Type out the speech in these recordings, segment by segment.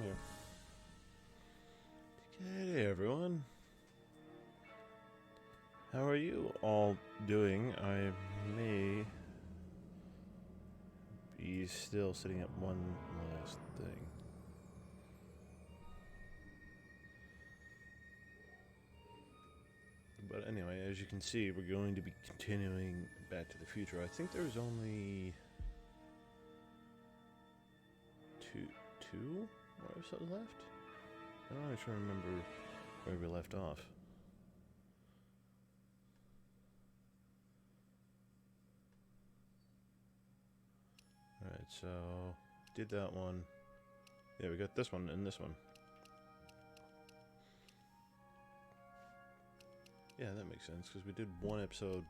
I'm here. Hey everyone. How are you all doing? I may be still setting up one last thing. But anyway, as you can see, we're going to be continuing Back to the Future. I think there's only two more episodes left? I don't actually remember where we left off. Alright, so did that one. Yeah, we got this one and this one. Yeah, that makes sense, because we did one episode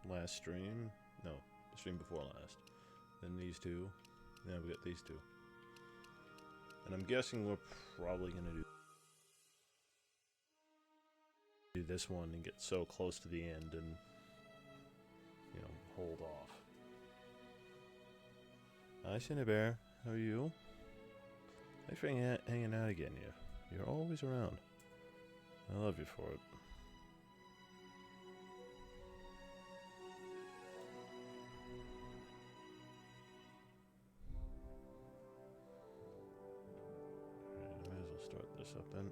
last stream. No, the stream before last. Then these two. Now we got these two. And I'm guessing we're probably going to do this one and get so close to the end and, you know, hold off. Hi, Cinnabear. How are you? Thanks for hanging out again. You're always around. I love you for it. Alright, I might as well start this up then.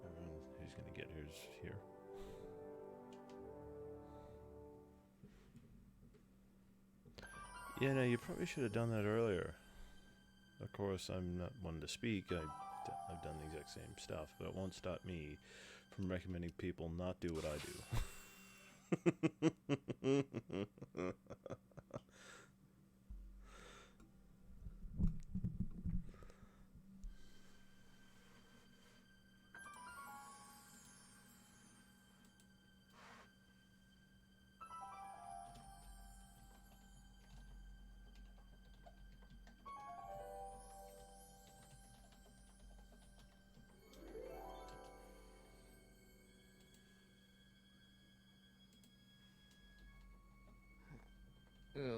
Everyone who's gonna get here's here. Yeah, no, you probably should have done that earlier. Of course, I'm not one to speak. I've done the exact same stuff, but it won't stop me from recommending people not do what I do.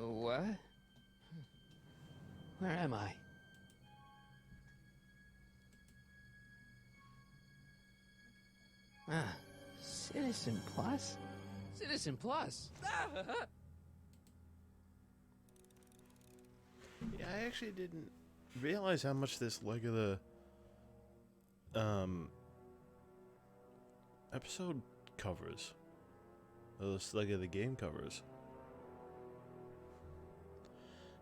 What? Where am I? Ah, Citizen Plus? Citizen Plus? Yeah, I actually didn't realize how much this leg of the episode covers. Or this leg of the game covers.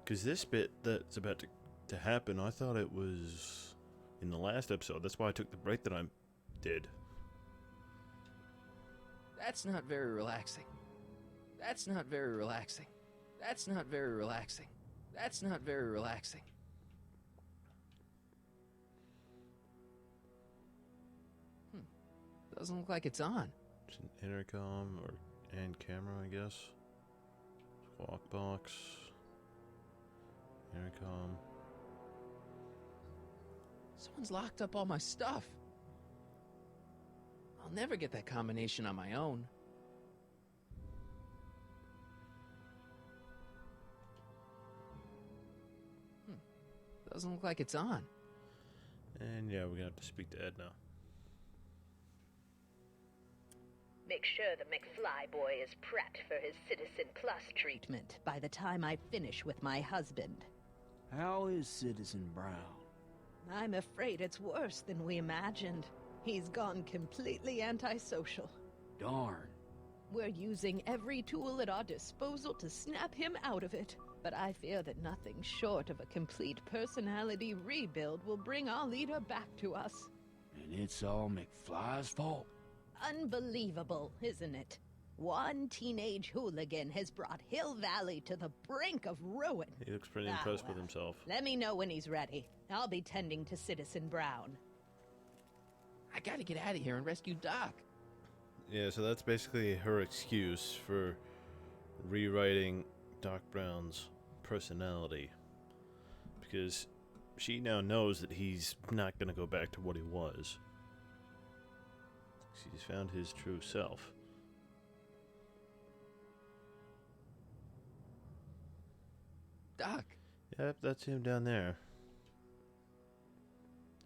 Because this bit that's about to happen, I thought it was in the last episode. That's why I took the break that I did. That's not very relaxing. That's not very relaxing. That's not very relaxing. That's not very relaxing. Doesn't look like it's on. It's an intercom and camera, I guess. Squawk box. Intercom. Someone's locked up all my stuff. I'll never get that combination on my own. Doesn't look like it's on. And yeah, we're gonna have to speak to Ed now. Make sure the McFly boy is prepped for his Citizen Plus treatment by the time I finish with my husband. How is Citizen Brown? I'm afraid it's worse than we imagined. He's gone completely antisocial. Darn. We're using every tool at our disposal to snap him out of it. But I fear that nothing short of a complete personality rebuild will bring our leader back to us. And it's all McFly's fault? Unbelievable, isn't it? One teenage hooligan has brought Hill Valley to the brink of ruin. He looks pretty impressed with himself. Let me know when he's ready. I'll be tending to Citizen Brown. I gotta get out of here and rescue Doc. Yeah, so that's basically her excuse for rewriting Doc Brown's personality. Because she now knows that he's not going to go back to what he was. She's found his true self. Doc. Yep, that's him down there.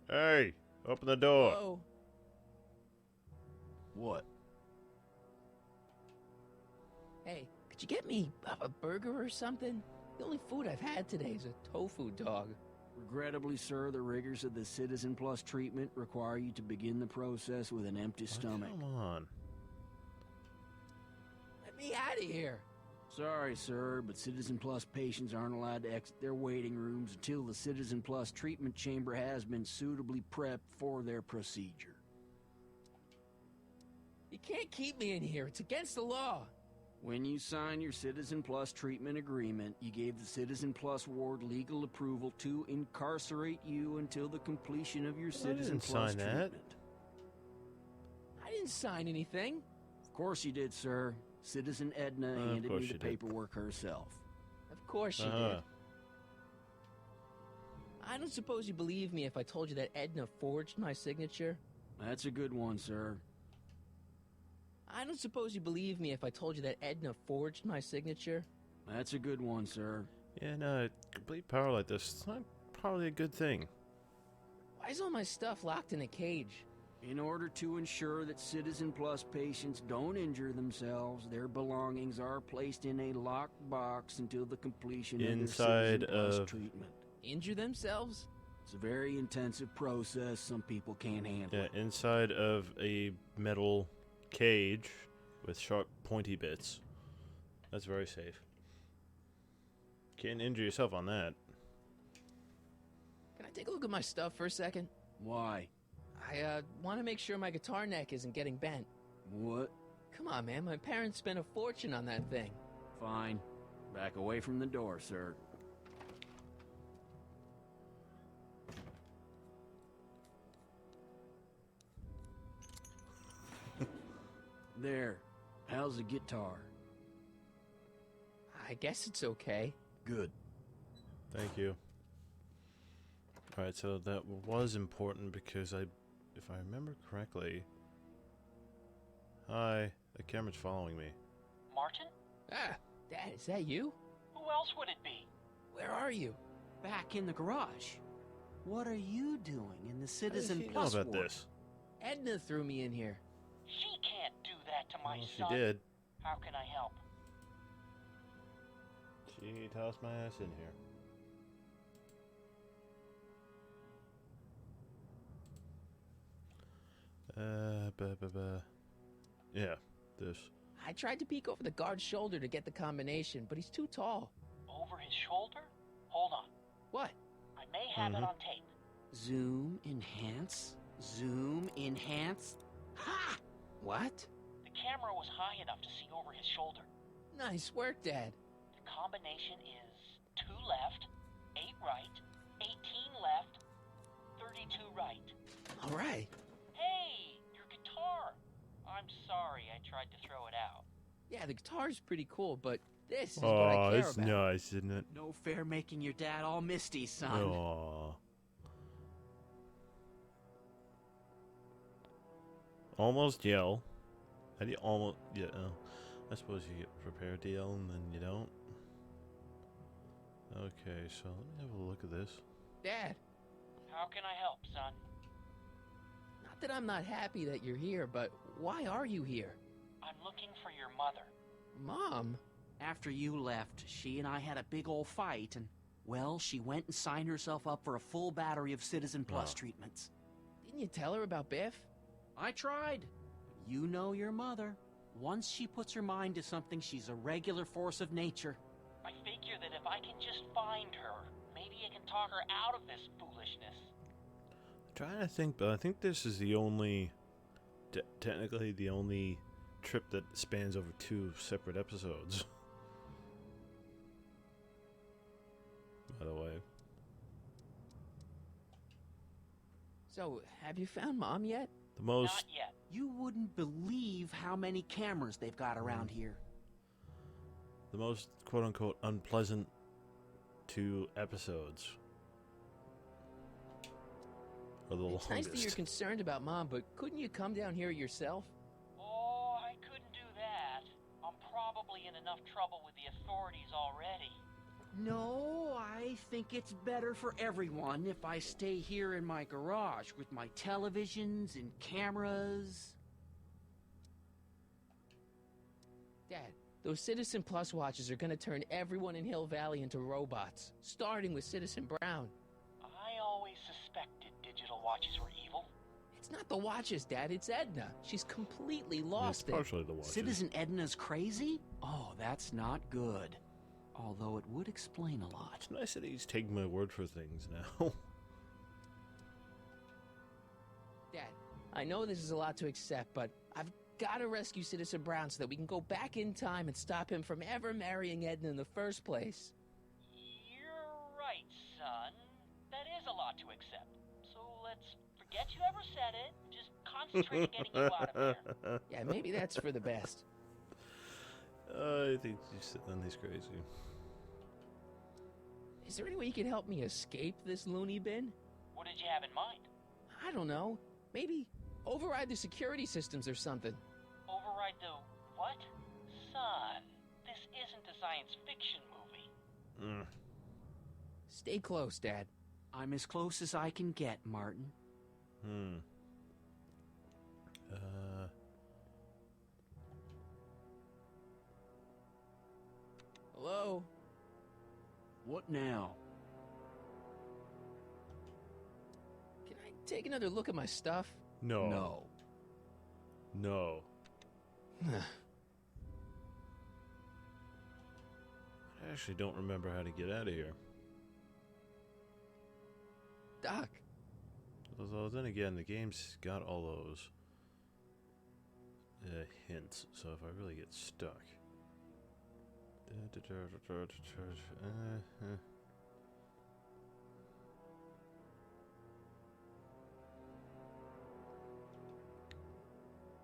Hey, open the door. Whoa. What? Hey, could you get me a burger or something? The only food I've had today is a tofu dog. Regrettably, sir, the rigors of the Citizen Plus treatment require you to begin the process with an empty Oh, stomach. come on. Let me out of here. Sorry, sir, but Citizen Plus patients aren't allowed to exit their waiting rooms until the Citizen Plus treatment chamber has been suitably prepped for their procedure. You can't keep me in here. It's against the law. When you signed your Citizen Plus treatment agreement, you gave the Citizen Plus ward legal approval to incarcerate you until the completion of your Citizen didn't Plus sign that. treatment. I didn't sign anything. Of course you did, sir. Citizen Edna handed course me she the did. paperwork herself. Of course you Uh-huh. did. I don't suppose you believe me if I told you that Edna forged my signature? That's a good one, sir. I don't suppose you believe me if I told you that Edna forged my signature? That's a good one, sir. Yeah, no, complete power like this, it's not probably a good thing. Why is all my stuff locked in a cage? In order to ensure that Citizen Plus patients don't injure themselves, their belongings are placed in a locked box until the completion Inside of their Citizen Plus of- treatment. Injure themselves? It's a very intensive process. Some people can't handle Yeah, it. inside of a metal cage with sharp, pointy bits. That's very safe. Can't injure yourself on that. Can I take a look at my stuff for a second? Why? I want to make sure my guitar neck isn't getting bent. What? Come on, man. My parents spent a fortune on that thing. Fine. Back away from the door, sir. There. How's the guitar? I guess it's okay. Good. Thank you. Alright, so that was important because if I remember correctly... Hi, the camera's following me. Martin? Ah, Dad, is that you? Who else would it be? Where are you? Back in the garage. What are you doing in the How does Citizen she know Plus about ward? this? Edna threw me in here. She can't do that to my Well, she son. did. How can I help? She tossed my ass in here. Yeah, this. I tried to peek over the guard's shoulder to get the combination, but he's too tall. Over his shoulder? Hold on. What? I may have it Mhm. on tape. Zoom, enhance, zoom, enhance. Ha! What? The camera was high enough to see over his shoulder. Nice work, Dad. The combination is 2 left, 8 right, 18 left, 32 right. All right. Hey, your guitar! I'm sorry I tried to throw it out. Yeah, the guitar's pretty cool, but this is what I Oh, care it's about. nice, isn't it? No fair making your dad all misty, son. Aww. Almost yell. How do you almost... Yeah, I suppose you get prepared to yell and then you don't. Okay, so let me have a look at this. Dad, How can I help, son? not that I'm not happy that you're here, but why are you here? I'm looking for your mother. Mom? After you left, she and I had a big old fight, and, well, she went and signed herself up for a full battery of Citizen Plus Oh. treatments. Didn't you tell her about Biff? I tried. You know your mother. Once she puts her mind to something, she's a regular force of nature. I figure that if I can just find her, maybe I can talk her out of this foolishness. Trying to think, but I think this is the only... technically the only trip that spans over 2 separate episodes. By the way. So, have you found Mom yet? The most... Not yet. You wouldn't believe how many cameras they've got around here. The most quote-unquote unpleasant 2 episodes. Or the It's nice that you're longest. concerned about Mom, but couldn't you come down here yourself? Oh, I couldn't do that. I'm probably in enough trouble with the authorities already. No, I think it's better for everyone if I stay here in my garage with my televisions and cameras. Dad, those Citizen Plus watches are gonna turn everyone in Hill Valley into robots, starting with Citizen Brown. I always suspected digital watches were evil. It's not the watches, Dad, it's Edna. She's completely It's lost it. partially the watches. Citizen Edna's crazy? Oh, that's not good. Although it would explain a lot. It's nice that he's taking my word for things now. Dad, I know this is a lot to accept, but I've gotta rescue Citizen Brown so that we can go back in time and stop him from ever marrying Edna in the first place. You're right, son. That is a lot to accept. So let's forget you ever said it. Just concentrate on getting you out of here. Yeah, maybe that's for the best. I think he's crazy. Is there any way you can help me escape this loony bin? What did you have in mind? I don't know. Maybe override the security systems or something. Override the what? Son, this isn't a science fiction movie. Stay close, Dad. I'm as close as I can get, Martin. Hello? What now? Can I take another look at my stuff? No. No. No. I actually don't remember how to get out of here. Doc, Although then again, the game's got all those hints, so if I really get stuck.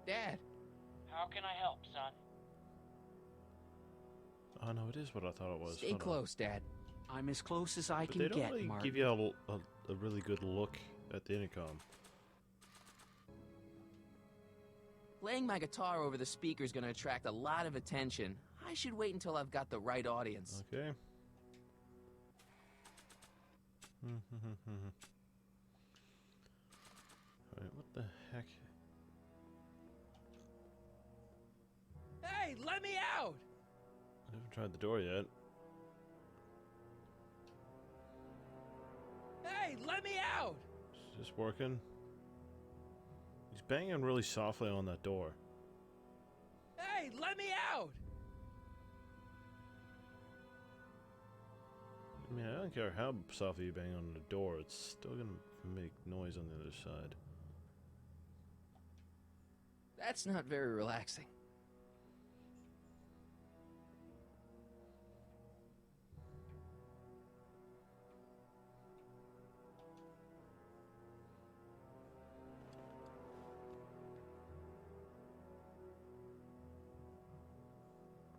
Dad, How can I help, son? Oh no, it is what I thought it was. stay Hold on. close, Dad. I'm as close as I But can they don't get, really Martin. give you a really good look at the intercom. Playing my guitar over the speaker is going to attract a lot of attention. I should wait until I've got the right audience. Okay. Alright, what the heck? Hey, let me out! I haven't tried the door yet. Hey, let me out! Is this working? He's banging really softly on that door. Hey, let me out! I mean, I don't care how softly you bang on the door, it's still gonna make noise on the other side. That's not very relaxing.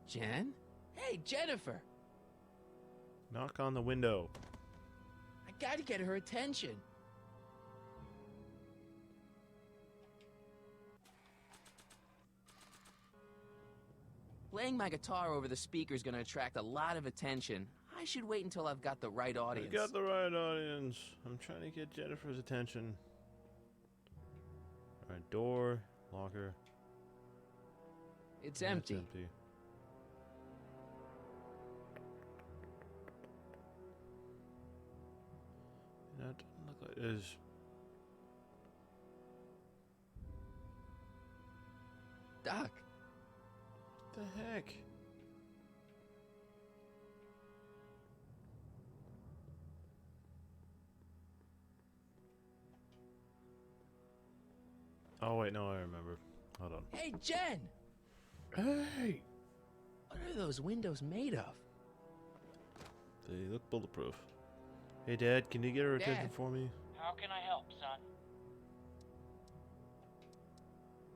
Jen? Hey, Jennifer! Knock on the window. I gotta get her attention. Playing my guitar over the speaker is gonna attract a lot of attention. I should wait until I've got the right audience. I got the right audience. I'm trying to get Jennifer's attention. Alright, door, locker. It's Yeah, empty. empty. That doesn't look like there's. Doc, What the heck? Oh wait, no, I remember. Hold on. hey, Jen! Hey! What are those windows made of? They look bulletproof. Hey Dad, can you get her attention Dad. for me? How can I help, son?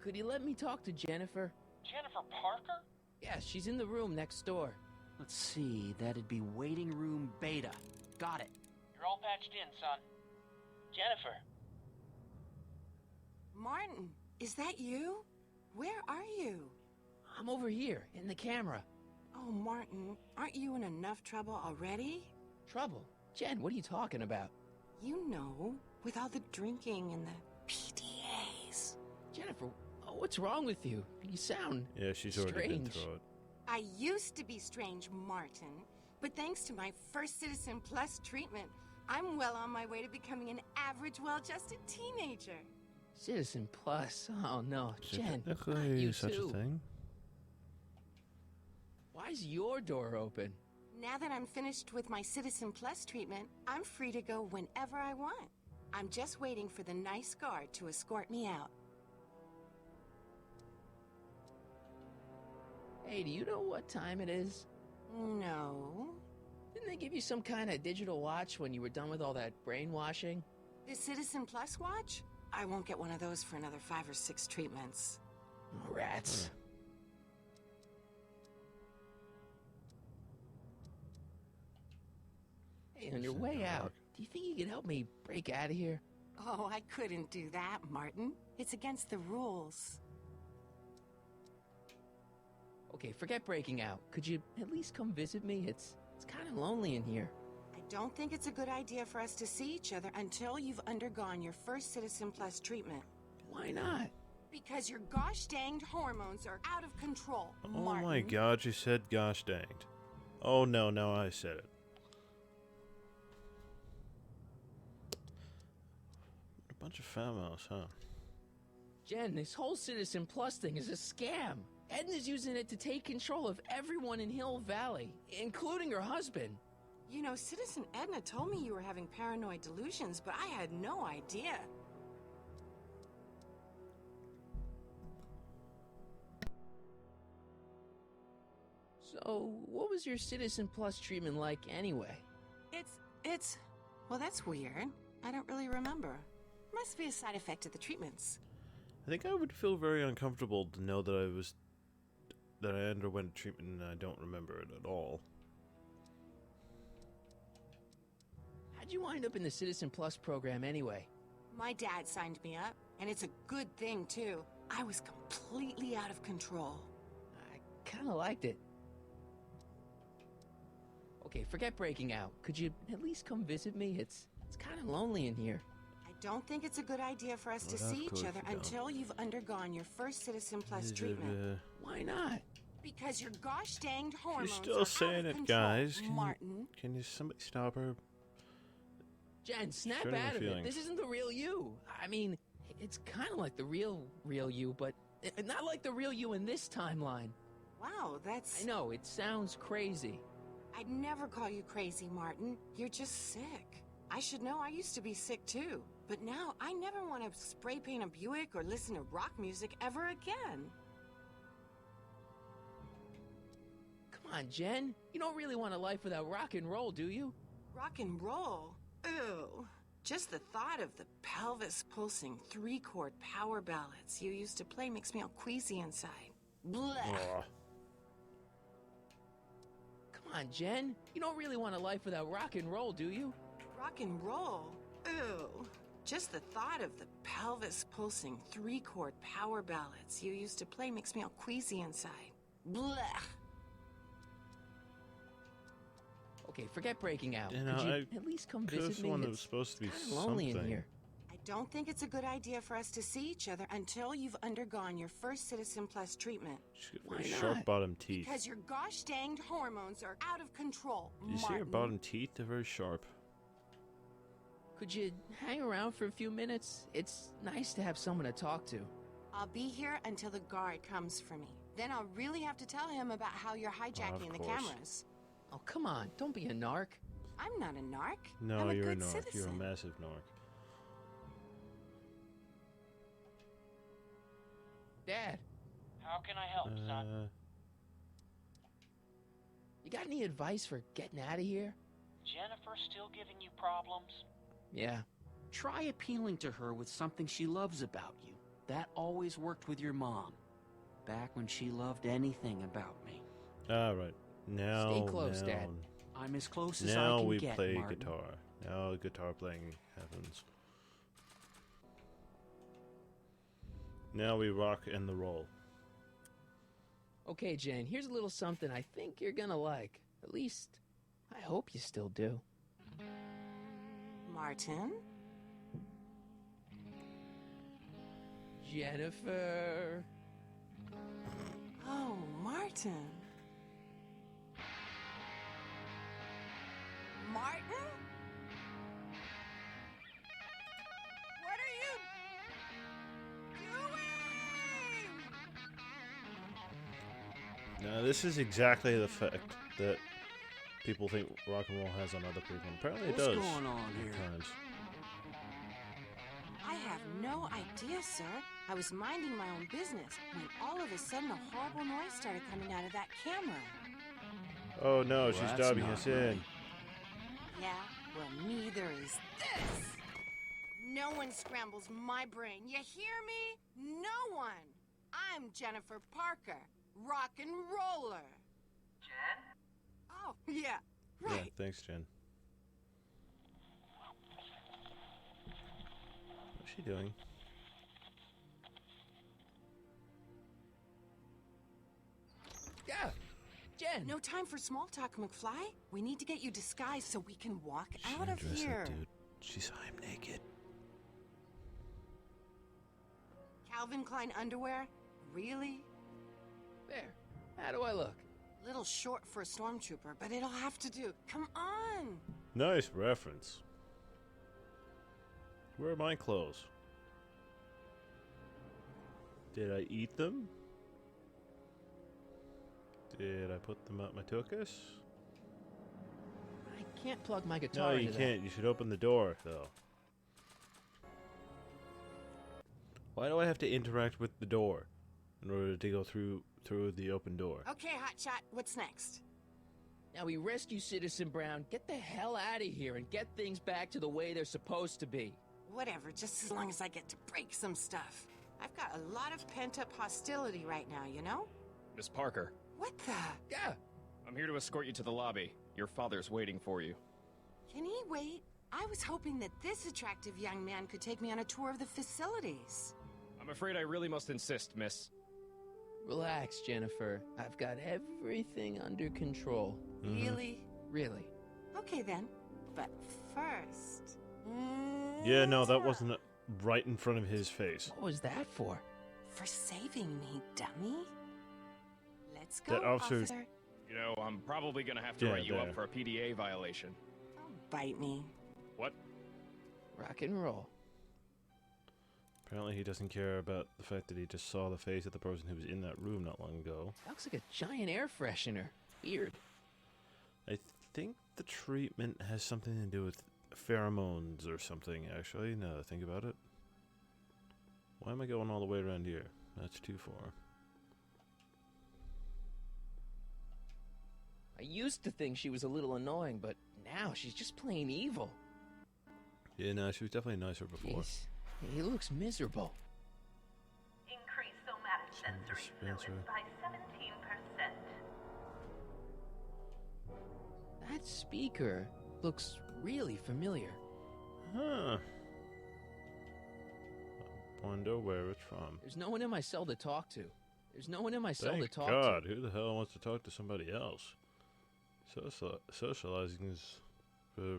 Could you let me talk to Jennifer? Jennifer Parker? Yeah, she's in the room next door. Let's see, that'd be waiting room beta. Got it. You're all patched in, son. Jennifer. Martin, is that you? Where are you? I'm over here, in the camera. Oh, Martin, aren't you in enough trouble already? Trouble? Jen, what are you talking about? You know, with all the drinking and the PDAs. Jennifer, what's wrong with you? You sound Yeah, she's already been strange. through it. I used to be strange, Martin, but thanks to my first Citizen Plus treatment, I'm well on my way to becoming an average, well-adjusted teenager. Citizen Plus. Oh no, Is Jen, there not technically you such too. a thing? Why's your door open? Now that I'm finished with my Citizen Plus treatment, I'm free to go whenever I want. I'm just waiting for the nice guard to escort me out. Hey, do you know what time it is? No. Didn't they give you some kind of digital watch when you were done with all that brainwashing? The Citizen Plus watch? I won't get one of those for another 5 or 6 treatments. Rats. Hey, on your Listen, way out, Doc. do you think you could help me break out of here? Oh, I couldn't do that, Martin. It's against the rules. Okay, forget breaking out. Could you at least come visit me? It's kind of lonely in here. I don't think it's a good idea for us to see each other until you've undergone your first Citizen Plus treatment. Why not? Because your gosh danged hormones are out of control, Oh Martin. my god, you said gosh danged. Oh no, now I said it. A bunch of females, huh? Jen, this whole Citizen Plus thing is a scam. Edna's using it to take control of everyone in Hill Valley, including her husband. You know, Citizen Edna told me you were having paranoid delusions, but I had no idea. So, what was your Citizen Plus treatment like anyway? Well, that's weird. I don't really remember. Must be a side effect of the treatments. I think I would feel very uncomfortable to know that I underwent treatment and I don't remember it at all. How'd you wind up in the Citizen Plus program anyway? My dad signed me up, and it's a good thing, too. I was completely out of control. I kinda liked it. Okay, forget breaking out. Could you at least come visit me? It's kinda lonely in here. I don't think it's a good idea for us to Well, of see course each other you don't. until you've undergone your first Citizen Plus treatment. Why not? Because your gosh danged hormones She's are still out saying of it, control, guys. Martin. Can you somebody stop her? Jen, snap Hurting my out of it. feelings. This isn't the real you. I mean, it's kind of like the real you, but not like the real you in this timeline. Wow, that's... I know, it sounds crazy. I'd never call you crazy, Martin. You're just sick. I should know I used to be sick too. But now I never want to spray paint a Buick or listen to rock music ever again. Come on, Jen. You don't really want a life without rock and roll, do you? Rock and roll? Ew. Just the thought of the pelvis pulsing 3-chord power ballads you used to play makes me all queasy inside. Blech. Aw. Come on, Jen. You don't really want a life without rock and roll, do you? Rock and roll? Ew. Just the thought of the pelvis pulsing 3-chord power ballads you used to play makes me all queasy inside. Blech. Okay, forget breaking out. You know, Could you I at least come Could've visit me? sworn there was It's supposed to be kinda lonely something. in here. I don't think it's a good idea for us to see each other until you've undergone your first Citizen Plus treatment. She's got Why very not? sharp bottom teeth. Because your gosh danged hormones are out of control, Did you see her Martin. bottom teeth? They're very sharp. Could you hang around for a few minutes? It's nice to have someone to talk to. I'll be here until the guard comes for me. Then I'll really have to tell him about how you're hijacking the course. cameras. Oh, come on. Don't be a narc. I'm not a narc. No, I'm a you're a good narc. citizen. You're a massive narc. Dad, How can I help, son? you got any advice for getting out of here? Jennifer still giving you problems? Yeah. Try appealing to her with something she loves about you. That always worked with your mom. Back when she loved anything about me. Alright. Now, Stay close, now, Dad. I'm as close as I now can we get, play Martin. guitar. Now guitar playing happens. Now we rock and the roll. Okay, Jen, here's a little something I think you're gonna like. At least, I hope you still do. Martin? Jennifer. Oh, Martin. Martin? What are you doing? Now, this is exactly the effect that people think rock and roll has on other people. Apparently, it What's does. going on here? Sometimes. I have no idea, sir. I was minding my own business when all of a sudden a horrible noise started coming out of that camera. Oh no, Well, she's that's dubbing not us in. Yeah, well, neither is this. No one scrambles my brain. You hear me? No one. I'm Jennifer Parker, rock and roller. Jen? Oh, yeah, Yeah, right. thanks, Jen. What's she doing? Yeah, Jen. No time for small talk, McFly. We need to get you disguised so we can walk She out of undressed here. that dude. She saw him naked. Calvin Klein underwear? Really? There. How do I look? Little short for a stormtrooper, but it'll have to do. Come on. Nice reference. Where are my clothes? Did I eat them? Did I put them out my tuchus? I can't plug my guitar No, you into can't. You should open the door, though. Why do I have to interact with the door in order to go through the open door? Okay, Hotshot, what's next? that. Now we rescue Citizen Brown, get the hell out of here, and get things back to the way they're supposed to be. Whatever, just as long as I get to break some stuff. I've got a lot of pent-up hostility right now, you know? Miss Parker, What the? Yeah. I'm here to escort you to the lobby. Your father's waiting for you. Can he wait? I was hoping that this attractive young man could take me on a tour of the facilities. I'm afraid I really must insist, miss. Relax, Jennifer. I've got everything under control. Mhm. Really? Really. Okay then. But first... Yeah, no, that wasn't right in front of his face. What was that for? For saving me, dummy. Let's go, That officer- officer. You know, I'm probably gonna have to Yeah, write you there. up for a PDA violation. Don't bite me. What? Rock and roll. Apparently he doesn't care about the fact that he just saw the face of the person who was in that room not long ago. That looks like a giant air freshener. Weird. I think the treatment has something to do with pheromones or something, actually, now that I think about it. Why am I going all the way around here? That's too far. I used to think she was a little annoying, but now she's just plain evil. Yeah, no, she was definitely nicer before. Jeez. He looks miserable. Increase somatic sensory Spencer. fluids by 17%. That speaker looks really familiar. Huh. I wonder where it's from. There's no one in my cell to talk to. There's no one in my cell to Thank talk God, to. who the hell wants to talk to somebody else? Socializing is for,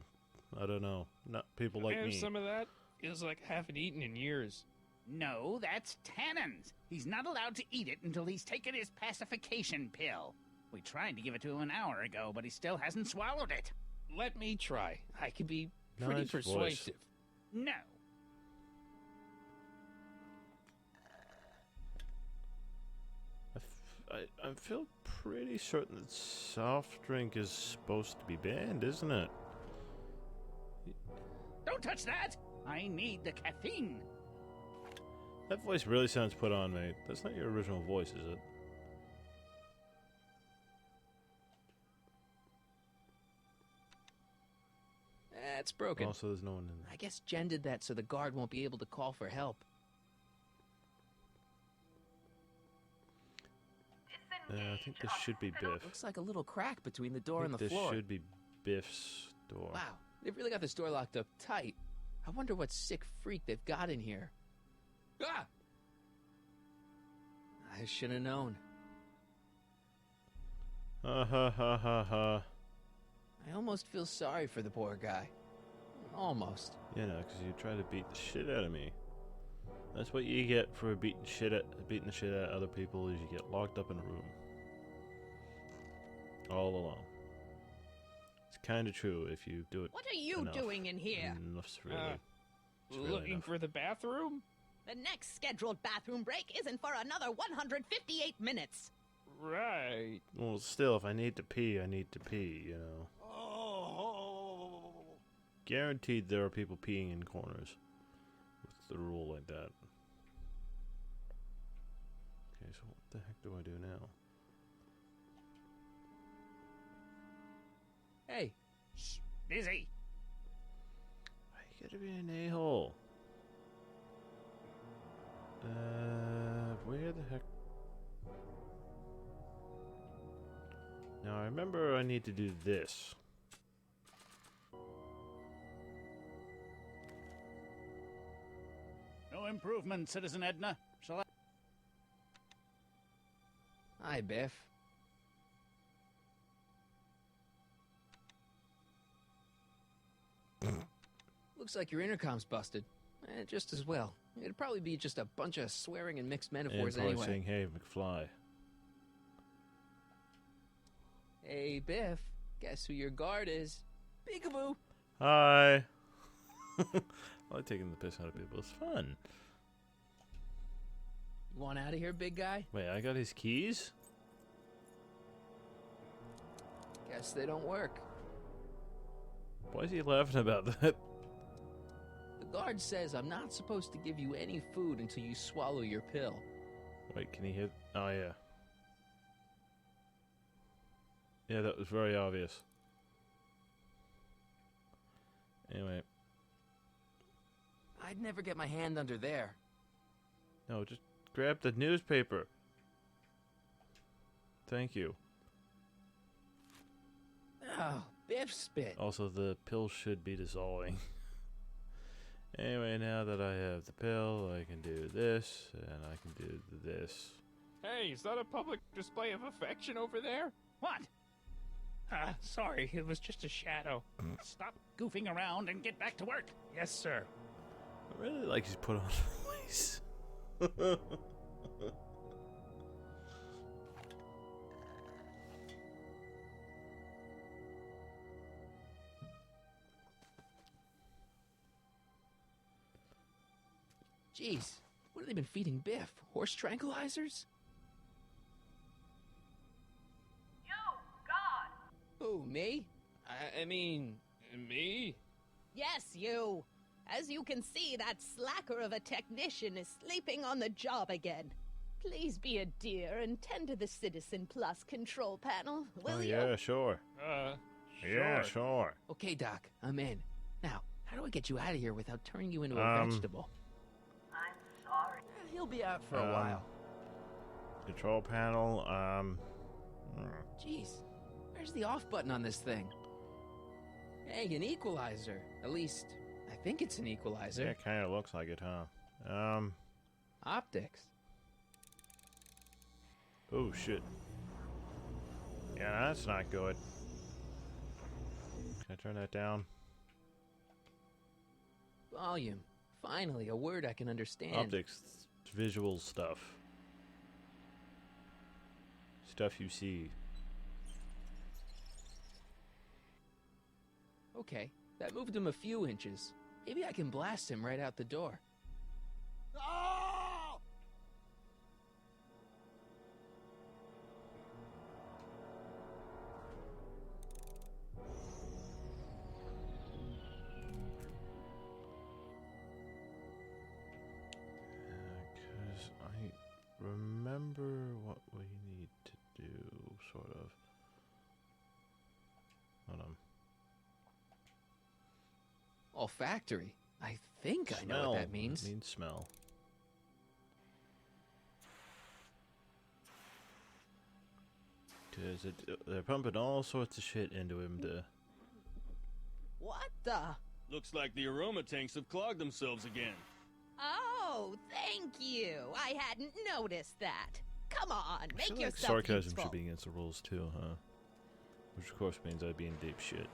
I don't know, not people like me. Some of that. Feels like I haven't eaten in years. No, that's Tannen's. He's not allowed to eat it until he's taken his pacification pill. We tried to give it to him an hour ago, but he still hasn't swallowed it. Let me try. I can be pretty Nice voice. persuasive. No. I feel pretty certain that soft drink is supposed to be banned, isn't it? Don't touch that! I need the caffeine. That voice really sounds put on, mate. That's not your original voice, is it? It's broken. Also, there's no one in there. I guess Jen did that so the guard won't be able to call for help. I think this should be Biff. Looks like a little crack between the I door think and the this floor. should be Biff's door. Wow, they've really got this door locked up tight. I wonder what sick freak they've got in here. Ah! I should have known. Ha ha ha ha ha. I almost feel sorry for the poor guy. Almost. You know, because you try to beat the shit out of me. That's what you get for beating the shit out of other people, is you get locked up in a room. All alone. It's kind of true if you do it. What are you enough. doing in here? Enough's really, it's really Looking enough. for the bathroom? The next scheduled bathroom break isn't for another 158 minutes. Right. Well, still, if I need to pee, I need to pee, you know. Guaranteed there are people peeing in corners with the rule like that. Okay, so what the heck do I do now? Hey. Shh, busy. Why you gotta be an a-hole? Where the heck? Now I remember I need to do this. No improvement, Citizen Edna. Shall I? Hi, Biff. Looks like your intercom's busted. Just as well. It'd probably be just a bunch of swearing and mixed metaphors And probably anyway. saying, "Hey, McFly." Hey, Biff. Guess who your guard is? Peekaboo. Hi. I like taking the piss out of people. It's fun. You want out of here, big guy? Wait, I got his keys? Guess they don't work. Why is he laughing about that? The guard says I'm not supposed to give you any food until you swallow your pill. Wait, can he hit? Oh, yeah. Yeah, that was very obvious. Anyway. I'd never get my hand under there. No, just grab the newspaper. Thank you. Oh, Biff spit. Also, the pill should be dissolving. Anyway, now that I have the pill, I can do this, and I can do this. Hey, is that a public display of affection over there? What? Sorry, it was just a shadow. Stop goofing around and get back to work. Yes, sir. I really like his put on voice. Jeez, what have they been feeding Biff? Horse tranquilizers? You, God! Who, me? I mean, me? Yes, you. As you can see, that slacker of a technician is sleeping on the job again. Please be a dear and tend to the Citizen Plus control panel, will you? Yeah, sure. Yeah, sure. Okay, Doc, I'm in. Now, how do I get you out of here without turning you into a vegetable? I'm sorry. He'll be out for a while. Control panel, Jeez, where's the off button on this thing? Hey, an equalizer. At least, I think it's an equalizer. Yeah, it kind of looks like it, huh? Optics. Oh, shit. Yeah, that's not good. Can I turn that down? Volume. Finally, a word I can understand. Optics, visual stuff. Stuff you see. Okay, that moved him a few inches. Maybe I can blast him right out the door. Because I remember what we need to do, sort of. Hold on. Olfactory. I think I know what that means. It means smell. Because they're pumping all sorts of shit into him to... What the? Looks like the aroma tanks have clogged themselves again. Oh, thank you. I hadn't noticed that. Come on, I make feel like yourself sarcasm useful. should be against the rules too, huh? Which of course means I'd be in deep shit.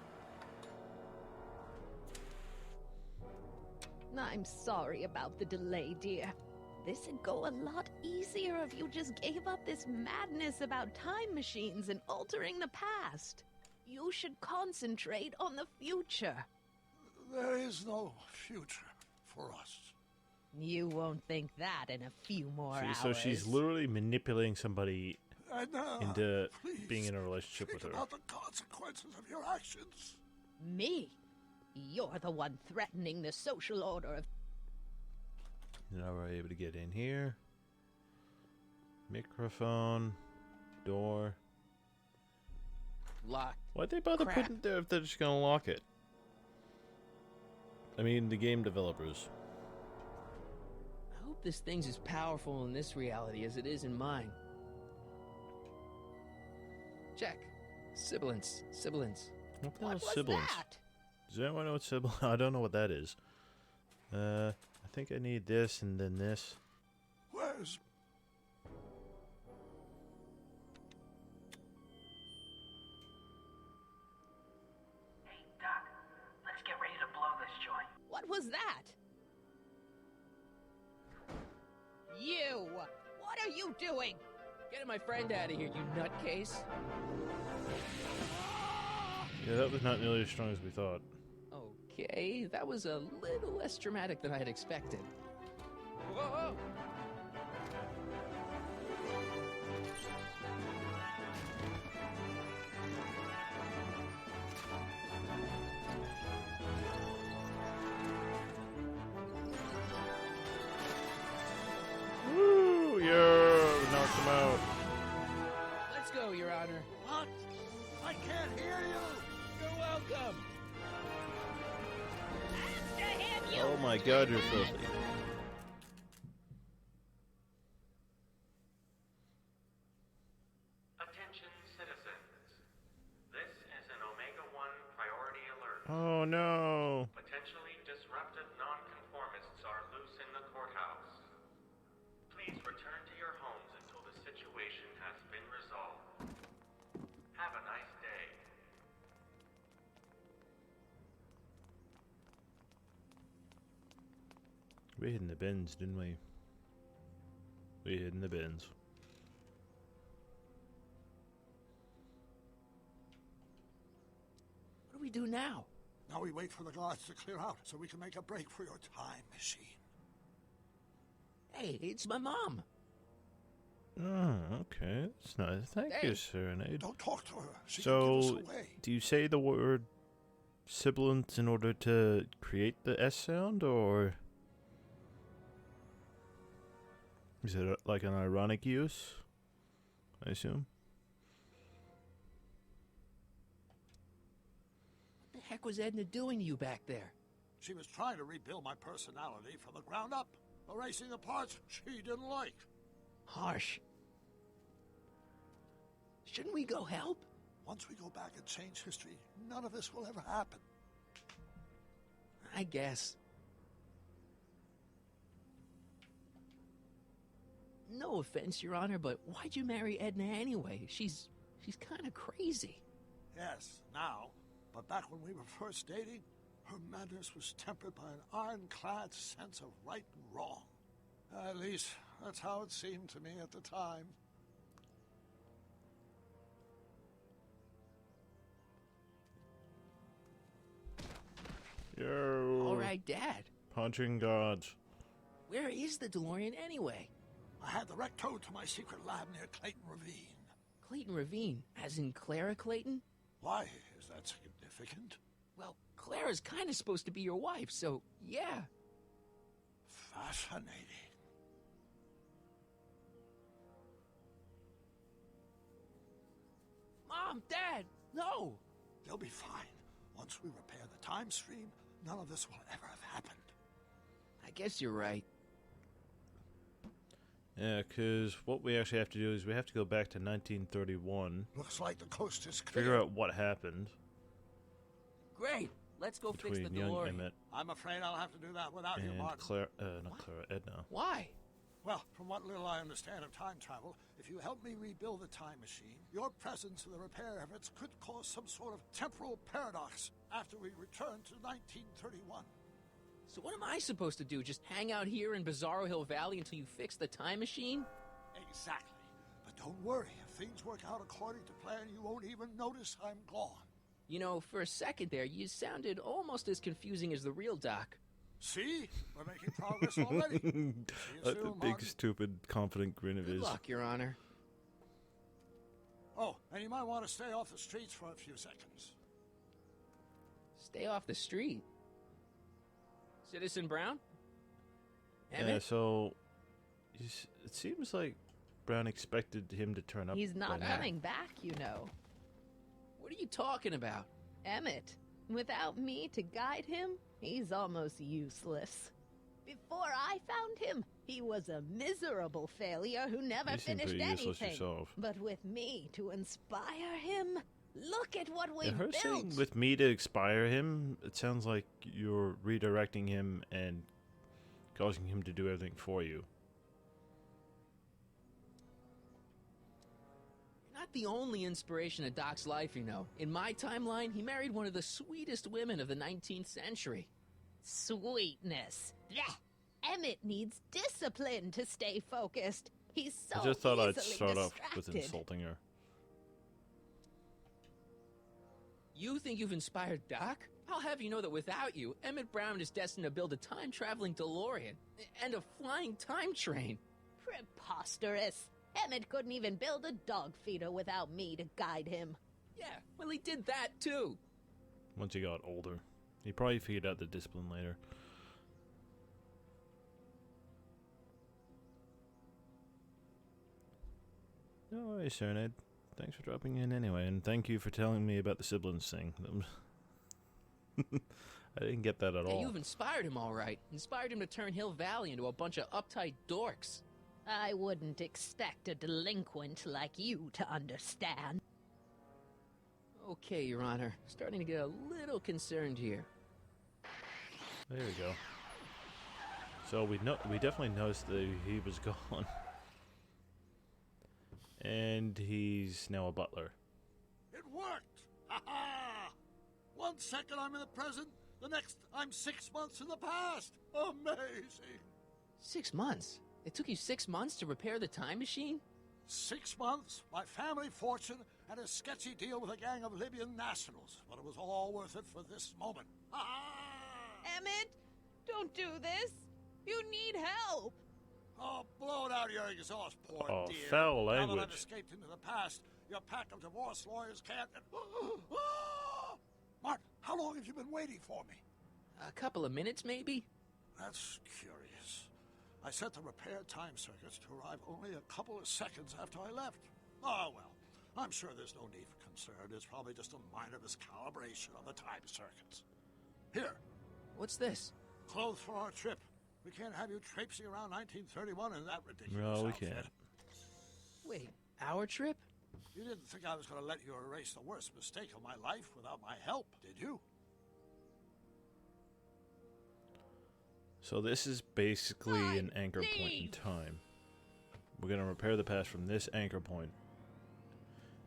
I'm sorry about the delay, dear. This'd go a lot easier if you just gave up this madness about time machines and altering the past. You should concentrate on the future. There is no future for us. You won't think that in a few more hours. So she's literally manipulating somebody into please, being in a relationship with think her. about the consequences of your actions. Me? You're the one threatening the social order of... Now we're able to get in here. Microphone. Door. Locked. Why'd they bother Crap. putting it there if they're just gonna lock it? I mean, the game developers. I hope this thing's as powerful in this reality as it is in mine. Check. Sibilance. Sibilance. What the hell What is was sibilance? that? Does anyone know what sibilance? I don't know what that is. I think I need this and then this. Where's... Hey, Doc, let's get ready to blow this joint. What was that? You! What are you doing? Getting my friend out of here, you nutcase. Yeah, that was not nearly as strong as we thought. Okay, that was a little less dramatic than I had expected. Whoa! Woo! Yeah, we knocked him out. Let's go, Your Honor. What? I can't hear you! You're welcome. Oh my god, you're filthy. Attention citizens. This is an Omega-1 priority alert. Oh no. Potentially disruptive nonconformists are loose in the courthouse. Please return to your homes until the situation has been resolved. Have a nice day. We hid in the bins, didn't we? We hid in the bins. What do we do now? Now we wait for the guards to clear out so we can make a break for your time machine. Hey, it's my mom. Oh, okay. That's nice. Thank Hey. you, Serenade. Don't talk to her. She can give So, us away. do you say the word sibilant in order to create the S sound, or is it like an ironic use? I assume. What the heck was Edna doing to you back there? She was trying to rebuild my personality from the ground up, erasing the parts she didn't like. Harsh. Shouldn't we go help? Once we go back and change history, none of this will ever happen. I guess. No offense, Your Honor, but why'd you marry Edna anyway? She's kind of crazy. Yes, now. But back when we were first dating, her madness was tempered by an ironclad sense of right and wrong. At least, that's how it seemed to me at the time. Yo. All right, Dad. Punching gods. Where is the DeLorean anyway? I had the wreck towed to my secret lab near Clayton Ravine. Clayton Ravine, as in Clara Clayton? Why is that significant? Well, Clara's kind of supposed to be your wife, so yeah. Fascinating. Mom, Dad, no! They'll be fine. Once we repair the time stream, none of this will ever have happened. I guess you're right. Yeah, because what we actually have to do is we have to go back to 1931. Looks like the coast is clear. Figure out what happened Great. Let's go fix the between young DeLorean. Emmett I'm afraid I'll have to do that without you, and Martin. Edna. Why? Well, from what little I understand of time travel, if you help me rebuild the time machine, your presence in the repair efforts could cause some sort of temporal paradox after we return to 1931. So what am I supposed to do? Just hang out here in Bizarro Hill Valley until you fix the time machine? Exactly. But don't worry, if things work out according to plan, you won't even notice I'm gone. You know, for a second there, you sounded almost as confusing as the real Doc. See? We're making progress already. See you That soon, big, Martin. stupid, confident grin of Good his. luck, Your Honor. Oh, and you might want to stay off the streets for a few seconds. Stay off the street. Citizen Brown? Yeah, Emmett? so it seems like Brown expected him to turn up. He's not by now. coming back, you know. What are you talking about? Emmett, without me to guide him, he's almost useless. Before I found him, he was a miserable failure who never You seem finished pretty useless anything. yourself. But with me to inspire him, look at what Yeah, we've her built. saying with me to inspire him, it sounds like you're redirecting him and causing him to do everything for you. You're not the only inspiration of Doc's life, you know. In my timeline, he married one of the sweetest women of the 19th century. Sweetness. Blech. Emmett needs discipline to stay focused. He's so I just thought I'd easily start off with distracted. insulting her. You think you've inspired Doc? I'll have you know that without you, Emmett Brown is destined to build a time-traveling DeLorean and a flying time train. Preposterous. Emmett couldn't even build a dog feeder without me to guide him. Yeah, well, he did that too. Once he got older, he probably figured out the discipline later. No worries, Sir Ned. Thanks for dropping in anyway, and thank you for telling me about the siblings thing. I didn't get that at Yeah, all. you've inspired him all right. Inspired him to turn Hill Valley into a bunch of uptight dorks. I wouldn't expect a delinquent like you to understand. Okay, Your Honor. Starting to get a little concerned here. There we go. So we definitely noticed that he was gone. And he's now a butler. It worked! Ha ha! 1 second I'm in the present, the next I'm 6 months in the past. Amazing! 6 months? It took you 6 months to repair the time machine? 6 months, my family fortune, and a sketchy deal with a gang of Libyan nationals. But it was all worth it for this moment. Ha ha! Emmett, don't do this. You need help. Oh, blow it out of your exhaust, poor Oh, dear. foul Now that language. I've escaped into the past, your pack of divorce lawyers can't... Martin, how long have you been waiting for me? A couple of minutes, maybe? That's curious. I set the repair time circuits to arrive only a couple of seconds after I left. Oh, well, I'm sure there's no need for concern. It's probably just a minor miscalibration of the time circuits. Here. What's this? Clothes for our trip. We can't have you traipsing around 1931 in that ridiculous No, we outfit. can't. Wait, our trip? You didn't think I was going to let you erase the worst mistake of my life without my help, did you? So this is basically an anchor point in time. We're going to repair the past from this anchor point.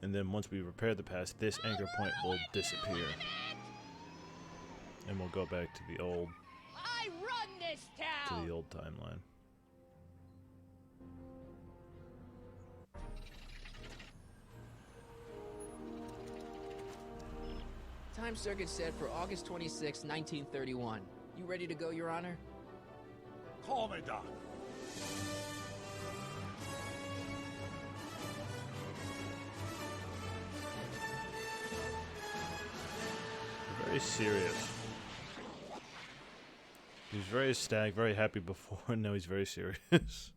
And then once we repair the past, this anchor point will disappear. And we'll go back to the old I run this town. timeline. Time circuit set for August 26, 1931. You ready to go, Your Honor? Call me, Doc. Very serious. He was very ecstatic, very happy before, and now he's very serious.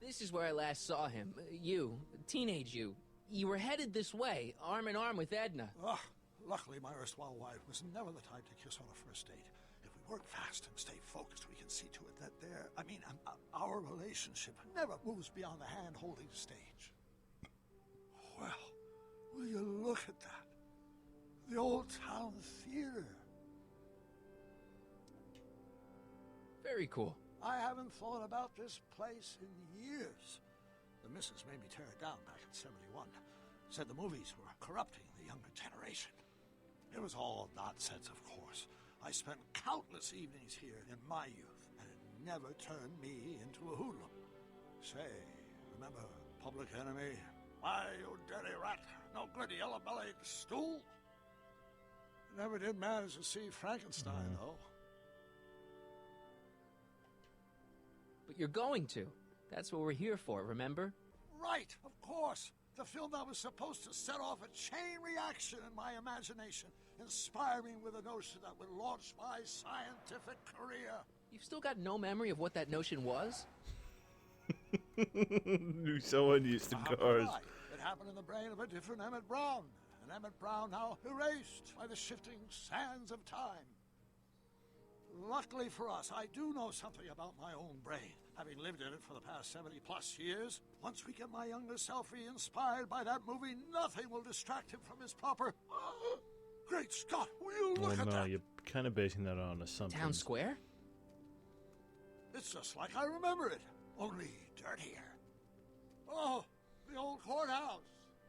This is where I last saw him. You, teenage you. You were headed this way, arm in arm with Edna. Ugh, luckily, my erstwhile wife was never the type to kiss on a first date. If we work fast and stay focused, we can see to it that our relationship never moves beyond the hand-holding stage. Well, will you look at that? The old town theater. Very cool. I haven't thought about this place in years. The missus made me tear it down back in '71. Said the movies were corrupting the younger generation. It was all nonsense, of course. I spent countless evenings here in my youth, and it never turned me into a hoodlum. Say, remember Public Enemy? Why, you dirty rat, no good yellow-bellied stool? Never did manage to see Frankenstein, though. But you're going to. That's what we're here for, remember? Right, of course. The film that was supposed to set off a chain reaction in my imagination, inspire me with a notion that would launch my scientific career. You've still got no memory of what that notion was? Someone used to cars. It happened in the brain of a different Emmett Brown. An Emmett Brown now erased by the shifting sands of time. Luckily for us, I do know something about my own brain, having lived in it for the past 70-plus years. Once we get my younger self re-inspired by that movie, nothing will distract him from his proper... Great Scott, will you look at that? You're kind of basing that on assumptions. Town Square? It's just like I remember it, only dirtier. Oh, the old courthouse.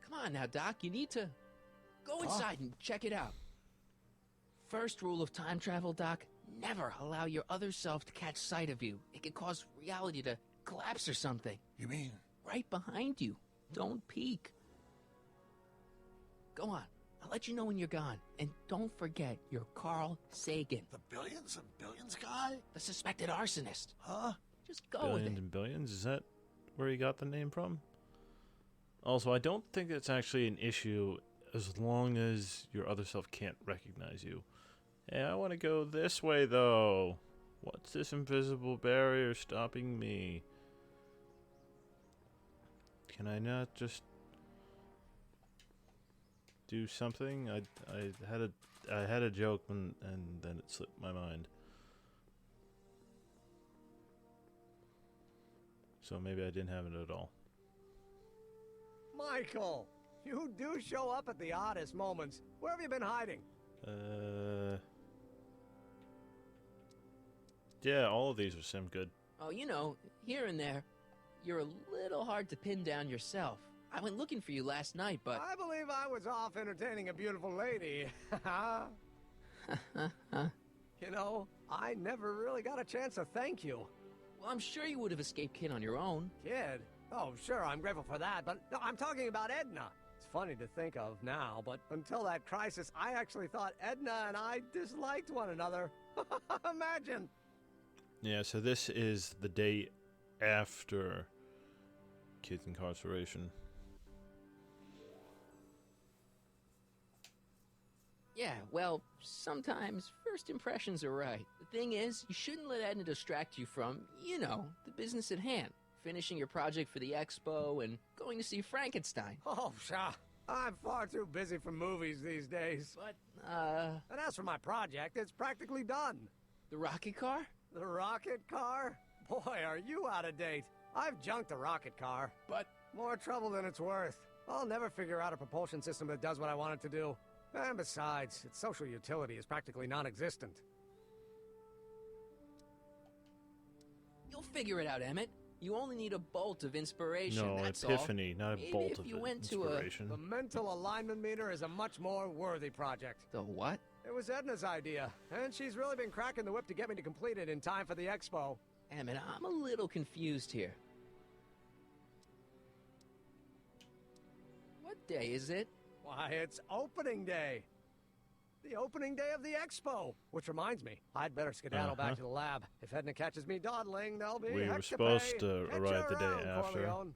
Come on now, Doc, you need to... Go inside and check it out. First rule of time travel, Doc, never allow your other self to catch sight of you. It can cause reality to collapse or something. You mean? Right behind you. Don't peek. Go on. I'll let you know when you're gone. And don't forget, you're Carl Sagan. The billions and billions guy? The suspected arsonist. Huh? Just go with it. Billions and billions? Is that where he got the name from? Also, I don't think it's actually an issue as long as your other self can't recognize you. Hey, I want to go this way, though. What's this invisible barrier stopping me? Can I not just do something? I had a joke and then it slipped my mind. So maybe I didn't have it at all. Michael, you do show up at the oddest moments. Where have you been hiding? Yeah, all of these are sim good. Oh, you know, here and there, you're a little hard to pin down yourself. I went looking for you last night, but... I believe I was off entertaining a beautiful lady. You know, I never really got a chance to thank you. Well, I'm sure you would have escaped Kid on your own. Kid? Oh, sure, I'm grateful for that, but no, I'm talking about Edna. It's funny to think of now, but until that crisis, I actually thought Edna and I disliked one another. Imagine! Yeah, so this is the day after Kid's incarceration. Yeah, well, sometimes first impressions are right. The thing is, you shouldn't let Edna distract you from, you know, the business at hand. Finishing your project for the expo and going to see Frankenstein. Oh, pshaw. I'm far too busy for movies these days. But, And as for my project, it's practically done. The rocket car? The rocket car? Boy, are you out of date. I've junked the rocket car. But... More trouble than it's worth. I'll never figure out a propulsion system that does what I want it to do. And besides, its social utility is practically non-existent. You'll figure it out, Emmett. You only need a bolt of inspiration, No, that's epiphany, all. not a Maybe bolt if of you went inspiration. To The mental alignment meter is a much more worthy project. The what? It was Edna's idea, and she's really been cracking the whip to get me to complete it in time for the expo. Emmett, I'm a little confused here. What day is it? Why, it's opening day. The opening day of the expo. Which reminds me, I'd better skedaddle back to the lab. If Edna catches me dawdling, there'll be We heck were to supposed pay. to Catch arrive you the day around, after. Corleone.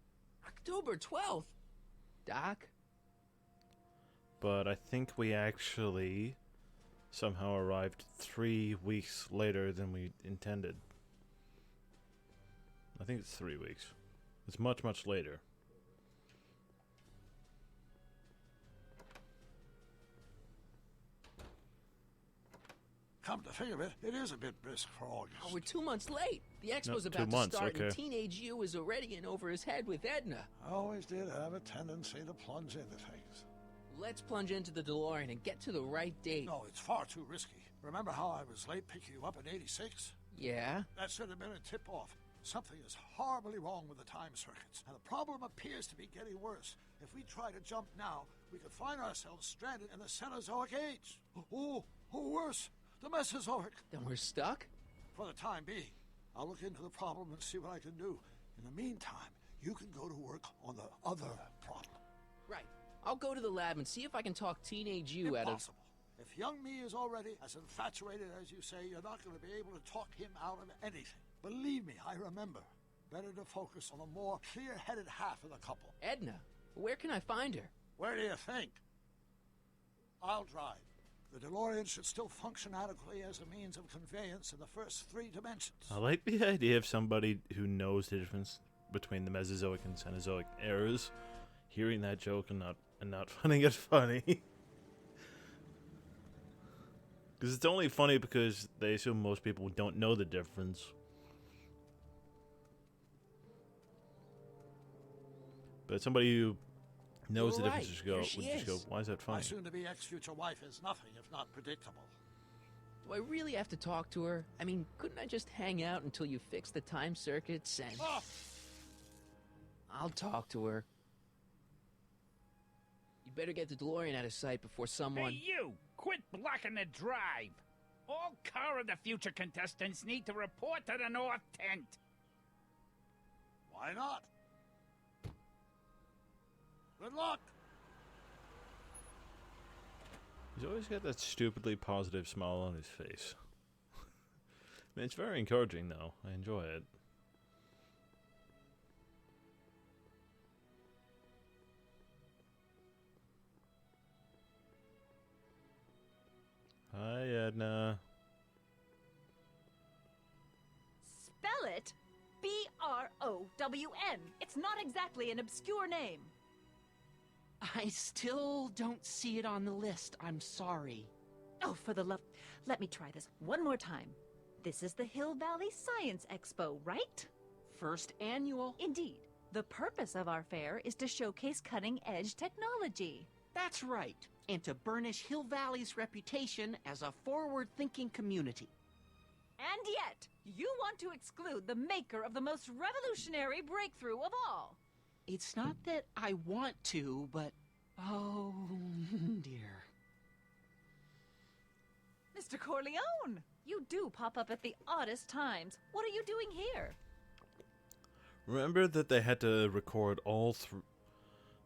October 12th? Doc? But I think we actually somehow arrived 3 weeks later than we intended. I think it's 3 weeks. It's much, much later. Come to think of it, it is a bit brisk for August. Oh, we're 2 months late. The expo's No, about 2 months, to start, okay. and Teenage You is already in over his head with Edna. I always did have a tendency to plunge into things. Let's plunge into the DeLorean and get to the right date. No, it's far too risky. Remember how I was late picking you up in '86? Yeah? That should have been a tip-off. Something is horribly wrong with the time circuits, and the problem appears to be getting worse. If we try to jump now, we could find ourselves stranded in the Cenozoic Age. Or worse, the Mesozoic. Then we're stuck? For the time being. I'll look into the problem and see what I can do. In the meantime, you can go to work on the other problem. Right. I'll go to the lab and see if I can talk teenage you out of... Impossible. If young me is already as infatuated as you say, you're not going to be able to talk him out of anything. Believe me, I remember. Better to focus on the more clear-headed half of the couple. Edna, where can I find her? Where do you think? I'll drive. The DeLorean should still function adequately as a means of conveyance in the first 3 dimensions. I like the idea of somebody who knows the difference between the Mesozoic and Cenozoic eras hearing that joke and not finding it funny. Because it's only funny because they assume most people don't know the difference. But somebody who knows the difference would just go, why is that funny? My soon-to-be ex-future wife is nothing if not predictable. Do I really have to talk to her? I mean, couldn't I just hang out until you fix the time circuits and... Oh! I'll talk to her. You better get the DeLorean out of sight before someone... Hey, you! Quit blocking the drive! All Car of the Future contestants need to report to the North Tent. Why not? Good luck! He's always got that stupidly positive smile on his face. I mean, it's very encouraging, though. I enjoy it. Hi, Edna. Spell it B-R-O-W-N. It's not exactly an obscure name. I still don't see it on the list. I'm sorry. Oh, for the love... Let me try this one more time. This is the Hill Valley Science Expo, right? First annual. Indeed. The purpose of our fair is to showcase cutting-edge technology. That's right. And to burnish Hill Valley's reputation as a forward-thinking community. And yet, you want to exclude the maker of the most revolutionary breakthrough of all. It's not that I want to, but... oh, dear. Mr. Corleone, you do pop up at the oddest times. What are you doing here? Remember that they had to record all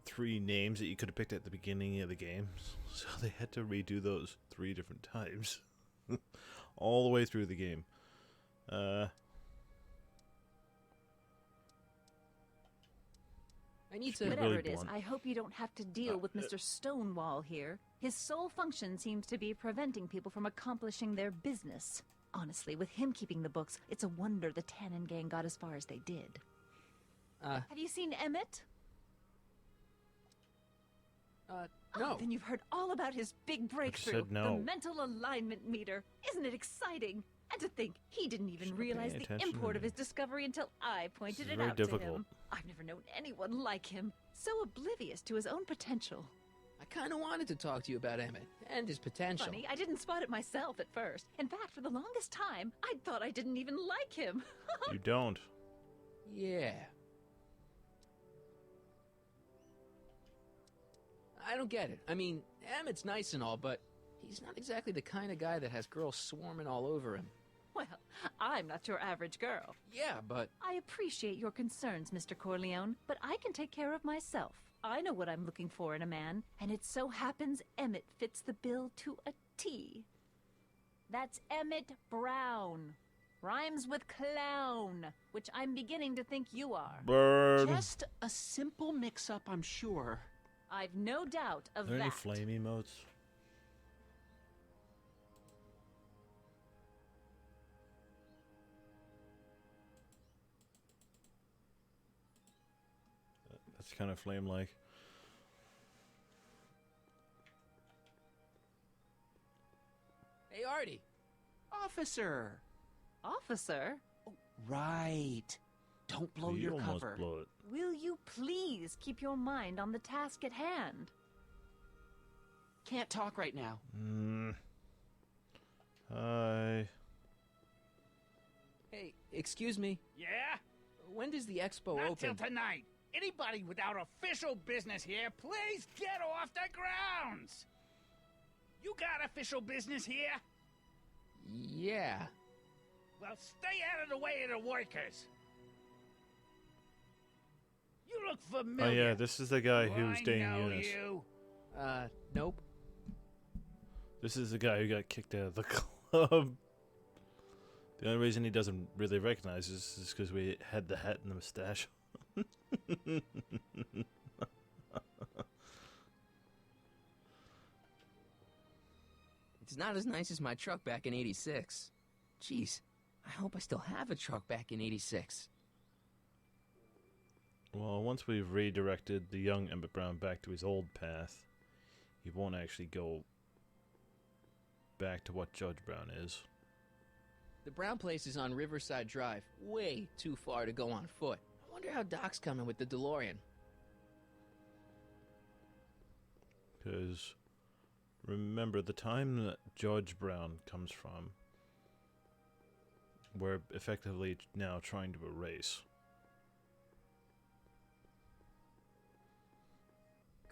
three names that you could have picked at the beginning of the game? So they had to redo those 3 different times. All the way through the game. I need to... Whatever really it is, blunt. I hope you don't have to deal with Mr. Stonewall here. His sole function seems to be preventing people from accomplishing their business. Honestly, with him keeping the books, it's a wonder the Tannen gang got as far as they did. Have you seen Emmett? No. Oh, then you've heard all about his big breakthrough. said no. The mental alignment meter. Isn't it exciting? And to think, he didn't even Stop realize paying the attention to import of me. his discovery until I pointed This is it very out to difficult. him. I've never known anyone like him. So oblivious to his own potential. I kind of wanted to talk to you about Emmett and his potential. Funny, I didn't spot it myself at first. In fact, for the longest time, I thought I didn't even like him. You don't. Yeah. I don't get it. I mean, Emmett's nice and all, but he's not exactly the kind of guy that has girls swarming all over him. Well, I'm not your average girl. Yeah, but... I appreciate your concerns, Mr. Corleone, but I can take care of myself. I know what I'm looking for in a man, and it so happens Emmett fits the bill to a T. That's Emmett Brown. Rhymes with clown, which I'm beginning to think you are. Bird. Just a simple mix-up, I'm sure. I've no doubt of Are there that. any flame emotes? That's kind of flame-like. Hey, Artie. Officer. Officer? Right. Don't blow You your almost cover. blow it. Will you please keep your mind on the task at hand? Can't talk right now. Hi. Hey, excuse me. Yeah? When does the expo Not open? till tonight. Anybody without official business here, please get off the grounds! You got official business here? Yeah. Well, stay out of the way of the workers. You look Oh familiar. yeah, this is the guy Do who's I dating know Eunice. you? Nope. This is the guy who got kicked out of the club. The only reason he doesn't really recognize us is because we had the hat and the mustache. It's not as nice as my truck back in '86. Jeez, I hope I still have a truck back in '86. Well, once we've redirected the young Emmett Brown back to his old path, he won't actually go back to what Judge Brown is. The Brown place is on Riverside Drive, way too far to go on foot. I wonder how Doc's coming with the DeLorean. Because remember, the time that Judge Brown comes from, we're effectively now trying to erase.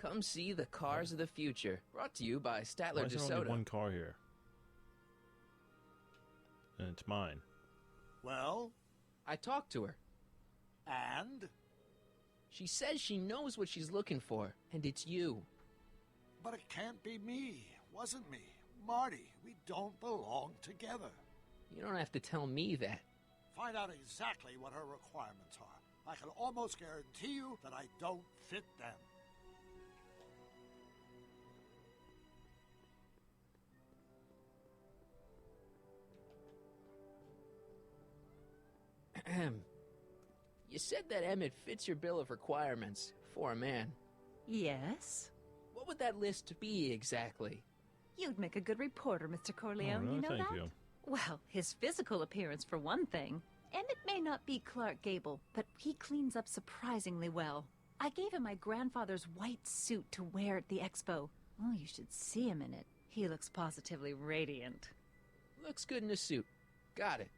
Come see the cars of the future. Brought to you by Why Statler is there only DeSoto. one car here? And it's mine. Well? I talked to her. And? She says she knows what she's looking for, and it's you. But it can't be me. Wasn't me. Marty, we don't belong together. You don't have to tell me that. Find out exactly what her requirements are. I can almost guarantee you that I don't fit them. You said that Emmett fits your bill of requirements for a man. Yes? What would that list be exactly? You'd make a good reporter, Mr. Corleone, really? you know Thank that? you. Well, his physical appearance for one thing. Emmett may not be Clark Gable, but he cleans up surprisingly well. I gave him my grandfather's white suit to wear at the expo. Oh, you should see him in it. He looks positively radiant. Looks good in a suit. Got it.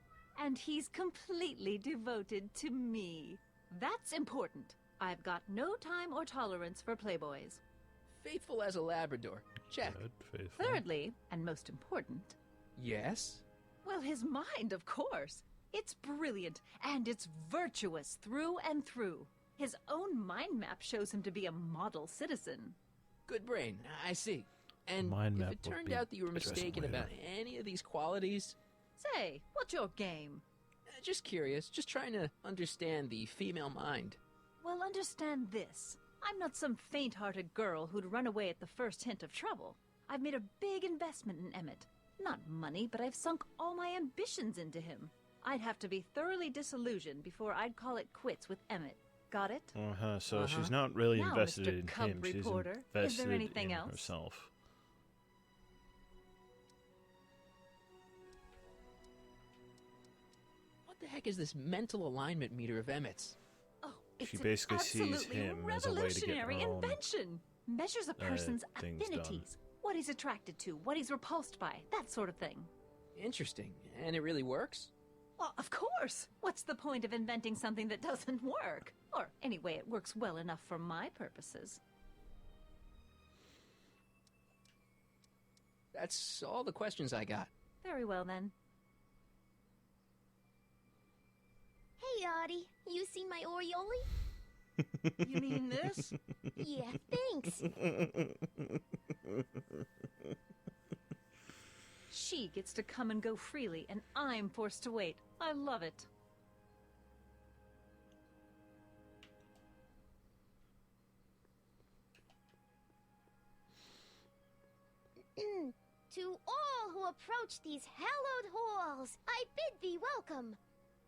And he's completely devoted to me. That's important. I've got no time or tolerance for playboys. Faithful as a Labrador. Check. Good, faithful. Thirdly, and most important, Yes? well, his mind, of course. It's brilliant, and it's virtuous through and through. His own mind map shows him to be a model citizen. Good brain. I see. And Mind if map it would turned be out that you were addressing mistaken later. about any of these qualities, Say, what's your game? just curious, just trying to understand the female mind. Well, understand this. I'm not some faint-hearted girl who'd run away at the first hint of trouble. I've made a big investment in Emmett. Not money, but I've sunk all my ambitions into him. I'd have to be thoroughly disillusioned before I'd call it quits with Emmett. Got it? So she's not really Now, invested Mr. in Cub him. She's reporter, is there invested anything in else? herself. What the heck is this mental alignment meter of Emmett's? Oh, it's She an basically sees absolutely him as a way to get her revolutionary own, invention. Measures a person's things done. affinities, what he's attracted to, what he's repulsed by, that sort of thing. Interesting. And it really works? Well, of course. What's the point of inventing something that doesn't work? Or anyway, it works well enough for my purposes. That's all the questions I got. Very well then. Hey, Audie, you seen my Oriole? You mean this? Yeah, thanks. She gets to come and go freely, and I'm forced to wait. I love it. To all who approach these hallowed halls, I bid thee welcome.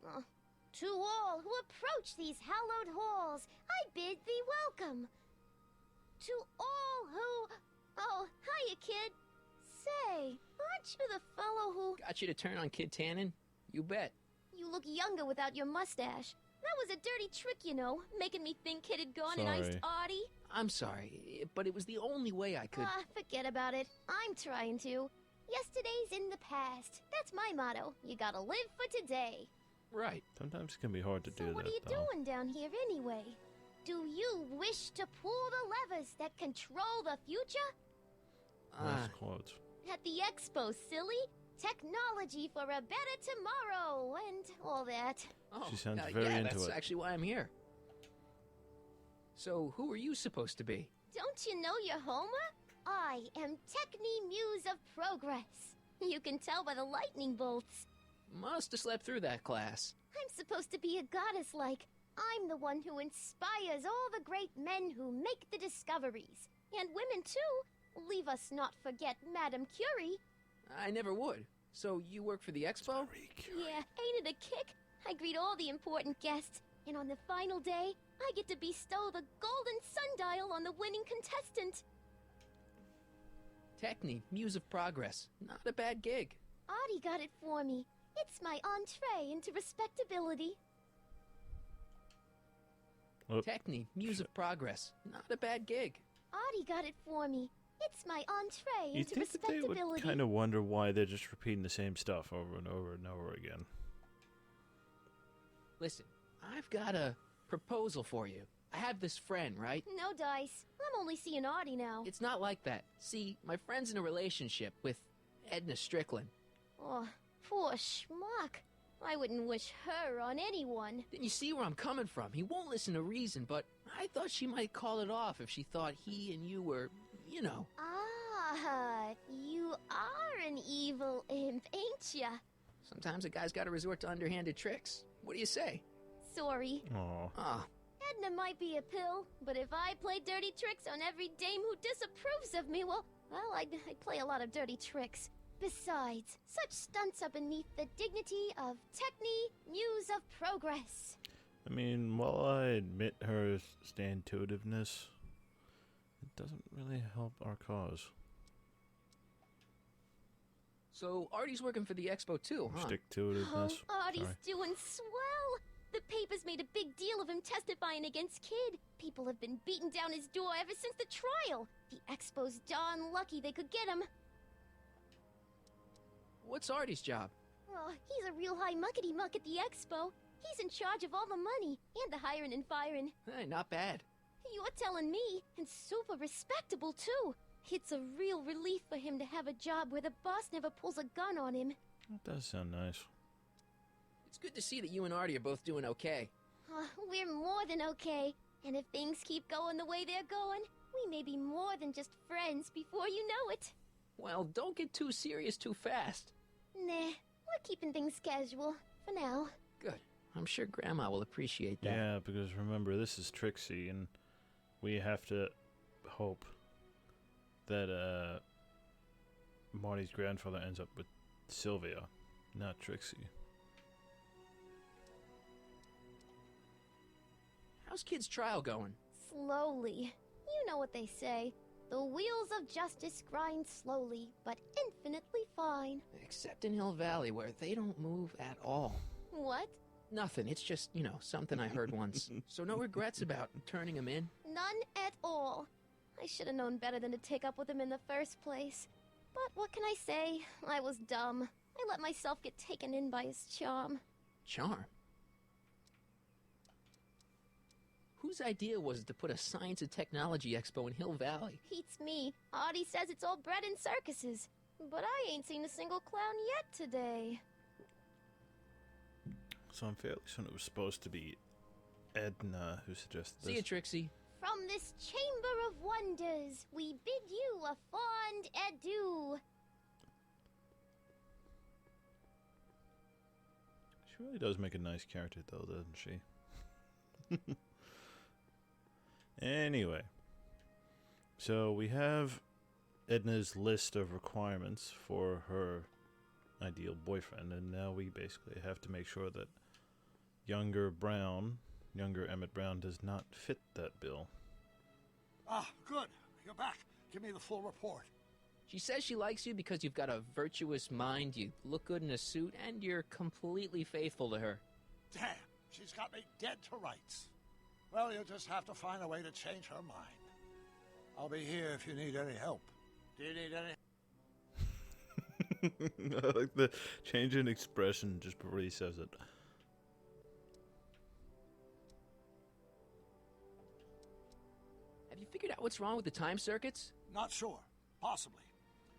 To all who approach these hallowed halls, I bid thee welcome. To all who... Oh, hiya, kid. Say, aren't you the fellow who... Got you to turn on Kid Tannen? You bet. You look younger without your mustache. That was a dirty trick, you know, making me think Kid had gone and iced Sorry. Artie. I'm sorry, but it was the only way I could. Ah, forget about it. I'm trying to. Yesterday's in the past. That's my motto. You gotta live for today. Right. Sometimes it can be hard to do What that, are you though. doing down here anyway? Do you wish to pull the levers that control the future? Nice quotes. At the expo, silly. Technology for a better tomorrow and all that. Oh, She sounds very yeah, into that's it. actually why I'm here. So, who are you supposed to be? Don't you know your Homer? I am Techni Muse of Progress. You can tell by the lightning bolts. Must have slept through that class. I'm supposed to be a goddess like. I'm the one who inspires all the great men who make the discoveries. And women too. Leave us not forget Madame Curie. I never would. So, you work for the expo? Yeah, ain't it a kick? I greet all the important guests, and on the final day, I get to bestow the golden sundial on the winning contestant. Techni, Muse of Progress. Not a bad gig. Artie got it for me. It's my entree into respectability. Techni, Muse of Progress. Not a bad gig. Artie got it for me. It's my entree You into think that they would respectability. kind of wonder why they're just repeating the same stuff over and over and over again. Listen, I've got a proposal for you. I have this friend, right? No dice. I'm only seeing Artie now. It's not like that. See, my friend's in a relationship with Edna Strickland. Oh, poor schmuck. I wouldn't wish her on anyone. Then you see where I'm coming from. He won't listen to reason, but I thought she might call it off if she thought he and you were, you know. Ah, you are an evil imp, ain't ya? Sometimes a guy's got to resort to underhanded tricks. What do you say? Sorry. Aw. Ah, Edna might be a pill, but if I play dirty tricks on every dame who disapproves of me, well, I'd play a lot of dirty tricks. Besides, such stunts are beneath the dignity of Techni, Muse of Progress. I mean, while I admit her stand-to-itiveness, it doesn't really help our cause. so Artie's working for the expo too, huh? Stick-to-itiveness. Oh, Artie's Sorry. doing swell. The papers made a big deal of him testifying against Kid. People have been beating down his door ever since the trial. The expo's darn lucky they could get him. What's Artie's job? Oh, he's a real high muckety-muck at the expo. He's in charge of all the money, and the hiring and firing. Hey, not bad. You're telling me, and super respectable, too. It's a real relief for him to have a job where the boss never pulls a gun on him. That does sound nice. It's good to see that you and Artie are both doing okay. We're more than okay, and if things keep going the way they're going, we may be more than just friends before you know it. Well, don't get too serious too fast. Nah, we're keeping things casual, for now. Good. I'm sure Grandma will appreciate that. Yeah, because remember, this is Trixie, and we have to hope that Marty's grandfather ends up with Sylvia, not Trixie. How's Kid's trial going? Slowly. You know what they say. The wheels of justice grind slowly, but infinitely fine. Except in Hill Valley, where they don't move at all. What? Nothing. It's just, you know, something I heard once. So no regrets about turning him in? None at all. I should have known better than to take up with him in the first place. But what can I say? I was dumb. I let myself get taken in by his charm. Charm? Whose idea was it to put a science and technology expo in Hill Valley? Beats me. Artie says it's all bred in circuses. But I ain't seen a single clown yet today. So I'm fairly certain it was supposed to be Edna who suggested this. See you, Trixie. From this chamber of wonders, we bid you a fond adieu. She really does make a nice character, though, doesn't she? Anyway, so we have Edna's list of requirements for her ideal boyfriend, and now we basically have to make sure that younger Emmett Brown does not fit that bill. Ah, good. You're back. Give me the full report. She says she likes you because you've got a virtuous mind, you look good in a suit, and you're completely faithful to her. Damn, She's got me dead to rights. Well, you'll just have to find a way to change her mind. I'll be here if you need any help. Do you need any... I like the change in expression just before he says it. Have you figured out what's wrong with the time circuits? Not sure. Possibly.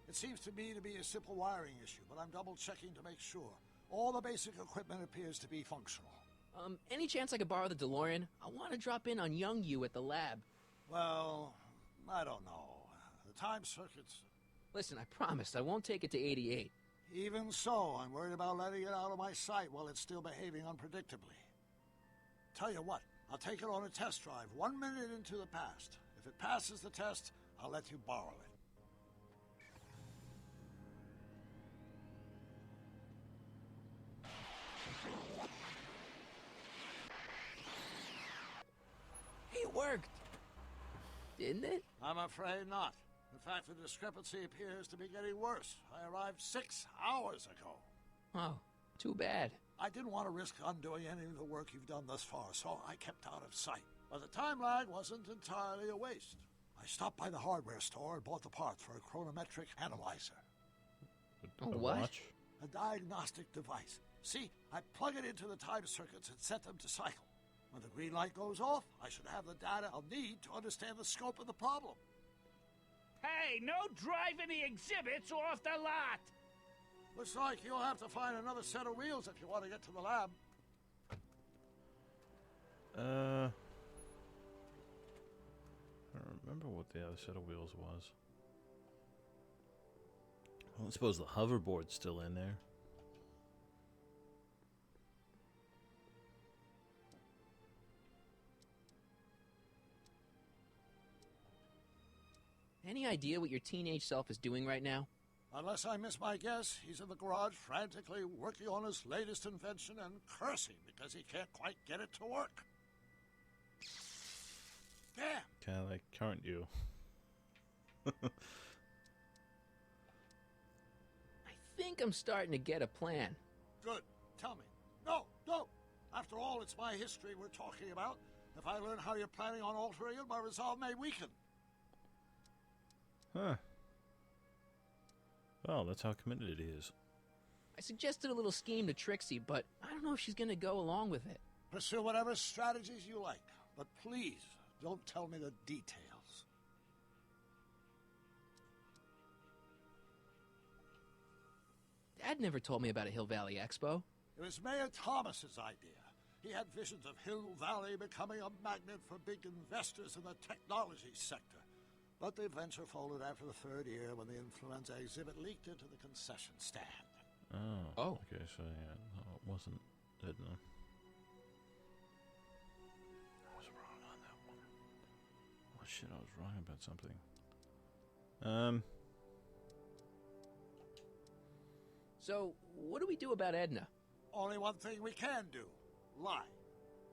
It seems to me to be a simple wiring issue, but I'm double-checking to make sure. All the basic equipment appears to be functional. Any chance I could borrow the DeLorean? I want to drop in on young you at the lab. Well, I don't know. The time circuits... Listen, I promise I won't take it to 88. Even so, I'm worried about letting it out of my sight while it's still behaving unpredictably. Tell you what, I'll take it on a test drive 1 minute into the past. If it passes the test, I'll let you borrow it. It worked. Didn't it? I'm afraid not. In fact, the discrepancy appears to be getting worse. I arrived 6 hours ago. Oh, too bad. I didn't want to risk undoing any of the work you've done thus far, so I kept out of sight. But the time lag wasn't entirely a waste. I stopped by the hardware store and bought the parts for a chronometric analyzer. A what? A diagnostic device. See, I plug it into the time circuits and set them to cycle. When the green light goes off, I should have the data I'll need to understand the scope of the problem. Hey, no driving the exhibits off the lot! Looks like you'll have to find another set of wheels if you want to get to the lab. I don't remember what the other set of wheels was. I don't suppose the hoverboard's still in there. Any idea what your teenage self is doing right now? Unless I miss my guess, he's in the garage frantically working on his latest invention and cursing because he can't quite get it to work. Damn! Kind of like current you. I think I'm starting to get a plan. Good. Tell me. No, don't! After all, it's my history we're talking about. If I learn how you're planning on altering it, my resolve may weaken. Huh. Well, that's how committed he is. I suggested a little scheme to Trixie, but I don't know if she's going to go along with it. Pursue whatever strategies you like, but please don't tell me the details. Dad never told me about a Hill Valley Expo. It was Mayor Thomas's idea. He had visions of Hill Valley becoming a magnet for big investors in the technology sector. But the venture folded after the third year when the influenza exhibit leaked into the concession stand. Oh. Okay, so yeah, no, it wasn't Edna. I was wrong on that one. Oh shit, I was wrong about something. So, what do we do about Edna? Only one thing we can do. Lie.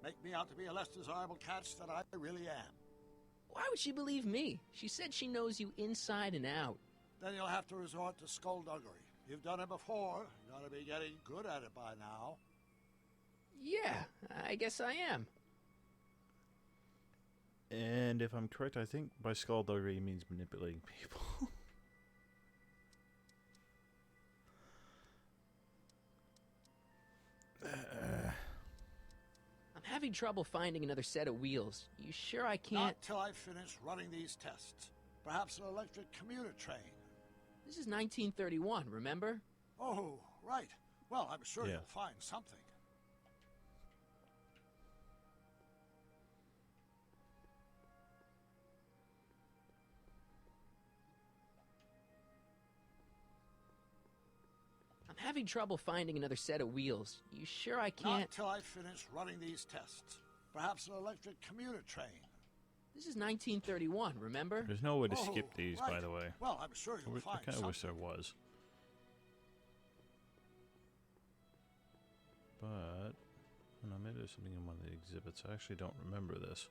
Make me out to be a less desirable catch than I really am. Why would she believe me? She said she knows you inside and out. Then you'll have to resort to skullduggery. You've done it before. You ought to be getting good at it by now. Yeah, I guess I am. And if I'm correct, I think by skullduggery means manipulating people. I'm having trouble finding another set of wheels. You sure I can't? Not till I finish running these tests. Perhaps an electric commuter train. This is 1931, remember? Oh, right. Well, I'm sure you'll find something. I'm having trouble finding another set of wheels. You sure I can't? Not till I finish running these tests. Perhaps an electric commuter train. This is 1931, remember? There's no way to skip these, right. by the way. Well, I'm sure you'll find I kind of wish something. there was. But, no, maybe there's something in one of the exhibits. I actually don't remember this.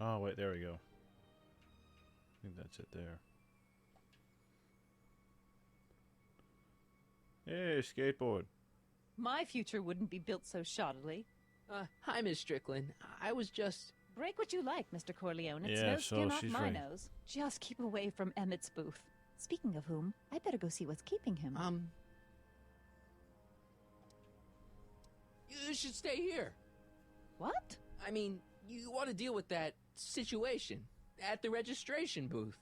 Oh, wait, there we go. I think that's it there. Hey, skateboard. My future wouldn't be built so shoddily. Hi, Miss Strickland. I was just... Break what you like, Mr. Corleone. It's Yeah, no so skin off she's my right. nose. Just keep away from Emmett's booth. Speaking of whom, I better go see what's keeping him. You should stay here. What? I mean, you want to deal with that situation at the registration booth.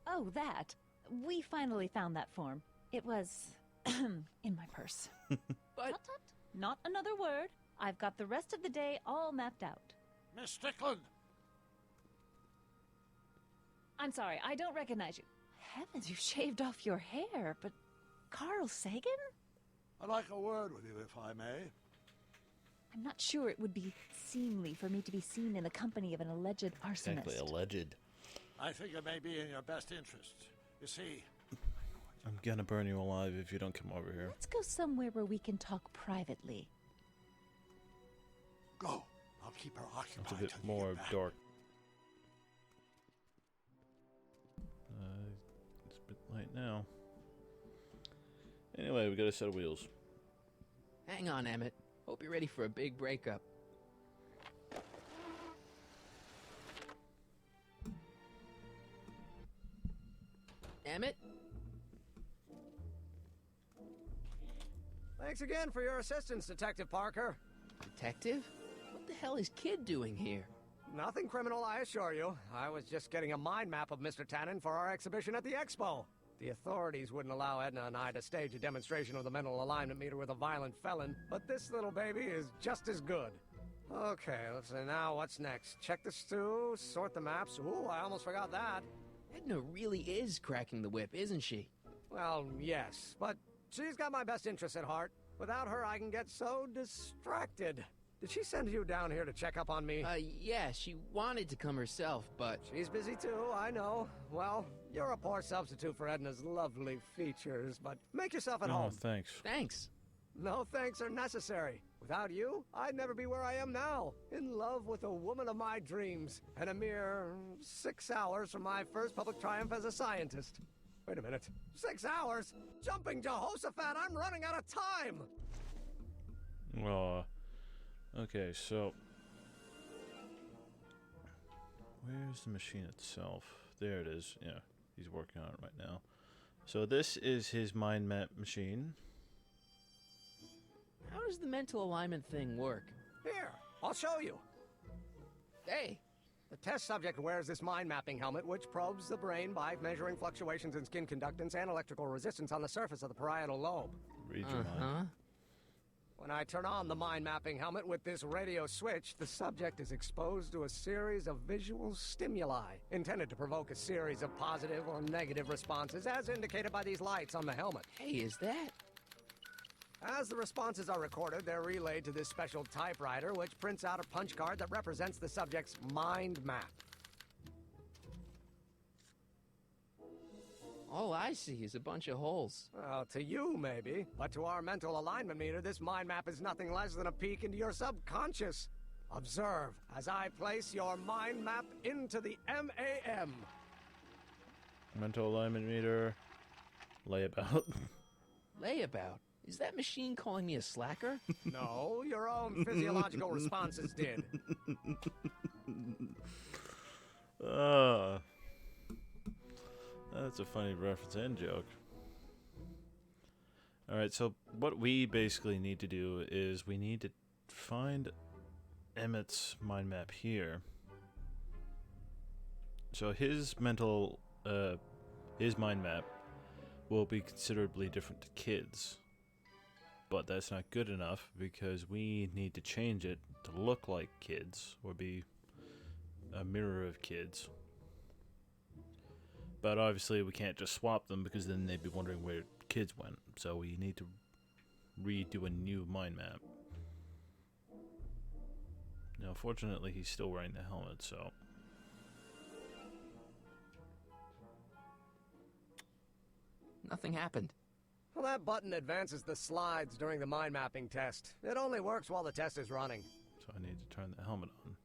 Oh, that. We finally found that form. It was in my purse. But Tut, tut. Not another word. I've got the rest of the day all mapped out. Miss Strickland! I'm sorry, I don't recognize you. Heavens, you shaved off your hair, but Carl Sagan? I'd like a word with you, if I may. I'm not sure it would be seemly for me to be seen in the company of an alleged arsonist. Exactly, alleged. I think it may be in your best interest. You see, I'm gonna burn you alive if you don't come over here. Let's go somewhere where we can talk privately. go. I'll keep her occupied. It's a bit till you more get back. dark. It's a bit light now. Anyway, we got a set of wheels. hang on, Emmett. Hope you're ready for a big breakup. Emmett? Thanks again for your assistance, Detective Parker. Detective? What the hell is Kid doing here? Nothing criminal, I assure you. I was just getting a mind map of Mr. Tannen for our exhibition at the Expo. The authorities wouldn't allow Edna and I to stage a demonstration of the mental alignment meter with a violent felon, but this little baby is just as good. Okay, let's see, now what's next? Check the stew, sort the maps. Ooh, I almost forgot that. Edna really is cracking the whip, isn't she? Well, yes, but she's got my best interests at heart. Without her, I can get so distracted. Did she send you down here to check up on me? Yeah, she wanted to come herself, but... She's busy too, I know. Well, you're a poor substitute for Edna's lovely features, but make yourself at Oh, home. thanks. Thanks. No thanks are necessary. Without you, I'd never be where I am now. In love with a woman of my dreams. And a mere 6 hours from my first public triumph as a scientist. Wait a minute. 6 hours? Jumping Jehoshaphat, I'm running out of time! Well, okay, so... where's the machine itself? There it is. Yeah, he's working on it right now. So this is his mind map machine. How does the mental alignment thing work? Here, I'll show you. Hey! The test subject wears this mind mapping helmet, which probes the brain by measuring fluctuations in skin conductance and electrical resistance on the surface of the parietal lobe. Read your mind. When I turn on the mind mapping helmet with this radio switch, the subject is exposed to a series of visual stimuli intended to provoke a series of positive or negative responses, as indicated by these lights on the helmet. Hey, is that... As the responses are recorded, they're relayed to this special typewriter, which prints out a punch card that represents the subject's mind map. All I see is a bunch of holes. Well, to you, maybe. But to our mental alignment meter, this mind map is nothing less than a peek into your subconscious. Observe as I place your mind map into the MAM. Mental alignment meter. Layabout. Layabout? Is that machine calling me a slacker? No, your own physiological responses did. That's a funny reference and joke. Alright, so what we basically need to do is we need to find Emmett's mind map here. So his mental, his mind map will be considerably different to Kid's. But that's not good enough because we need to change it to look like Kid's or be a mirror of Kid's. But obviously we can't just swap them because then they'd be wondering where Kid's went. So we need to redo a new mind map. Now fortunately he's still wearing the helmet, so... Nothing happened. Well, that button advances the slides during the mind mapping test. It only works while the test is running. So I need to turn the helmet on.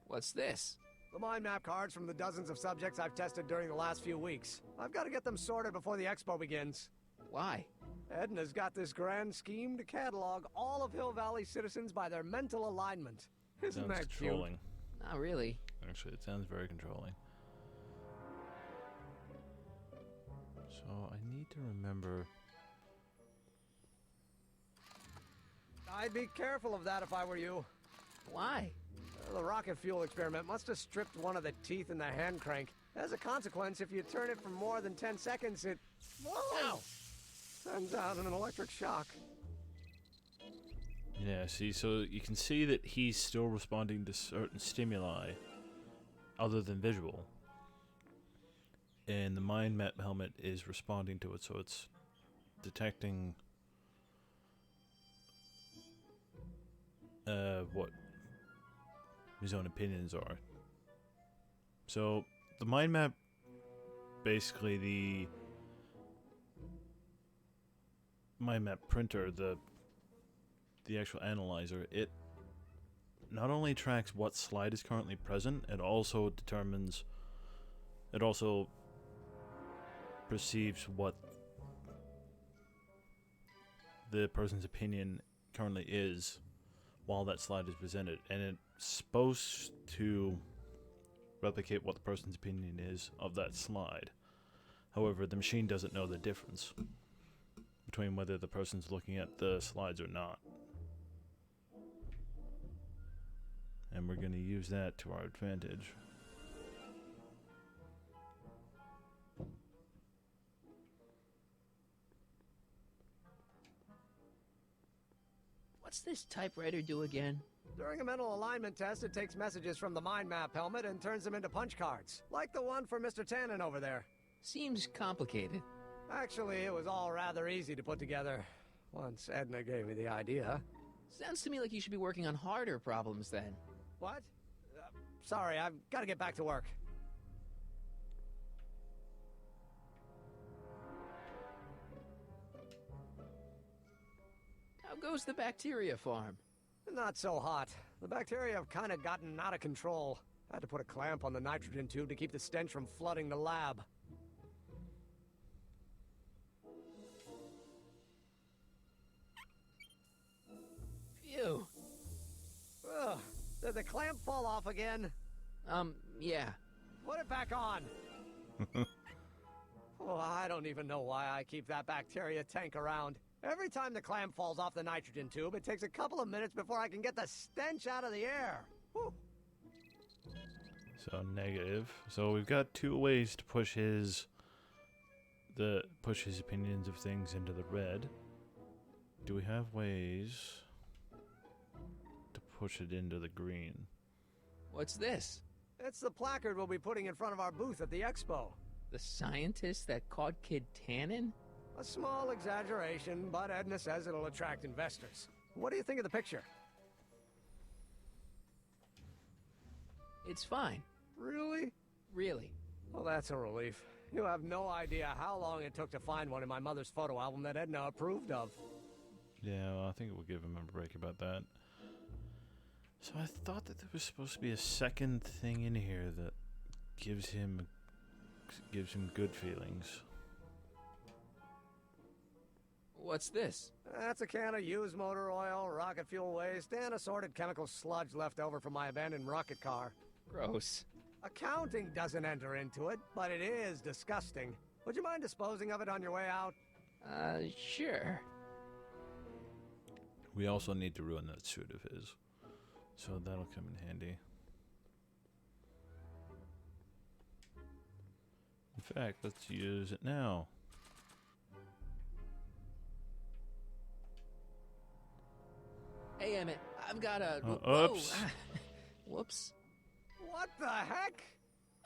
What's this? The mind map cards from the dozens of subjects I've tested during the last few weeks. I've got to get them sorted before the expo begins. Why? Edna's got this grand scheme to catalog all of Hill Valley citizens by their mental alignment. Isn't Sounds that controlling. cute? Not really. Actually, it sounds very controlling. So I need to remember. I'd be careful of that if I were you. Why? The rocket fuel experiment must have stripped one of the teeth in the hand crank. As a consequence, if you turn it for more than 10 seconds, it... Whoa! Sends out an electric shock. Yeah, see, so you can see that he's still responding to certain stimuli other than visual. And the mind map helmet is responding to it, so it's detecting what his own opinions are. So the mind map, basically the mind map printer, the actual analyzer, it not only tracks what slide is currently present, it also perceives what the person's opinion currently is while that slide is presented, and it's supposed to replicate what the person's opinion is of that slide. However, the machine doesn't know the difference between whether the person's looking at the slides or not. And we're going to use that to our advantage. What's this typewriter do again? During a mental alignment test, it takes messages from the mind map helmet and turns them into punch cards. Like the one for Mr. Tannen over there. Seems complicated. Actually, it was all rather easy to put together, once Edna gave me the idea. Sounds to me like you should be working on harder problems then. What? Sorry, I've got to get back to work. How goes the bacteria farm? Not so hot. The bacteria have kind of gotten out of control. Had to put a clamp on the nitrogen tube to keep the stench from flooding the lab. Phew. Ugh. Did the clamp fall off again? Yeah. Put it back on. Oh, I don't even know why I keep that bacteria tank around. Every time the clamp falls off the nitrogen tube, it takes a couple of minutes before I can get the stench out of the air. Whew. So negative. So we've got two ways to push his opinions of things into the red. Do we have ways to push it into the green? What's this? It's the placard we'll be putting in front of our booth at the expo. The scientist that caught Kid Tannen? A small exaggeration, but Edna says it'll attract investors. What do you think of the picture? It's fine. Really? Really. Well, that's a relief. You have no idea how long it took to find one in my mother's photo album that Edna approved of. Yeah, well, I think we'll give him a break about that. So I thought that there was supposed to be a second thing in here that gives him good feelings. What's this? That's a can of used motor oil, rocket fuel waste, and assorted chemical sludge left over from my abandoned rocket car. Gross. Accounting doesn't enter into it, but it is disgusting. Would you mind disposing of it on your way out? Sure. We also need to ruin that suit of his, so that'll come in handy. In fact, let's use it now. Hey, Emmett, I've got a... Oops. Whoops. What the heck?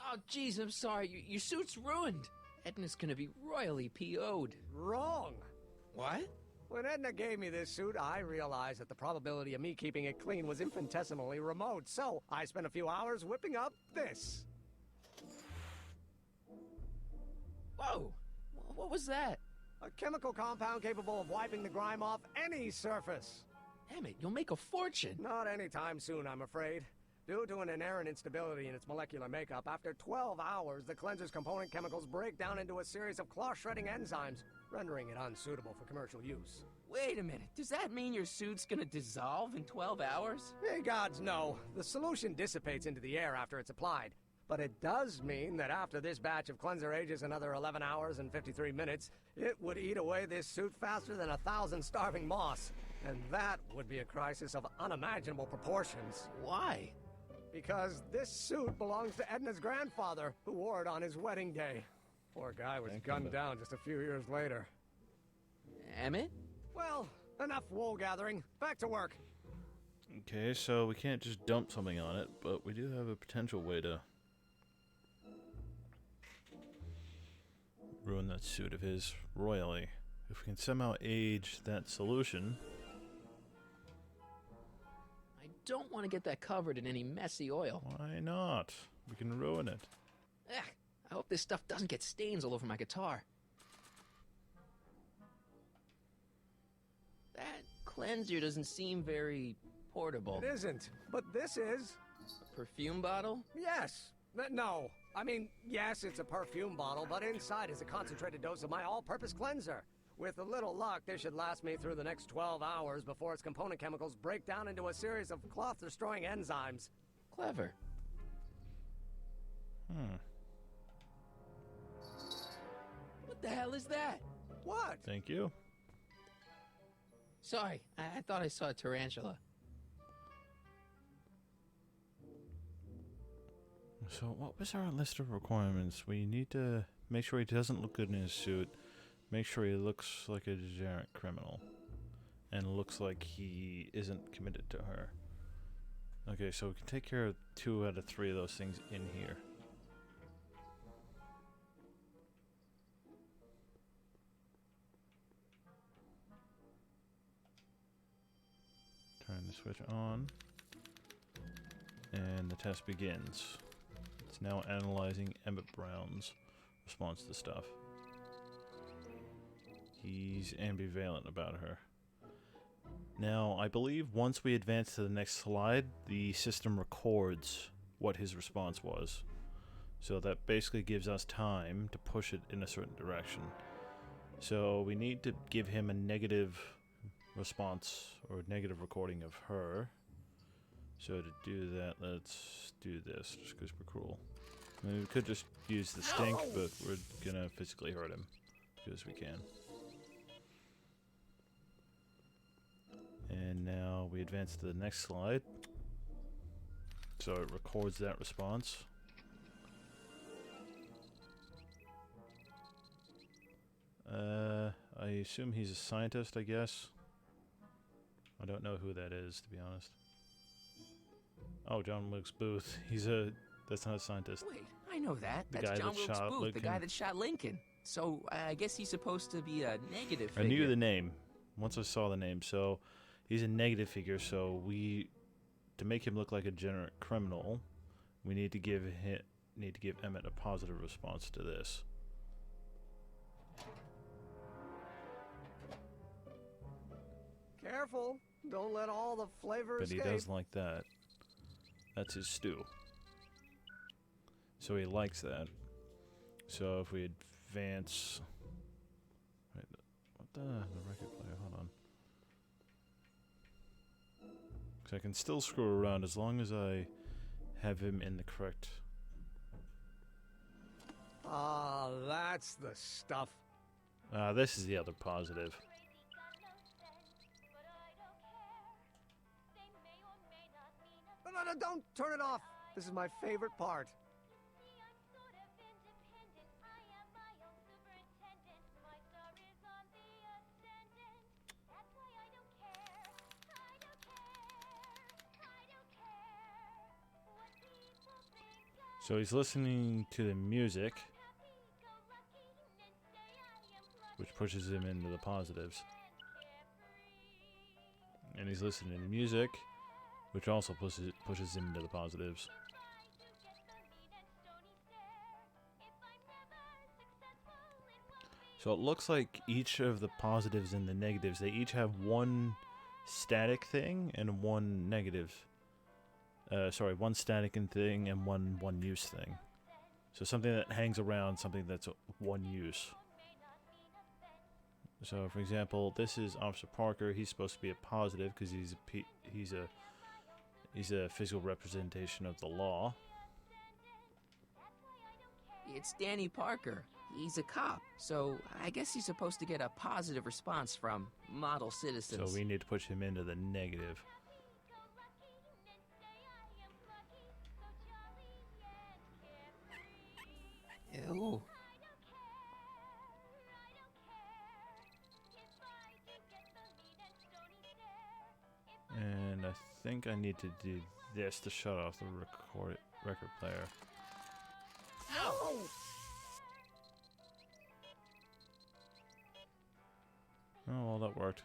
Oh, jeez, I'm sorry. Your suit's ruined. Edna's gonna be royally PO'd. Wrong. What? When Edna gave me this suit, I realized that the probability of me keeping it clean was infinitesimally remote, so I spent a few hours whipping up this. Whoa! What was that? A chemical compound capable of wiping the grime off any surface. Damn it, you'll make a fortune. Not anytime soon, I'm afraid. Due to an inherent instability in its molecular makeup, after 12 hours, the cleanser's component chemicals break down into a series of cloth-shredding enzymes, rendering it unsuitable for commercial use. Wait a minute. Does that mean your suit's gonna dissolve in 12 hours? Hey, gods, no. The solution dissipates into the air after it's applied. But it does mean that after this batch of cleanser ages another 11 hours and 53 minutes, it would eat away this suit faster than 1,000 starving moths. And that would be a crisis of unimaginable proportions. Why? Because this suit belongs to Edna's grandfather, who wore it on his wedding day. Poor guy was gunned down just a few years later. Emmett? Well, enough wool gathering. Back to work. Okay, so we can't just dump something on it, but we do have a potential way to ruin that suit of his royally. If we can somehow age that solution. I don't want to get that covered in any messy oil. Why not? We can ruin it. Ugh, I hope this stuff doesn't get stains all over my guitar. That cleanser doesn't seem very portable. It isn't, but this is. A perfume bottle? Yes. No. I mean, yes, it's a perfume bottle, but inside is a concentrated dose of my all-purpose cleanser. With a little luck, this should last me through the next 12 hours before its component chemicals break down into a series of cloth-destroying enzymes. Clever. What the hell is that? What? Thank you. Sorry, I thought I saw a tarantula. So what was our list of requirements? We need to make sure he doesn't look good in his suit, make sure he looks like a degenerate criminal, and looks like he isn't committed to her. Okay, so we can take care of 2 out of 3 of those things in here. Turn the switch on, and the test begins. It's now analyzing Emmett Brown's response to stuff. He's ambivalent about her. Now, I believe once we advance to the next slide, the system records what his response was. So that basically gives us time to push it in a certain direction. So we need to give him a negative response or negative recording of her. So to do that, let's do this, just because we're cruel. I mean, we could just use the stink, but we're gonna physically hurt him, because we can. And now we advance to the next slide. So it records that response. I assume he's a scientist, I guess. I don't know who that is, to be honest. Oh, John Wilkes Booth. That's not a scientist. Wait, I know that. The That's guy John that Wilkes shot Booth, Lincoln. the guy that shot Lincoln. So I guess he's supposed to be a negative I figure. knew the name once I saw the name. So he's a negative figure. So to make him look like a degenerate criminal, we need to give Emmett a positive response to this. Careful. Don't let all the flavor But escape. he does like that. That's his stew. So he likes that. So if we advance... Wait, what the record player? Hold on. Because I can still screw around as long as I have him in the correct... Ah, that's the stuff. This is the other positive. No, don't turn it off. This is my favorite part. So he's listening to the music, which pushes him into the positives. And he's listening to music, which also pushes him into the positives. So it looks like each of the positives and the negatives, they each have one static thing and one negative sorry, one static thing and one use thing. So something that hangs around, something that's one use. So, for example, this is Officer Parker. He's supposed to be a positive because he's a physical representation of the law. It's Danny Parker. He's a cop, so I guess he's supposed to get a positive response from model citizens. So we need to push him into the negative. Ew. And I think I need to do this to shut off the record player. Ow! Oh, well, that worked.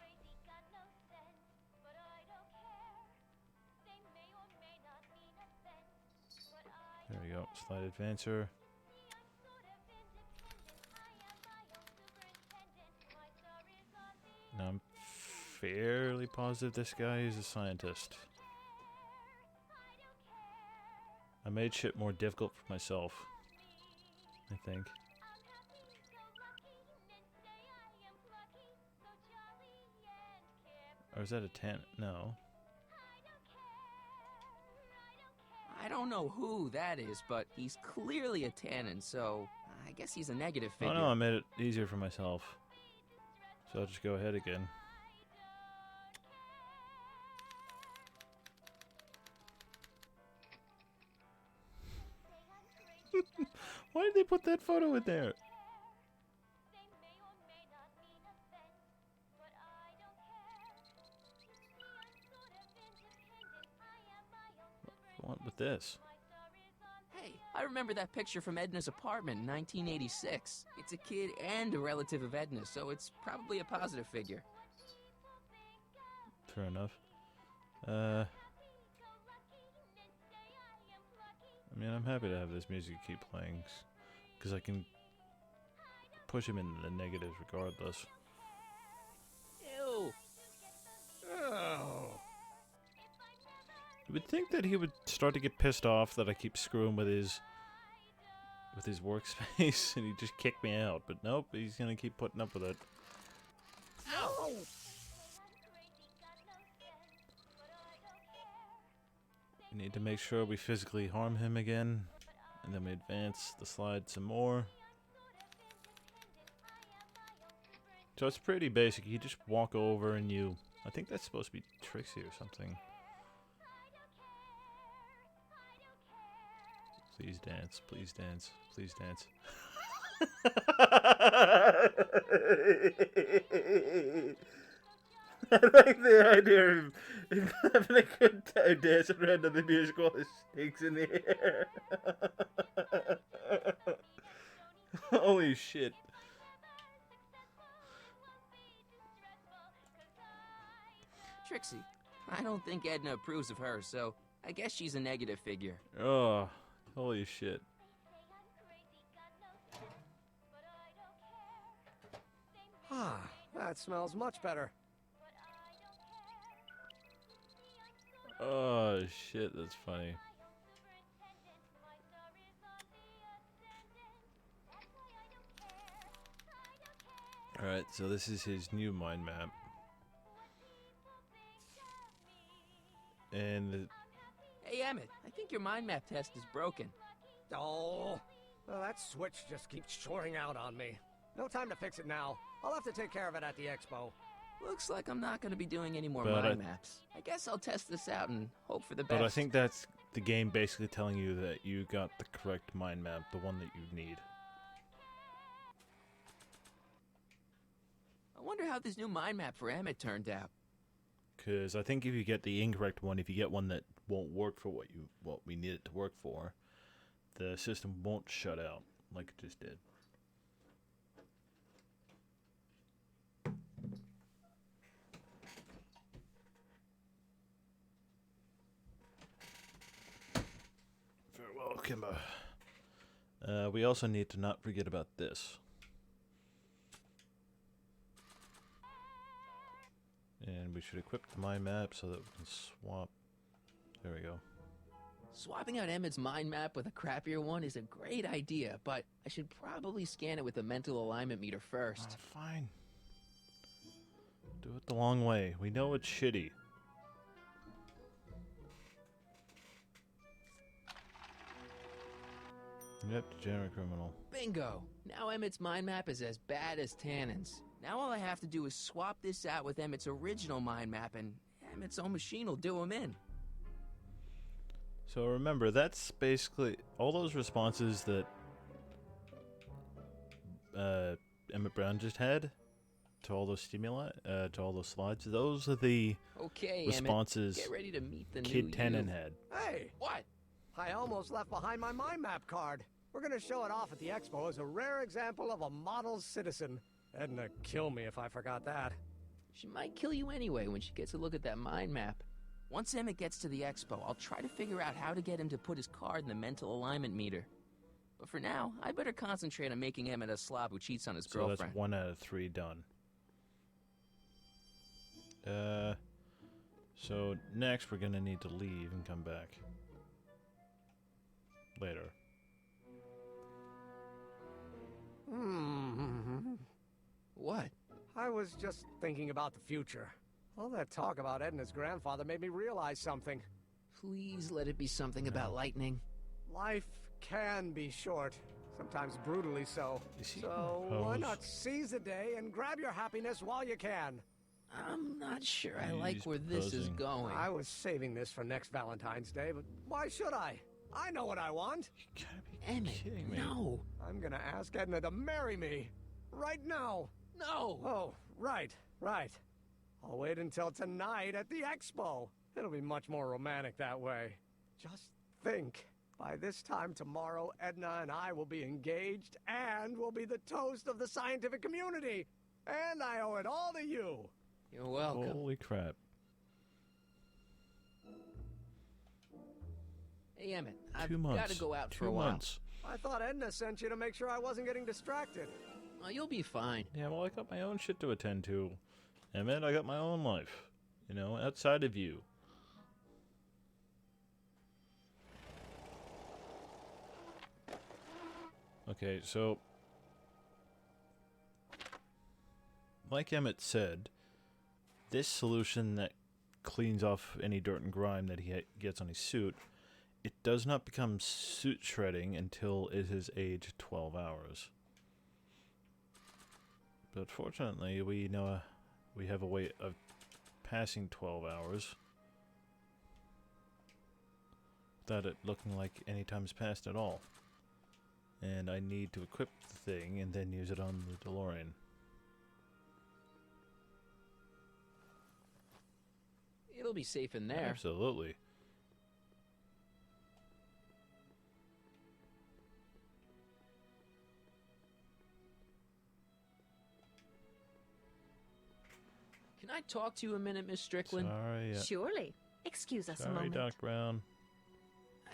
There we go. Slide advancer. Now I'm fairly positive this guy is a scientist. I made shit more difficult for myself, I think. Or is that a 10? No. I don't know who that is, but he's clearly a Tannen, so I guess he's a negative figure. Oh no, I made it easier for myself. So I'll just go ahead again. Why did they put that photo in there? What with this? Hey, I remember that picture from Edna's apartment in 1986. It's a kid and a relative of Edna, so it's probably a positive figure. Fair enough. I mean, I'm happy to have this music keep playing, because I can push him into the negatives regardless. Ew! Oh. You would think that he would start to get pissed off that I keep screwing with his workspace and he'd just kick me out, but nope, he's gonna keep putting up with it. Ow! We need to make sure we physically harm him again, and then we advance the slide some more. So it's pretty basic. You just walk over and you... I think that's supposed to be Trixie or something. Please dance, please dance, please dance. I like the idea of having a good time dancing around to the music while the snake's in the air. Holy shit. Trixie, I don't think Edna approves of her, so I guess she's a negative figure. Oh, holy shit. Ah, that smells much better. Oh shit, that's funny. Alright, so this is his new mind map. And Hey, Emmett, I think your mind map test is broken. Oh, well, that switch just keeps shorting out on me. No time to fix it now. I'll have to take care of it at the expo. Looks like I'm not going to be doing any more But mind maps. I guess I'll test this out and hope for the best. But I think that's the game basically telling you that you got the correct mind map, the one that you need. I wonder how this new mind map for Emmett turned out. Because I think if you get the incorrect one, if you get one that won't work for what we need it to work for, the system won't shut out like it just did. Farewell, Kimba. We also need to not forget about this. And we should equip the mind map so that we can swap. There we go. Swapping out Emmett's mind map with a crappier one is a great idea, but I should probably scan it with a mental alignment meter first. Fine. Do it the long way. We know it's shitty. Yep, degenerate criminal. Bingo! Now Emmett's mind map is as bad as Tannen's. Now all I have to do is swap this out with Emmett's original mind map, and Emmett's own machine will do him in. So remember, that's basically all those responses that Emmett Brown just had to all those stimuli, to all those slides. Those are the responses Emmett, get ready to meet the Kid new Tannen you. had. Hey! What? I almost left behind my mind map card. We're gonna show it off at the expo as a rare example of a model citizen. Edna kill me if I forgot that. She might kill you anyway when she gets a look at that mind map. Once Emmett gets to the expo, I'll try to figure out how to get him to put his card in the mental alignment meter. But for now, I better concentrate on making Emmett a slob who cheats on his So girlfriend. that's 1 out of 3 done. So next we're gonna need to leave and come back later. What? I was just thinking about the future. All that talk about Edna's grandfather made me realize something. Please let it be something about lightning. Life can be short, sometimes brutally so. So why not seize the day and grab your happiness while you can? I'm not sure I like where this is going. I was saving this for next Valentine's Day, but why should I? I know what I want. You gotta be kidding me. No. I'm gonna ask Edna to marry me. Right now. No. Oh, right. I'll wait until tonight at the expo. It'll be much more romantic that way. Just think. By this time tomorrow, Edna and I will be engaged and will be the toast of the scientific community. And I owe it all to you. You're welcome. Holy crap. Hey, Emmett, 2 I've months. got to go out 2 for a while. months. I thought Edna sent you to make sure I wasn't getting distracted. Well, you'll be fine. Yeah, well, I got my own shit to attend to. Emmett, I got my own life. You know, outside of you. Okay, so like Emmett said, this solution that cleans off any dirt and grime that he gets on his suit, it does not become suit shredding until it has aged 12 hours. But fortunately, we know we have a way of passing 12 hours without it looking like any time's passed at all. And I need to equip the thing and then use it on the DeLorean. It'll be safe in there. Absolutely. Can I talk to you a minute, Miss Strickland? Sorry. Surely. Excuse us a Sorry, moment. Doc Brown.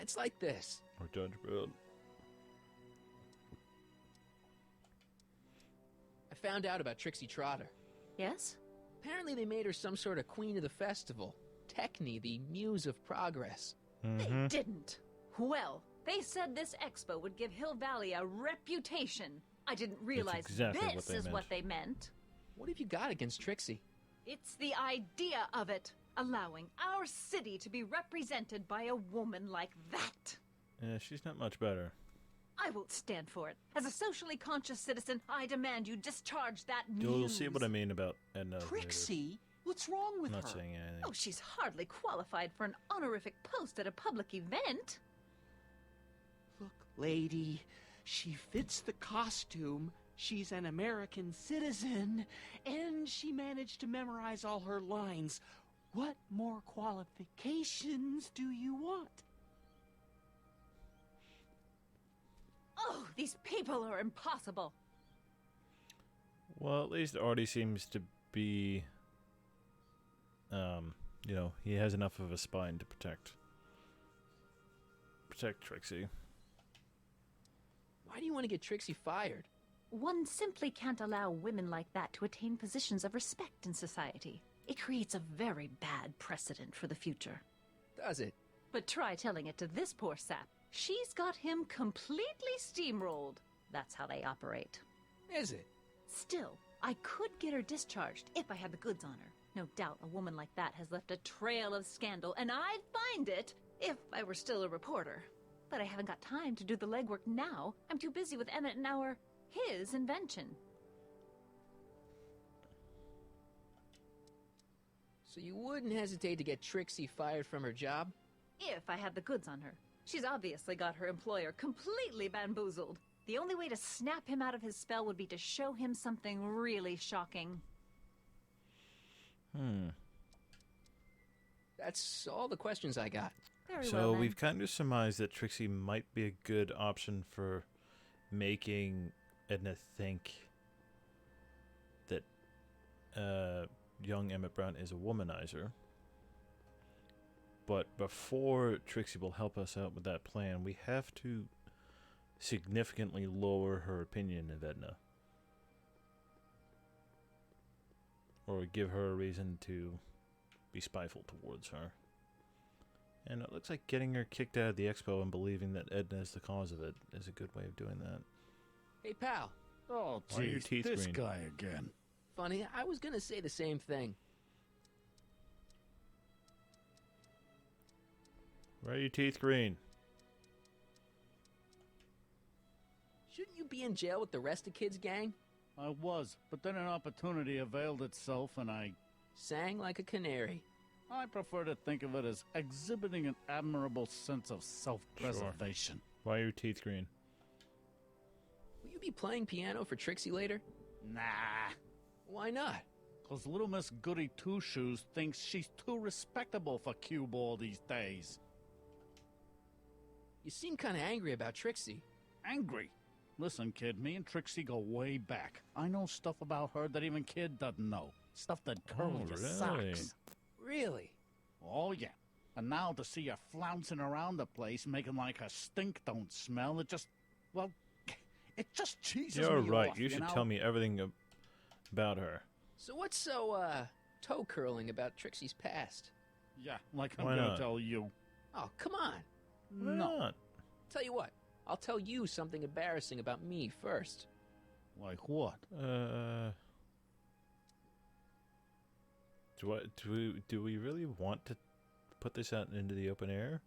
It's like this. Or Judge Brown. I found out about Trixie Trotter. Yes? Apparently they made her some sort of queen of the festival. Techne, the muse of progress. They didn't. Well, they said this expo would give Hill Valley a reputation. I didn't realize exactly what this they is meant. what they meant. What have you got against Trixie? It's the idea of it. Allowing our city to be represented by a woman like that. Yeah, she's not much better. I won't stand for it. As a socially conscious citizen, I demand you discharge that You'll muse. see what I mean about Edna. later. Trixie? What's wrong with I'm not her? saying anything. Oh, she's hardly qualified for an honorific post at a public event. Look, lady, she fits the costume. She's an American citizen, and she managed to memorize all her lines. What more qualifications do you want? Oh, these people are impossible. Well, at least Artie seems to be, you know, he has enough of a spine to protect Trixie. Why do you want to get Trixie fired? One simply can't allow women like that to attain positions of respect in society. It creates a very bad precedent for the future. Does it? But try telling it to this poor sap. She's got him completely steamrolled. That's how they operate. Is it? Still, I could get her discharged if I had the goods on her. No doubt a woman like that has left a trail of scandal, and I'd find it if I were still a reporter. But I haven't got time to do the legwork now. I'm too busy with Emmett and his invention. So you wouldn't hesitate to get Trixie fired from her job? If I had the goods on her. She's obviously got her employer completely bamboozled. The only way to snap him out of his spell would be to show him something really shocking. That's all the questions I got. Very so well, then. we've kind of surmised that Trixie might be a good option for making Edna think that young Emmett Brown is a womanizer. But before Trixie will help us out with that plan, we have to significantly lower her opinion of Edna. Or give her a reason to be spiteful towards her. And it looks like getting her kicked out of the expo and believing that Edna is the cause of it is a good way of doing that. Hey, pal. Oh, Why are your geez, teeth this green? guy again. Funny, I was gonna say the same thing. Why are your teeth green? Shouldn't you be in jail with the rest of Kid's gang? I was, but then an opportunity availed itself and I sang like a canary. I prefer to think of it as exhibiting an admirable sense of self-preservation. Why are your teeth green? Will you be playing piano for Trixie later? Nah. Why not? 'Cause little Miss Goody Two-Shoes thinks she's too respectable for cue ball these days. You seem kind of angry about Trixie. Angry? Listen, kid, me and Trixie go way back. I know stuff about her that even Kid doesn't know. Stuff that curls your socks. Really? Oh, yeah. And now to see her flouncing around the place, making like her stink don't smell, it just cheeses You're me right. off, You should know? tell me everything about her. So what's so, toe curling about Trixie's past? Yeah, like I'm Why gonna not? tell you. Oh, come on. Why No. not? Tell you what, I'll tell you something embarrassing about me first. Like what? Do we really want to put this out into the open air?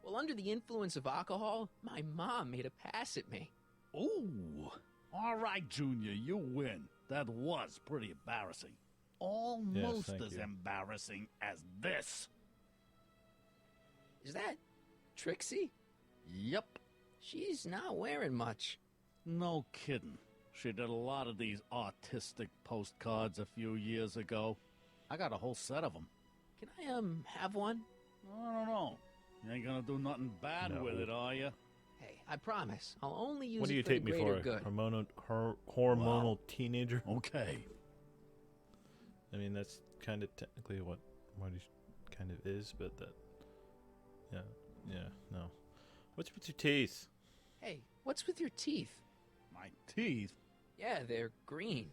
Well, under the influence of alcohol, my mom made a pass at me. Ooh. All right, Junior, you win. That was pretty embarrassing. Almost thank as you. embarrassing as this. Is that Trixie? Yep. She's not wearing much. No kidding. She did a lot of these artistic postcards a few years ago. I got a whole set of them. Can I, have one? I don't know. You ain't gonna do nothing bad No. with it, are you? Hey, I promise. I'll only use What do it you for take the me greater for? good. Hormonal teenager? Okay. I mean, that's kind of technically what Marty kind of is, but that... Yeah, no. What's with your teeth? Hey, what's with your teeth? My teeth? Yeah, they're green.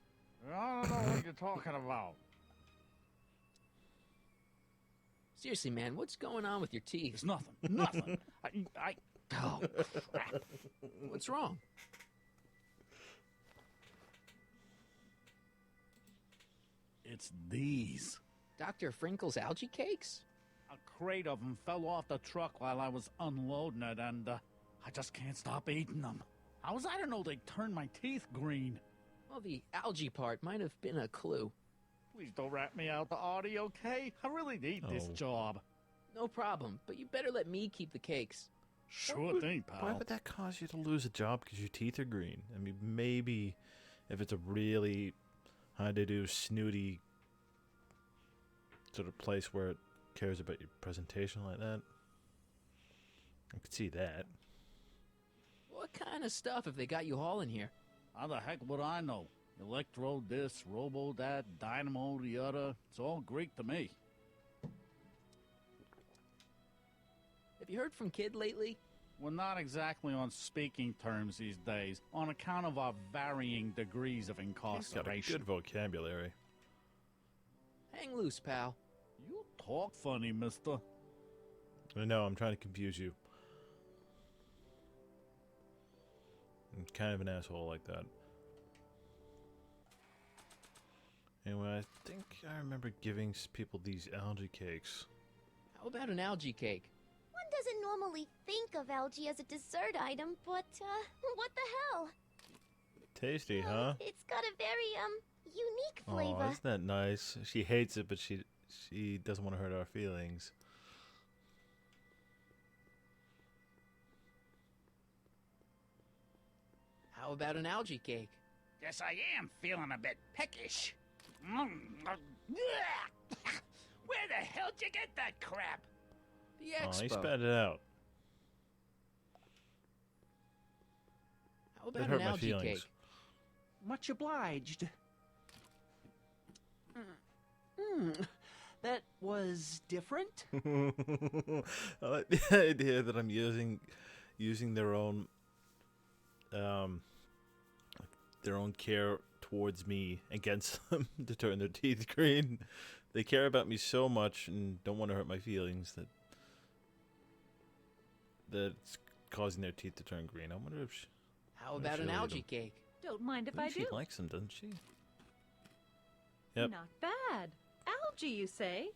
I don't know what you're talking about. Seriously, man, what's going on with your teeth? It's nothing. Nothing. Oh, crap. What's wrong? It's these. Dr. Frinkle's algae cakes? A crate of them fell off the truck while I was unloading it, and I just can't stop eating them. How was I to know they'd turn my teeth green? Well, the algae part might have been a clue. Please don't rat me out to Artie, okay? I really need this Oh. job. No problem, but you better let me keep the cakes. Sure thing, pal. Why would that cause you to lose a job because your teeth are green? I mean, maybe if it's a really high-to-do, snooty sort of place where it cares about your presentation like that. I could see that. What kind of stuff have they got you hauling here? How the heck would I know? Electro this, robo that, dynamo the other. It's all Greek to me. Have you heard from Kid lately? We're not exactly on speaking terms these days, on account of our varying degrees of He's got a incarceration. good vocabulary. Hang loose, pal. You talk funny, mister. I know, I'm trying to confuse you. I'm kind of an asshole like that. Anyway, I think I remember giving people these algae cakes. How about an algae cake? One doesn't normally think of algae as a dessert item, but, what the hell? Tasty, huh? It's got a very, unique Oh, flavor. isn't that nice? She hates it, but she doesn't want to hurt our feelings. How about an algae cake? Yes, I am feeling a bit peckish. Where the hell did you get that crap? The Oh, he expo. spat it out. How That about hurt an my algae feelings. cake? Much obliged. That was different. I like the idea that I'm using their own care towards me against them to turn their teeth green. They care about me so much and don't want to hurt my feelings that it's causing their teeth to turn green. I wonder if she, How about an algae cake? Don't mind if I do. She likes them, doesn't she? Yep. Not bad. Algae, you say?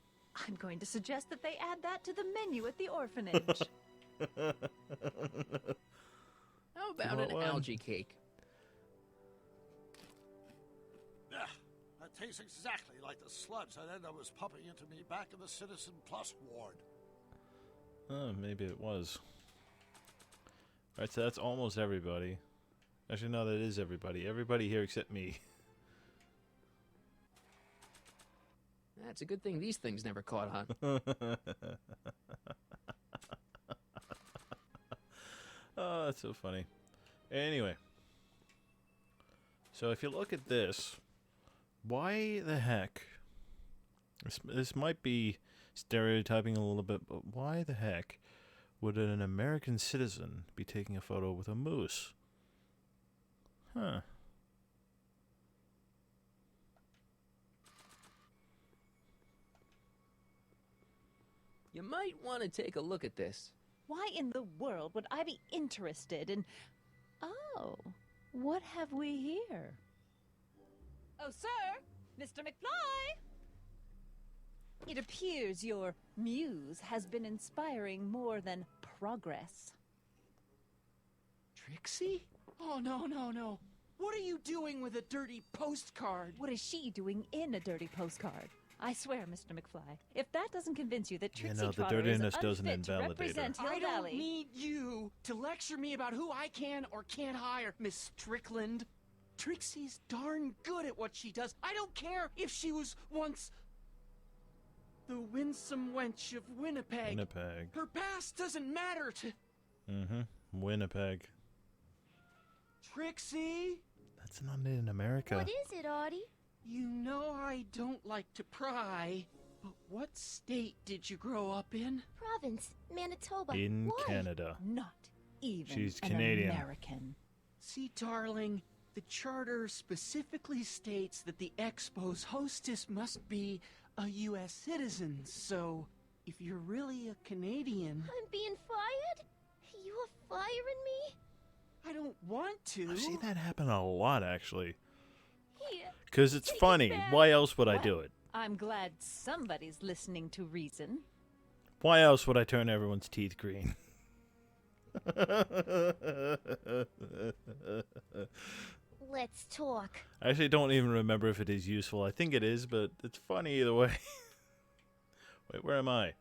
I'm going to suggest that they add that to the menu at the orphanage. How about want an one? algae cake? Ugh, that tastes exactly like the sludge that Edna was pumping into me back in the Citizen Plus ward. Oh, maybe it was. Alright, so that's almost everybody. Actually, no, that is everybody. Everybody here except me. That's a good thing these things never caught on. Oh, that's so funny. Anyway. So if you look at this, why the heck... This might be stereotyping a little bit, but why the heck would an American citizen be taking a photo with a moose? Huh. You might want to take a look at this. Why in the world would I be interested in... Oh, what have we here? Oh, sir! Mr. McFly! It appears your muse has been inspiring more than progress. Trixie? Oh, no, no, no. What are you doing with a dirty postcard? What is she doing in a dirty postcard? I swear, Mr. McFly, if that doesn't convince you that You Trixie know, the Trotter is dirtiness doesn't unfit to invalidate her. represent Hill I don't Valley... need you to lecture me about who I can or can't hire, Miss Strickland. Trixie's darn good at what she does. I don't care if she was once the winsome wench of Winnipeg. Winnipeg. Her past doesn't matter to... Mm-hmm. Winnipeg. Trixie? That's not in America. What is it, Artie? You know I don't like to pry, but what state did you grow up in? Province, Manitoba. In Why? Canada. Not even She's an Canadian. American. See, darling, the charter specifically states that the Expo's hostess must be a U.S. citizen, so if you're really a Canadian... I'm being fired? You are firing me? I don't want to. I've seen that happen a lot, actually. Here. Because it's funny. Why else would I do it? I'm glad somebody's listening to reason. Why else would I turn everyone's teeth green? Let's talk. I actually don't even remember if it is useful. I think it is, but it's funny either way. Wait, where am I?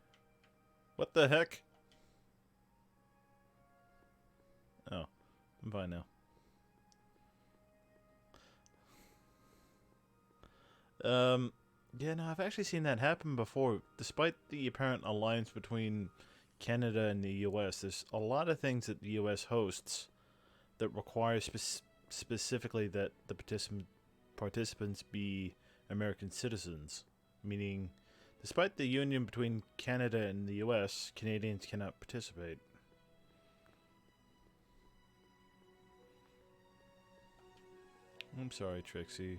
What the heck? Oh, I'm fine now. Yeah, no, I've actually seen that happen before. Despite the apparent alliance between Canada and the U.S., there's a lot of things that the U.S. hosts that require specifically that the participants be American citizens. Meaning, despite the union between Canada and the U.S., Canadians cannot participate. I'm sorry, Trixie.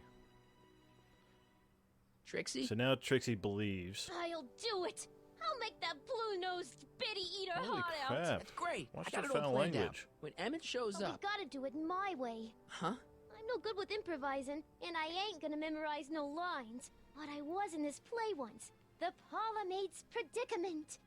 Trixie? So now Trixie believes. I'll do it. I'll make that blue-nosed bitty eat her Holy heart crap. out. That's great. Watch I got that it all foul planned out. language. When Emmett shows But up... we gotta do it my way. Huh? I'm no good with improvising, and I ain't gonna memorize no lines. But I was in this play once. The Parlourmaid's Predicament.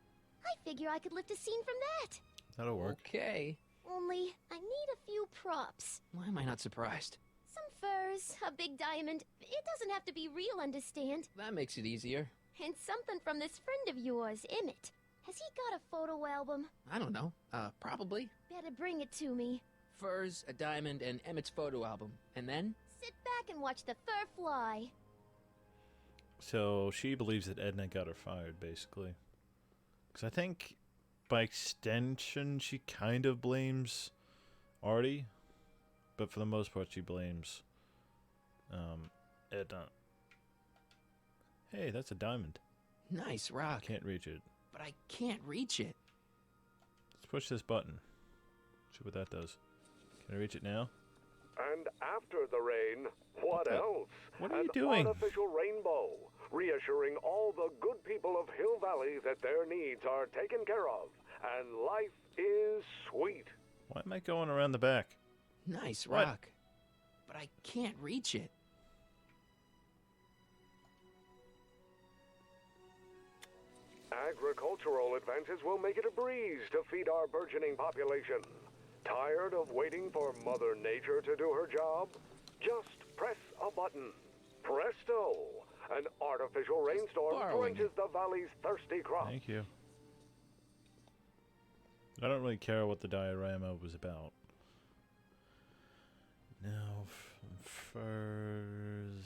I figure I could lift a scene from that. That'll work. Okay. Only, I need a few props. Why am I not surprised? Some furs, a big diamond. It doesn't have to be real, understand? That makes it easier. And something from this friend of yours, Emmett. Has he got a photo album? I don't know. Probably. Better bring it to me. Furs, a diamond, and Emmett's photo album. And then? Sit back and watch the fur fly. So she believes that Edna got her fired, basically. Because I think, by extension, she kind of blames Artie. But for the most part, she blames Edna. Hey, that's a diamond. Nice rock. Can't reach it. But I can't reach it. Let's push this button. See what that does. Can I reach it now? And after the rain, what else? What are you An doing? artificial rainbow, reassuring all the good people of Hill Valley that their needs are taken care of, and life is sweet. Why am I going around the back? Nice What? rock. But I can't reach it. Agricultural advances will make it a breeze to feed our burgeoning population. Tired of waiting for Mother Nature to do her job? Just press a button. Presto! An artificial rainstorm borrowing quenches the valley's thirsty crops. Thank you. I don't really care what the diorama was about. Now, furs.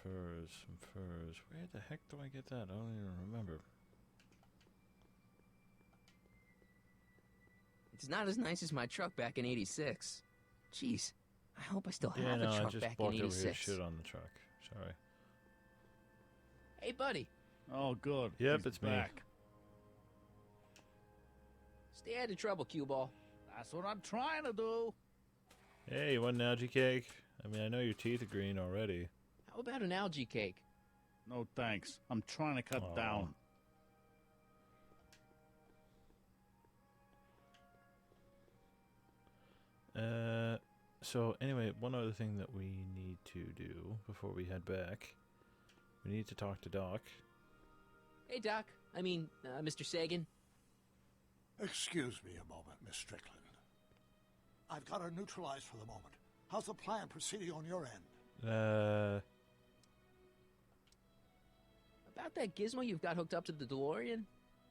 Where the heck do I get that? I don't even remember. It's not as nice as my truck back in '86. Jeez, I hope I still Yeah, have no, a I truck just back in walked over here '86. shit on the truck. Sorry. Hey, buddy. Oh, good. Yep, He's it's me. back. Stay out of trouble, cue ball. That's what I'm trying to do. Hey, you want an algae cake? I mean, I know your teeth are green already. How about an algae cake? No thanks. I'm trying to cut Aw. down. So anyway, one other thing that we need to do before we head back, we need to talk to Doc. Hey, Doc. I mean, Mr. Sagan. Excuse me a moment, Miss Strickland. I've got her neutralized for the moment. How's the plan proceeding on your end? About that gizmo you've got hooked up to the DeLorean?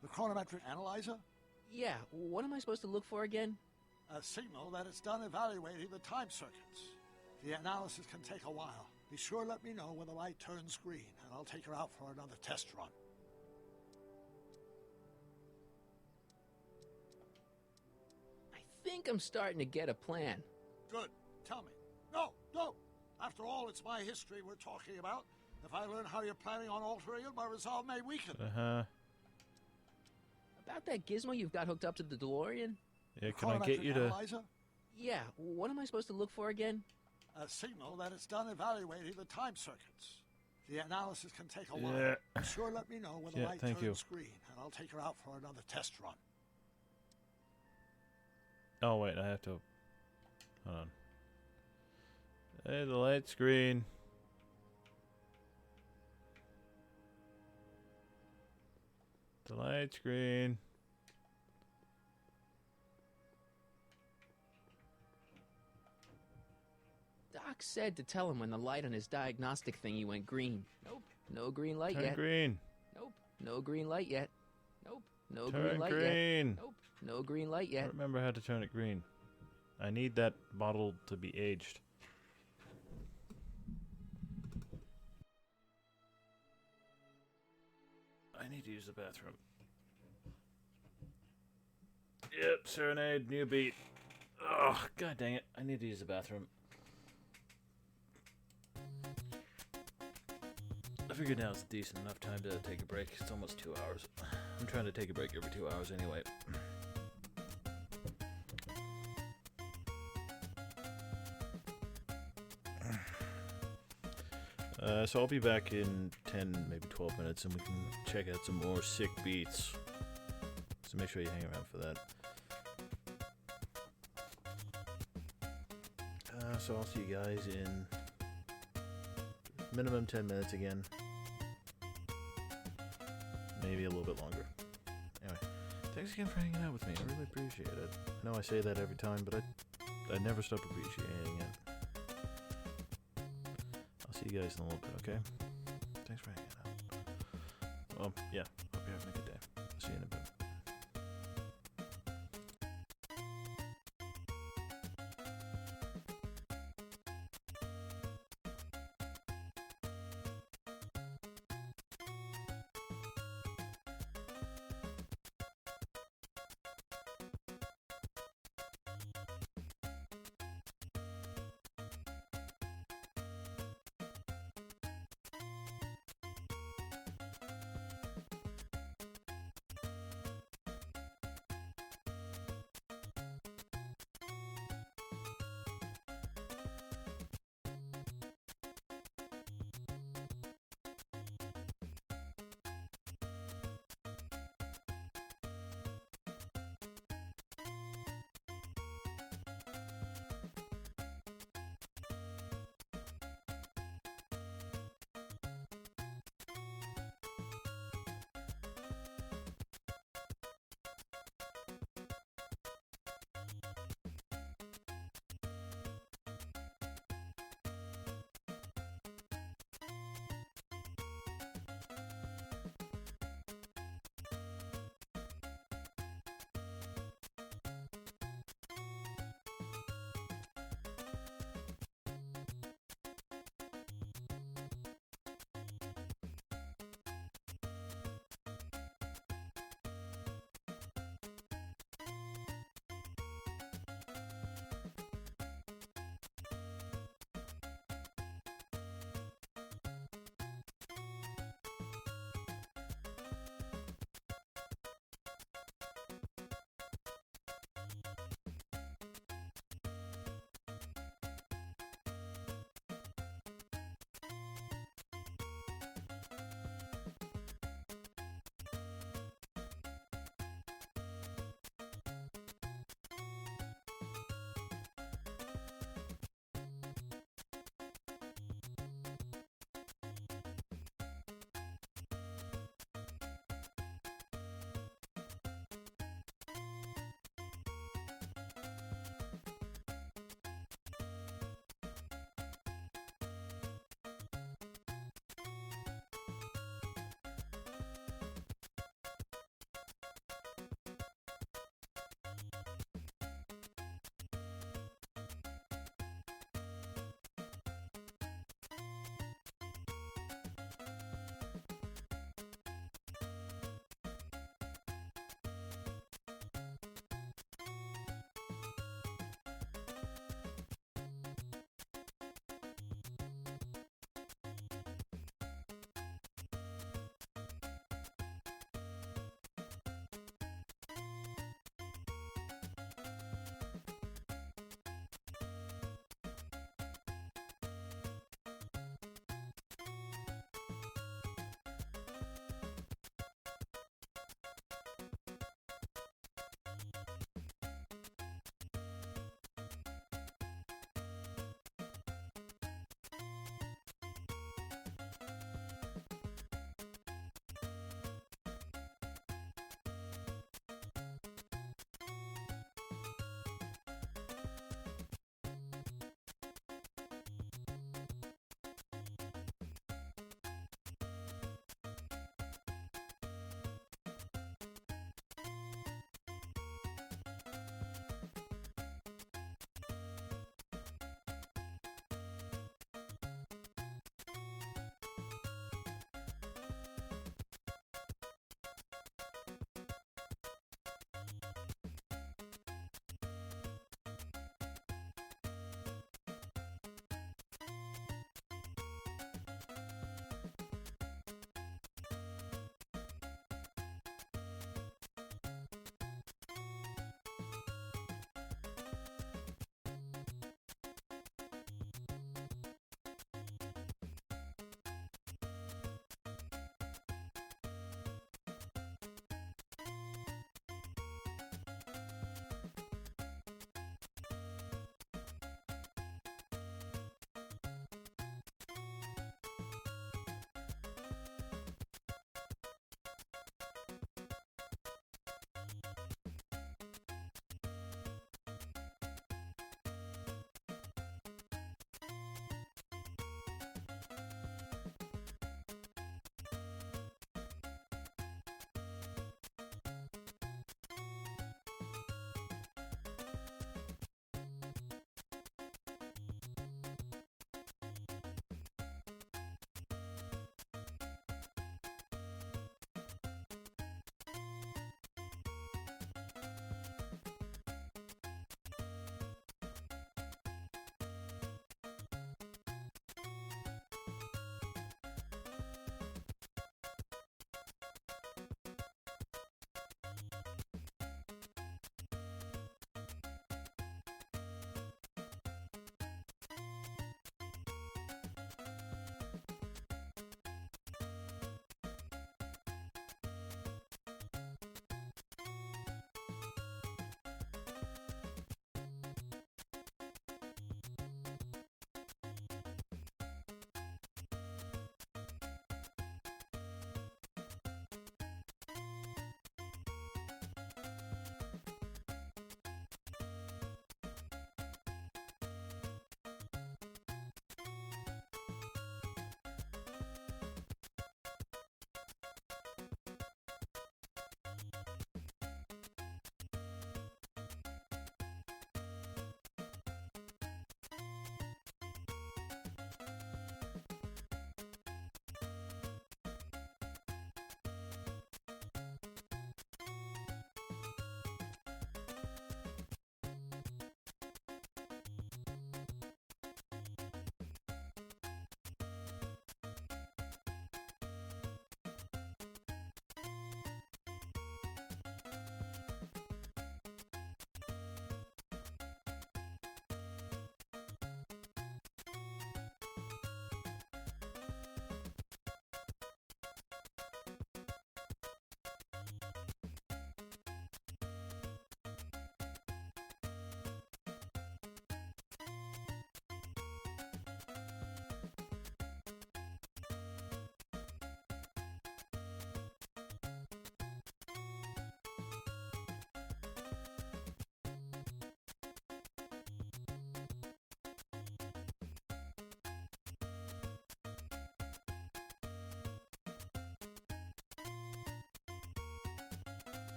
The chronometric analyzer? Yeah, what am I supposed to look for again? A signal that it's done evaluating the time circuits. The analysis can take a while. Be sure to let me know when the light turns green, and I'll take her out for another test run. I think I'm starting to get a plan. Good. Tell me. No, no. After all, it's my history we're talking about. If I learn how you're planning on altering it, my resolve may weaken. Uh-huh. About that gizmo you've got hooked up to the DeLorean? Yeah, can I get you to... Analyzer? Yeah, what am I supposed to look for again? A signal that it's done evaluating the time circuits. The analysis can take a while. Yeah. Be sure to let me know when the Yeah, light thank turns you. green, and I'll take her out for another test run. Oh, wait, I have to... Hold on. Hey, the light's green. The light's green. Doc said to tell him when the light on his diagnostic thingy went green. Nope, no green light Turn yet. green. Nope, no green light yet. Nope, no Turn green light yet. green. Nope, no green light I yet. don't remember how to turn it green. I need that bottle to be aged. I need to use the bathroom. Yep, Serenade, new beat. Oh, god dang it. I need to use the bathroom. I figured now it's decent enough time to take a break. It's almost 2 hours. I'm trying to take a break every 2 hours anyway. So I'll be back in 10, maybe 12 minutes, and we can check out some more sick beats. So make sure you hang around for that. So I'll see you guys in minimum 10 minutes again. Maybe a little bit longer. Anyway, thanks again for hanging out with me. I really appreciate it. I know I say that every time, but I never stop appreciating it. I'll see you guys in a little bit, okay? Thanks for hanging out. Well, yeah, hope you're having a good day. I'll see you in a bit.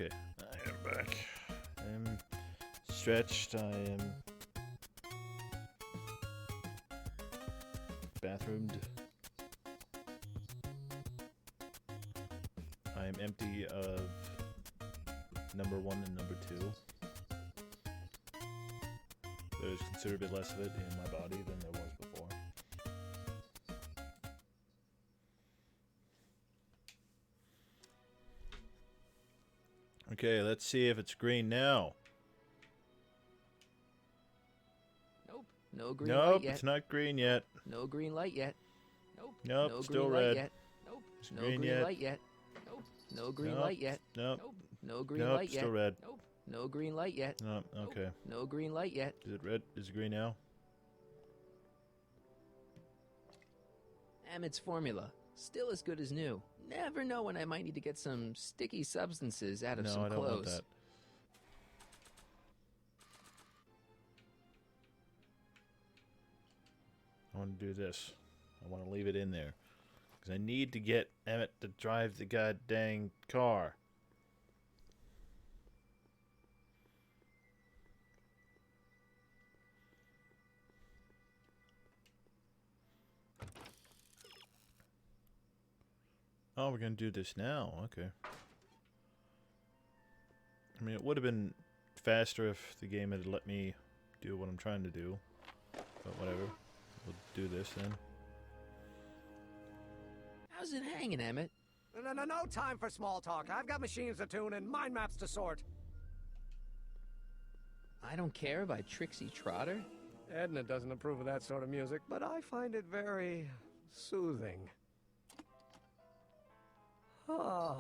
Okay, I am back. I'm stretched. I am bathroomed. I am empty of number 1 and number 2. There's considerably less of it in my body than there was before. Okay, let's see if it's green now. Nope. No green Nope, light yet. it's not green yet. No green light yet. Nope. Nope, no still green red. Light yet. Nope. It's No green green yet. light yet. Nope. No green Nope, light yet. Nope. Nope. No green Nope, light yet. still red. Nope. No green light yet. Nope, okay. No green light yet. Is it red? Is it green now? Emmett's formula. Still as good as new. Never know when I might need to get some sticky substances out of No, some I don't clothes. want that. I want to do this. I want to leave it in there. Because I need to get Emmett to drive the goddamn car. Oh, we're going to do this now. Okay. I mean, it would have been faster if the game had let me do what I'm trying to do. But whatever. We'll do this then. How's it hanging, Emmett? No time for small talk. I've got machines to tune and mind maps to sort. I Don't Care by Trixie Trotter? Edna doesn't approve of that sort of music, but I find it very soothing. Oh.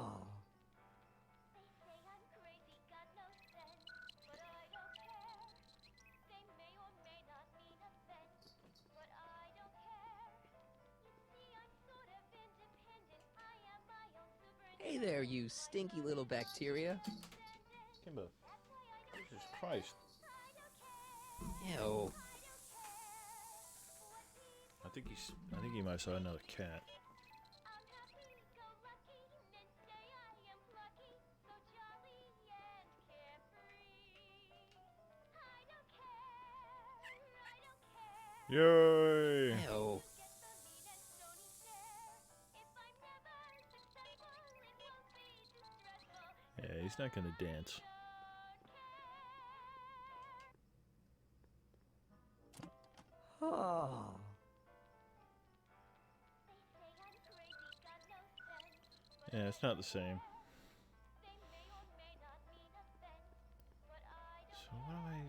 Hey there, you stinky little bacteria. Kimbo. Jesus Christ. Ew. I think he might have saw another cat. Yay! Ew. Yeah, he's not gonna dance. Oh. Yeah, it's not the same. So what do I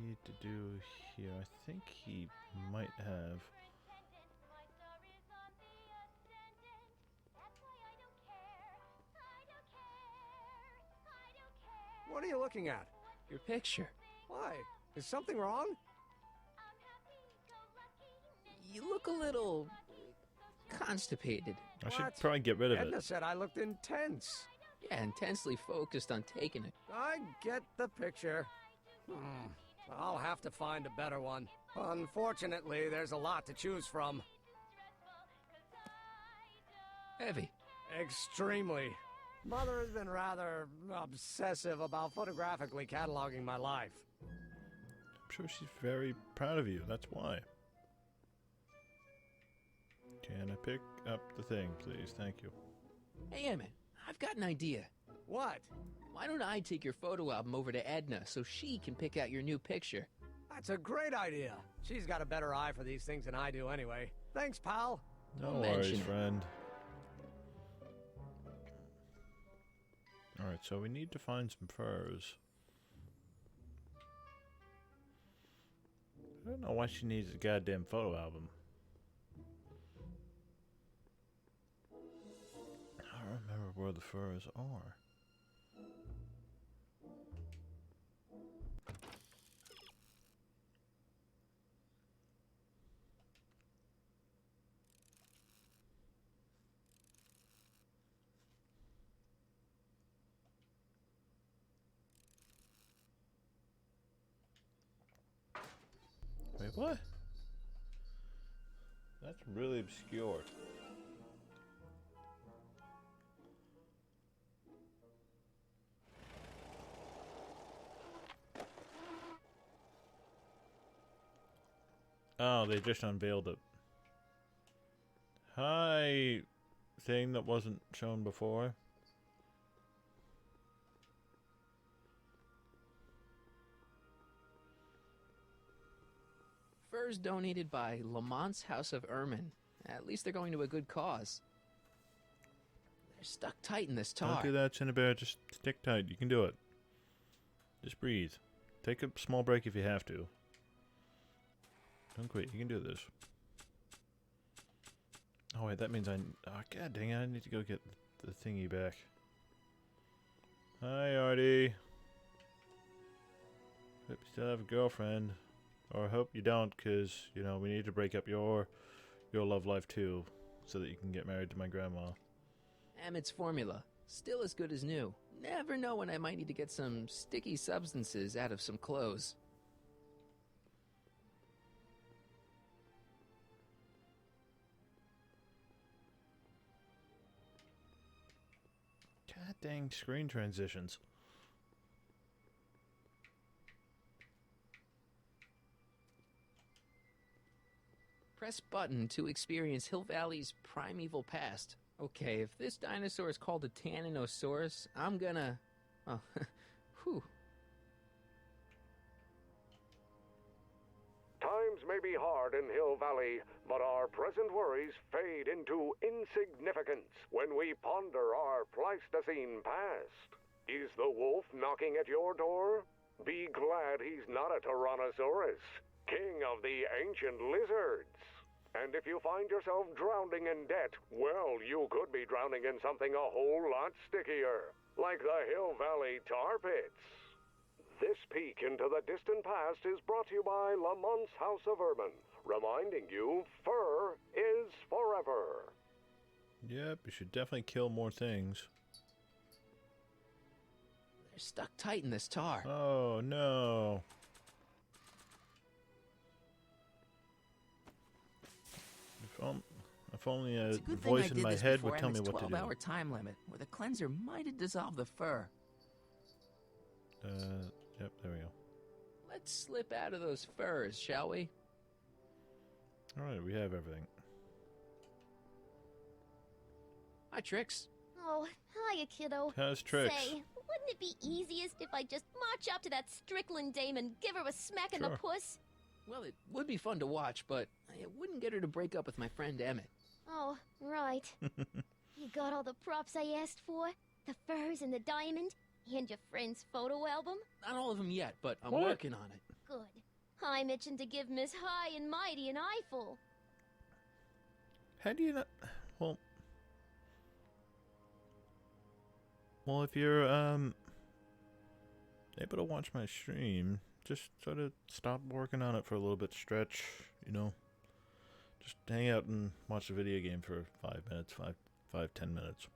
need to do here? I think he might have... What are you looking at? Your picture. Why? Is something wrong? You look a little constipated. I should probably get rid of Edna it. said I looked intense. Yeah, intensely focused on taking it. I get the picture. I'll have to find a better one. Unfortunately, there's a lot to choose from. Heavy. Extremely. Mother has been rather obsessive about photographically cataloging my life. I'm sure she's very proud of you. That's why. Can I pick up the thing, please? Thank you. Hey, Emmett, I've got an idea. What? Why don't I take your photo album over to Edna so she can pick out your new picture? That's a great idea. She's got a better eye for these things than I do anyway. Thanks, pal. No Don't worries, mention it. friend. Alright, so we need to find some furs. I don't know why she needs a goddamn photo album. I don't remember where the furs are. Wait, what? That's really obscure. Oh, they just unveiled it. Hi, thing that wasn't shown before. Furs donated by Lamont's House of Ermine. At least they're going to a good cause. They're stuck tight in this tar. Don't do that, Cinnabear. Just stick tight. You can do it. Just breathe. Take a small break if you have to. Don't quit. You can do this. Oh wait, that means oh, god dang it! I need to go get the thingy back. Hi, Artie. Hope you still have a girlfriend, or I hope you don't, cause you know we need to break up your love life too, so that you can get married to my grandma. Emmett's formula, still as good as new. Never know when I might need to get some sticky substances out of some clothes. God dang screen transitions. Press button to experience Hill Valley's primeval past. Okay, if this dinosaur is called a Tanninosaurus, I'm gonna... Oh, whew. Times may be hard in Hill Valley, but our present worries fade into insignificance when we ponder our Pleistocene past. Is the wolf knocking at your door? Be glad he's not a Tyrannosaurus, king of the ancient lizards. And if you find yourself drowning in debt, well, you could be drowning in something a whole lot stickier, like the Hill Valley tar pits. This peek into the distant past is brought to you by Lamont's House of Ermine, reminding you fur is forever. Yep, you should definitely kill more things. They're stuck tight in this tar. Oh, no. If only a voice in my head would tell me what to do. 12-hour time limit, where the cleanser might have dissolved the fur. Yep, there we go. Let's slip out of those furs, shall we? Alright, we have everything. Hi, Trix. Oh, hiya, kiddo. How's Trix? Say, wouldn't it be easiest if I just march up to that Strickland dame and give her a smack in the puss? Well, it would be fun to watch, but it wouldn't get her to break up with my friend Emmett. Oh, right. You got all the props I asked for? The furs and the diamond? And your friend's photo album? Not all of them yet, but I'm working on it. Good. I'm itching to give Miss High and Mighty an eyeful. How do you not... Well, if you're, able to watch my stream, just sort of stop working on it for a little bit, stretch, you know. Just hang out and watch the video game for 5 minutes, 10 minutes.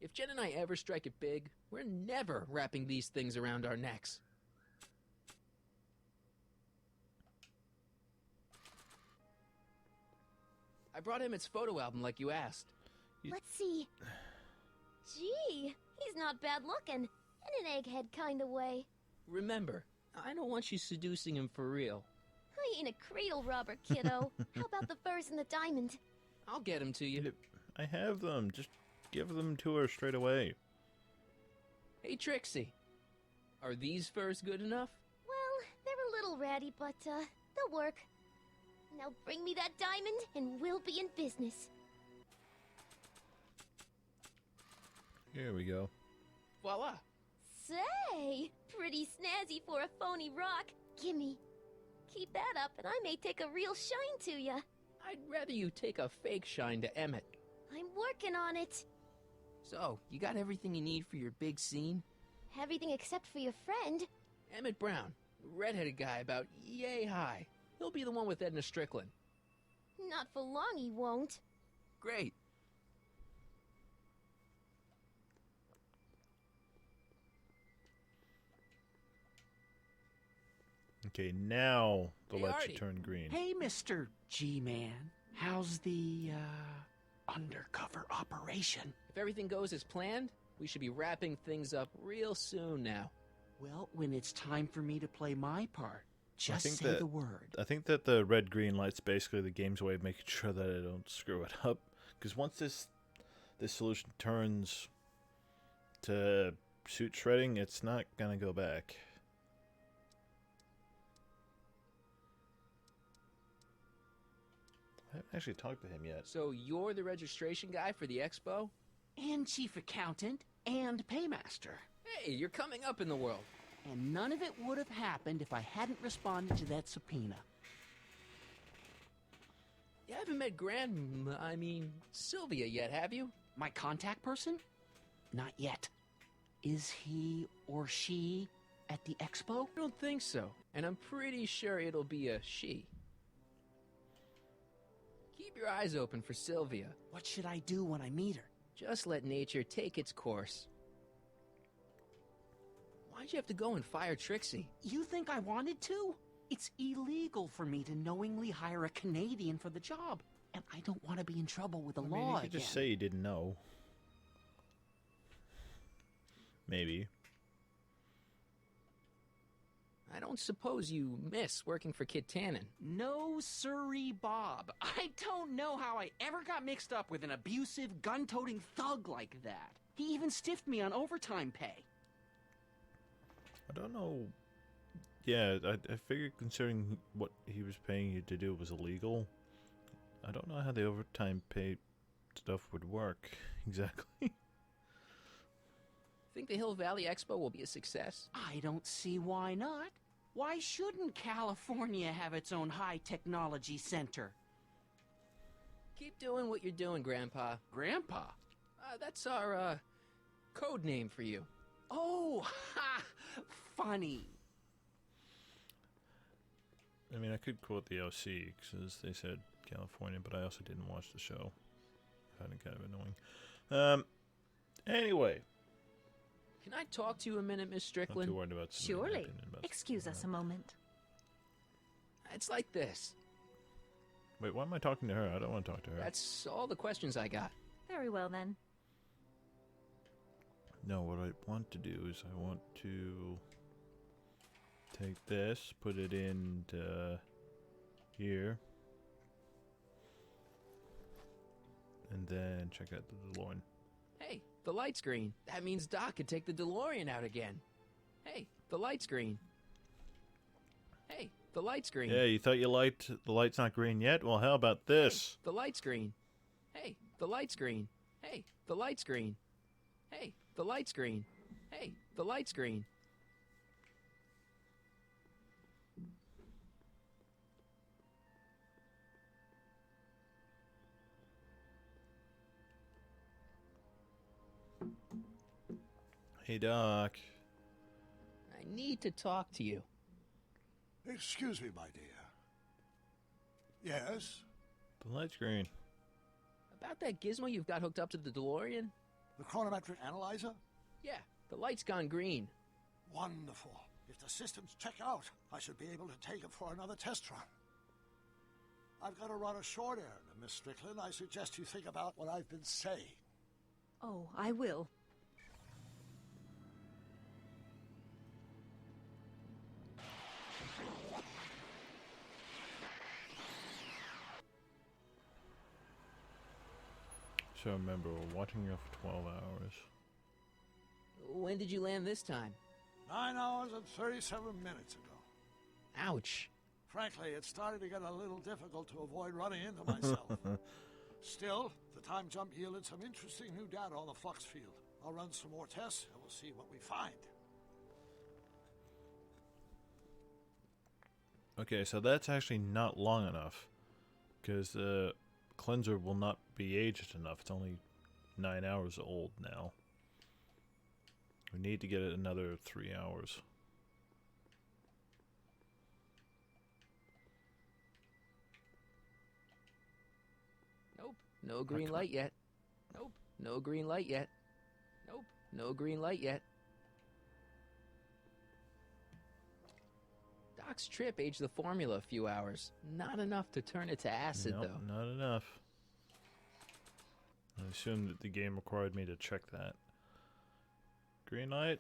If Jen and I ever strike it big, we're never wrapping these things around our necks. I brought Emmett's photo album like you asked. Let's see. Gee, he's not bad looking. In an egghead kind of way. Remember, I don't want you seducing him for real. I ain't a cradle robber, kiddo. How about the furs and the diamond? I'll get him to you. I have them. Just give them to her straight away. Hey, Trixie. Are these furs good enough? Well, they're a little ratty, but, they'll work. Now bring me that diamond, and we'll be in business. Here we go. Voila. Say, pretty snazzy for a phony rock. Gimme. Keep that up, and I may take a real shine to ya. I'd rather you take a fake shine to Emmett. I'm working on it. So, you got everything you need for your big scene? Everything except for your friend. Emmett Brown, redheaded guy about yay high. He'll be the one with Edna Strickland. Not for long, he won't. Great. Okay, now the Hey, light Artie. should turn green. Hey, Mr. G-Man. How's the, undercover operation. If everything goes as planned, we should be wrapping things up real soon now. Well, when it's time for me to play my part, just say the word. I think that the red-green light's basically the game's way of making sure that I don't screw it up. Because once this solution turns to suit shredding, it's not gonna go back. I haven't actually talked to him yet. So you're the registration guy for the expo? And chief accountant and paymaster. Hey, you're coming up in the world. And none of it would have happened if I hadn't responded to that subpoena. You haven't met Sylvia yet, have you? My contact person? Not yet. Is he or she at the expo? I don't think so. And I'm pretty sure it'll be a she. Keep your eyes open for Sylvia. What should I do when I meet her? Just let nature take its course. Why'd you have to go and fire Trixie? You think I wanted to? It's illegal for me to knowingly hire a Canadian for the job. And I don't want to be in trouble with the law you could again. just say you didn't know. Maybe. I don't suppose you miss working for Kit Tannen. No sirree, Bob. I don't know how I ever got mixed up with an abusive, gun-toting thug like that. He even stiffed me on overtime pay. I don't know. Yeah, I figured considering what he was paying you to do was illegal. I don't know how the overtime pay stuff would work exactly. Think the Hill Valley Expo will be a success? I don't see why not. Why shouldn't California have its own high-technology center? Keep doing what you're doing, Grandpa. Grandpa? That's our, code name for you. Oh, ha! Funny. I mean, I could quote the OC, because they said California, but I also didn't watch the show. I found it kind of annoying. Anyway. Can I talk to you a minute, Miss Strickland? Not too worried about submitting my Surely. opinion about Excuse us a moment. It's like this. Wait, why am I talking to her? I don't want to talk to her. That's all the questions I got. Very well, then. No, what I want to do is I want to take this, put it into here, and then check out the DeLorean. Hey, the light's green. That means Doc could take the DeLorean out again. Hey, the light's green. Hey, the light's green. Yeah, you thought the light's not green yet? Well, how about this? Hey, the light's green. Hey, the light's green. Hey, the light's green. Hey, the light's green. Hey, the light's green. Hey, Doc. I need to talk to you. Excuse me, my dear. Yes? The light's green. About that gizmo you've got hooked up to the DeLorean? The chronometric analyzer? Yeah, the light's gone green. Wonderful. If the systems check out, I should be able to take it for another test run. I've got to run a short errand, Miss Strickland. I suggest you think about what I've been saying. Oh, I will. So remember, we're watching her for 12 hours. When did you land this time? 9 hours and 37 minutes ago. Ouch. Frankly, it started to get a little difficult to avoid running into myself. Still, the time jump yielded some interesting new data on the flux field. I'll run some more tests and we'll see what we find. Okay, so that's actually not long enough. Because the cleanser will not be aged enough. It's only 9 hours old now. We need to get it another 3 hours. Nope, no green light yet. Nope, no green light yet. Nope, no green light yet. Doc's trip aged the formula a few hours. Not enough to turn it to acid, Nope, though. not enough. I assumed that the game required me to check that. Green light?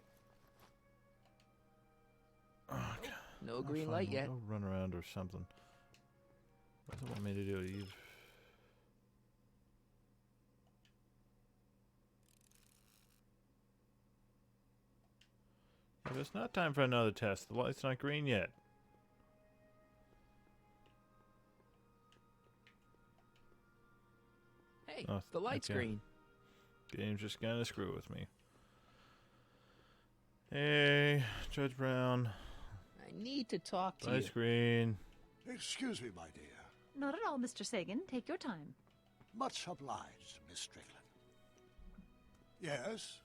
Oh, God. No green light yet. Go run around or something. What does it want me to do, Eve? But it's not time for another test. The light's not green yet. Hey, Oh, the light's okay. green. Game's just gonna screw with me. Hey, Judge Brown. I need to talk to Light's you. green. Excuse me, my dear. Not at all, Mr. Sagan. Take your time. Much obliged, Miss Strickland. Yes?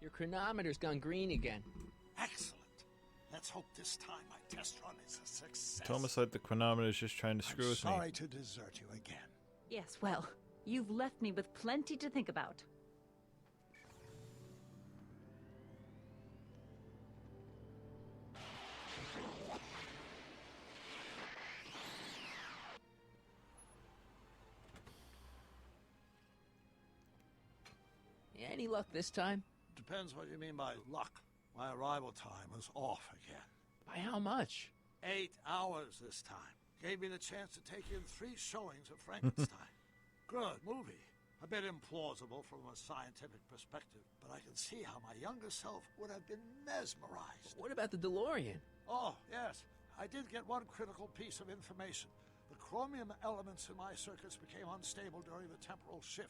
Your chronometer's gone green again. Excellent. Let's hope this time my test run is a success. It's almost like the chronometer's just trying to screw with me. Sorry to desert you again. Yes, well, you've left me with plenty to think about. Any luck this time? Depends what you mean by luck. My arrival time was off again. By how much? 8 hours this time. Gave me the chance to take in 3 showings of Frankenstein. Good movie. A bit implausible from a scientific perspective, but I can see how my younger self would have been mesmerized. What about the DeLorean? Oh, yes. I did get one critical piece of information. The chromium elements in my circuits became unstable during the temporal shift.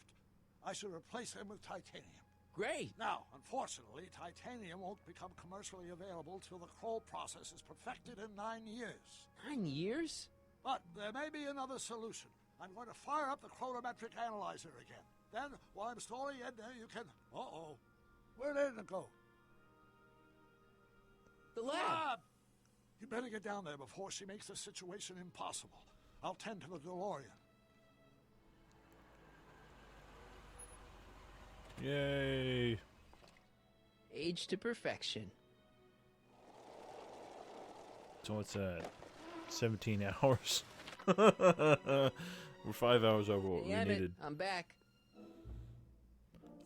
I should replace them with titanium. Great. Now, unfortunately, titanium won't become commercially available till the Kroll process is perfected in 9 years. 9 years? But there may be another solution. I'm going to fire up the chronometric analyzer again. Then, while I'm stalling Edna, you can... Uh-oh. Where'd Edna go? The lab! You better get down there before she makes the situation impossible. I'll tend to the DeLorean. Yay. Age to perfection. So what's that? 17 hours. We're 5 hours over what we Damn it, needed. I'm back.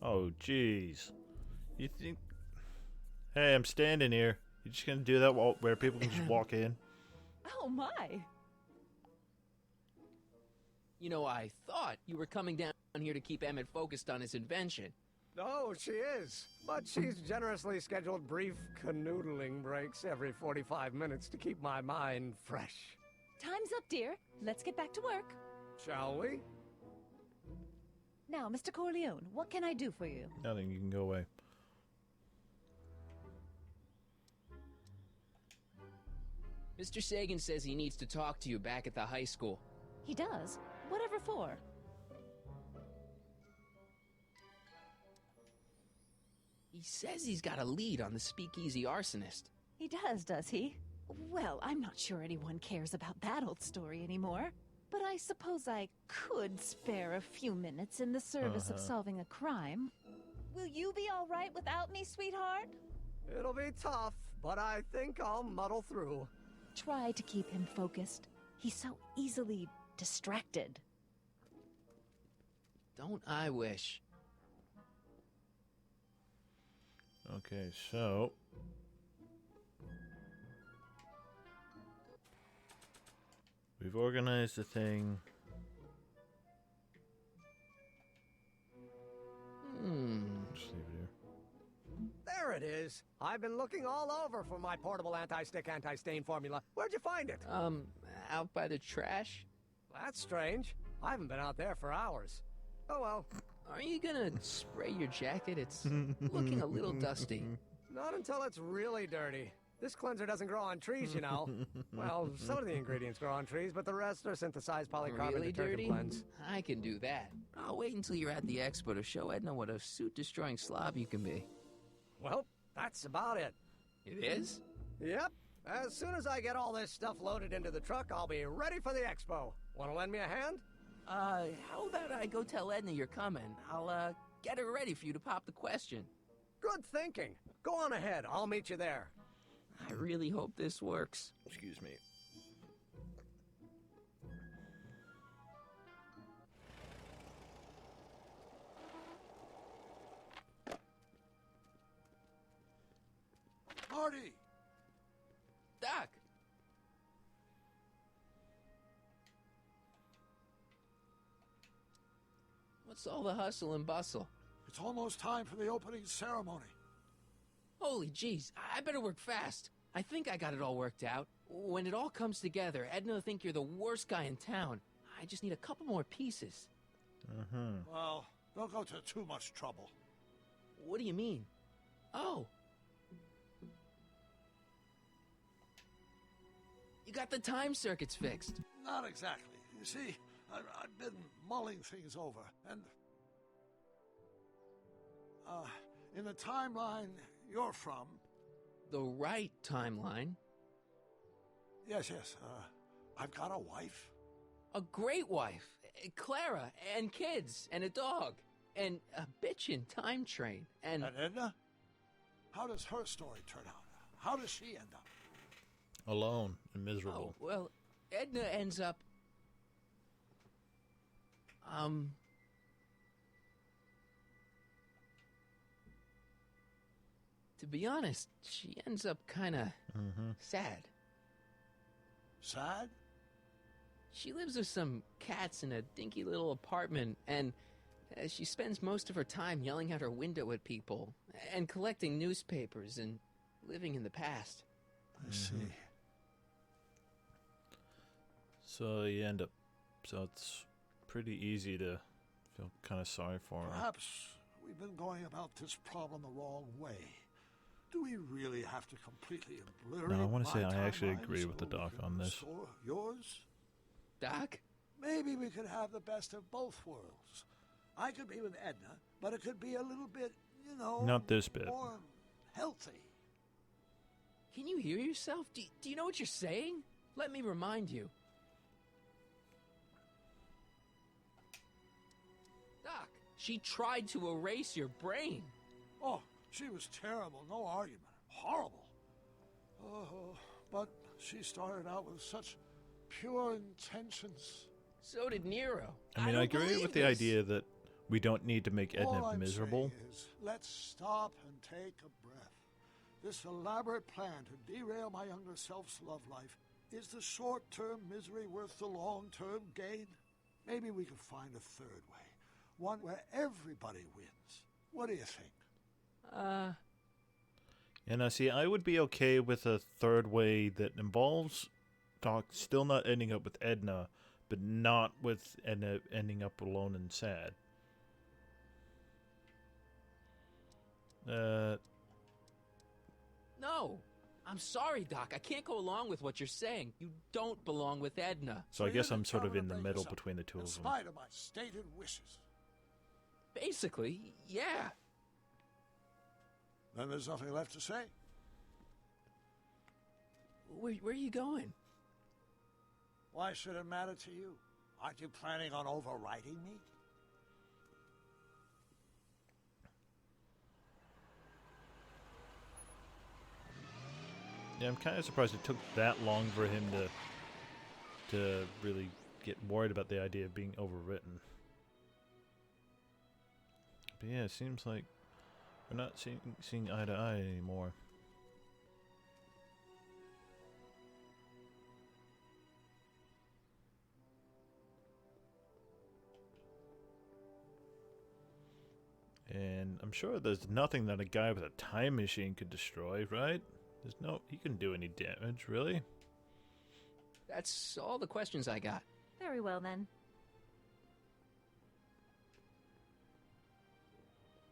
Oh, jeez. You think... Hey, I'm standing here. You just gonna do that where people can just walk in? Oh, my. You know, I thought you were coming down here to keep Emmett focused on his invention. Oh, she is. But she's generously scheduled brief canoodling breaks every 45 minutes to keep my mind fresh. Time's up, dear. Let's get back to work. Shall we? Now, Mr. Corleone, what can I do for you? Nothing, you can go away. Mr. Sagan says he needs to talk to you back at the high school. He does? Whatever for? He says he's got a lead on the speakeasy arsonist. He does he? Well, I'm not sure anyone cares about that old story anymore. But I suppose I could spare a few minutes in the service of solving a crime. Will you be all right without me, sweetheart? It'll be tough, but I think I'll muddle through. Try to keep him focused. He's so easily distracted. Don't I wish? Okay, so... We've organized the thing. Just leave it here. There it is. I've been looking all over for my portable anti-stick, anti-stain formula. Where'd you find it? Out by the trash. That's strange. I haven't been out there for hours. Oh well. Are you gonna spray your jacket? It's looking a little dusty. Not until it's really dirty. This cleanser doesn't grow on trees, you know. Well, some of the ingredients grow on trees, but the rest are synthesized polycarbonate Really detergent dirty? blends. I can do that. I'll wait until you're at the expo to show Edna what a suit-destroying slob you can be. Well, that's about it. It is? Yep. As soon as I get all this stuff loaded into the truck, I'll be ready for the expo. Want to lend me a hand? How about I go tell Edna you're coming? I'll, get her ready for you to pop the question. Good thinking. Go on ahead. I'll meet you there. I really hope this works. Excuse me. Marty! Doc! What's all the hustle and bustle? It's almost time for the opening ceremony. Holy jeez, I better work fast. I think I got it all worked out. When it all comes together, Edna will think you're the worst guy in town. I just need a couple more pieces. Well, don't go to too much trouble. What do you mean? Oh. You got the time circuits fixed. Not exactly. You see, I've been mulling things over, and... in the timeline you're from... The right timeline? Yes, I've got a wife. A great wife. Clara, and kids, and a dog, and a bitchin' time train, and... And Edna? How does her story turn out? How does she end up? Alone and miserable. Oh, well, Edna ends up... To be honest, she ends up kinda... sad. Sad? She lives with some cats in a dinky little apartment, and she spends most of her time yelling out her window at people, and collecting newspapers, and living in the past. I see. So you end up... So it's pretty easy to feel kind of sorry for her. Perhaps we've been going about this problem the wrong way. Do we really have to completely obliterate No, I want to say my I actually timeline agree so with the we doc can on this. restore yours? Doc? Maybe we could have the best of both worlds. I could be with Edna, but it could be a little bit, you know... Not this bit. More healthy. Can you hear yourself? Do you know what you're saying? Let me remind you. Doc, she tried to erase your brain. Oh, she was terrible, no argument. Horrible. Oh, but she started out with such pure intentions. So did Nero. I mean, I agree with the idea that we don't need to make All Edna I'm miserable. saying is, let's stop and take a breath. This elaborate plan to derail my younger self's love life, is the short-term misery worth the long-term gain? Maybe we could find a third way. One where everybody wins. What do you think? And I see, I would be okay with a third way that involves Doc still not ending up with Edna, but not with Edna ending up alone and sad. No. I'm sorry, Doc. I can't go along with what you're saying. You don't belong with Edna. So I guess I'm sort of in the middle between the two In of them. spite of my stated wishes. Basically, yeah. Then there's nothing left to say. Where are you going? Why should it matter to you? Aren't you planning on overriding me? Yeah, I'm kind of surprised it took that long for him to really get worried about the idea of being overwritten. But yeah, it seems like we're not seeing eye to eye anymore. And I'm sure there's nothing that a guy with a time machine could destroy, right? He couldn't do any damage, really. That's all the questions I got. Very well, then.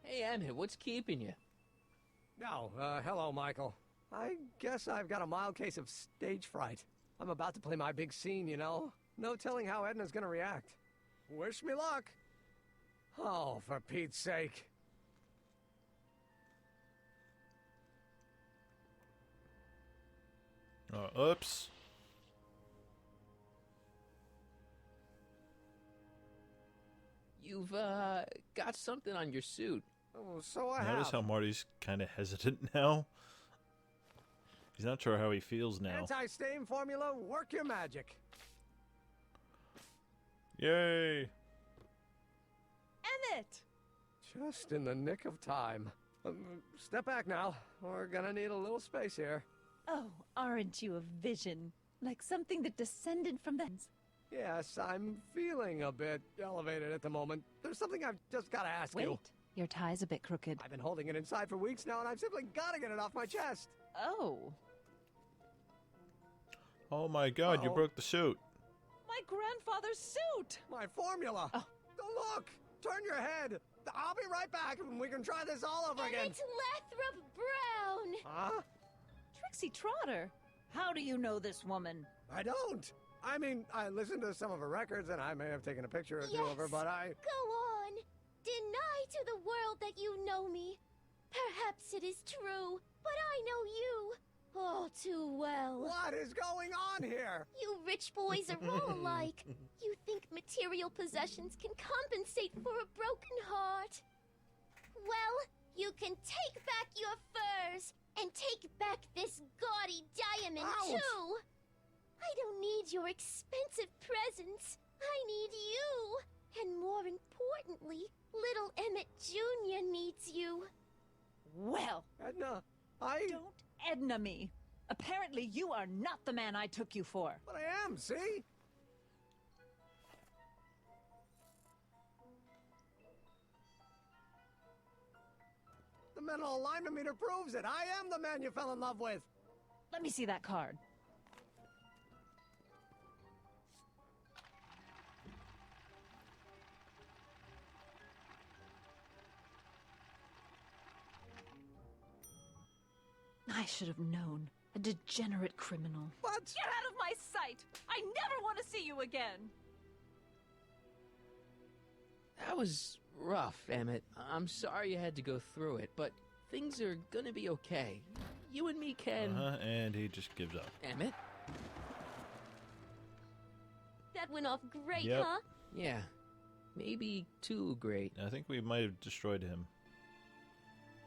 Hey, Emmett, what's keeping you? No, hello, Michael. I guess I've got a mild case of stage fright. I'm about to play my big scene, you know. No telling how Edna's gonna react. Wish me luck. Oh, for Pete's sake. Oops. You've, got something on your suit. Oh, so I Notice how Marty's kind of hesitant now. He's not sure how he feels now. Anti-stain formula, work your magic. Yay! Emmett! Just in the nick of time. Step back now. We're gonna need a little space here. Oh, aren't you a vision? Like something that descended from the... Yes, I'm feeling a bit elevated at the moment. There's something I've just gotta ask you. Wait, your tie's a bit crooked. I've been holding it inside for weeks now, and I've simply gotta get it off my chest. Oh. Oh my god, you broke the suit. My grandfather's suit! My formula! Oh. Look! Turn your head! I'll be right back and we can try this all over again. It's Lathrop Brown! Huh? Trixie Trotter! How do you know this woman? I don't! I mean, I listened to some of her records and I may have taken a picture or two of her, but I... Go on! Deny to the world that you know me. Perhaps it is true, but I know you all too well. What is going on here? You rich boys are all alike. You think material possessions can compensate for a broken heart. Well, you can take back your furs and take back this gaudy diamond, too. I don't need your expensive presents. I need you. And more importantly, little Emmett Jr. needs you. Well, Edna, don't Edna me. Apparently you are not the man I took you for. But I am, see? The mental alignment meter proves it. I am the man you fell in love with. Let me see that card. I should have known. A degenerate criminal. What? Get out of my sight! I never want to see you again! That was rough, Emmett. I'm sorry you had to go through it, but things are gonna be okay. You and me can... And he just gives up. Emmett? That went off great, Yep. huh? Yeah. Maybe too great. I think we might have destroyed him.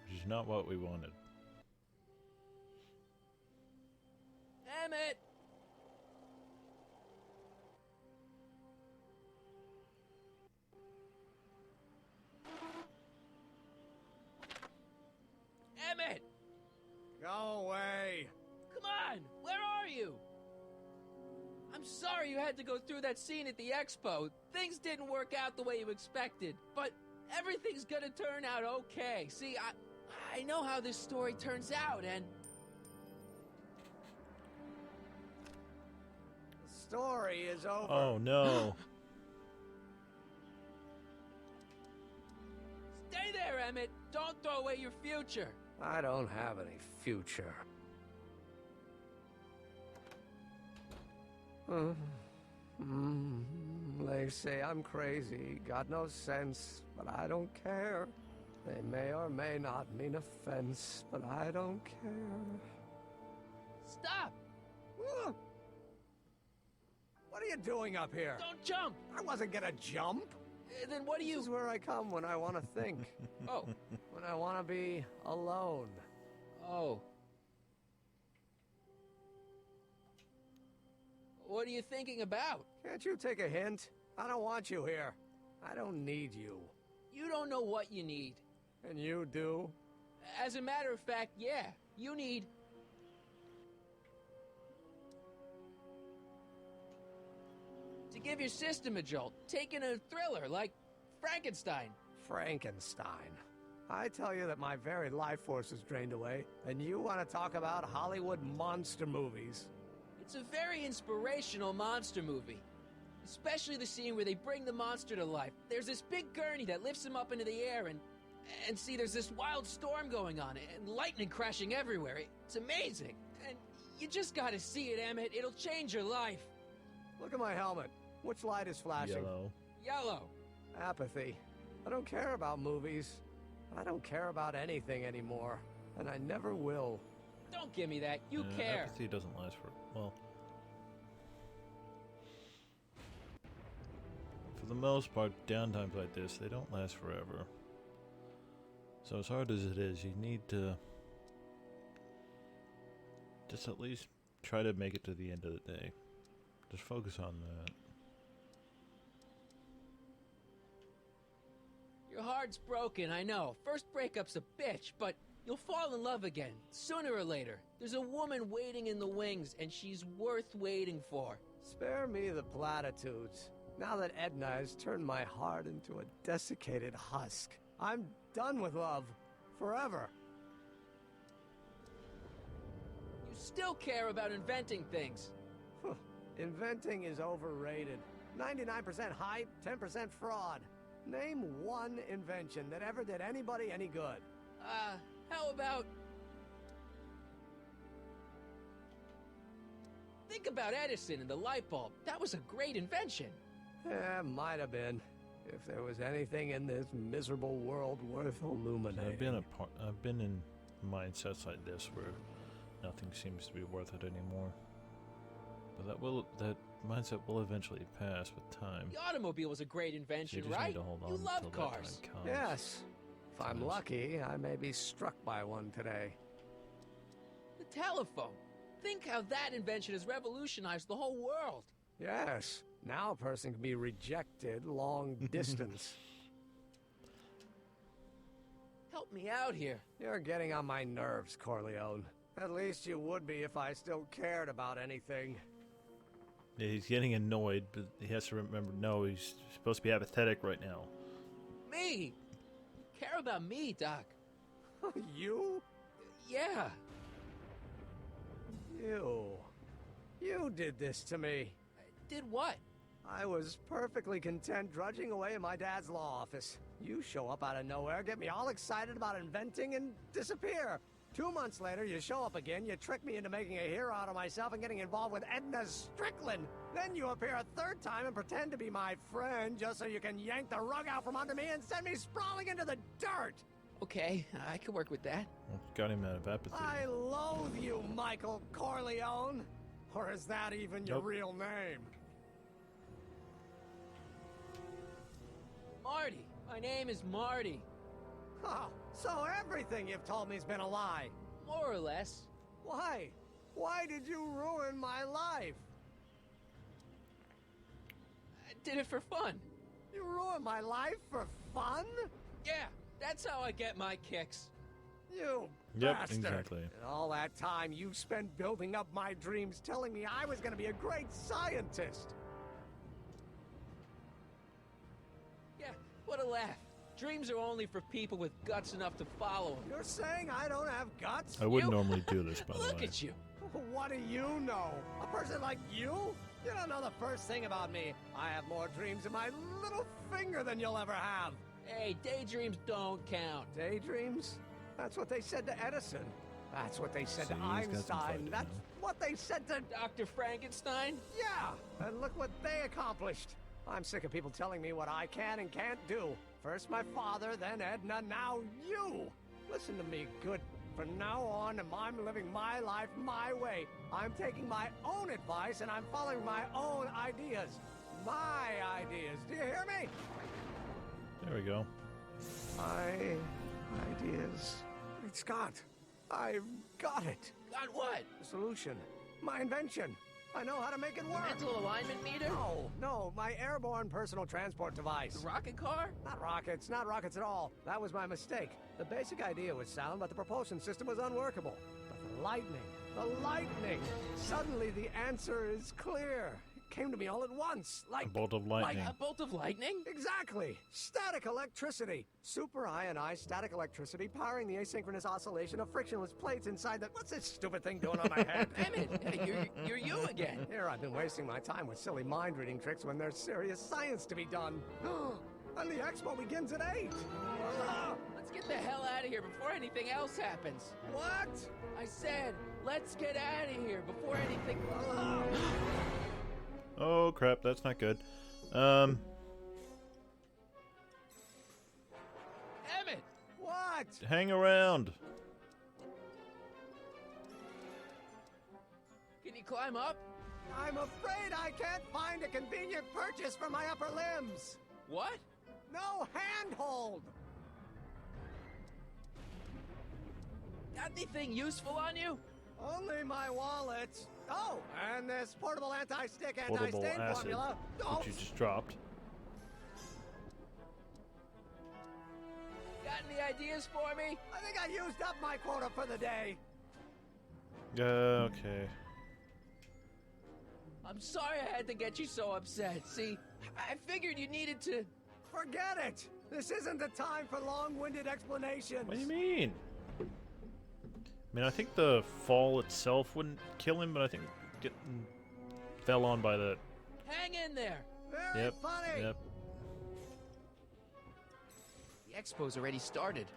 Which is not what we wanted. Emmett! Emmett! Go away. Come on! Where are you? I'm sorry you had to go through that scene at the expo. Things didn't work out the way you expected, but everything's gonna turn out okay. See, I know how this story turns out, and... The story is over. Oh no. Stay there, Emmett! Don't throw away your future! I don't have any future. They say I'm crazy, got no sense, but I don't care. They may or may not mean offense, but I don't care. Stop! What are you doing up here? Don't jump! I wasn't gonna jump. Then what do you... This is where I come when I want to think. Oh. When I want to be alone. Oh. What are you thinking about? Can't you take a hint? I don't want you here. I don't need you. You don't know what you need. And you do? As a matter of fact, yeah. You need... to give your system a jolt. Taking a thriller like Frankenstein. Frankenstein. I tell you that my very life force is drained away, and you want to talk about Hollywood monster movies. It's a very inspirational monster movie. Especially the scene where they bring the monster to life. There's this big gurney that lifts him up into the air, and see, there's this wild storm going on, and lightning crashing everywhere. It's amazing. And you just gotta see it, Emmett. It'll change your life. Look at my helmet. Which light is flashing? Yellow. Yellow. Apathy. I don't care about movies. I don't care about anything anymore. And I never will. Don't give me that. You care. Apathy doesn't last for... well... for the most part, downtimes like this, they don't last forever. So as hard as it is, you need to... just at least try to make it to the end of the day. Just focus on that. Your heart's broken, I know. First breakup's a bitch, but you'll fall in love again, sooner or later. There's a woman waiting in the wings, and she's worth waiting for. Spare me the platitudes. Now that Edna has turned my heart into a desiccated husk, I'm done with love. Forever. You still care about inventing things. Inventing is overrated. 99% hype, 10% fraud. Name one invention that ever did anybody any good. How about... Think about Edison and the light bulb. That was a great invention. Yeah, might have been. If there was anything in this miserable world worth illuminating. I've been in mindsets like this where nothing seems to be worth it anymore. But that mindset will eventually pass with time. The automobile was a great invention, So you just right? need to hold on You love until that cars. time comes. Yes. If I'm lucky, I may be struck by one today. The telephone. Think how that invention has revolutionized the whole world. Yes. Now a person can be rejected long distance. Help me out here. You're getting on my nerves, Corleone. At least you would be if I still cared about anything. Yeah, he's getting annoyed, but he has to remember, no, he's supposed to be apathetic right now. Me? Care about me, Doc. You? Yeah. You did this to me. Did what? I was perfectly content drudging away in my dad's law office. You show up out of nowhere, get me all excited about inventing, and disappear. 2 months later, you show up again, you trick me into making a hero out of myself and getting involved with Edna Strickland. Then you appear a third time and pretend to be my friend just so you can yank the rug out from under me and send me sprawling into the dirt. Okay, I can work with that. Got him out of apathy. I loathe you, Michael Corleone. Or is that even your real name? Marty. My name is Marty. Oh, so everything you've told me's been a lie. More or less. Why? Why did you ruin my life? I did it for fun. You ruined my life for fun? Yeah, that's how I get my kicks. You Yep, bastard. exactly. And all that time you spent building up my dreams, telling me I was going to be a great scientist. Yeah, what a laugh. Dreams are only for people with guts enough to follow them. You're saying I don't have guts? I wouldn't normally do this, by the way. Look at you. What do you know? A person like you? You don't know the first thing about me. I have more dreams in my little finger than you'll ever have. Hey, daydreams don't count. Daydreams? That's what they said to Edison. That's what they said See, to he's got some Einstein. fight, That's what they said to... Dr. Frankenstein? Yeah, and look what they accomplished. I'm sick of people telling me what I can and can't do. First my father, then Edna, now you. Listen to me, good. From now on, I'm living my life my way. I'm taking my own advice and I'm following my own ideas. My ideas. Do you hear me? There we go. My ideas. Great Scott, I've got it. Got what? The solution. My invention. I know how to make it work. Mental alignment meter? No, my airborne personal transport device. The rocket car? Not rockets at all. That was my mistake. The basic idea was sound, but the propulsion system was unworkable. But the lightning. Suddenly the answer is clear. It came to me all at once, like... A bolt of lightning. Like a bolt of lightning? Exactly. Static electricity. Super ionized static electricity powering the asynchronous oscillation of frictionless plates inside the... What's this stupid thing doing on my head? Emmett, you're you again. Here I've been wasting my time with silly mind-reading tricks when there's serious science to be done. And the expo begins at 8. Let's get the hell out of here before anything else happens. What? I said, let's get out of here before anything... Oh crap, that's not good. Emmett! What? Hang around. Can you climb up? I'm afraid I can't find a convenient purchase for my upper limbs. What? No handhold. Got anything useful on you? Only my wallet. Oh, and this portable anti-stick, Portable anti-stain acid, formula. which you just dropped. Got any ideas for me? I think I used up my quota for the day. Okay. I'm sorry I had to get you so upset. See, I figured you needed to... Forget it! This isn't the time for long-winded explanations. What do you mean? I mean, I think the fall itself wouldn't kill him, but I think getting fell on by the... Hang in there! Very funny! Yep. The expo's already started.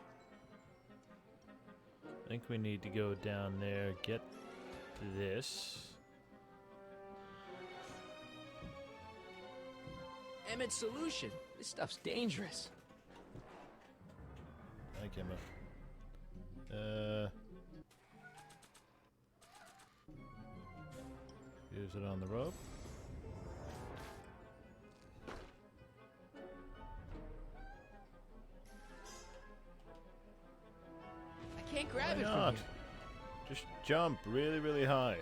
I think we need to go down there, get this. Emmett's solution. This stuff's dangerous. Thank you, use it on the rope. I can't grab it Why from not? here. Just jump really, really high.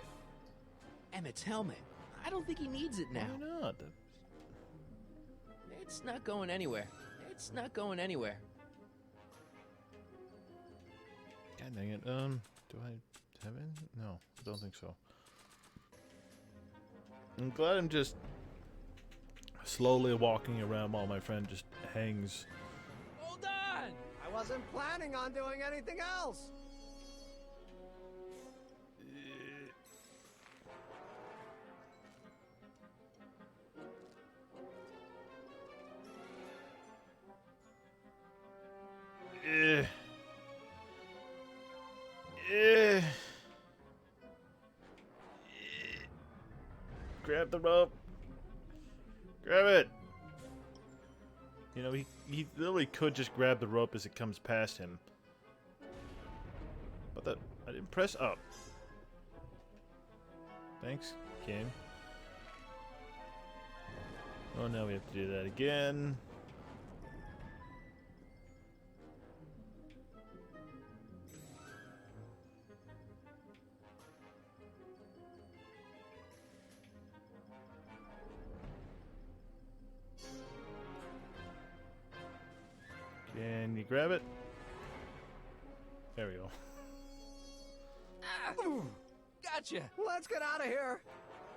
Emmett's helmet. I don't think he needs it now. Why not? It's not going anywhere. It's not going anywhere. God dang it. Do I have it? No, I don't think so. I'm glad I'm just slowly walking around while my friend just hangs. Hold on! I wasn't planning on doing anything else. Grab the rope. Grab it. You know, he literally could just grab the rope as it comes past him. But that I didn't press up. Thanks, game. Oh, now we have to do that again. Can you grab it? There we go. Ah, gotcha! Let's get out of here!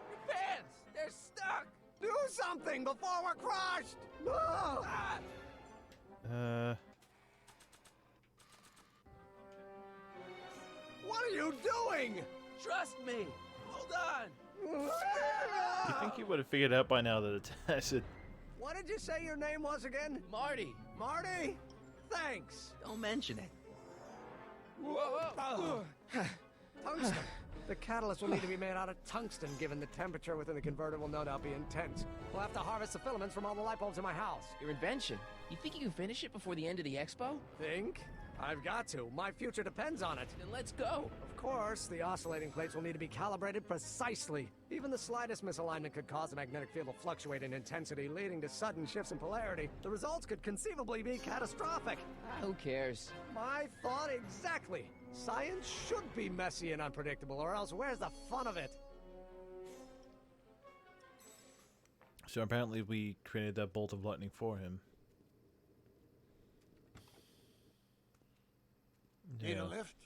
Your pants! They're stuck! Do something before we're crushed! No! What are you doing? Trust me! Hold on! You think you would have figured out by now that it's acid? What did you say your name was again? Marty! Marty? Thanks. Don't mention it. Tungsten. The catalyst will need to be made out of tungsten, given the temperature within the converter will no doubt be intense. We'll have to harvest the filaments from all the light bulbs in my house. Your invention. You think you can finish it before the end of the expo? Think? I've got to. My future depends on it. Then let's go. Of course, the oscillating plates will need to be calibrated precisely. Even the slightest misalignment could cause the magnetic field to fluctuate in intensity, leading to sudden shifts in polarity. The results could conceivably be catastrophic. Who cares? My thought exactly. Science should be messy and unpredictable, or else where's the fun of it? So apparently we created that bolt of lightning for him. Need a lift?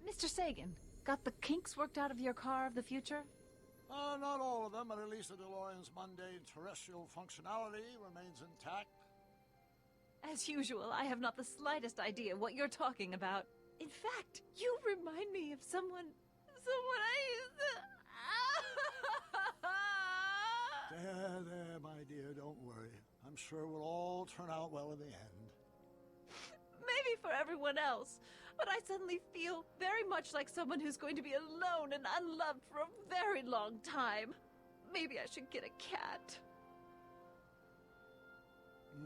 Mr. Sagan, got the kinks worked out of your car of the future? Not all of them, but at least the DeLorean's mundane terrestrial functionality remains intact. As usual, I have not the slightest idea what you're talking about. In fact, you remind me of someone I used to... There, my dear, don't worry. I'm sure we'll all turn out well in the end. Maybe for everyone else, but I suddenly feel very much like someone who's going to be alone and unloved for a very long time. Maybe I should get a cat.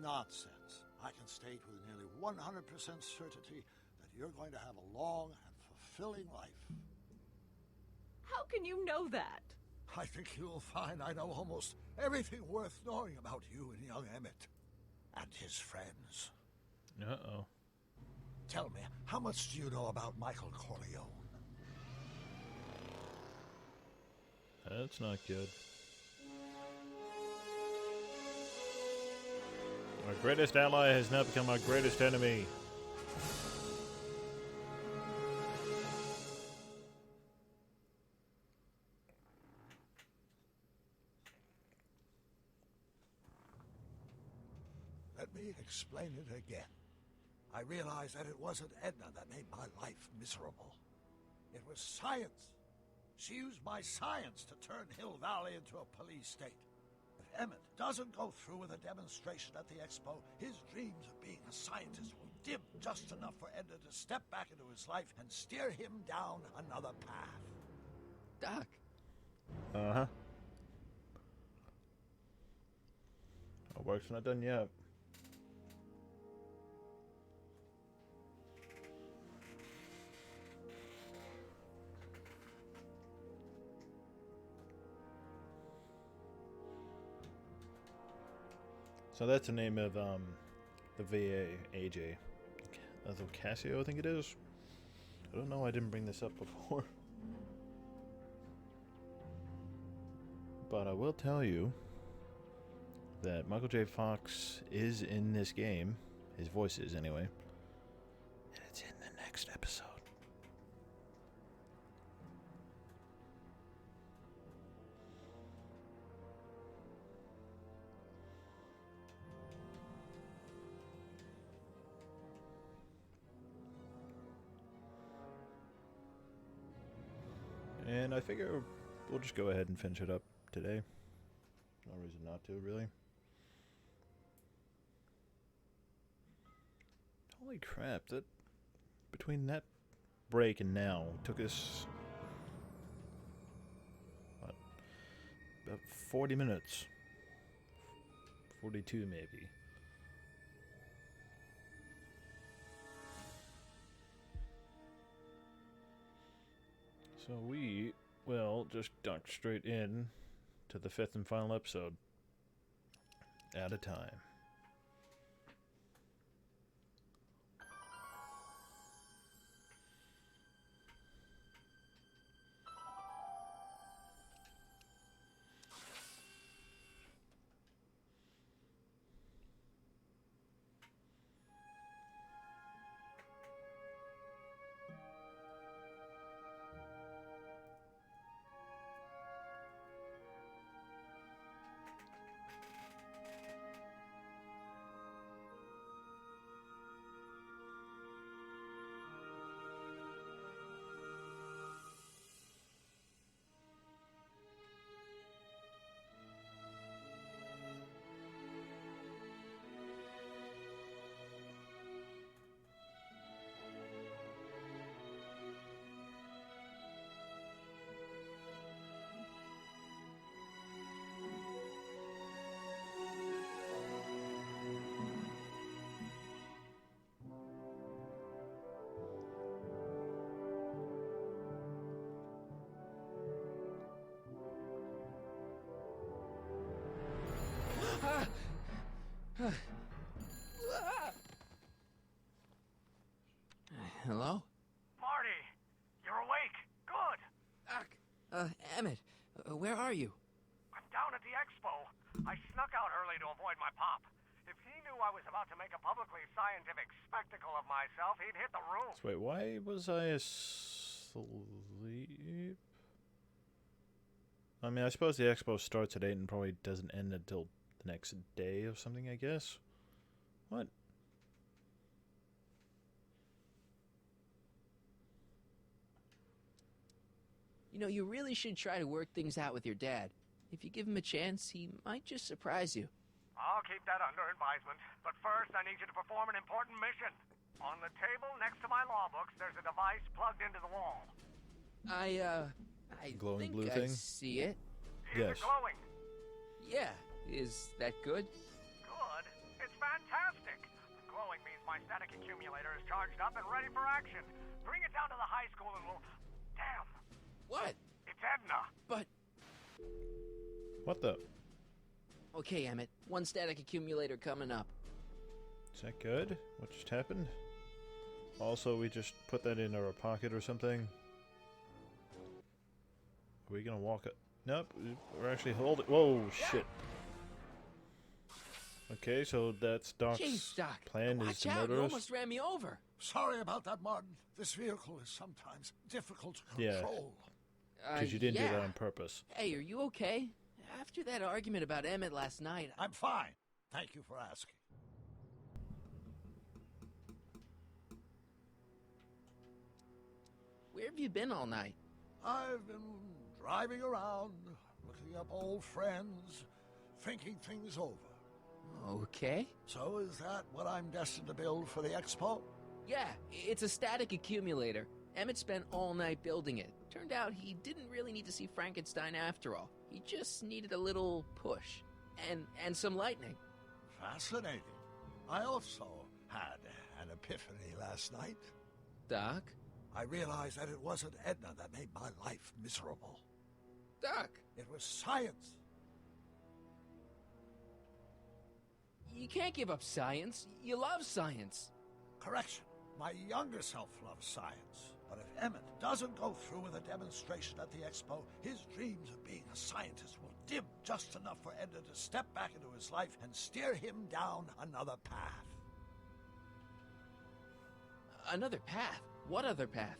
Nonsense. I can state with nearly 100% certainty that you're going to have a long and fulfilling life. How can you know that? I think you'll find I know almost everything worth knowing about you and young Emmett. And his friends. Uh-oh. Tell me, how much do you know about Michael Corleone? That's not good. Our greatest ally has now become our greatest enemy. Let me explain it again. I realized that it wasn't Edna that made my life miserable. It was science. She used my science to turn Hill Valley into a police state. If Emmett doesn't go through with a demonstration at the expo, his dreams of being a scientist will dim just enough for Edna to step back into his life and steer him down another path. Doc. Uh-huh. Our work's not done yet. So that's the name of the VA AJ. Cassio, I think it is. I don't know, I didn't bring this up before. But I will tell you that Michael J. Fox is in this game. His voice is, anyway. And it's in the next episode. And I figure we'll just go ahead and finish it up today. No reason not to, really. Holy crap, that between that break and now took us what, about 40 minutes. 42 maybe. So we will just duck straight in to the 5th and final episode at a time. Hello? Marty, you're awake. Good. Doc. Emmett, where are you? I'm down at the expo. I snuck out early to avoid my pop. If he knew I was about to make a publicly scientific spectacle of myself, he'd hit the roof. So wait, why was I asleep? I mean, I suppose the expo starts at 8 and probably doesn't end until the next day or something, I guess. What? You know, you really should try to work things out with your dad. If you give him a chance, he might just surprise you. I'll keep that under advisement. But first, I need you to perform an important mission. On the table next to my law books, there's a device plugged into the wall. I glowing think blue I thing? see it. Yes. Is it glowing? Yeah. Is that good? Good. It's fantastic. Glowing means my static accumulator is charged up and ready for action. Bring it down to the high school and we'll... Damn. What? It's Edna. But... What the? Okay, Emmett. One static accumulator coming up. Is that good? What just happened? Also, we just put that in our pocket or something? Are we gonna walk it? Nope, we're actually holding. Whoa, shit. Okay, so that's Doc's Jeez, Doc. plan is Watch to out, murder you us? almost ran me over. Sorry about that, Martin. This vehicle is sometimes difficult to Yeah. control. Because you didn't do yeah. that on purpose. Hey, are you okay? After that argument about Emmett last night... I'm fine. Thank you for asking. Where have you been all night? I've been driving around, looking up old friends, thinking things over. Okay. So is that what I'm destined to build for the expo? Yeah, it's a static accumulator. Emmett spent all night building it. Turned out he didn't really need to see Frankenstein after all. He just needed a little push. And some lightning. Fascinating. I also had an epiphany last night. Doc? I realized that it wasn't Edna that made my life miserable. Doc! It was science. You can't give up science. You love science. Correction. My younger self loves science. But if Emmett doesn't go through with a demonstration at the expo, his dreams of being a scientist will dim just enough for Edna to step back into his life and steer him down another path. Another path? What other path?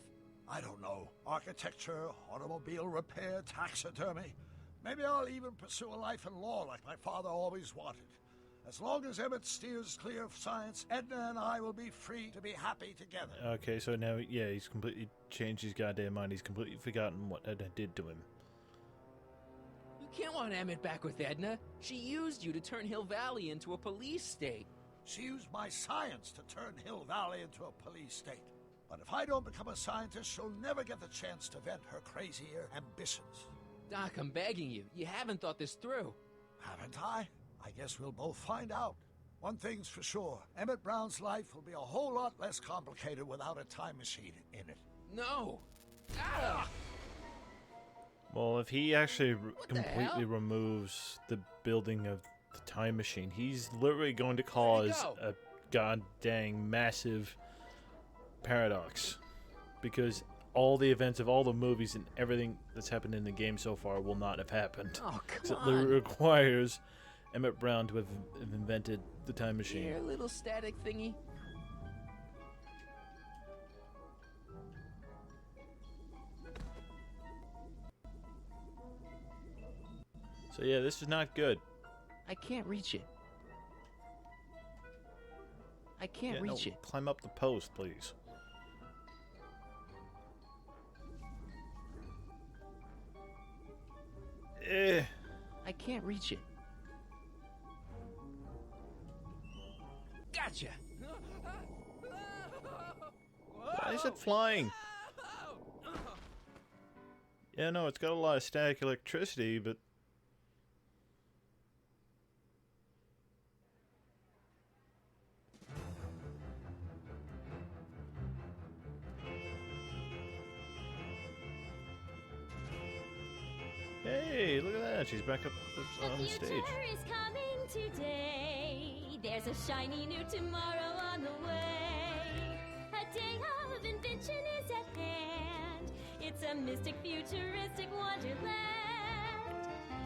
I don't know. Architecture, automobile repair, taxidermy. Maybe I'll even pursue a life in law like my father always wanted. As long as Emmett steers clear of science, Edna and I will be free to be happy together. Okay, so now, yeah, he's completely changed his goddamn mind. He's completely forgotten what Edna did to him. You can't want Emmett back with Edna. She used you to turn Hill Valley into a police state. She used my science to turn Hill Valley into a police state. But if I don't become a scientist, she'll never get the chance to vent her crazier ambitions. Doc, I'm begging you. You haven't thought this through. Haven't I? I guess we'll both find out. One thing's for sure. Emmett Brown's life will be a whole lot less complicated without a time machine in it. No! Ah! Well, if he actually completely hell? removes the building of the time machine, he's literally going to cause a goddamn massive paradox. Because all the events of all the movies and everything that's happened in the game so far will not have happened. Oh, Because come it literally on. requires Emmett Brown to have invented the time machine. Here, little static thingy. So yeah, this is not good. I can't reach it. I can't reach it. Climb up the post, please. I can't reach it. Gotcha! Why is it flying? Yeah, no, it's got a lot of static electricity, but... Hey, look at that. She's back up on the stage. future is coming today. There's a shiny new tomorrow on the way. A day of invention is at hand. It's a mystic, futuristic wonderland.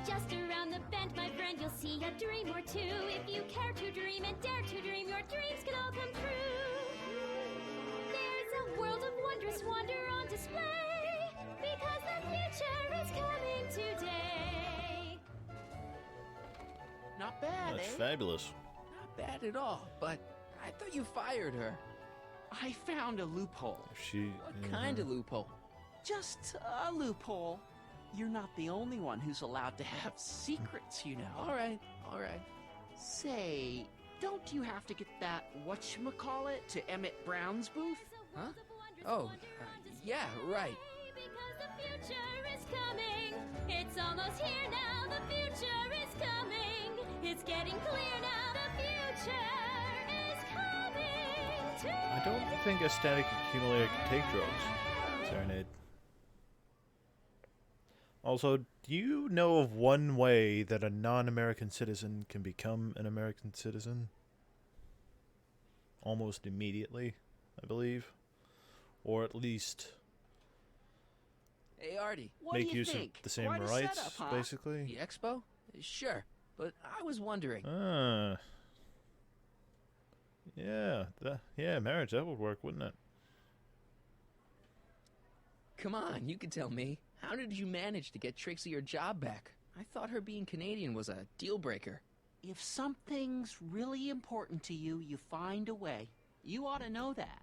Just around the bend, my friend, you'll see a dream or two. If you care to dream and dare to dream, your dreams can all come true. There's a world of wondrous wonder on display, because the future is coming today. Not bad, That's eh? fabulous. Not bad at all, but I thought you fired her. I found a loophole. What kind of loophole? Just a loophole. You're not the only one who's allowed to have secrets, you know. All right, all right. Say, don't you have to get that whatchamacallit to Emmett Brown's booth? Huh? Oh, yeah, right. Because the future is coming. It's almost here now. The future is coming. It's getting clear now. The future is coming to I don't think a static accumulator can take drugs. Serenade. Also, do you know of one way that a non-American citizen can become an American citizen? Almost immediately, I believe. Or at least Hey, Artie. make use of the same rights, basically. The expo? Sure, but I was wondering. Yeah, yeah, marriage, that would work, wouldn't it? Come on, you can tell me. How did you manage to get Trixie her job back? I thought her being Canadian was a deal breaker. If something's really important to you, you find a way. You ought to know that.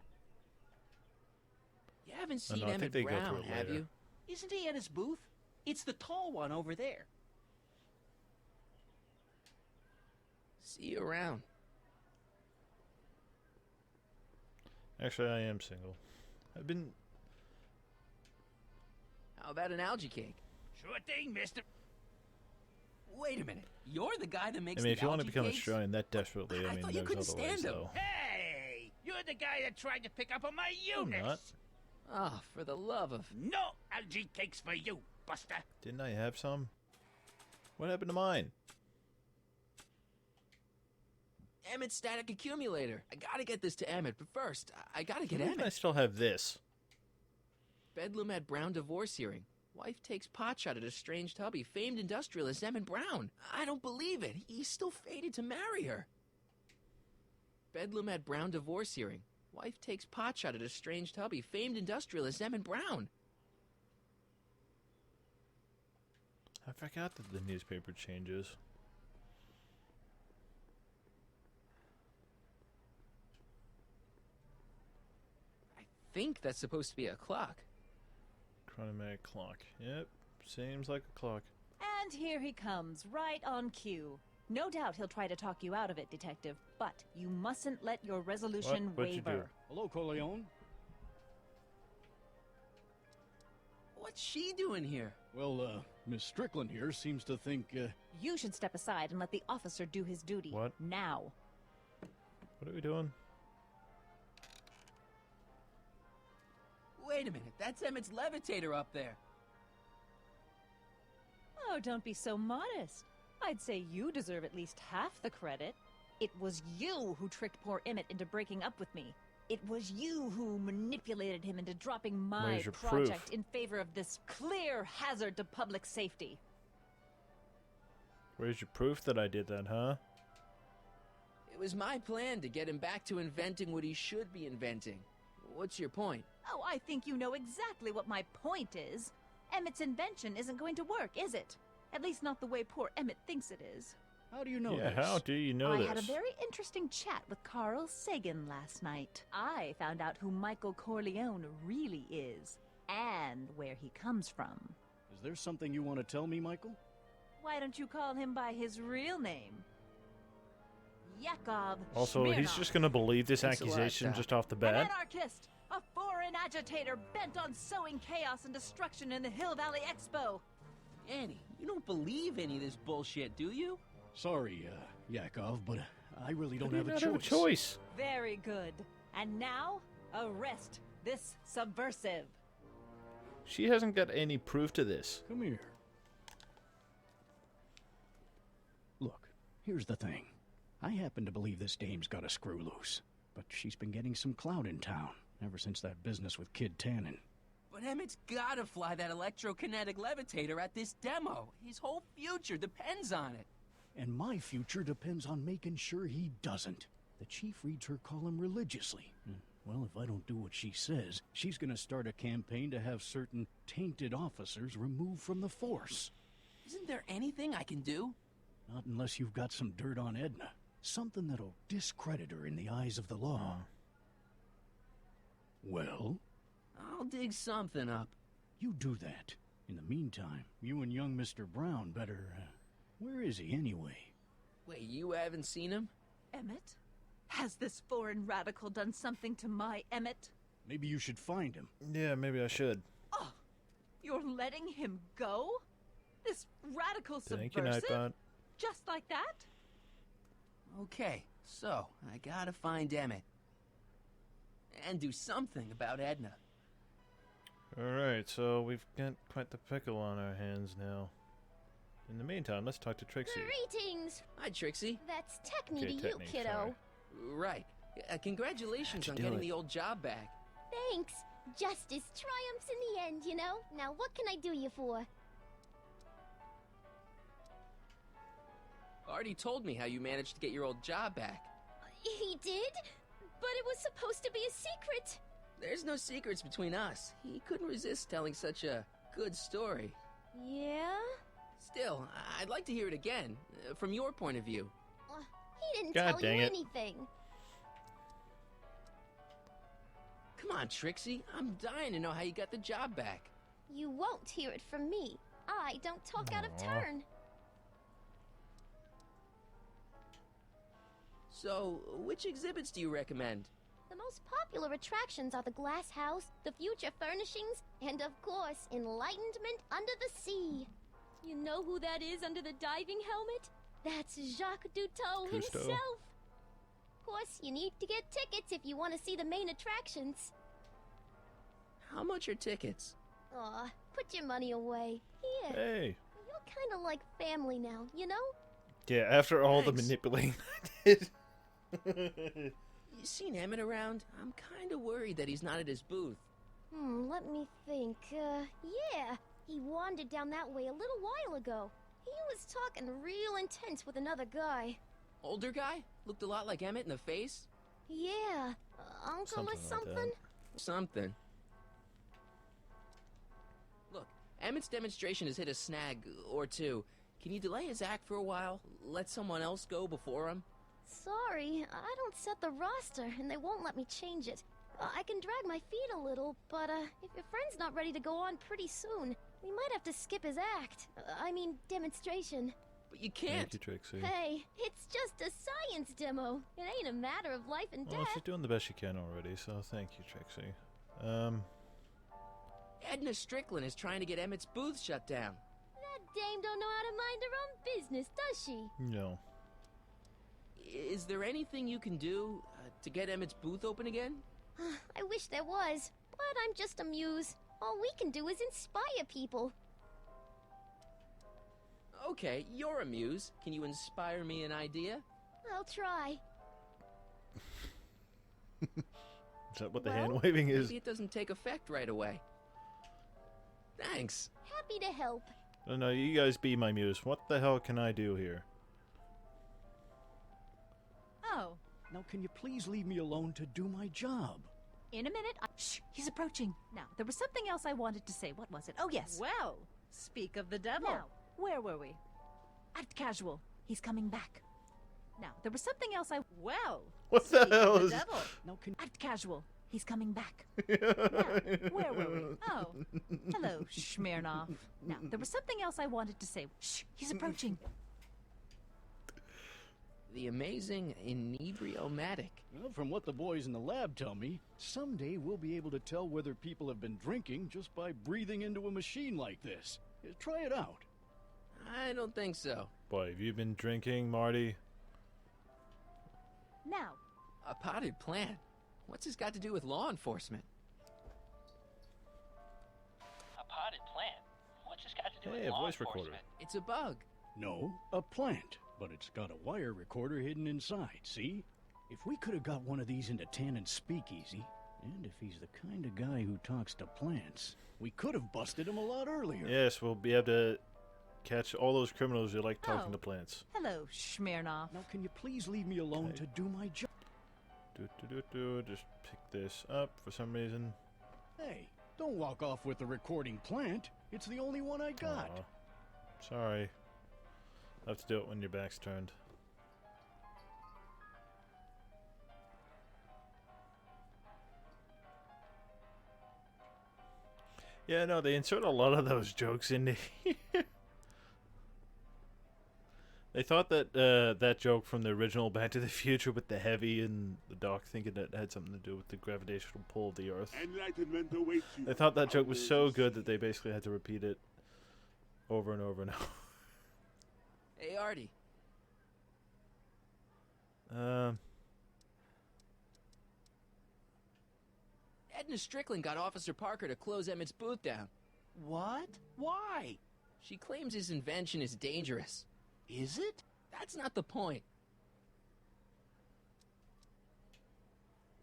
You haven't seen no, I think Emmett they go through Brown, it have later. you? Isn't he at his booth? It's the tall one over there. See you around. Actually, I am single. I've been... How about an algae cake? Sure thing, mister. Wait a minute. You're the guy that makes I mean, if the you want to algae become cakes? Australian that desperately, I mean, thought you there's couldn't other ways, stand him. though. Hey! You're the guy that tried to pick up on my I'm Eunice. not. Ah, for the love of... No algae cakes for you, Buster. Didn't I have some? What happened to mine? Emmett's static accumulator. I gotta get this to Emmett, but first, I gotta get Why don't I Emmett. still have this? Bedlam at Brown divorce hearing. Wife takes potshot at estranged hubby, famed industrialist Emmett Brown. I don't believe it. He's still fated to marry her. Bedlam at Brown divorce hearing. Wife takes potshot at estranged hubby, famed industrialist Emmett Brown. I forgot that the newspaper changes. I think that's supposed to be a clock. Chronomatic clock. Yep, seems like a clock. And here he comes, right on cue. No doubt he'll try to talk you out of it, Detective, but you mustn't let your resolution What'd you do? waver. Hello, Corleone. What's she doing here? Well, Miss Strickland here seems to think, You should step aside and let the officer do his duty. What? Now. What are we doing? Wait a minute, that's Emmett's levitator up there. Oh, don't be so modest. I'd say you deserve at least half the credit. It was you who tricked poor Emmett into breaking up with me. It was you who manipulated him into dropping my Where's your project proof? in favor of this clear hazard to public safety. Where's your proof that I did that, huh? It was my plan to get him back to inventing what he should be inventing. What's your point? Oh, I think you know exactly what my point is. Emmett's invention isn't going to work, is it? At least not the way poor Emmett thinks it is. how do you know Yeah, this? how do you know I this? had a very interesting chat with Carl Sagan last night. I found out who Michael Corleone really is, and where he comes from. Is there something you want to tell me, Michael? Why don't you call him by his real name? Yakov Also, he's Smirnov. just gonna believe this Thanks a lot, accusation Doc. just off the An bat? anarchist, a foreign agitator bent on sowing chaos and destruction in the Hill Valley Expo. Annie, you don't believe any of this bullshit, do you? Sorry, Yakov, but I really How don't do you have a not choice. have a choice? Very good. And now, arrest this subversive. She hasn't got any proof to this. Come here. Look, here's the thing. I happen to believe this dame's got a screw loose, but she's been getting some clout in town ever since that business with Kid Tannen. But Emmett's gotta fly that electrokinetic levitator at this demo. His whole future depends on it. And my future depends on making sure he doesn't. The chief reads her column religiously. Well, if I don't do what she says, she's gonna start a campaign to have certain tainted officers removed from the force. Isn't there anything I can do? Not unless you've got some dirt on Edna. Something that'll discredit her in the eyes of the law. Well? I'll dig something up. You do that. In the meantime, you and young Mr. Brown better... where is he anyway? Wait, you haven't seen him? Emmett? Has this foreign radical done something to my Emmett? Maybe you should find him. Yeah, maybe I should. Oh, you're letting him go? This radical Thank you, subversive? Nightbot. Just like that? Okay, so I gotta find Emmett. And do something about Edna. Alright, so we've got quite the pickle on our hands now. In the meantime, let's talk to Trixie. Greetings! Hi, Trixie. That's Techne Okay, to you, Techne, kiddo. sorry. Right. Congratulations How'd on you do getting it? the old job back. Thanks. Justice triumphs in the end, you know? Now what can I do you for? Artie told me how you managed to get your old job back. He did? But it was supposed to be a secret. There's no secrets between us. He couldn't resist telling such a good story. Yeah? Still, I'd like to hear it again, from your point of view. He didn't God tell dang you it. anything. Come on, Trixie. I'm dying to know how you got the job back. You won't hear it from me. I don't talk out of turn. So, which exhibits do you recommend? The most popular attractions are the Glass House, the Future Furnishings, and of course, Enlightenment Under the Sea. You know who that is under the diving helmet? That's Jacques Cousteau himself. Of course, you need to get tickets if you want to see the main attractions. How much are tickets? Aw, put your money away. Here. Hey. You're kind of like family now, you know? Yeah, after all the manipulating I did. You seen Emmett around? I'm kind of worried that he's not at his booth. Let me think. Yeah. He wandered down that way a little while ago. He was talking real intense with another guy. Older guy? Looked a lot like Emmett in the face? Yeah. Uncle or something? Something. Look, Emmett's demonstration has hit a snag or two. Can you delay his act for a while? Let someone else go before him? Sorry, I don't set the roster, and they won't let me change it. I can drag my feet a little, but if your friend's not ready to go on pretty soon, we might have to skip his act. I mean, demonstration. But you can't. Thank you, Trixie. Hey, it's just a science demo. It ain't a matter of life and Well, death. she's doing the best she can already, so thank you, Trixie. Edna Strickland is trying to get Emmett's booth shut down. That dame don't know how to mind her own business, does she? No. Is there anything you can do to get Emmett's booth open again? I wish there was, but I'm just a muse. All we can do is inspire people. Okay, you're a muse. Can you inspire me an idea? I'll try. Is that what the hand waving is? Maybe it doesn't take effect right away. Thanks. Happy to help. No, you guys be my muse. What the hell can I do here? Oh. Now, can you please leave me alone to do my job? In a minute. Shh, he's approaching. Now, there was something else I wanted to say. What was it? Oh, yes. Well, speak of the devil. Now, where were we? Act casual. He's coming back. Now, there was something else I... Well, what the speak hell of the is... devil. Now, can... Act casual. He's coming back. Now, where were we? Oh, hello, Smirnoff. Now, there was something else I wanted to say. Shh, he's approaching. The amazing inebriomatic. Well, from what the boys in the lab tell me, someday we'll be able to tell whether people have been drinking just by breathing into a machine like this. Try it out. I don't think so. Boy, have you been drinking, Marty? Now. A potted plant? What's this got to do with law enforcement? A potted plant? What's this got to do with Hey, a law voice recorder. enforcement? It's a bug. No, a plant. But it's got a wire recorder hidden inside, see? If we could have got one of these into Tannen's speakeasy, and if he's the kind of guy who talks to plants, we could have busted him a lot earlier. Yes, we'll be able to catch all those criminals who like talking to plants. Hello, Smirnoff. Now, can you please leave me alone to do my job? Just pick this up for some reason. Hey, don't walk off with the recording plant. It's the only one I got. Aw. Sorry. I'll have to do it when your back's turned. Yeah, no, they insert a lot of those jokes into here. They thought that that joke from the original Back to the Future with the heavy and the doc thinking that had something to do with the gravitational pull of the Earth. Enlightenment awaits you. They thought that joke was so good that they basically had to repeat it over and over and over. Hey, Artie. Edna Strickland got Officer Parker to close Emmett's booth down. What? Why? She claims his invention is dangerous. Is it? That's not the point.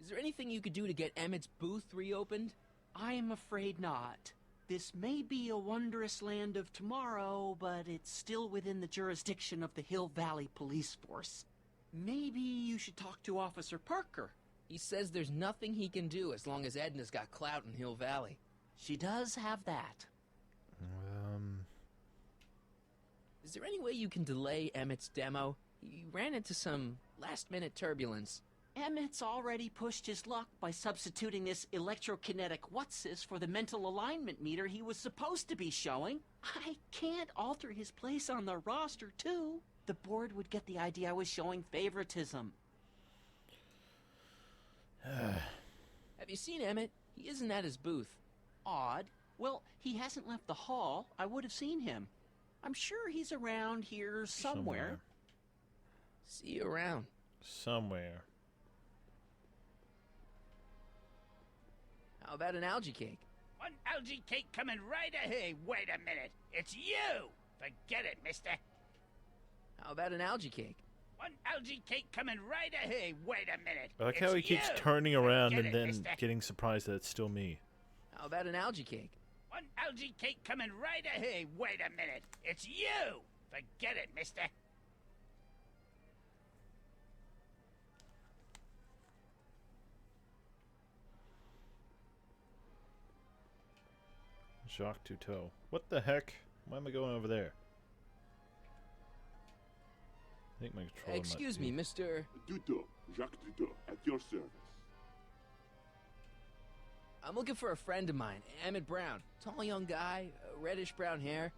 Is there anything you could do to get Emmett's booth reopened? I am afraid not. This may be a wondrous land of tomorrow, but it's still within the jurisdiction of the Hill Valley Police Force. Maybe you should talk to Officer Parker. He says there's nothing he can do as long as Edna's got clout in Hill Valley. She does have that. Is there any way you can delay Emmett's demo? He ran into some last-minute turbulence. Emmett's already pushed his luck by substituting this electrokinetic whatsis for the mental alignment meter he was supposed to be showing. I can't alter his place on the roster, too. The board would get the idea I was showing favoritism. Have you seen Emmett? He isn't at his booth. Odd. Well, he hasn't left the hall. I would have seen him. I'm sure he's around here somewhere. See you around. Somewhere. How about an algae cake? One algae cake coming right ahead. Wait a minute. It's you. Forget it, mister. How about an algae cake? One algae cake coming right ahead. Wait a minute. I like it's how he keeps you. turning around Forget and it, then mister. getting surprised that it's still me. How about an algae cake? One algae cake coming right ahead. Wait a minute. It's you. Forget it, mister. Jacques Cousteau. What the heck? Why am I going over there? I think my controller Excuse might me, be... Mr. Cousteau, Jacques Cousteau, at your service. I'm looking for a friend of mine, Emmett Brown. Tall young guy, reddish brown hair.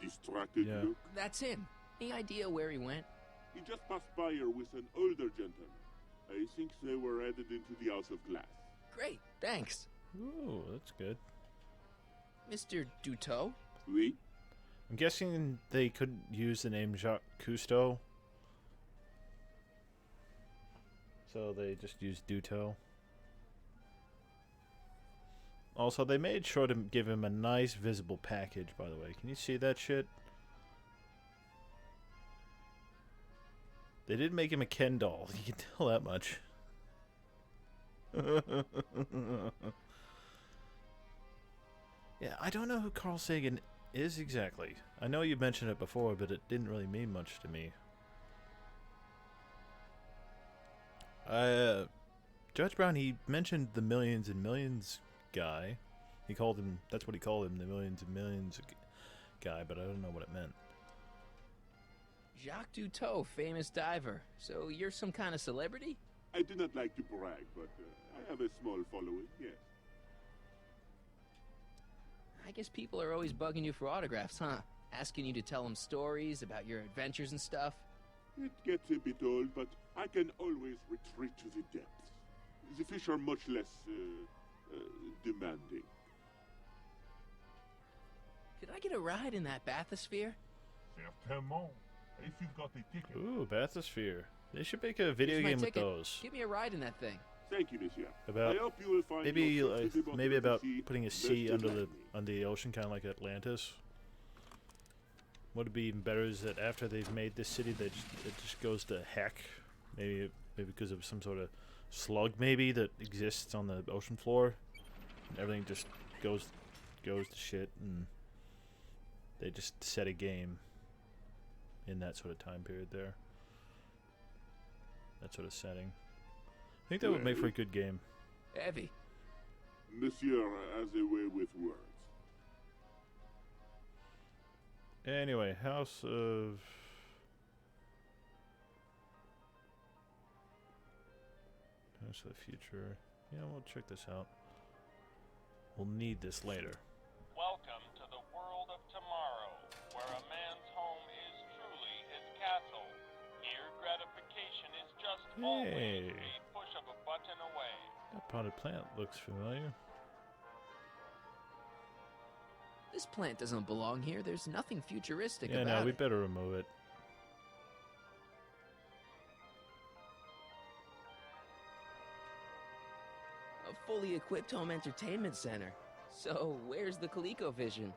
Distracted look. That's him. Any idea where he went? He just passed by here with an older gentleman. I think they were headed into the House of Glass. Great, thanks. Ooh, that's good. Mr. Duteau? Oui. I'm guessing they couldn't use the name Jacques Cousteau. So they just used Duteau. Also, they made sure to give him a nice visible package, by the way. Can you see that shit? They did make him a Ken doll. You can tell that much. Yeah, I don't know who Carl Sagan is exactly. I know you mentioned it before, but it didn't really mean much to me. Judge Brown, he mentioned the Millions and Millions guy. He called him, that's what he called him, the Millions and Millions guy, but I don't know what it meant. Jacques Duteau, famous diver. So you're some kind of celebrity? I do not like to brag, but I have a small following, yes. I guess people are always bugging you for autographs, huh? Asking you to tell them stories about your adventures and stuff? It gets a bit old, but I can always retreat to the depths. The fish are much less demanding. Could I get a ride in that bathysphere? Certainement. If you've got a ticket. Ooh, Bathysphere. They should make a video Here's my game with ticket. those. Give me a ride in that thing. Thank you, monsieur. About I hope you will find maybe your trip to the bottom maybe of the about sea putting a best sea to under land me. the ocean, kind of like Atlantis. What would be even better is that after they've made this city, it just goes to heck. Maybe because of some sort of slug maybe that exists on the ocean floor, and everything just goes to shit, and they just set a game in that sort of time period there. That sort of setting. I think that would make for a good game. Heavy. Monsieur has a way with words. Anyway, House of... House of the Future. Yeah, we'll check this out. We'll need this later. Welcome to the world of tomorrow, where a man's home is truly his castle. Here, gratification is just always Hey. a push of a button away. That potted plant looks familiar. This plant doesn't belong here. There's nothing futuristic Yeah, about no, we it. better remove it. A fully equipped home entertainment center. So, where's the ColecoVision?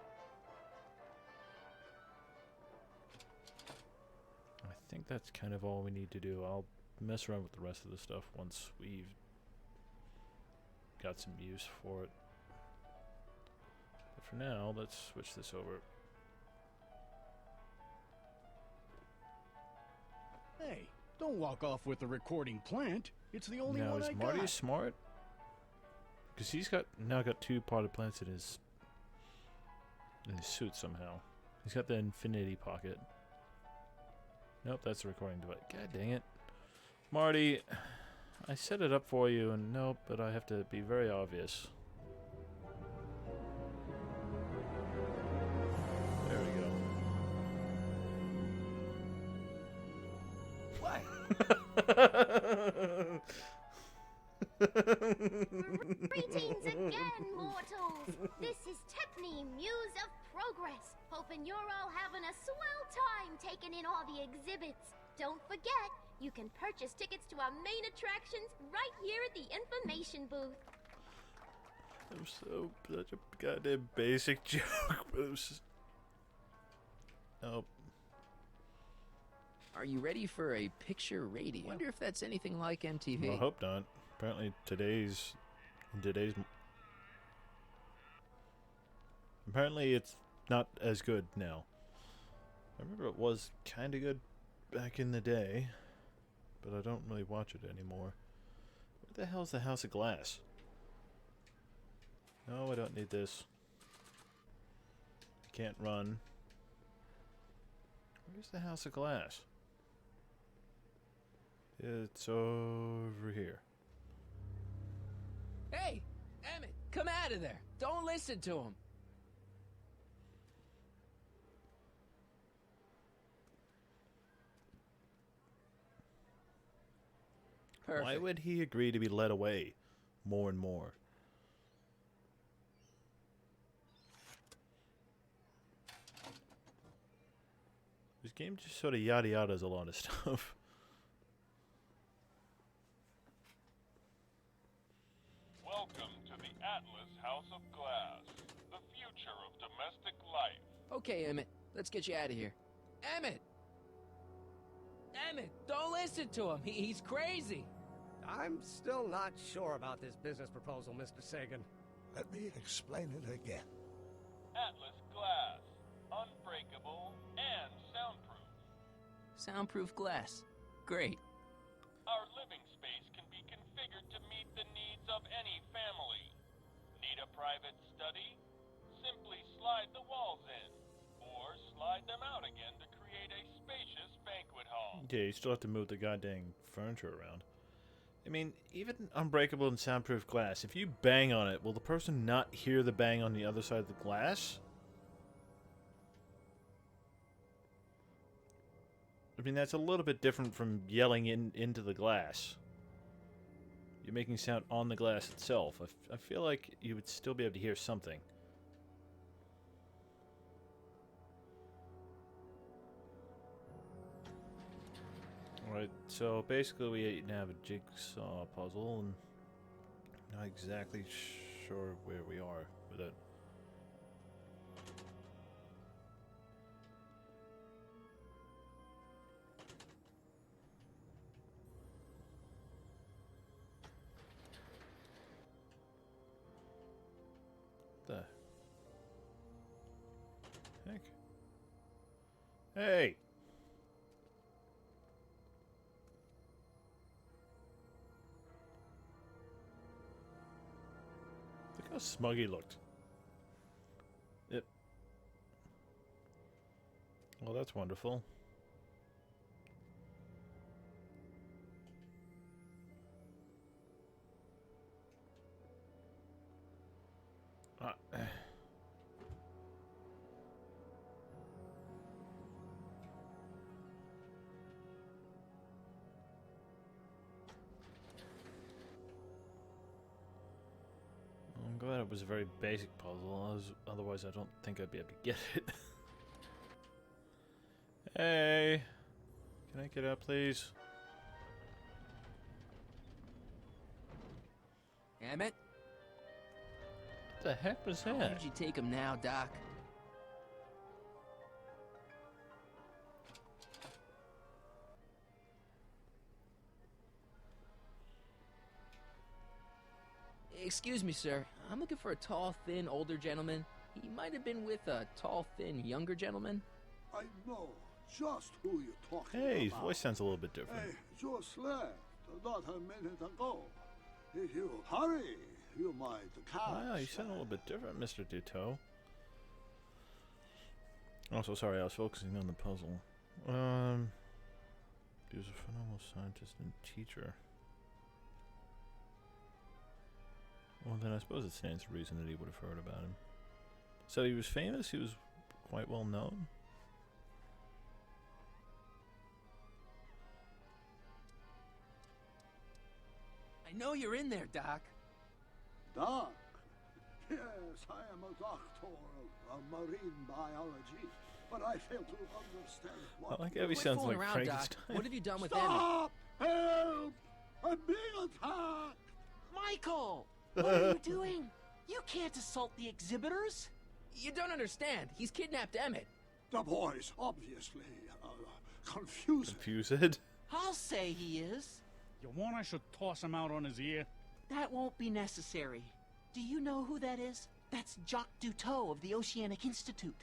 I think that's kind of all we need to do. I'll mess around with the rest of the stuff once we've got some use for it. But for now, let's switch this over. Hey, don't walk off with the recording plant. It's the only Now, one is I Marty got. smart? Because he's now got 2 potted plants in his suit somehow. He's got the infinity pocket. Nope, that's the recording device. God dang it. Marty, I set it up for you, and nope, but I have to be very obvious. There we go. What? Greetings again, mortals! This is Techne, Muse of Progress. Hoping you're all having a swell time taking in all the exhibits. Don't forget, you can purchase tickets to our main attractions right here at the information booth. I'm such a goddamn basic joke, but it was just... Nope. Are you ready for a picture radio? Wonder if that's anything like MTV. I hope not. Apparently apparently it's not as good now. I remember it was kind of good back in the day, but I don't really watch it anymore. What the hell's the House of Glass? No, I don't need this. I can't run. Where's the House of Glass? It's over here. Hey, Emmett, come out of there. Don't listen to him. Perfect. Why would he agree to be led away more and more? This game just sort of yada yadas a lot of stuff. Welcome to the Atlas House of Glass, the future of domestic life. Okay, Emmett, let's get you out of here. Emmett! Emmett, don't listen to him. He's crazy. I'm still not sure about this business proposal, Mr. Sagan. Let me explain it again. Atlas Glass, unbreakable and soundproof. Soundproof glass. Great. Our living space can be configured to meet the needs of any family. Need a private study? Simply slide the walls in, or slide them out again to create a spacious banquet hall. Yeah, you still have to move the goddamn furniture around. I mean, even unbreakable and soundproof glass, if you bang on it, will the person not hear the bang on the other side of the glass? I mean, that's a little bit different from yelling into the glass. You're making sound on the glass itself. I feel like you would still be able to hear something. Alright, so basically we now have a jigsaw puzzle, and I'm not exactly sure where we are with it. The heck? Hey! Look how smug he looked. Yep. Well, that's wonderful. I'm glad it was a very basic puzzle, otherwise I don't think I'd be able to get it. Hey! Can I get out, please? Emmett? What the heck was that? How did you take him now, Doc? Excuse me, sir. I'm looking for a tall, thin, older gentleman. He might have been with a tall, thin, younger gentleman. I know just who you're talking Hey, his about. voice sounds a little bit different. Hey, just left not a minute ago. If you hurry, you might catch. Wow, you sound a little bit different, Mr. Duto. Also, sorry, I was focusing on the puzzle. He was a phenomenal scientist and teacher. Well, then I suppose it stands to reason that he would have heard about him. So he was famous? He was quite well known? I know you're in there, Doc. Doc? Yes, I am a doctor of marine biology, but I fail to understand what... I like how he sounds like around, Frankenstein. Doc. What have you done with Emmett? Stop! Help! I'm being attacked! Michael! What are you doing? You can't assault the exhibitors! You don't understand. He's kidnapped Emmett. The boy's obviously confused. Confused? I'll say he is. You want I should toss him out on his ear? That won't be necessary. Do you know who that is? That's Jacques Duteau of the Oceanic Institute.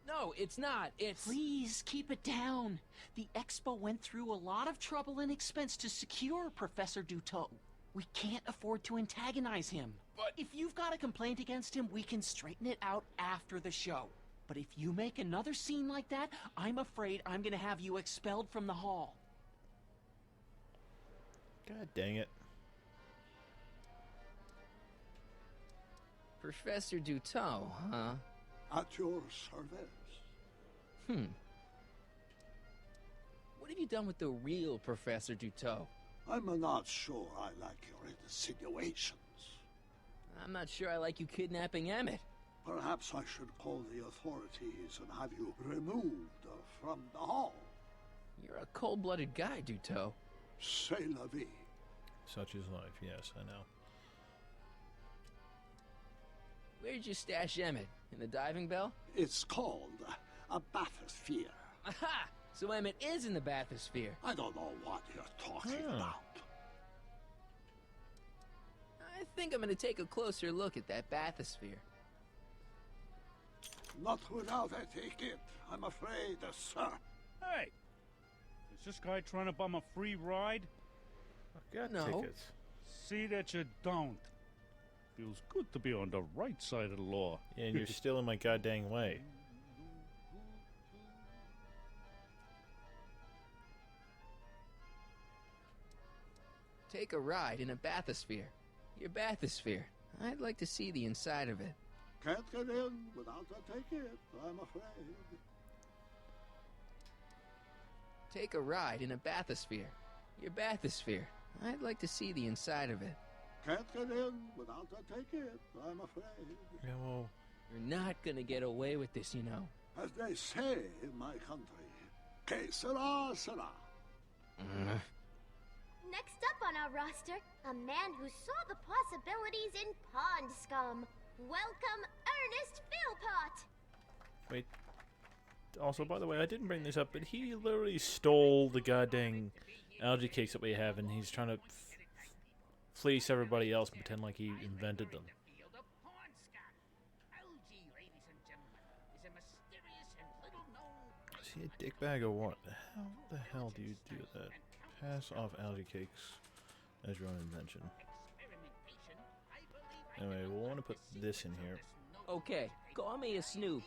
No, it's not. It's... Please, keep it down. The Expo went through a lot of trouble and expense to secure Professor Duteau. We can't afford to antagonize him. But if you've got a complaint against him, we can straighten it out after the show. But if you make another scene like that, I'm afraid I'm gonna have you expelled from the hall. God dang it. Professor Duteau, huh? At your service. What have you done with the real Professor Duteau? I'm not sure I like your insinuations. I'm not sure I like you kidnapping Emmett. Perhaps I should call the authorities and have you removed from the hall. You're a cold-blooded guy, Duteau. C'est la vie. Such is life, yes, I know. Where'd you stash Emmett? In the diving bell? It's called a bathysphere. Aha! So Emmett is in the bathysphere. I don't know what you're talking about. I think I'm gonna take a closer look at that bathysphere. Not without a ticket, I'm afraid, sir. Hey! Is this guy trying to bum a free ride? I got tickets. See that you don't. Feels good to be on the right side of the law. Yeah, and you're still in my goddamn way. Take a ride in a bathysphere. Your bathysphere. I'd like to see the inside of it. Can't get in without a ticket, I'm afraid. Take a ride in a bathysphere. Your bathysphere. I'd like to see the inside of it. Can't get in without a ticket, I'm afraid. Yeah, well... You're not gonna get away with this, you know. As they say in my country, que sera, sera. Next up on our roster, a man who saw the possibilities in pond scum. Welcome, Ernest Philpott! Wait. Also, by the way, I didn't bring this up, but he literally stole the goddamn algae cakes that we have, and he's trying to fleece everybody else and pretend like he invented them. Is he a dickbag or what? How the hell do you do that? Pass off algae cakes as your own invention. Anyway, we'll want to put this in here. Okay, call me a snoop.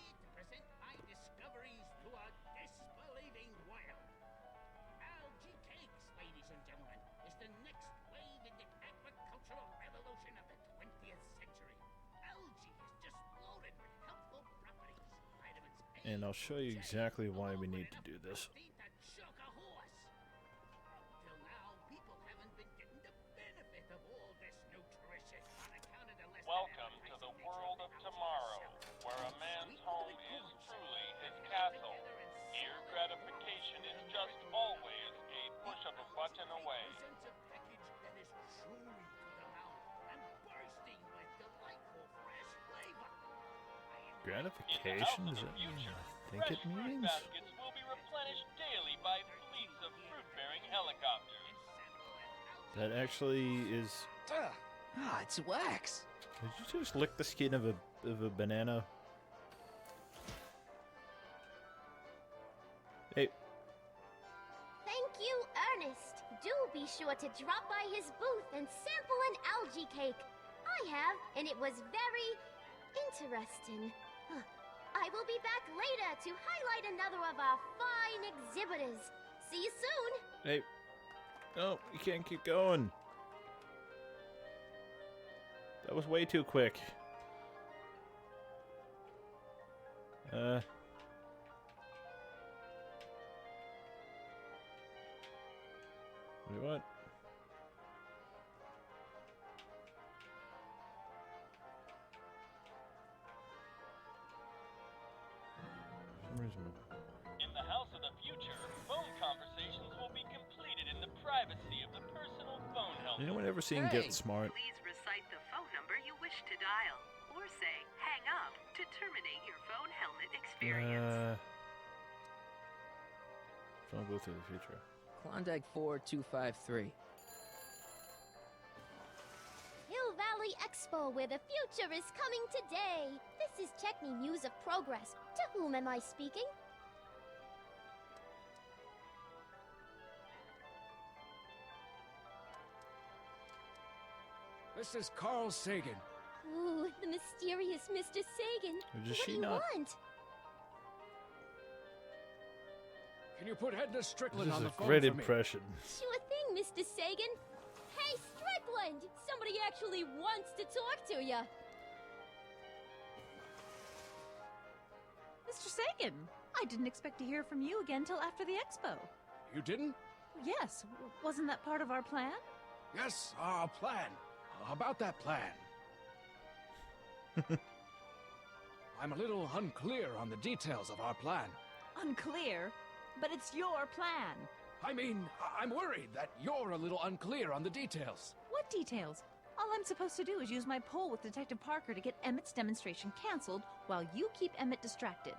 And I'll show you exactly why we need to do this. Welcome to the world of tomorrow, where a man's home is truly his castle. Here, gratification is just always a push of a button away. Gratification? Is that what I think it means? Baskets will be replenished daily by fleets of fruit-bearing helicopters. That actually is... Ah, it's wax. Did you just lick the skin of a banana? Hey. Thank you, Ernest. Do be sure to drop by his booth and sample an algae cake. I have, and it was very interesting. I will be back later to highlight another of our fine exhibitors. See you soon. Hey. No, you can't keep going. That was way too quick. Wait, what? In the House of the Future, phone conversations will be completed in the privacy of the personal phone helmet. Anyone ever seen Get Smart? Please recite the phone number you wish to dial, or say hang up to terminate your phone helmet experience. Phone booth of the future. Klondike 4253. Hill Valley Expo, where the future is coming today. This is Checkney News of Progress. To whom am I speaking? This is Carl Sagan. Ooh, the mysterious Mr. Sagan. Does What she do you not- want? Can you put Edna This Strickland is on a the phone great for me? impression. Sure thing, Mr. Sagan. Hey, Strickland! Somebody actually wants to talk to you. Mr. Sagan, I didn't expect to hear from you again till after the expo. You didn't? Yes, wasn't that part of our plan? Yes, our plan. About that plan. I'm a little unclear on the details of our plan. Unclear, but it's your plan. I mean, I'm worried that you're a little unclear on the details. What details? All I'm supposed to do is use my poll with Detective Parker to get Emmett's demonstration canceled while you keep Emmett distracted.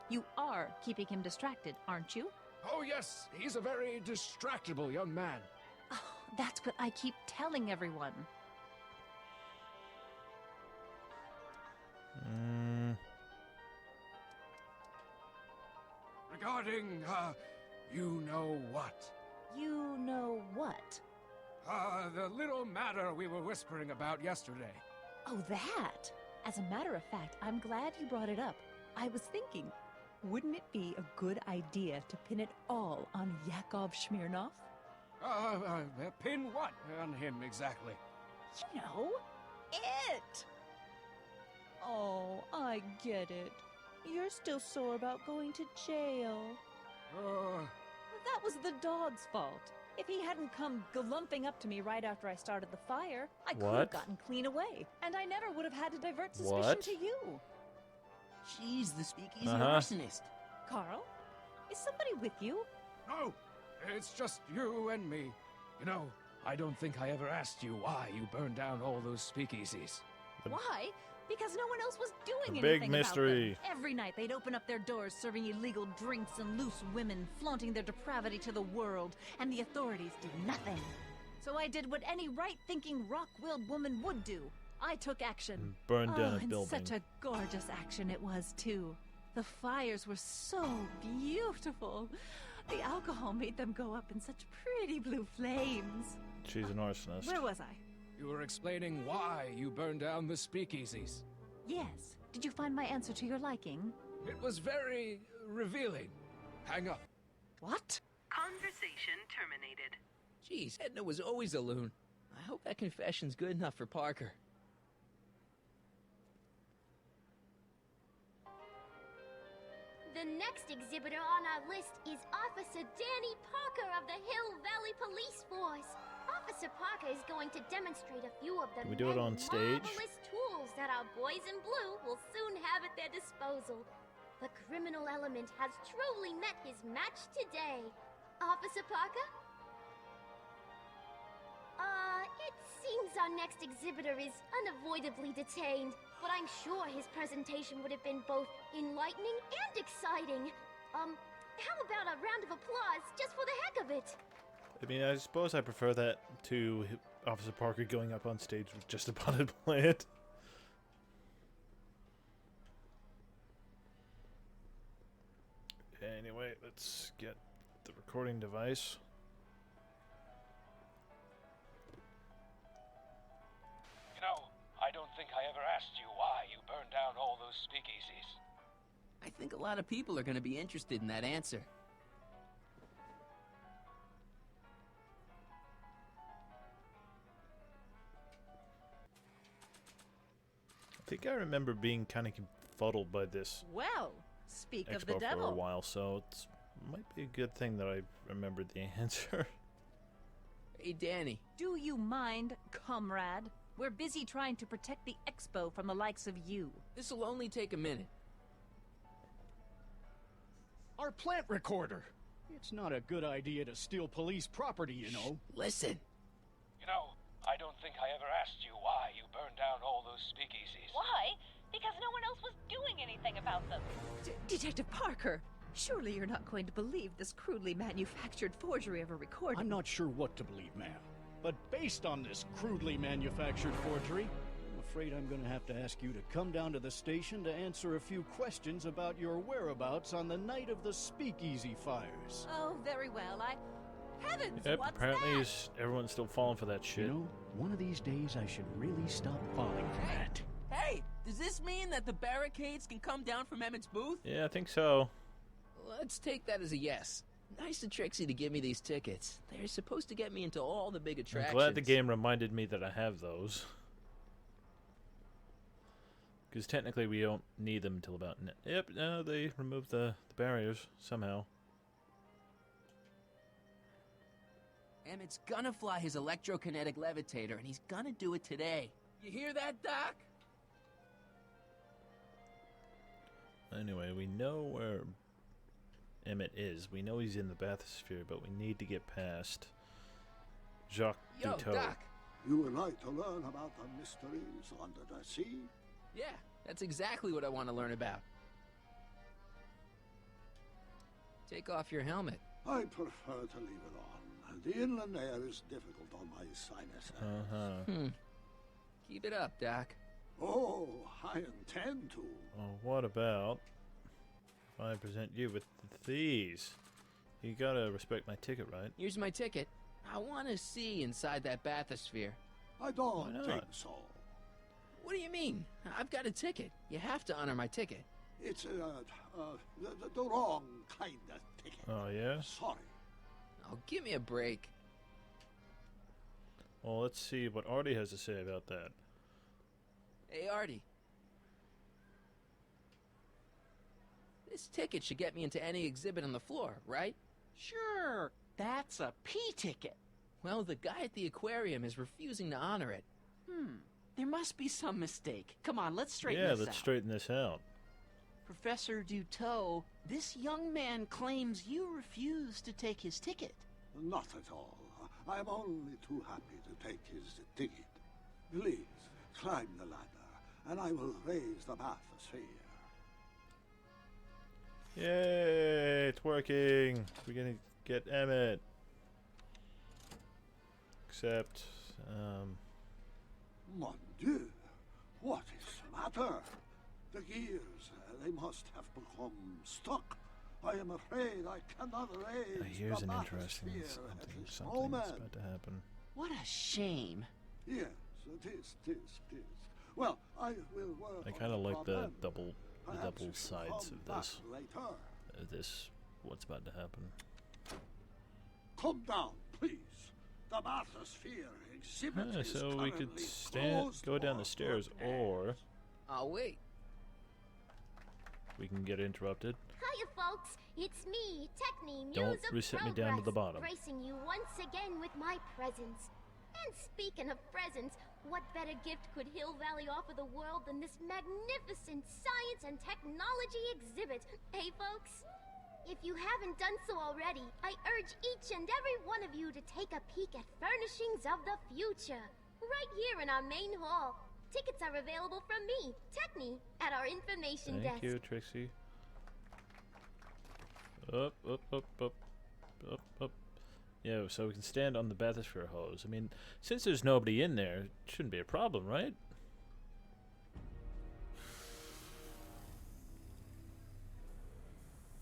You are keeping him distracted, aren't you? Oh, yes, he's a very distractible young man. That's what I keep telling everyone. Regarding, you know what? You know what? The little matter we were whispering about yesterday. Oh, that! As a matter of fact, I'm glad you brought it up. I was thinking, wouldn't it be a good idea to pin it all on Yakov Smirnov? Pin what on him exactly? You know, it! Oh, I get it. You're still sore about going to jail. That was the dog's fault. If he hadn't come glumping up to me right after I started the fire, I could have What? gotten clean away, and I never would have had to divert suspicion What? to you. She's the speakeasy Uh-huh. arsonist. Carl, is somebody with you? No, it's just you and me. You know, I don't think I ever asked you why you burned down all those speakeasies. Why? Because no one else was doing The big anything mystery. about them. Every night they'd open up their doors serving illegal drinks and loose women, flaunting their depravity to the world, and the authorities did nothing. So I did what any right-thinking, rock-willed woman would do. I took action. Burned down a and building. such a gorgeous action it was, too. The fires were so beautiful. The alcohol made them go up in such pretty blue flames. She's an arsonist. Where was I? You were explaining why you burned down the speakeasies. Yes. Did you find my answer to your liking? It was very revealing. Hang up. What? Conversation terminated. Geez, Edna was always a loon. I hope that confession's good enough for Parker. The next exhibitor on our list is Officer Danny Parker of the Hill Valley Police Force. Officer Parker is going to demonstrate a few of the Can we do it many on stage? marvelous tools that our boys in blue will soon have at their disposal. The criminal element has truly met his match today. Officer Parker? It seems our next exhibitor is unavoidably detained, but I'm sure his presentation would have been both enlightening and exciting. How about a round of applause just for the heck of it? I mean, I suppose I prefer that to Officer Parker going up on stage with just a potted plant. Anyway, let's get the recording device. You know, I don't think I ever asked you why you burned down all those speakeasies. I think a lot of people are going to be interested in that answer. think I remember being kind of confuddled by this Well, speak of the expo for a devil. while, so it might be a good thing that I remembered the answer. Hey, Danny. Do you mind, comrade? We're busy trying to protect the expo from the likes of you. This'll only take a minute. Our plant recorder. It's not a good idea to steal police property, you know. Listen. You know, I don't think I ever asked you why you burned down all those speakeasies. Why? Because no one else was doing anything about them. Detective Parker, surely you're not going to believe this crudely manufactured forgery of a recording. I'm not sure what to believe, ma'am. But based on this crudely manufactured forgery, I'm afraid I'm going to have to ask you to come down to the station to answer a few questions about your whereabouts on the night of the Speakeasy fires. Oh, very well. Heavens, Yep, what's apparently that? everyone's still falling for that shit. You know, one of these days I should really stop falling for that. Hey, does this mean that the barricades can come down from Emmett's booth? Yeah, I think so. Let's take that as a yes. Nice of Trixie to give me these tickets. They're supposed to get me into all the big attractions. I'm glad the game reminded me that I have those. Because technically we don't need them until about... Yep, no, they removed the barriers somehow. Emmett's gonna fly his electrokinetic levitator, and he's gonna do it today. You hear that, Doc? Anyway, we know where Emmett is. We know he's in the bathysphere, but we need to get past Jacques Yo, Duteau. Doc. You would like to learn about the mysteries under the sea? Yeah, that's exactly what I want to learn about. Take off your helmet. I prefer to leave it on. The inland air is difficult on my sinuses. Keep it up, Doc. Oh, I intend to. Well, what about if I present you with these? You gotta respect my ticket, right? Here's my ticket. I want to see inside that bathysphere. I don't not? think so. What do you mean? I've got a ticket. You have to honor my ticket. It's the wrong kind of ticket. Oh, yeah? Sorry. Oh, give me a break. Well, let's see what Artie has to say about that. Hey, Artie. This ticket should get me into any exhibit on the floor, right? Sure, that's a P ticket. Well, the guy at the aquarium is refusing to honor it. There must be some mistake. Come on, let's straighten Yeah, this let's out. straighten this out. Professor Duteau, this young man claims you refused to take his ticket. Not at all. I'm only too happy to take his ticket. Please, climb the ladder, and I will raise the bathysphere. Yay, it's working. We're gonna get Emmett. Except, Mon Dieu, what is the matter? The gears, they must have become stuck. I am afraid I cannot raise here's the an interesting bathysphere something. at this Something's moment. about to happen. What a shame. Yes, it is. Well, I will work I on kind of like the problem. double Perhaps you should sides come of back this. later. What's about to happen. Come down, please. The bathysphere exhibit is So we could currently go down the stairs, or I'll wait. we can get interrupted. Hiya, folks. It's me, Techni, Muse Don't of reset me down to the Progress, bottom. gracing you once again with my presence. And speaking of presents, what better gift could Hill Valley offer the world than this magnificent science and technology exhibit? Hey, folks? If you haven't done so already, I urge each and every one of you to take a peek at Furnishings of the Future, right here in our main hall. Tickets are available from me, Techni, at our information Thank desk. you, Trixie. Up. Yeah, so we can stand on the bathysphere hose. I mean, since there's nobody in there, it shouldn't be a problem, right?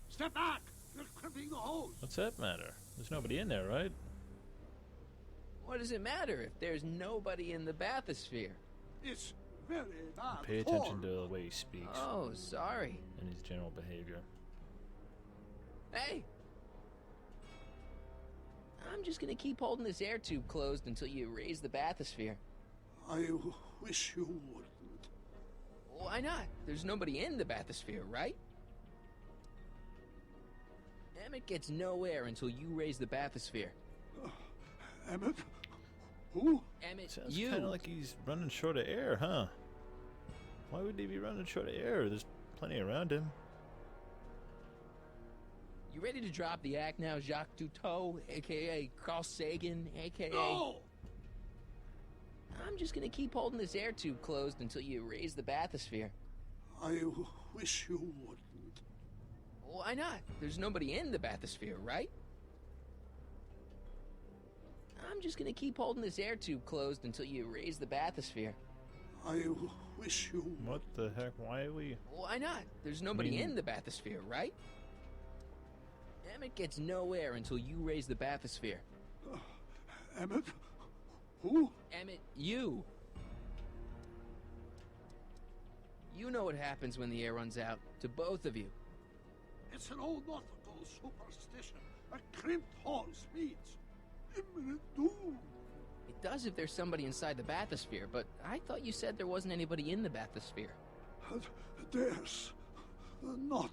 Step back! You're crimping the hose. What's that matter? There's nobody in there, right? What does it matter if there's nobody in the bathysphere? It's very bad. Pay attention to the way he speaks Oh, sorry. and his general behavior. Hey! I'm just gonna keep holding this air tube closed until you raise the bathysphere. I wish you wouldn't. Why not? There's nobody in the bathysphere, right? Emmett gets no air until you raise the bathysphere. Emmett? Who? Emmett, Sounds you. kind of like he's running short of air, huh? Why would he be running short of air? There's plenty around him. You ready to drop the act now, Jacques Duteau, a.k.a. Carl Sagan, a.k.a. No! I'm just gonna keep holding this air tube closed until you raise the bathysphere. I wish you wouldn't. Why not? There's nobody in the bathysphere, right? I'm just gonna keep holding this air tube closed until you raise the bathysphere. I wish you... What the heck? Why are we... Why not? There's nobody in the bathysphere, right? Emmett gets no air until you raise the bathysphere. Emmett? Who? Emmett, you. You know what happens when the air runs out, to both of you. It's an old nautical superstition. A crimped horse means imminent doom. It does if there's somebody inside the bathysphere, but I thought you said there wasn't anybody in the bathysphere. There's not.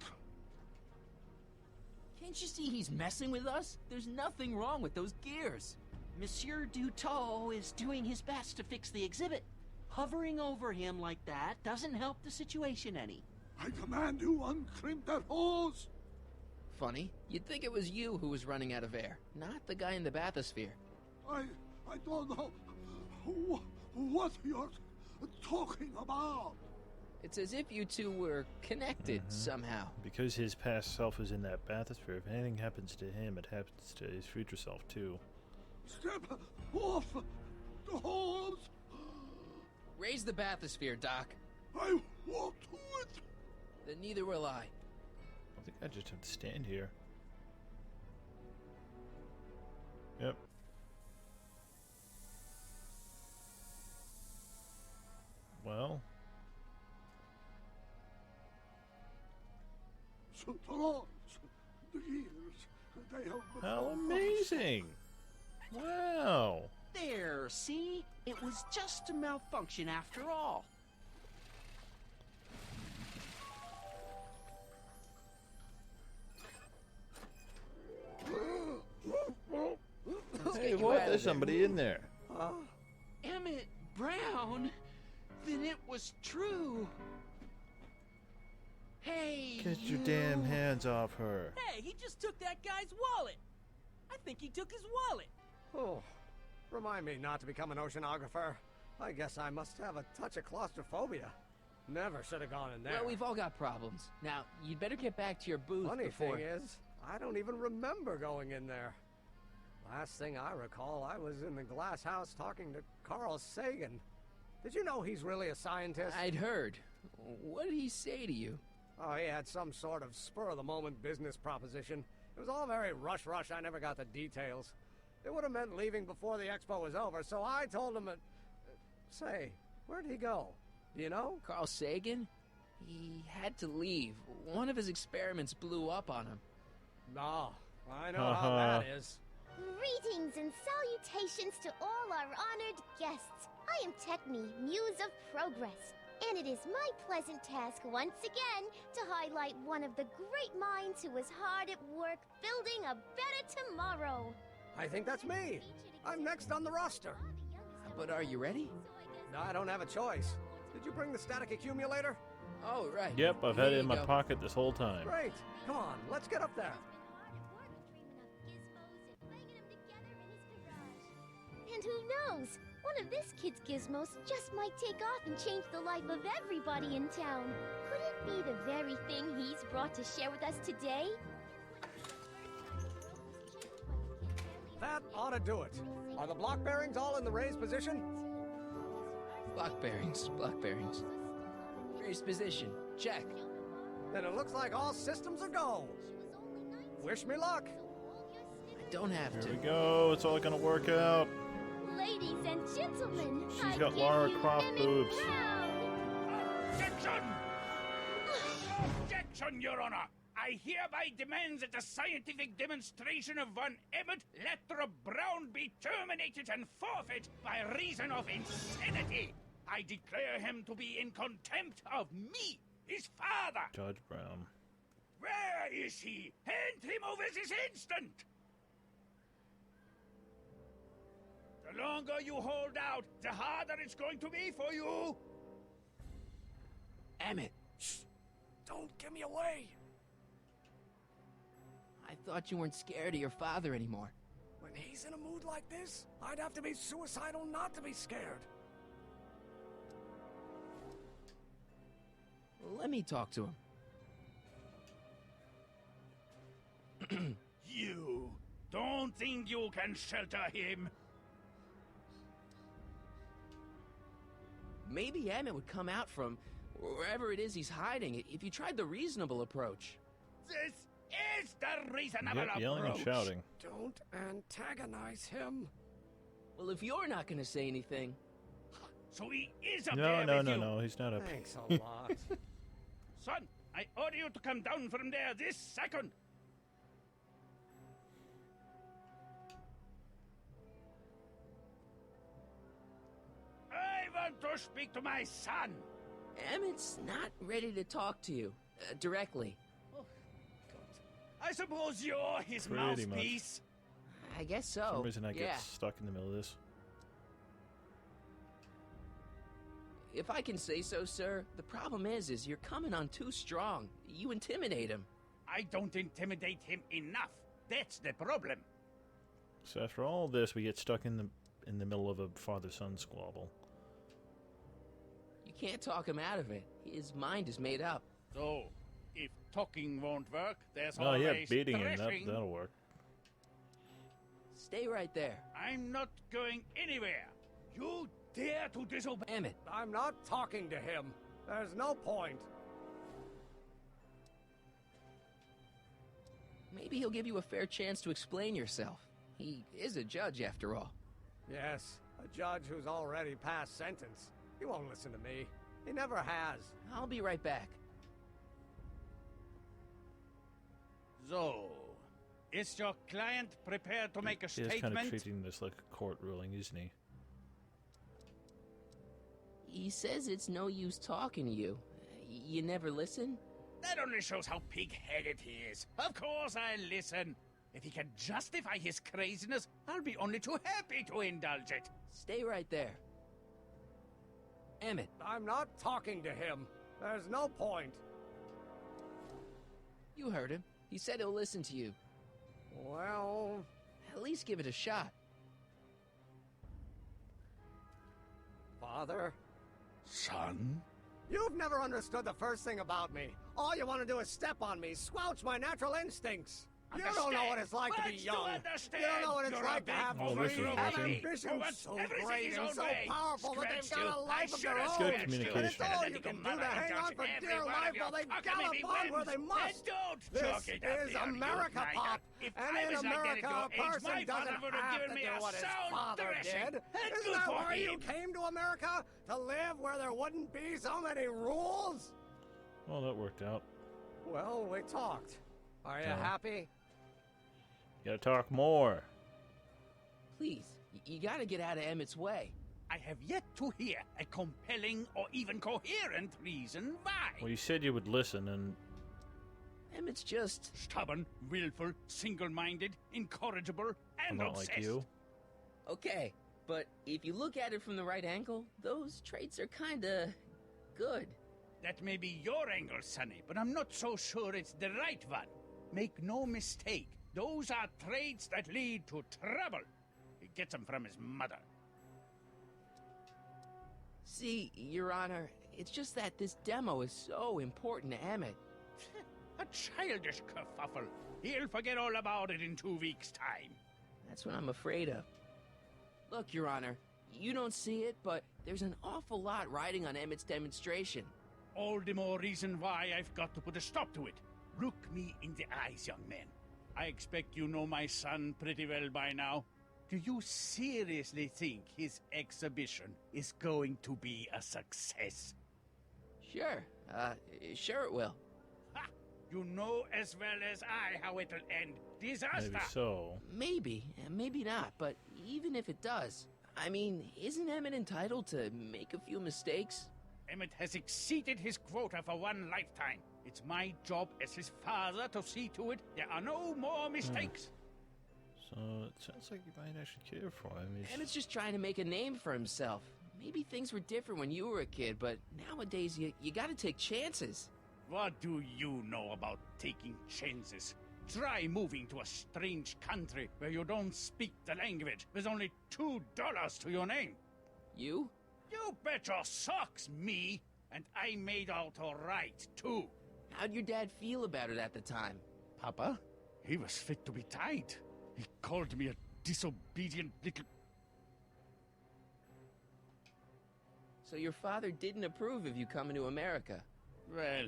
Can't you see he's messing with us? There's nothing wrong with those gears. Monsieur Duteau is doing his best to fix the exhibit. Hovering over him like that doesn't help the situation any. I command you uncrimp that hose. Funny, you'd think it was you who was running out of air, not the guy in the bathysphere. I don't know what you're talking about. It's as if you two were connected somehow. Because his past self is in that bathysphere, if anything happens to him, it happens to his future self, too. Step off the hose. Raise the bathysphere, Doc. I won't do it. Then neither will I. I think I just have to stand here. Yep. Well. So the gears, they have How amazing! Wow! There, see? It was just a malfunction after all. Hey, what? There's somebody in there. Emmett Brown? Then it was true. Hey, Get your damn hands off her. Hey, he just took that guy's wallet. I think he took his wallet. Oh, remind me not to become an oceanographer. I guess I must have a touch of claustrophobia. Never should have gone in there. Well, we've all got problems. Now, you'd better get back to your booth Funny before... thing is, I don't even remember going in there. Last thing I recall, I was in the glass house talking to Carl Sagan. Did you know he's really a scientist? I'd heard. What did he say to you? Oh, he had some sort of spur-of-the-moment business proposition. It was all very rush. I never got the details. It would have meant leaving before the expo was over, so I told him that... Say, where'd he go? Do you know? Carl Sagan? He had to leave. One of his experiments blew up on him. No, I know how that is. Greetings and salutations to all our honored guests. I am Techne, Muse of Progress, and it is my pleasant task once again to highlight one of the great minds who was hard at work building a better tomorrow. I think that's me. I'm next on the roster. But are you ready? No, I don't have a choice. Did you bring the static accumulator? Oh, right. Yep, I've had it in my pocket this whole time. Great. Come on, let's get up there. And who knows? One of this kid's gizmos just might take off and change the life of everybody in town. Could it be the very thing he's brought to share with us today? That ought to do it. Are the block bearings all in the raised position? Block bearings. Raised position. Check. Then it looks like all systems are go. Wish me luck. I don't have to. Here we go. It's all gonna work out. Ladies and gentlemen, She's got Lara Croft boobs. Objection! Objection, Your Honor! I hereby demand that the scientific demonstration of one Emmett Lathrop Brown be terminated and forfeit by reason of insanity. I declare him to be in contempt of me, his father. Judge Brown. Where is he? Hand him over this instant! The longer you hold out, the harder it's going to be for you. Emmett, Shh! Don't give me away! I thought you weren't scared of your father anymore. When he's in a mood like this, I'd have to be suicidal not to be scared. Let me talk to him. You don't think you can shelter him? Maybe Emmett would come out from wherever it is he's hiding if you tried the reasonable approach. This is the reasonable Yep, yelling approach. and shouting. Don't antagonize him. Well, if you're not going to say anything... So he is up No, there no, with no, you. no. He's not up. Thanks a lot. Son, I order you to come down from there this second. I want to speak to my son. Emmett's not ready to talk to you directly. I suppose you're his Pretty much. mouthpiece. I guess so. For some reason I get yeah. stuck in the middle of this. If I can say so, sir, the problem is you're coming on too strong. You intimidate him. I don't intimidate him enough. That's the problem. So after all this, we get stuck in the middle of a father-son squabble. You can't talk him out of it. His mind is made up. So, if talking won't work, there's Oh yeah, always beating him. thrashing. That'll work. Stay right there. I'm not going anywhere. You dare to disobey Emmett. I'm not talking to him. There's no point. Maybe he'll give you a fair chance to explain yourself. He is a judge, after all. Yes, a judge who's already passed sentence. He won't listen to me. He never has. I'll be right back. So, is your client prepared to make a He is statement? kind of treating this like a court ruling, isn't he? He says it's no use talking to you. You never listen? That only shows how pig-headed he is. Of course I'll listen. If he can justify his craziness, I'll be only too happy to indulge it. Stay right there. Emmett. I'm not talking to him. There's no point. You heard him. He said he'll listen to you. Well... At least give it a shot. Father? Son? You've never understood the first thing about me. All you want to do is step on me, squelch my natural instincts. You don't know what it's like to be What's young. understand? You don't know what it's You're like a to have Oh, this is dreams working. and ambitions wants so everything great his and own so way. powerful that they've Scratched got a you. life I of should their have own. Good scratched you. communication. It's all Instead you of can do letting to your hang mother on for indulge in dear every one life of your while they cockamamie gallop on where whims. they must. Then don't This chalk it up is there, you America, minder. Pop. If And I in was like that America, at a your age, person my doesn't father would have have given to me do a what his sound father thrashing. did. And Isn't good that for why you him. came to America? To live where there wouldn't be so many rules? Well, that worked out. Well, we talked. Are you Yeah. happy? Gotta talk more. Please, you gotta get out of Emmett's way. I have yet to hear a compelling or even coherent reason why. Well, you said you would listen, and Emmett's just... Stubborn, willful, single-minded, incorrigible, and not obsessed. like you. Okay, but if you look at it from the right angle, those traits are kinda... good. That may be your angle, Sonny, but I'm not so sure it's the right one. Make no mistake, those are traits that lead to trouble. He gets them from his mother. See, Your Honor, it's just that this demo is so important to Emmett. A childish kerfuffle. He'll forget all about it in 2 weeks' time. That's what I'm afraid of. Look, Your Honor, you don't see it, but there's an awful lot riding on Emmett's demonstration. All the more reason why I've got to put a stop to it. Look me in the eyes, young man. I expect you know my son pretty well by now. Do you seriously think his exhibition is going to be a success? Sure, sure it will. Ha! You know as well as I how it'll end. Disaster! Maybe so. Maybe, and maybe not, but even if it does, I mean, isn't Emmett entitled to make a few mistakes? Emmett has exceeded his quota for one lifetime. It's my job as his father to see to it there are no more mistakes. So it sounds like you might actually care for him. Emmett's just trying to make a name for himself. Maybe things were different when you were a kid, but nowadays you gotta take chances. What do you know about taking chances? Try moving to a strange country where you don't speak the language with only $2 to your name. You? You bet your socks, me! And I made out all right, too. How'd your dad feel about it at the time? Papa? He was fit to be tied. He called me a disobedient little... So your father didn't approve of you coming to America? Well,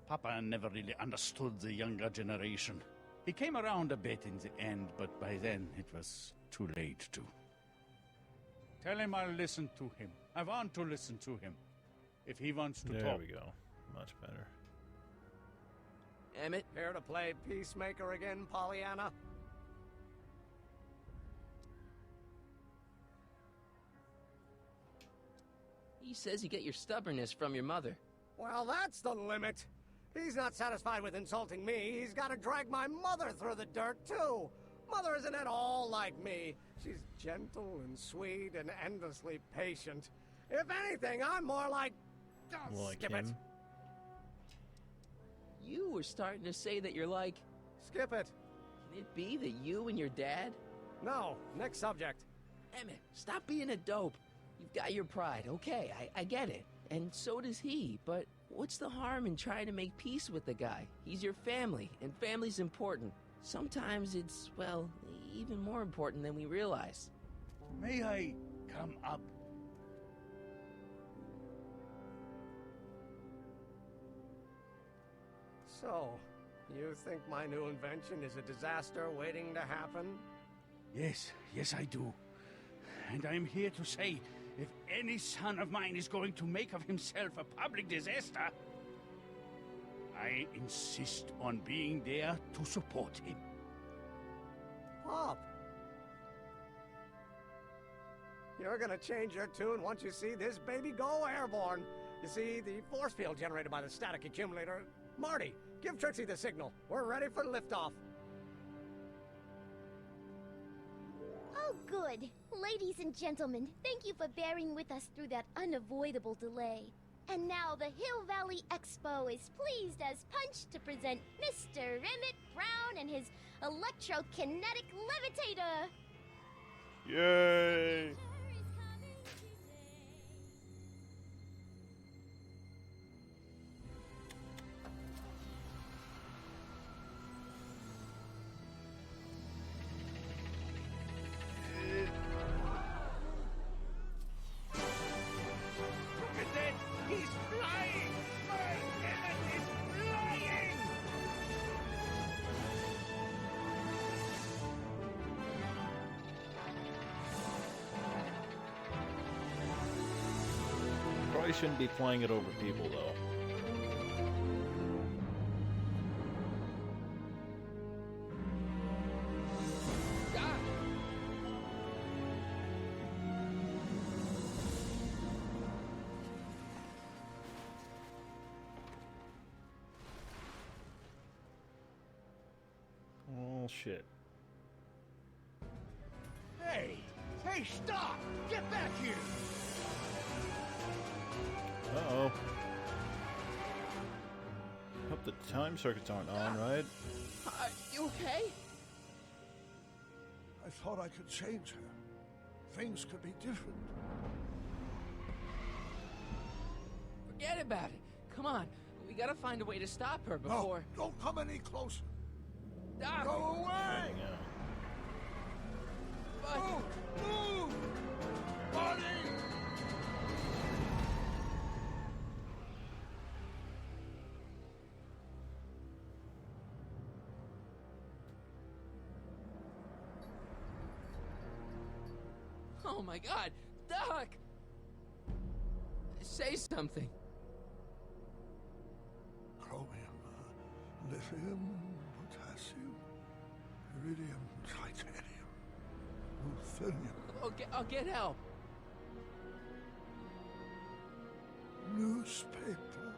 Papa never really understood the younger generation. He came around a bit in the end, but by then it was too late to. Tell him I'll listen to him. I want to listen to him. If he wants to talk. There we go. Much better. Emmett? Here to play peacemaker again, Pollyanna? He says you get your stubbornness from your mother. Well, that's the limit. He's not satisfied with insulting me. He's got to drag my mother through the dirt, too. Mother isn't at all like me. She's gentle and sweet and endlessly patient. If anything, I'm more like... Oh, Like skip him? it. You were starting to say that you're like... Skip it. Can it be that you and your dad? No, next subject. Emmett, stop being a dope. You've got your pride, okay, I get it. And so does he, but what's the harm in trying to make peace with the guy? He's your family, and family's important. Sometimes it's, well, even more important than we realize. May I come up? So, you think my new invention is a disaster waiting to happen? Yes, I do. And I'm here to say, if any son of mine is going to make of himself a public disaster, I insist on being there to support him. Pop! You're gonna change your tune once you see this baby go airborne. You see, the force field generated by the static accumulator... Marty, give Trixie the signal. We're ready for liftoff. Oh, good. Ladies and gentlemen, thank you for bearing with us through that unavoidable delay. And now the Hill Valley Expo is pleased as punch to present Mr. Emmett Brown and his electrokinetic levitator. Yay! Look at that! He's flying! My Emmett is flying! Probably shouldn't be flying it over people, though. Oh, shit. Hey, stop! Get back here! Uh-oh. Hope the time circuits aren't on, right? You okay? I thought I could change her. Things could be different. Forget about it. Come on, we gotta find a way to stop her before... No, don't come any closer. Doc! Go away! Move! Move! Marty! Oh my god, Doc! Say something. Chromium, lithium, potassium, iridium, titanium, ruthenium. I'll get help. newspaper.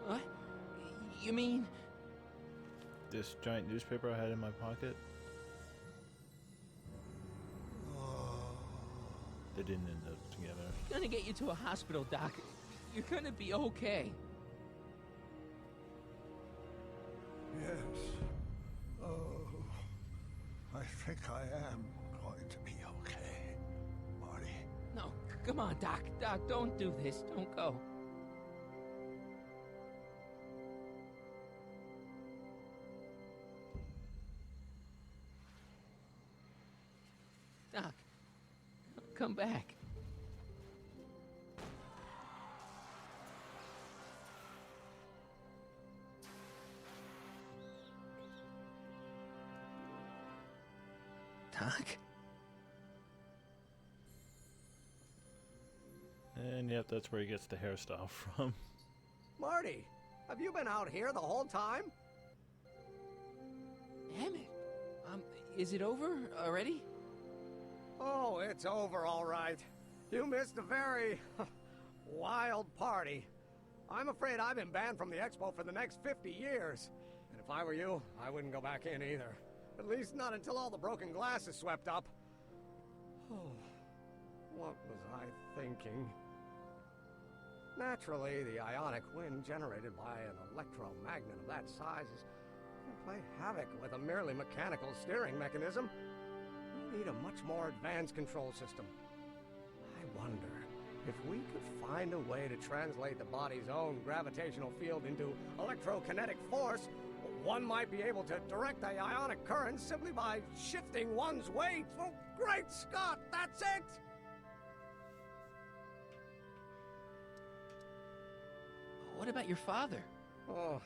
What? You mean? This giant newspaper I had in my pocket? They didn't end up together. Gonna get you to a hospital, Doc. You're gonna be okay. Yes. Oh, I think I am going to be okay, Marty. No, come on, Doc. Doc, don't do this. Don't go. Doc, come back. Doc? And yep, that's where he gets the hairstyle from. Marty, have you been out here the whole time? Emmett, is it over already? Oh, it's over all right. You missed a very wild party. I'm afraid I've been banned from the expo for the next 50 years. And if I were you, I wouldn't go back in either. At least not until all the broken glass is swept up. Oh, what was I thinking? Naturally, the ionic wind generated by an electromagnet of that size is going to play havoc with a merely mechanical steering mechanism. We need a much more advanced control system. I wonder if we could find a way to translate the body's own gravitational field into electrokinetic force. One might be able to direct the ionic current simply by shifting one's weight. Oh, great Scott, that's it! What about your father? Oh,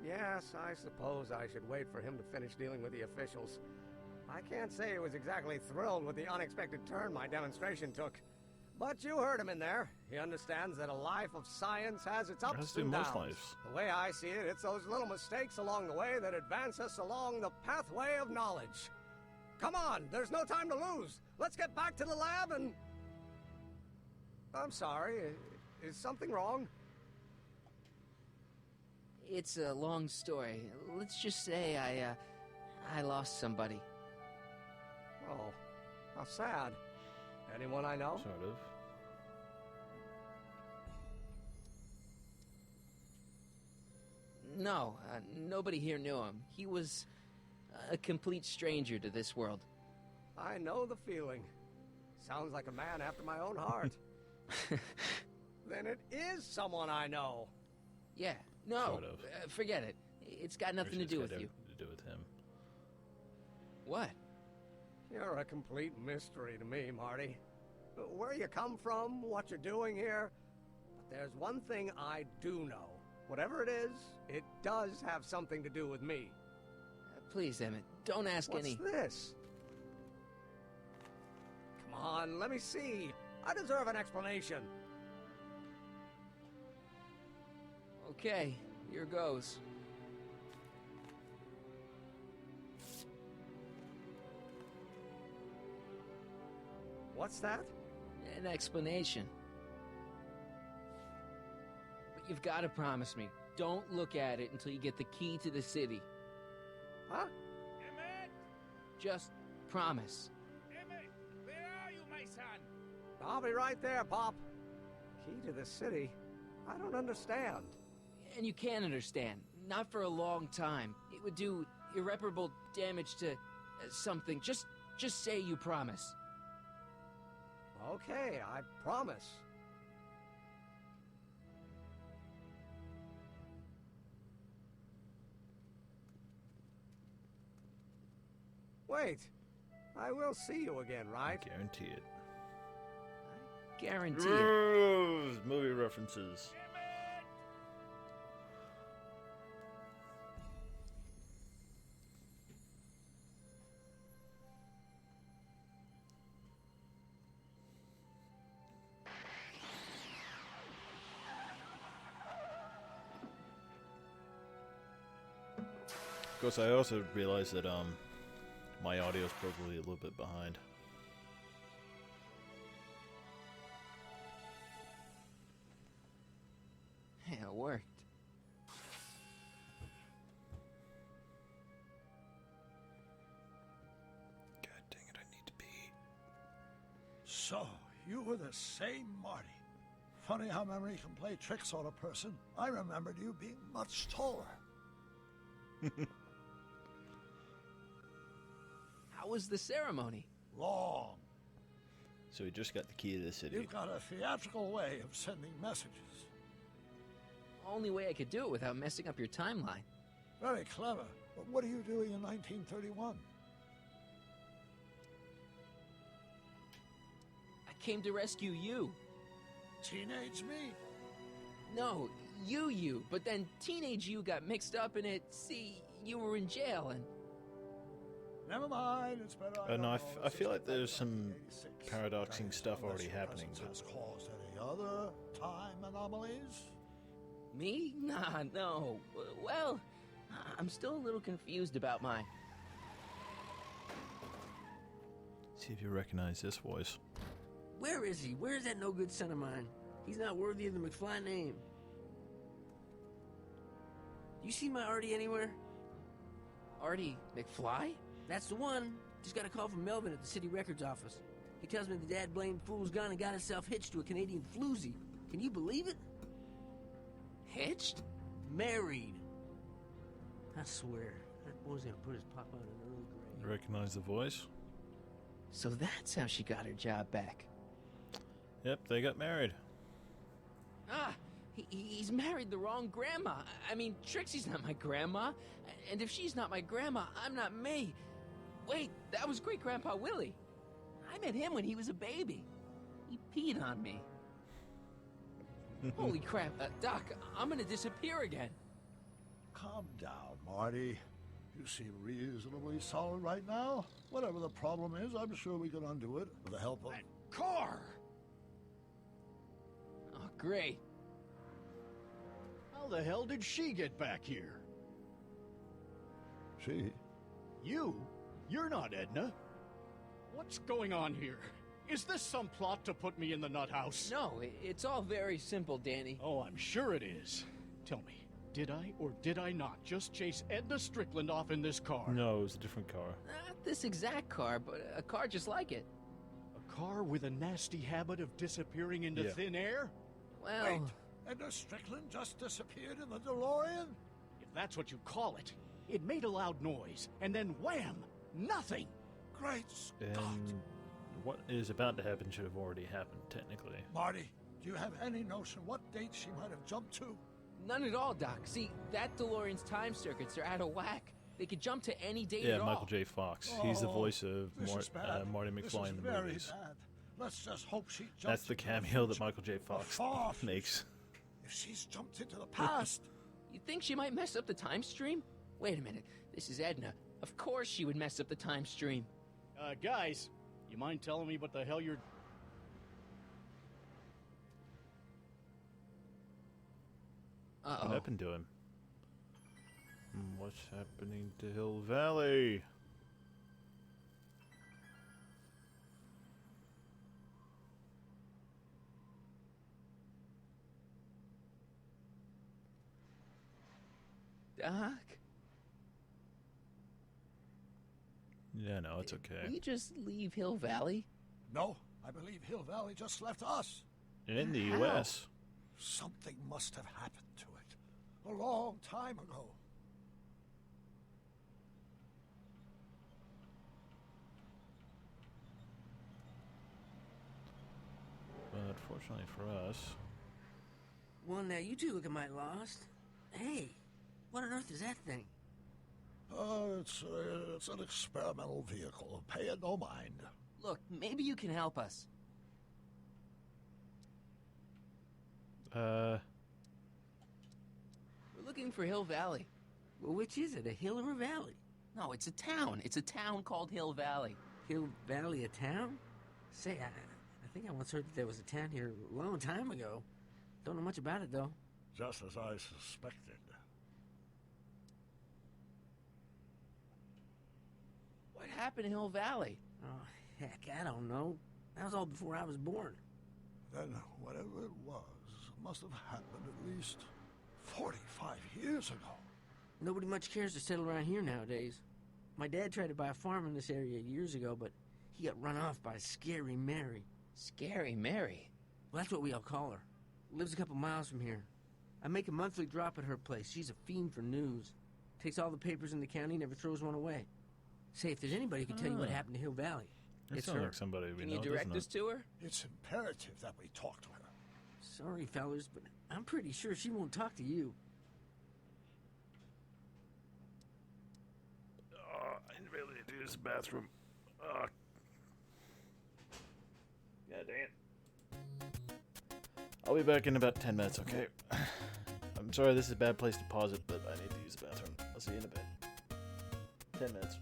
yes, I suppose I should wait for him to finish dealing with the officials. I can't say he was exactly thrilled with the unexpected turn my demonstration took. But you heard him in there. He understands that a life of science has its ups and downs. Most lives. The way I see it, it's those little mistakes along the way that advance us along the pathway of knowledge. Come on, there's no time to lose. Let's get back to the lab and... I'm sorry, is something wrong? It's a long story. Let's just say I lost somebody. Oh, how sad. Anyone I know? Sort of. No, nobody here knew him. He was a complete stranger to this world. I know the feeling. Sounds like a man after my own heart. Then it is someone I know. Yeah, no, Sort of. Forget it. It's got nothing to do with you. To do with him. What? You're a complete mystery to me, Marty. Where you come from, what you're doing here. But there's one thing I do know. Whatever it is, it does have something to do with me. Please, Emmett, don't ask any... What's this? Come on, let me see. I deserve an explanation. Okay, here goes. What's that? An explanation. But you've got to promise me, don't look at it until you get the key to the city. Huh? Emmett! Just promise. Emmett, where are you, my son? I'll be right there, Pop. Key to the city? I don't understand. And you can understand. Not for a long time. It would do irreparable damage to something. Just say you promise. Okay, I promise. Wait, I will see you again, right? I guarantee it. Guarantee it. Movie references. Of course, I also realized that my audio is probably a little bit behind. worked. God dang it, I need to pee. So, you were the same Marty. Funny how memory can play tricks on a person. I remembered you being much taller. How was the ceremony? Long. So he just got the key to the city. You've got a theatrical way of sending messages. Only way I could do it without messing up your timeline. Very clever. But what are you doing in 1931? I came to rescue you. Teenage me? No, you. But then teenage you got mixed up in it. See, you were in jail and... Never mind, it's better I No, don't I feel like there's some paradoxing stuff already happening. Has caused any other time anomalies? Me? Nah, no. Well, I'm still a little confused about my... See if you recognize this voice. Where is he? Where's that no-good son of mine? He's not worthy of the McFly name. You see my Artie anywhere? Artie McFly? That's the one. Just got a call from Melvin at the city records office. He tells me the dad-blamed fool's gone and got himself hitched to a Canadian floozy. Can you believe it? Hitched? Married. I swear, that boy's gonna put his pop on an early grave. You recognize the voice? So that's how she got her job back. Yep, they got married. Ah, he's married the wrong grandma. I mean, Trixie's not my grandma. And if she's not my grandma, I'm not me. Wait, that was Great-Grandpa Willie. I met him when he was a baby. He peed on me. Holy crap, Doc, I'm gonna disappear again. Calm down, Marty. You seem reasonably solid right now. Whatever the problem is, I'm sure we can undo it with the help of... Car! Oh, great. How the hell did she get back here? She? You? You're not Edna. What's going on here? Is this some plot to put me in the nut house? No, it's all very simple, Danny. Oh, I'm sure it is. Tell me, did I or did I not just chase Edna Strickland off in this car? No, it was a different car. Not this exact car, but a car just like it. A car with a nasty habit of disappearing into thin air? Well... Wait, Edna Strickland just disappeared in the DeLorean? If that's what you call it. It made a loud noise, and then wham! Nothing! Great Scott! And what is about to happen should have already happened, technically. Marty, do you have any notion what date she might have jumped to? None at all, Doc. See, that DeLorean's time circuits are out of whack. They could jump to any date at Yeah, all. Michael J. Fox. He's the voice of Marty This McFly is in the very movies. bad. Let's just hope she jumps That's the into cameo that future. Michael J. Fox far makes. If she's jumped into the past... You think she might mess up the time stream? Wait a minute. This is Edna. Of course she would mess up the time stream. Guys, you mind telling me what the hell you're... Uh-oh. What happened to him? What's happening to Hill Valley? Doc? Yeah, no, it's okay. Will you just leave Hill Valley? No, I believe Hill Valley just left us. In the How? U.S. Something must have happened to it. A long time ago. But fortunately for us... Well, now you two looking mighty lost. Hey, what on earth is that thing? It's an experimental vehicle. Pay it no mind. Look, maybe you can help us. We're looking for Hill Valley. Well, which is it, a hill or a valley? No, it's a town. It's a town called Hill Valley. Hill Valley, a town? Say, I think I once heard that there was a town here a long time ago. Don't know much about it, though. Just as I suspected. What happened in Hill Valley? Oh, heck, I don't know. That was all before I was born. Then whatever it was must have happened at least 45 years ago. Nobody much cares to settle around here nowadays. My dad tried to buy a farm in this area years ago, but he got run off by Scary Mary. Scary Mary? Well, that's what we all call her. Lives a couple miles from here. I make a monthly drop at her place. She's a fiend for news. Takes all the papers in the county, never throws one away. Say, if there's anybody who can tell you what happened to Hill Valley, That it's sounds her. like somebody we Can know, you direct doesn't us to her? It's imperative that we talk to her. Sorry, fellas, but I'm pretty sure she won't talk to you. I really need to use the bathroom. God dang it. I'll be back in about 10 minutes, okay? I'm sorry this is a bad place to pause it, but I need to use the bathroom. I'll see you in a bit. 10 minutes.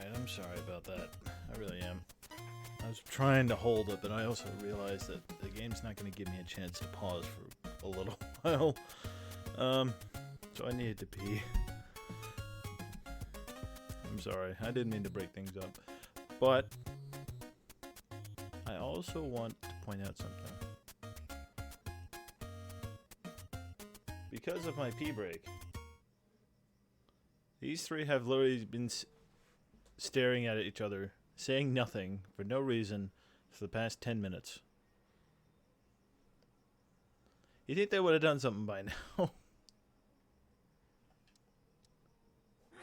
Alright, I'm sorry about that. I really am. I was trying to hold it, but I also realized that the game's not going to give me a chance to pause for a little while. So I needed to pee. I'm sorry, I didn't mean to break things up. But I also want to point out something. Because of my pee break, these three have literally been staring at each other, saying nothing for no reason for the past 10 minutes. You think they would have done something by now?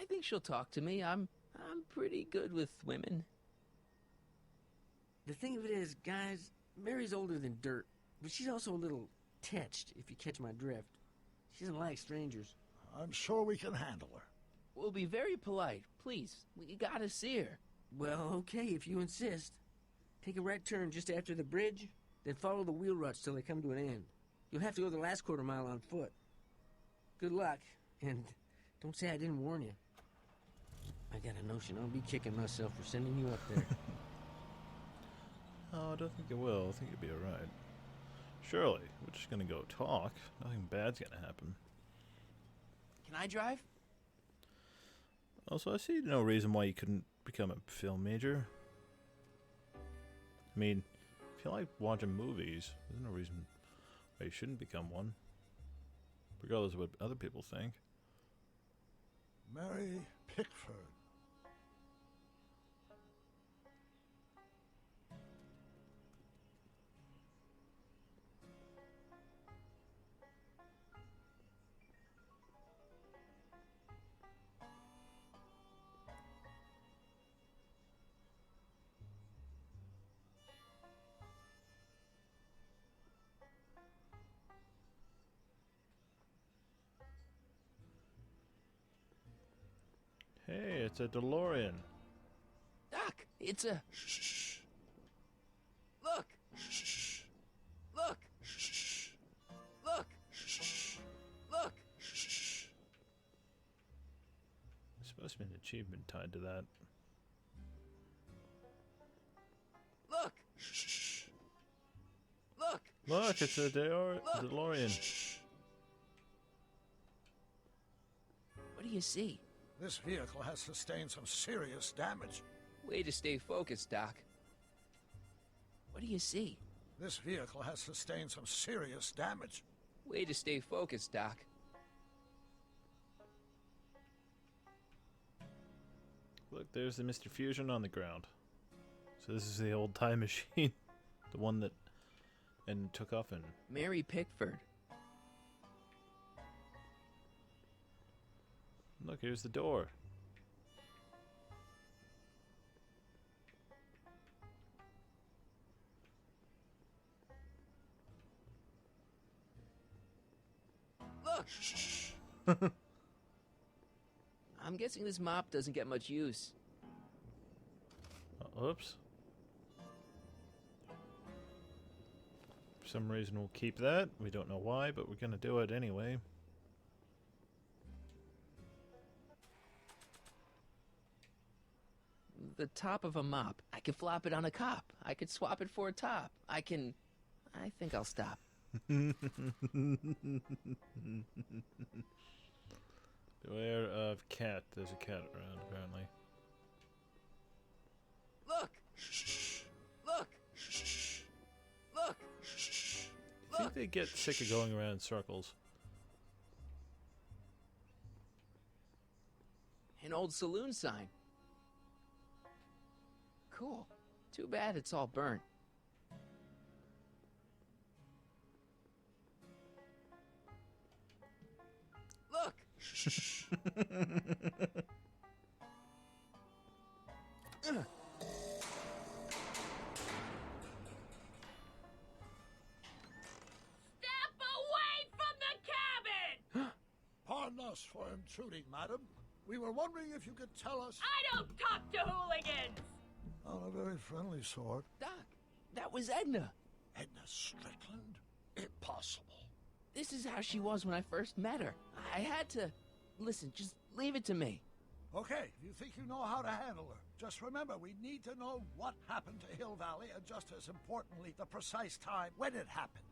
I think she'll talk to me. I'm pretty good with women. The thing of it is, guys, Mary's older than dirt, but she's also a little tetched, if you catch my drift. She doesn't like strangers. I'm sure we can handle her. We'll be very polite. Please, we gotta see her. Well, okay, if you insist. Take a right turn just after the bridge, then follow the wheel ruts till they come to an end. You'll have to go the last quarter mile on foot. Good luck, and don't say I didn't warn you. I got a notion I'll be kicking myself for sending you up there. Oh, I don't think it will. I think it'll be alright. Surely, we're just gonna go talk. Nothing bad's gonna happen. Can I drive? Also, I see no reason why you couldn't become a film major. I mean, if you like watching movies, there's no reason why you shouldn't become one. Regardless of what other people think. Mary Pickford. Hey, it's a DeLorean. Doc, it's a... Shh. Look! Shh. Look! Shh. Look! Shh. Look! Shh. There's supposed to be an achievement tied to that. Look! Shh. Look! Look, it's a DeLorean. Shh. What do you see? This vehicle has sustained some serious damage. Way to stay focused, Doc. What do you see? This vehicle has sustained some serious damage. Way to stay focused, Doc. Look, there's the Mr. Fusion on the ground. So this is the old time machine. The one that and took off in. Mary Pickford. Look, here's the door. Look! I'm guessing this mop doesn't get much use. Oops. For some reason we'll keep that. We don't know why, but we're gonna do it anyway. The top of a mop. I could flop it on a cop. I could swap it for a top. I think I'll stop. Beware of cat. There's a cat around, apparently. Look! Shh. Look! Shh. Look! Shh. I think they get sick of going around in circles. An old saloon sign. Cool. Too bad it's all burnt. Look! Shh. Pardon us for intruding, madam. We were wondering if you could tell us... I don't talk to hooligans! On a very friendly sort. Doc, that was Edna. Edna Strickland? Impossible. This is how she was when I first met her. I had to... Listen, just leave it to me. Okay, if you think you know how to handle her. Just remember, we need to know what happened to Hill Valley, and just as importantly, the precise time when it happened.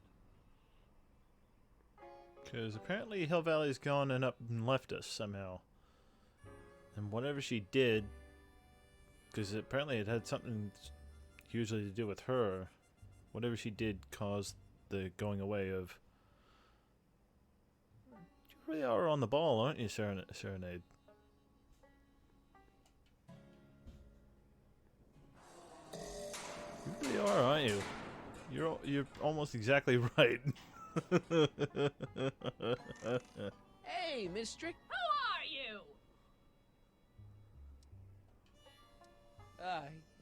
Because apparently Hill Valley's gone and up and left us somehow. And whatever she did, because apparently it had something hugely to do with her, whatever she did caused the going away of... You really are on the ball, aren't you, Serenade? You really are, aren't you? You're almost exactly right. Hey, Mister. Who are you?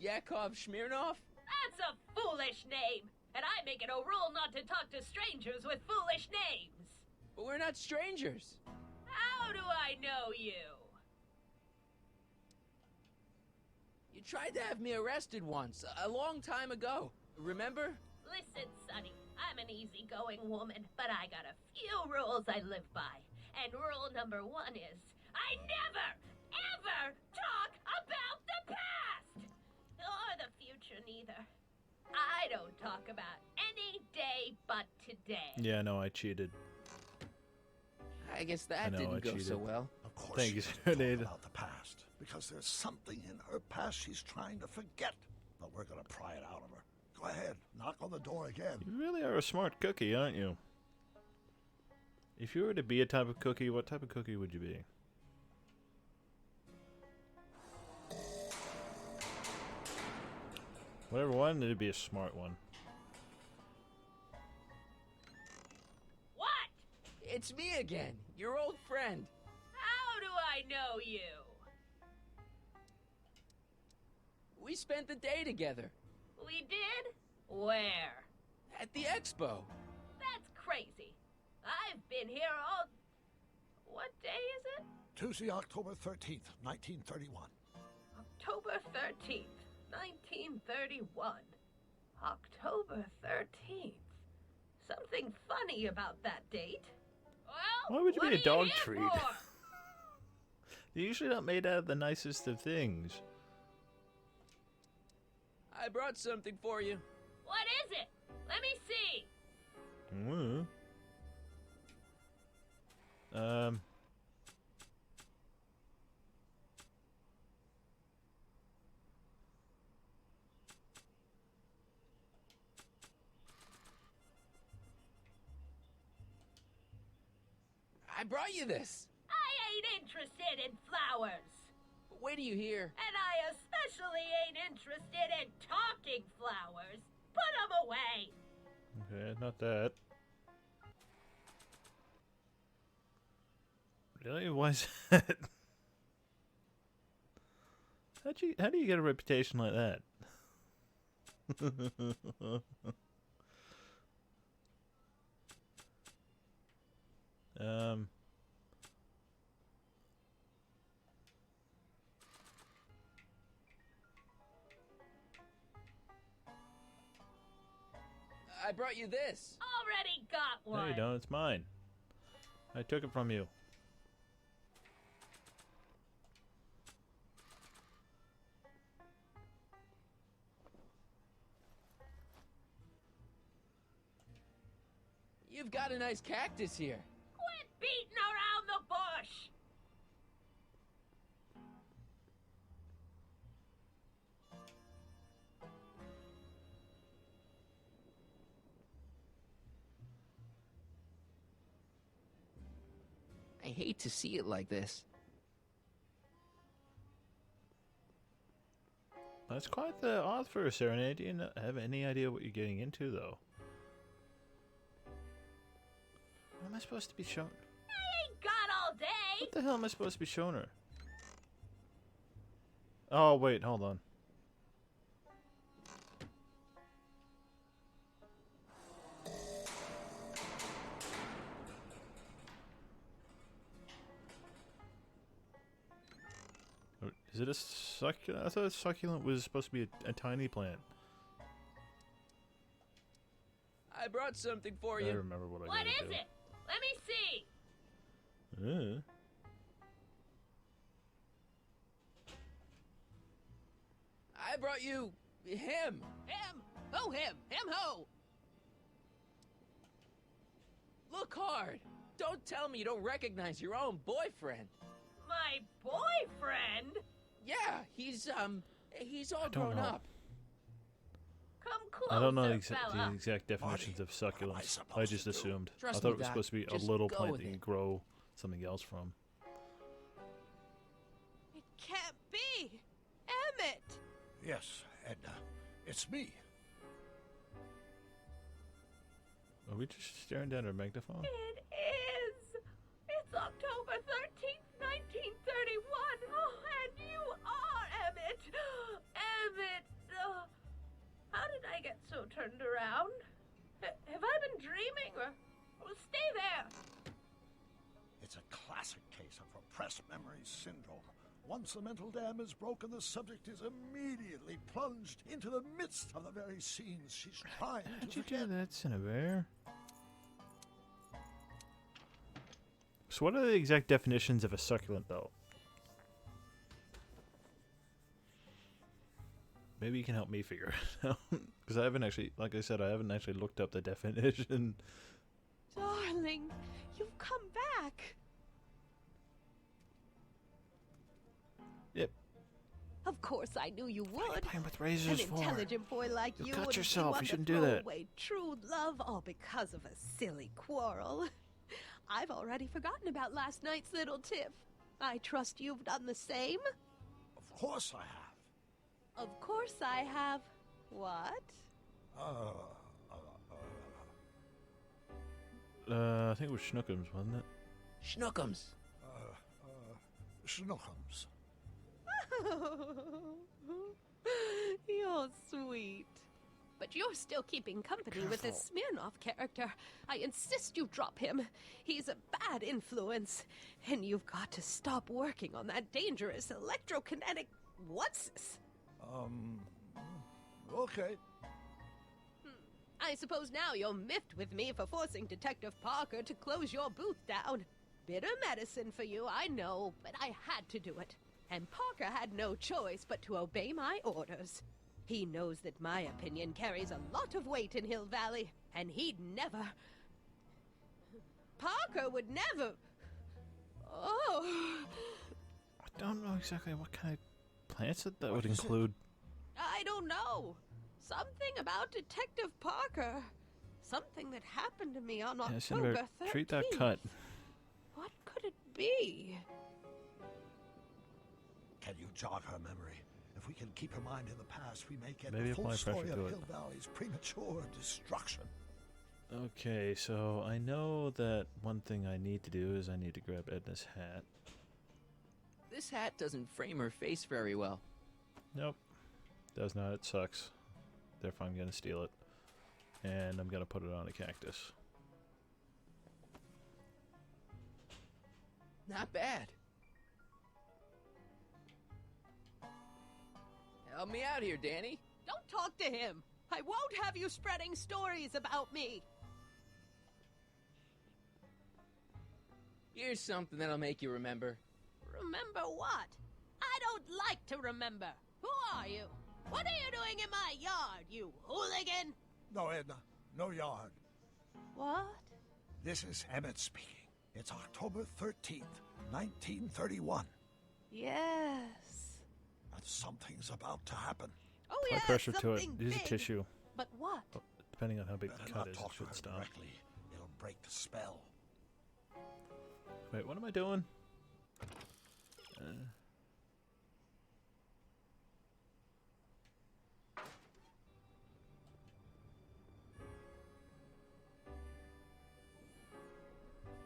Yakov Smirnov? That's a foolish name, and I make it a rule not to talk to strangers with foolish names. But we're not strangers. How do I know you? You tried to have me arrested once, a long time ago. Remember? Listen, Sonny, I'm an easygoing woman, but I got a few rules I live by. And rule number 1 is, I never, ever talk about the past! Or the future, neither. I don't talk about any day but today. Yeah, no, I cheated. I guess that didn't go so well. Of course, Thank she you, doesn't Serenade. talk about the past, because there's something in her past she's trying to forget. But we're gonna pry it out of her. Go ahead, knock on the door again. You really are a smart cookie, aren't you? If you were to be a type of cookie, what type of cookie would you be? Whatever one, it'd be a smart one. What? It's me again, your old friend. How do I know you? We spent the day together. We did? Where? At the expo. That's crazy. I've been here all... What day is it? Tuesday, October 13th, 1931. October 13th, 1931. October 13th. Something funny about that date. Well, Why would you what be a are dog here treat? for? They're usually not made out of the nicest of things. I brought something for you. What is it? Let me see. I brought you this. I ain't interested in flowers. But wait till you hear. And I especially ain't interested in talking flowers. Put them away. Okay, not that. Really? Why is that? How do you get a reputation like that? I brought you this. Already got one. No, you don't. It's mine. I took it from you. You've got a nice cactus here. Quit beating around the bush. I hate to see it like this. That's quite the odd for a Serenade. Do you have any idea what you're getting into, though? What am I supposed to be shown? I ain't got all day. What the hell am I supposed to be showing her? Oh, wait, hold on. Is it a succulent? I thought a succulent was supposed to be a tiny plant. I brought something for you. I remember what I What gotta is do. it? Let me see. I brought you him. Him? Who him? Him who? Look hard. Don't tell me you don't recognize your own boyfriend. My boyfriend? Yeah, he's all grown know. up. Come closer, I don't know the fella. exact definitions of succulents. I just assumed. Trust I thought me, it was Doc. supposed to be Just a little go plant with that you it. can grow something else from. It can't be. Emmett! Yes, Edna. It's me. Are we just staring down our magniphone? It is. It's October 13th, 1931. Oh, and you are Emmett. Emmett. How did I get so turned around? Have I been dreaming? Or stay there. It's a classic case of repressed memory syndrome. Once the mental dam is broken, the subject is immediately plunged into the midst of the very scenes she's trying How'd to you forget. do that, Cinnabear? So what are the exact definitions of a succulent, though? Maybe you can help me figure it out. Because I haven't actually, like I said, I haven't actually looked up the definition. Darling, you've come back. Yep. Of course, I knew you would. Playing with razors An for? intelligent boy like You'll you cut wouldn't yourself. want You to shouldn't do throw that. away true love all because of a silly quarrel. I've already forgotten about last night's little tiff. I trust you've done the same? Of course I have. Of course I have. What? I think it was Schnookums, wasn't it? Schnookums. Schnookums. You're sweet. But you're still keeping company with this Smirnoff character. I insist you drop him. He's a bad influence. And you've got to stop working on that dangerous electrokinetic... What's this? Okay. I suppose now you're miffed with me for forcing Detective Parker to close your booth down. Bitter medicine for you, I know, but I had to do it. And Parker had no choice but to obey my orders. He knows that my opinion carries a lot of weight in Hill Valley, and he'd never... Parker would never... Oh... I don't know exactly what kind of plants that would include. I don't know. Something about Detective Parker. Something that happened to me on Yeah, October Cinnabear, 13th. treat that cut. What could it be? Can you jog her memory? If we can keep her mind in the past, we may get Maybe the apply full story pressure of to it. Hill Valley's premature destruction. Okay, so I know that one thing I need to do is I need to grab Edna's hat. This hat doesn't frame her face very well. Nope. Does not. It sucks. Therefore, I'm going to steal it. And I'm going to put it on a cactus. Not bad. Help me out here, Danny. Don't talk to him. I won't have you spreading stories about me. Here's something that'll make you remember. Remember what? I don't like to remember. Who are you? What are you doing in my yard, you hooligan? No, Edna. No yard. What? This is Emmett speaking. It's October 13th, 1931. Yes. And something's about to happen. Oh, Apply yeah, pressure to it. something Use a big. tissue. But what? Depending on how big Better the not cut is, it talk to should her stop. directly. It'll break the spell. Wait, what am I doing?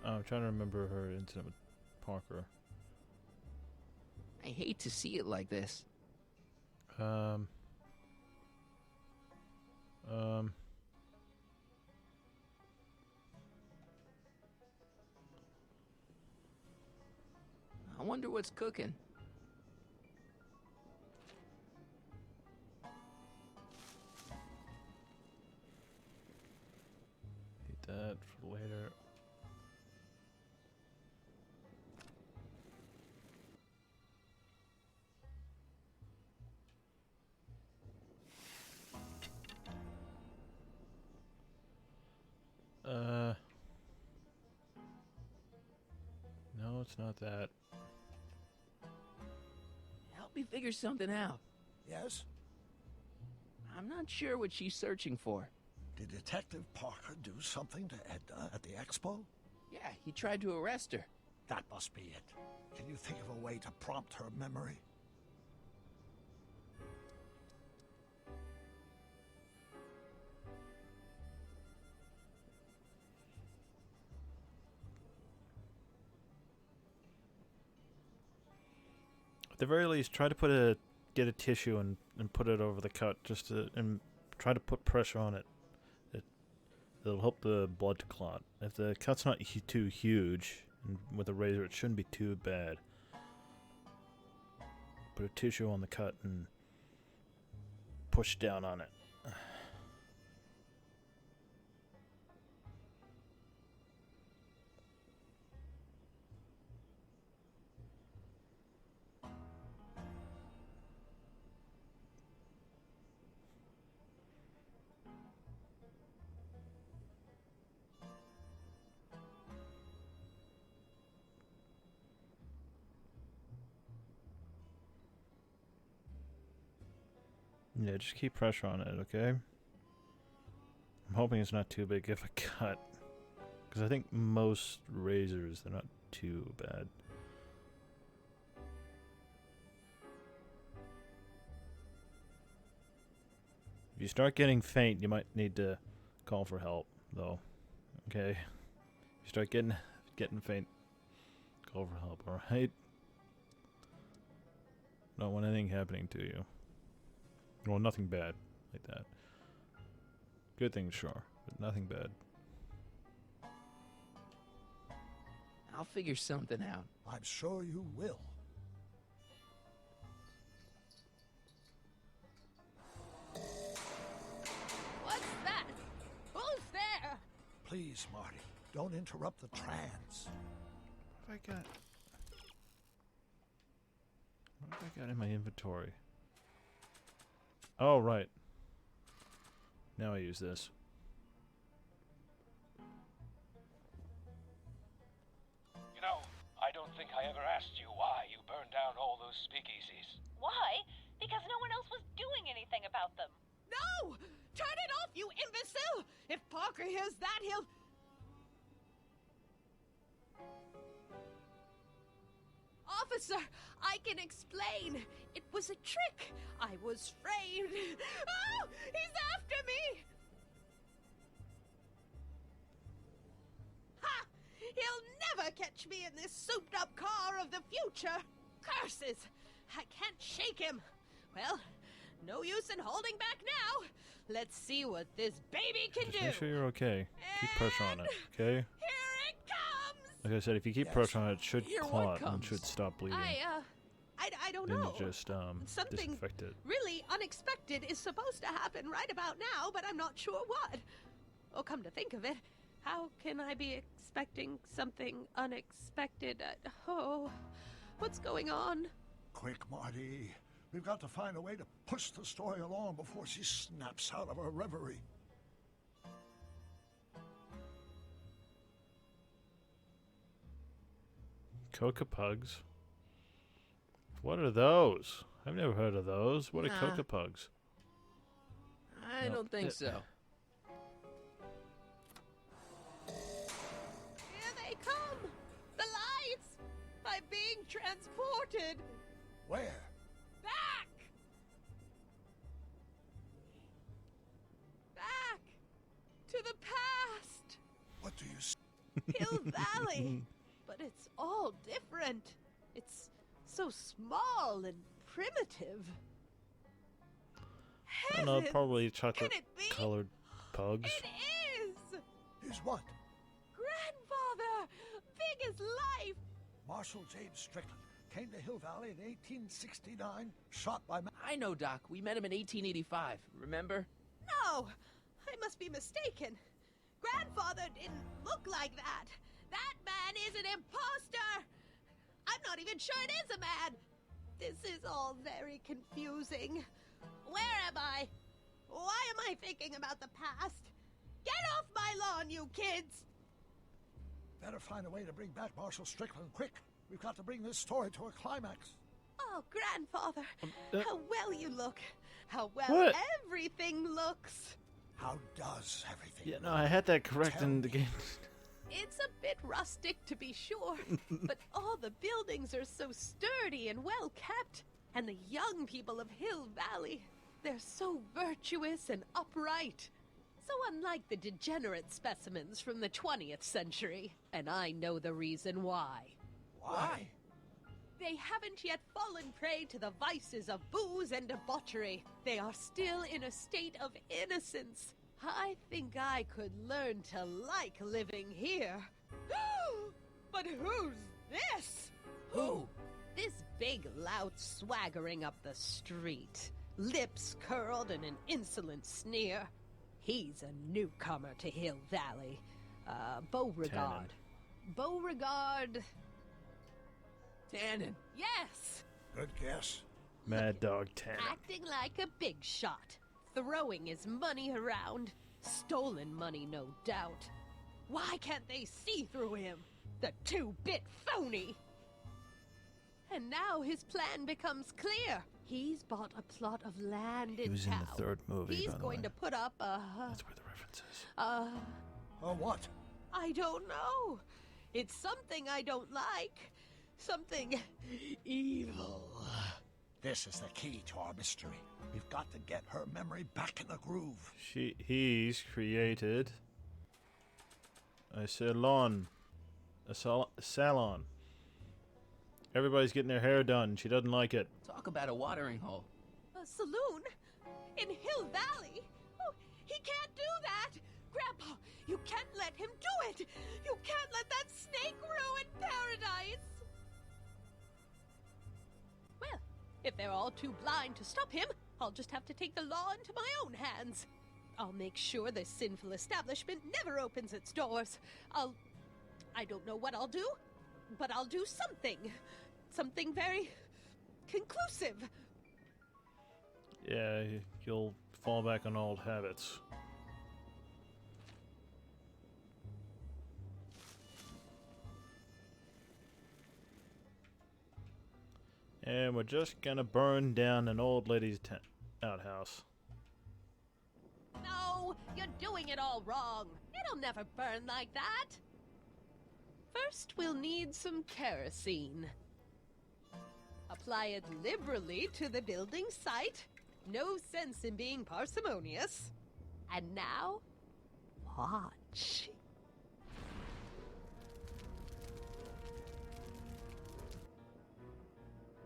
Oh, I'm trying to remember her incident with Parker. I hate to see it like this. I wonder what's cooking. Need that for later. not that. Help me figure something out. Yes? I'm not sure what she's searching for. Did Detective Parker do something to Edna at the expo? Yeah, he tried to arrest her. That must be it. Can you think of a way to prompt her memory? At the very least, try to get a tissue and put it over the cut, and try to put pressure on it. It'll help the blood to clot. If the cut's not too huge, and with a razor, it shouldn't be too bad. Put a tissue on the cut and push down on it. Yeah, just keep pressure on it, okay? I'm hoping it's not too big of a cut. Because I think most razors, they're not too bad. If you start getting faint, you might need to call for help, though. Okay? If you start getting faint, call for help, alright? Don't want anything happening to you. Well, nothing bad like that. Good things, sure, but nothing bad. I'll figure something out. I'm sure you will. What's that? Who's there? Please, Marty, don't interrupt the trance. What have I got in my inventory? Oh, right. Now I use this. You know, I don't think I ever asked you why you burned down all those speakeasies. Why? Because no one else was doing anything about them. No! Turn it off, you imbecile! If Parker hears that, he'll... Officer, I can explain. It was a trick. I was framed. Oh, he's after me! Ha! He'll never catch me in this souped-up car of the future. Curses! I can't shake him. Well, no use in holding back now. Let's see what this baby can Just do. make sure you're okay. Keep pressure on it, okay? Here it comes! Like I said, if you keep pressure on it, it should Here one clot and comes. should stop bleeding. I don't Then know. you just Something disinfect it. really unexpected is supposed to happen right about now, but I'm not sure what. Oh, come to think of it, how can I be expecting something unexpected? What's going on? Quick, Marty. We've got to find a way to push the story along before she snaps out of her reverie. Coca Pugs? What are those? I've never heard of those. What are Nah. Coca Pugs? I No, don't think so. Here they come! The lights! I'm being transported! Where? Back! Back! To the past! What do you see? Hill Valley! But it's all different. It's so small and primitive. I don't know, Heavens, probably chocolate can it be? colored pugs. It is! Is what? Grandfather! Big as life! Marshal James Strickland came to Hill Valley in 1869, shot by... I know, Doc. We met him in 1885. Remember? No! I must be mistaken. Grandfather didn't look like that. That man is an imposter! I'm not even sure it is a man! This is all very confusing. Where am I? Why am I thinking about the past? Get off my lawn, you kids! Better find a way to bring back Marshal Strickland quick. We've got to bring this story to a climax. Oh, grandfather, how well you look. How well What? everything looks. How does everything Yeah, no, I had that correct in the game. It's a bit rustic, to be sure, but all the buildings are so sturdy and well kept. And the young people of Hill Valley, they're so virtuous and upright. So unlike the degenerate specimens from the 20th century. And I know the reason why. Why? They haven't yet fallen prey to the vices of booze and debauchery. They are still in a state of innocence. I think I could learn to like living here. But who's this? Who? This big lout swaggering up the street, lips curled in an insolent sneer. He's a newcomer to Hill Valley. Beauregard. Beauregard. Tannen. Yes! Good guess. Mad Dog Tannen. Acting like a big shot. Throwing his money around. Stolen money, no doubt. Why can't they see through him? The two-bit phony! And now his plan becomes clear. He's bought a plot of land in He was in town. the third movie, He's by the going way. to put up a... That's where the reference is. What? I don't know. It's something I don't like. Something evil. This is the key to our mystery. We've got to get her memory back in the groove. He's created a salon. Salon. Everybody's getting their hair done. She doesn't like it. Talk about a watering hole. A saloon? In Hill Valley? Oh, he can't do that! Grandpa, you can't let him do it! You can't let that snake ruin paradise! Well, if they're all too blind to stop him, I'll just have to take the law into my own hands. I'll make sure this sinful establishment never opens its doors. I don't know what I'll do, but I'll do something. Something very conclusive. Yeah, you'll fall back on old habits. And we're just gonna burn down an old lady's outhouse. No, you're doing it all wrong. It'll never burn like that. First, we'll need some kerosene. Apply it liberally to the building site. No sense in being parsimonious. And now, watch.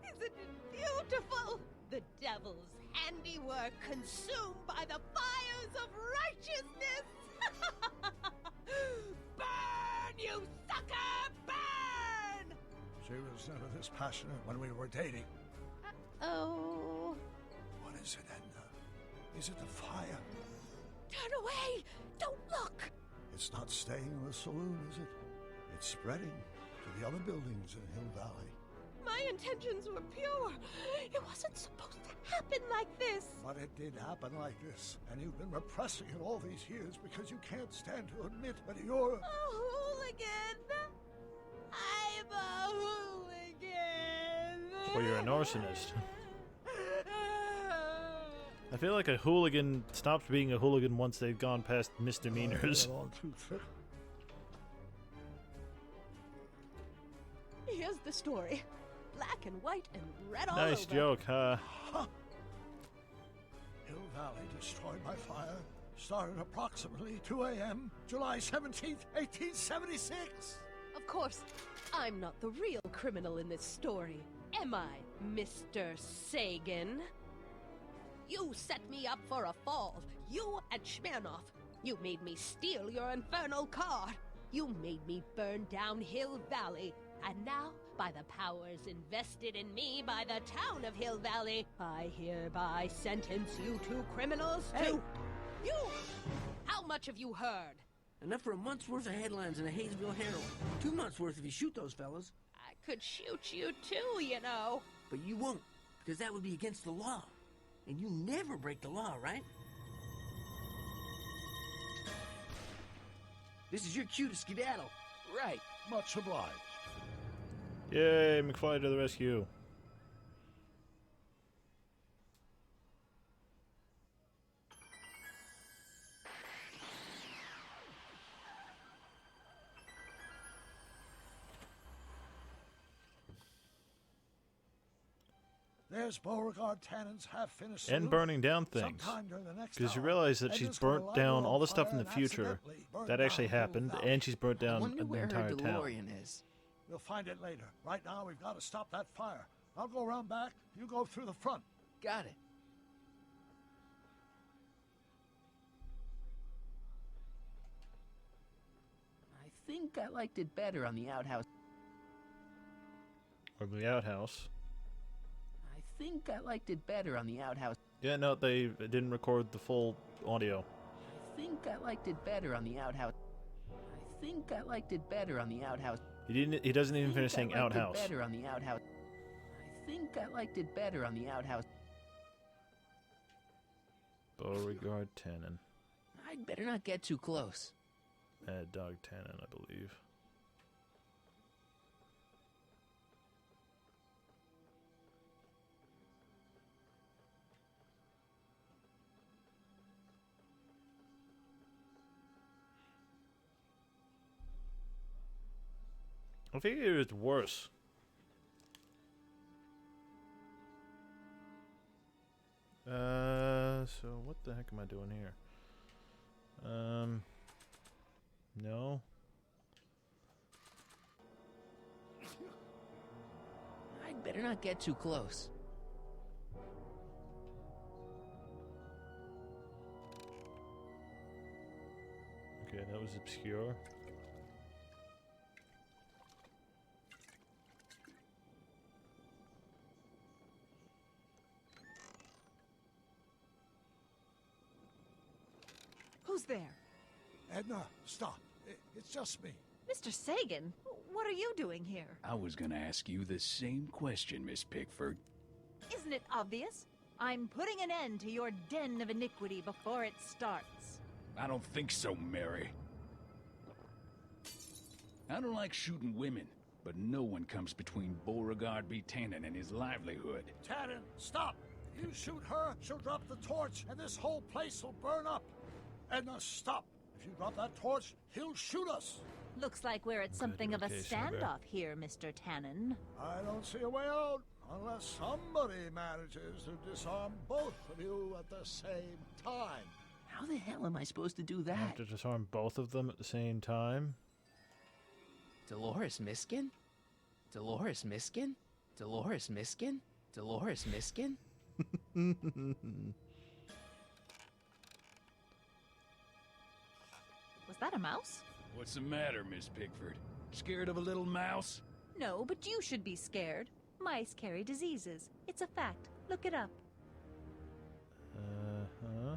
Isn't it beautiful? The devil's handiwork consumed by the fires of righteousness. Burn, you sucker! Burn! She was never this passionate when we were dating. Oh. What is it, Edna? Is it the fire? Turn away! Don't look! It's not staying in the saloon, is it? It's spreading to the other buildings in Hill Valley. My intentions were pure. It wasn't supposed to happen like this. But it did happen like this, and you've been repressing it all these years because you can't stand to admit that you're... A hooligan. I'm a hooligan. Well, you're a arsonist. I feel like a hooligan stops being a hooligan once they've gone past misdemeanors. Here's the story. Black and white and red all Nice over. joke, huh? Hill Valley destroyed by fire started approximately 2 a.m., July 17th, 1876. Of course, I'm not the real criminal in this story. Am I, Mr. Sagan? You set me up for a fall. You and Smirnoff. You made me steal your infernal car. You made me burn down Hill Valley. And now, by the powers invested in me by the town of Hill Valley, I hereby sentence you two criminals to... You! How much have you heard? Enough for a month's worth of headlines in the Hayesville Herald. 2 months worth if you shoot those fellas. I could shoot you too, you know. But you won't, because that would be against the law. And you never break the law, right? This is your cue to skedaddle. Right. Much obliged. Yay, McFly to the rescue. There's Beauregard Tannen's half-finished And salute. burning down things. Sometime during the next Because you hour, realize that she's Edna's gonna burnt light down her all on the stuff in fire the and future accidentally burn that down actually the whole happened, valley. and she's burnt down Wonder the where her entire town. DeLorean is. We'll find it later. Right now, we've got to stop that fire. I'll go around back. You go through the front. Got it. I think I liked it better on the outhouse. Or the outhouse. I think I liked it better on the outhouse. Yeah, no, they didn't record the full audio. I think I liked it better on the outhouse. I think I liked it better on the outhouse. He doesn't even finish saying I liked outhouse. it better on the outhouse. I think I liked it better on the outhouse. Beauregard Tannen. I'd better not get too close. Mad Dog Tannen, I believe. I figure it's worse. So what the heck am I doing here? No. I'd better not get too close. Okay, that was obscure. Who's there? Edna, stop. It's just me. Mr. Sagan, what are you doing here? I was gonna ask you the same question, Miss Pickford. Isn't it obvious? I'm putting an end to your den of iniquity before it starts. I don't think so, Mary. I don't like shooting women, but no one comes between Beauregard B. Tannen and his livelihood. Tannen, stop. You shoot her, she'll drop the torch, and this whole place will burn up. Edna, stop. If you drop that torch, he'll shoot us. Looks like we're at something of a location there. standoff here, Mr. Tannen. I don't see a way out unless somebody manages to disarm both of you at the same time. How the hell am I supposed to do I have that? to disarm both of them at the same time. Dolores Miskin? Dolores Miskin? Dolores Miskin? Dolores Miskin? Was that a mouse? What's the matter, Miss Pickford? Scared of a little mouse? No, but you should be scared. Mice carry diseases. It's a fact. Look it up. Uh-huh.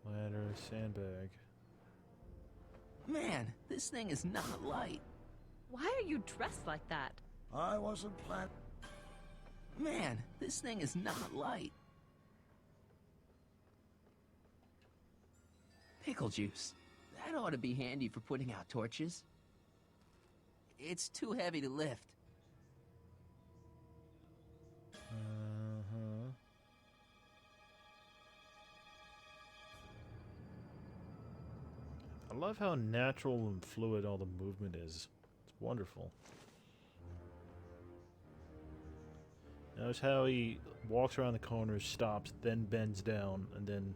Ladder, sandbag. Man, this thing is not light. Why are you dressed like that? I wasn't planning. Man, this thing is not light. Pickle juice. That ought to be handy for putting out torches. It's too heavy to lift. Uh-huh. I love how natural and fluid all the movement is. It's wonderful. Notice how he walks around the corners, stops, then bends down, and then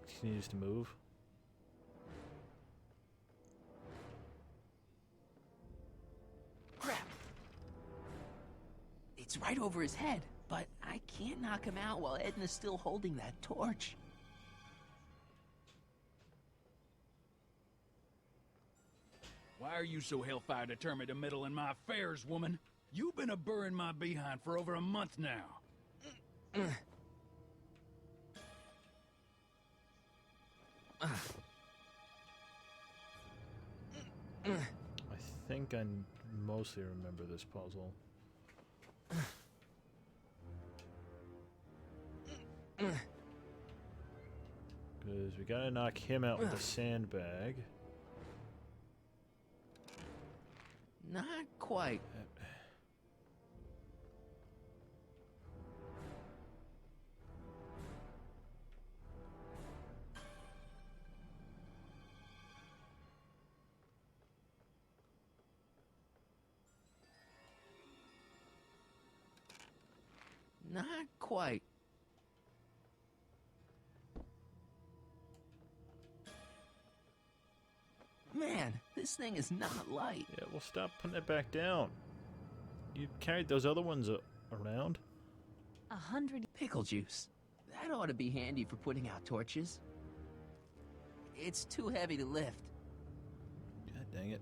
continues to move. Crap. It's right over his head, but I can't knock him out while Edna's still holding that torch. Why are you so hellfire determined to meddle in my affairs, woman? You've been a-burring my behind for over a month now. I think I mostly remember this puzzle. Because we gotta knock him out with the sandbag. Not quite. Not quite. Man, this thing is not light. Yeah, well, stop putting it back down. You carried those other ones around. 100 pickle juice. That ought to be handy for putting out torches. It's too heavy to lift. God dang it.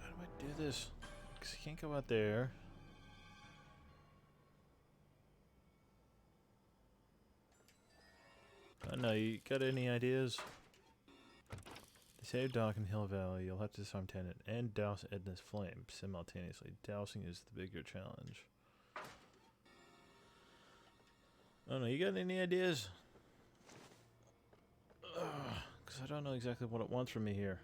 How do I do this? Because I can't go out there. I don't know, you got any ideas? To save Doc in Hill Valley, you'll have to disarm Tennant and douse Edna's flame simultaneously. Dousing is the bigger challenge. I don't know, you got any ideas? Because I don't know exactly what it wants from me here.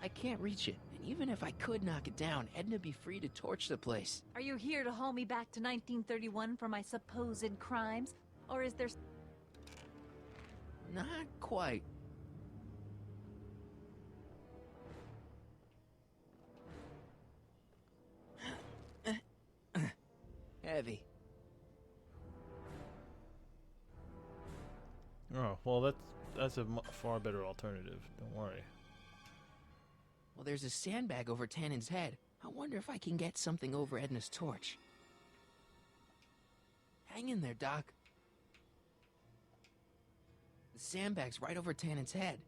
I can't reach it, and even if I could knock it down, Edna'd be free to torch the place. Are you here to haul me back to 1931 for my supposed crimes? Or is there... Not quite. Heavy. Oh, well that's a far better alternative. Don't worry. Well, there's a sandbag over Tannen's head. I wonder if I can get something over Edna's torch. Hang in there, Doc. The sandbag's right over Tannen's head.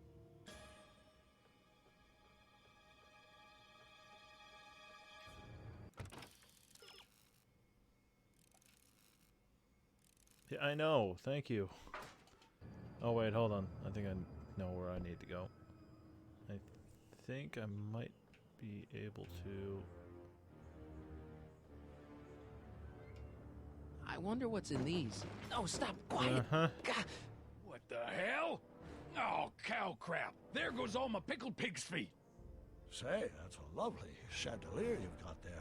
Yeah, I know. Thank you. Oh, wait, hold on. I think I know where I need to go. I think I might be able to... I wonder what's in these. Oh, stop! Quiet! Uh-huh. God. What the hell? Oh, cow crap. There goes all my pickled pig's feet. Say, that's a lovely chandelier you've got there.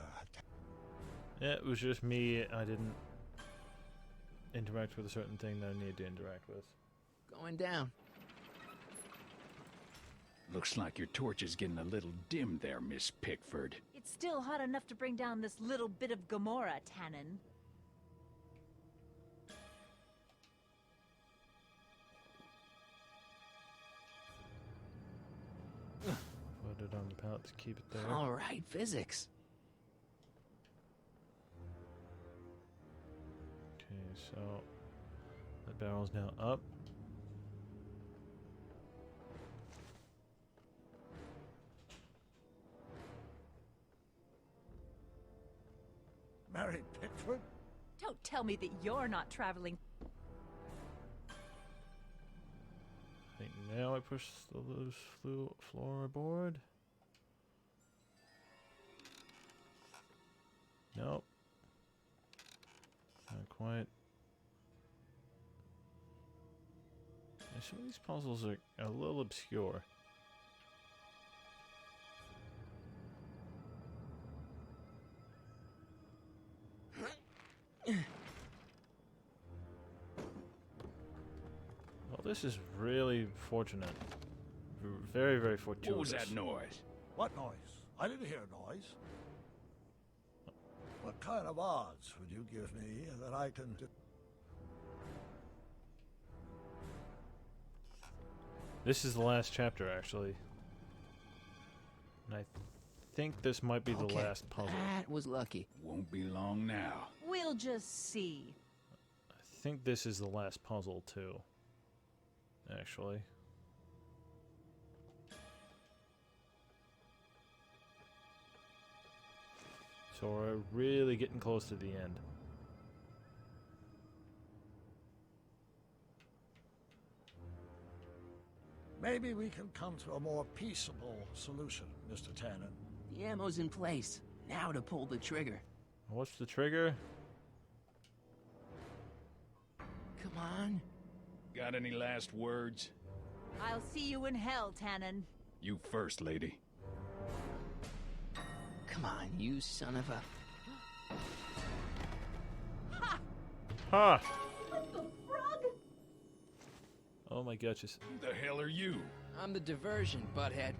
Yeah, it was just me. I didn't interact with a certain thing that I needed to interact with. Going down. Looks like your torch is getting a little dim there, Miss Pickford. It's still hot enough to bring down this little bit of Gomorrah, Tannen. Put it on the pallet to keep it there. All right, physics. Okay, so that barrel's now up. Mary Pickford? Don't tell me that you're not traveling. I think now I push the loose floorboard. Nope. Not quite. Yeah, some of these puzzles are a little obscure. Well, this is really fortunate. Very, very fortuitous. What was that noise? What noise? I didn't hear noise. What kind of odds would you give me that I can... This is the last chapter, actually. And I think this might be the last puzzle. That was lucky. Won't be long now. We'll just see. I think this is the last puzzle, too. Actually. So we're really getting close to the end. Maybe we can come to a more peaceable solution, Mr. Tannen. The ammo's in place. Now to pull the trigger. What's the trigger? Come on. Got any last words? I'll see you in hell, Tannen. You first, lady. Come on, you son of a... Ha! What the frog? Oh my gosh. Who the hell are you? I'm the diversion, butthead.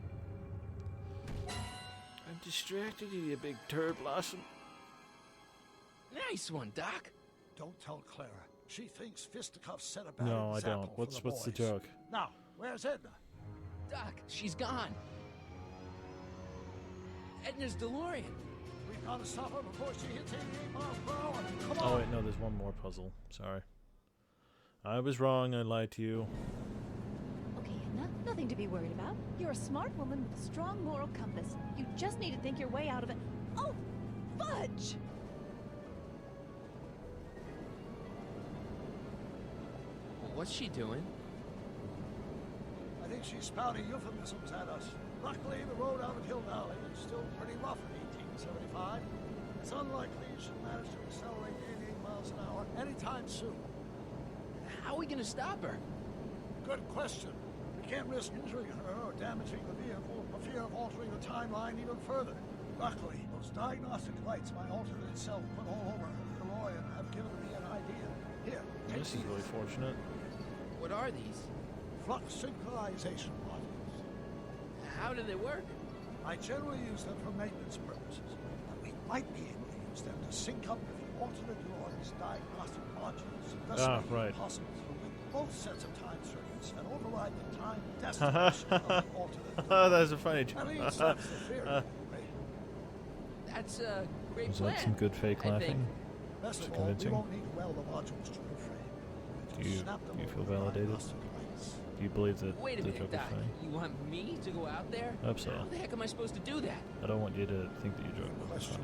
I'm distracted you, you big turd blossom. Nice one, Doc. Don't tell Clara. She thinks fisticuffs set a bad No, I example don't. for What's the boys. joke? Now, where's Edna? Doc, she's gone. Edna's DeLorean. We've got to stop her before she hits 88 miles per hour. Come Oh on. wait, no, there's one more puzzle. Sorry. I was wrong, I lied to you. Okay, Edna, nothing to be worried about. You're a smart woman with a strong moral compass. You just need to think your way out of it. Oh, fudge! What's she doing? I think she's spouting euphemisms at us. Luckily, the road out of Hill Valley is still pretty rough in 1875. It's unlikely she'll manage to accelerate 88 miles an hour anytime soon. How are we gonna stop her? Good question. We can't risk injuring her or damaging the vehicle for fear of altering the timeline even further. Luckily, those diagnostic lights my alternate self put all over her DeLorean have given me an idea. Here, take This is these. really fortunate. What are these? Flux synchronization modules. How do they work? I generally use them for maintenance purposes, but we might be able to use them to sync up with the alternate DeLorean's diagnostic modules. Thus making right. it possible to link both sets of time circuits and override the time destination of the alternate DeLorean. That's a funny At joke. least that's the theory. anyway. That's a great Was plan. that some good fake I laughing? Best It's of all, we convincing. won't need to weld the modules to the frame. Do you feel validated? Do you believe that Wait a the minute, joke is Doc. funny? You want me to go out there? Hope so. How the heck am I supposed to do that? I don't want you to think that your joke was funny.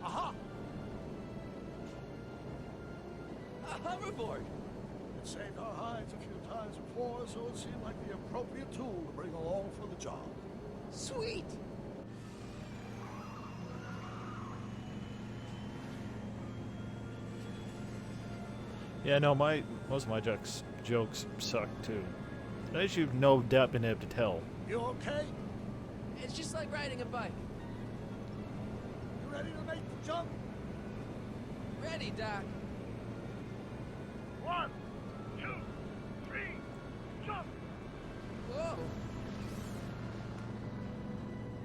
Aha! A hoverboard! It saved our hides a few times before, so it seemed like the appropriate tool to bring along for the job. Sweet! Yeah, no, most of my jokes suck too. As you've no doubt been able to tell. You okay? It's just like riding a bike. You ready to make the jump? Ready, Doc. 1, 2, 3, jump! Whoa!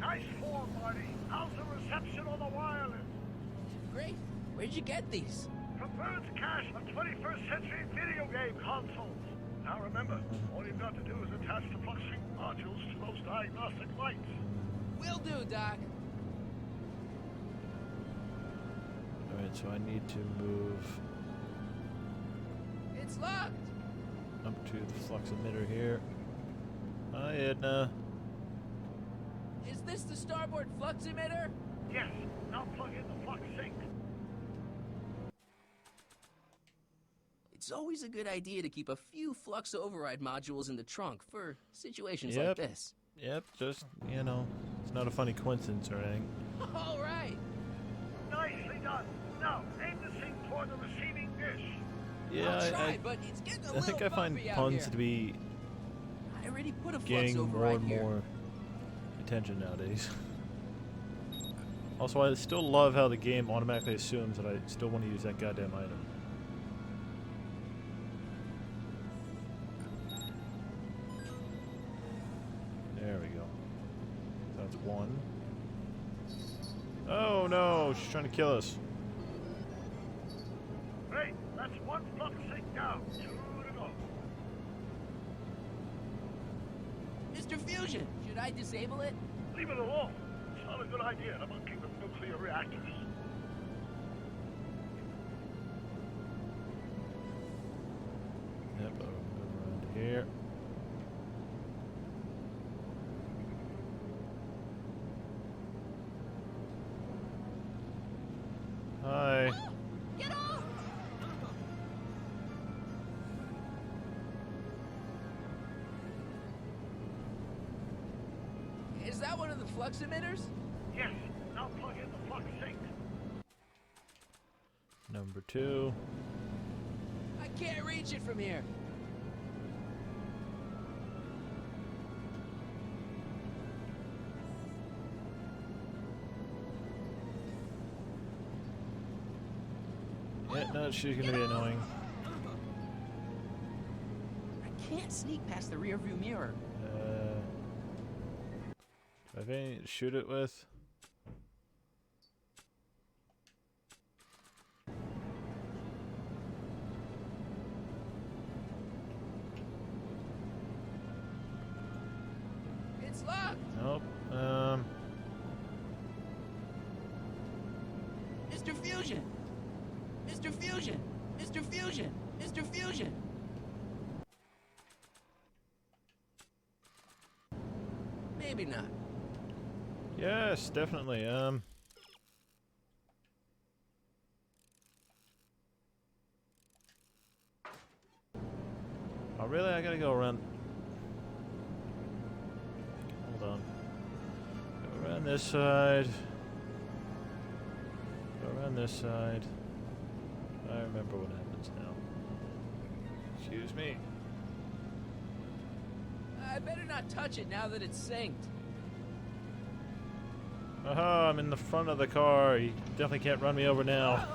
Nice form, Marty. How's the reception on the wireless? Great. Where'd you get these? From Bird's cache of 21st century video game consoles. Now remember, all you've got to do is attach the flux sync modules to those diagnostic lights. Will do, Doc. Alright, so I need to move It's locked. up to the flux emitter here. Hi, Edna. Is this the starboard flux emitter? Yes, now plug in the flux sync. It's always a good idea to keep a few flux override modules in the trunk for situations Yep. like this. Yep, just, you know, it's not a funny coincidence or anything. All right. Nicely done. Now, aim the sync toward the receiving dish. Yeah, I'll try, I but it's getting a I think I little find bumpy out puns here. to be I already put a flux gaining more override and here. more attention nowadays. Also, I still love how the game automatically assumes that I still want to use that goddamn item. There we go. That's one. Oh no, she's trying to kill us. Great, that's one flux sync down. 2 to go. Mr. Fusion, should I disable it? Leave it alone. It's not a good idea to monkey with nuclear reactors. Yep, I'll move around here. Hi. Get off! Is that one of the flux emitters? Yes. Now plug in the flux sink. Number 2. I can't reach it from here. Yeah, no, she's gonna be annoying. I can't sneak past the rearview mirror. Do I have anything to shoot it with? It's locked. Nope. Mr. Fusion. Mr. Fusion. Mr. Fusion. Mr. Fusion. Maybe not. Yes, definitely. Oh, really? I gotta go around. Hold on. Go around this side. Go around this side. I remember what happens now. Excuse me. I better not touch it now that it's synced. Aha, I'm in the front of the car. You definitely can't run me over now.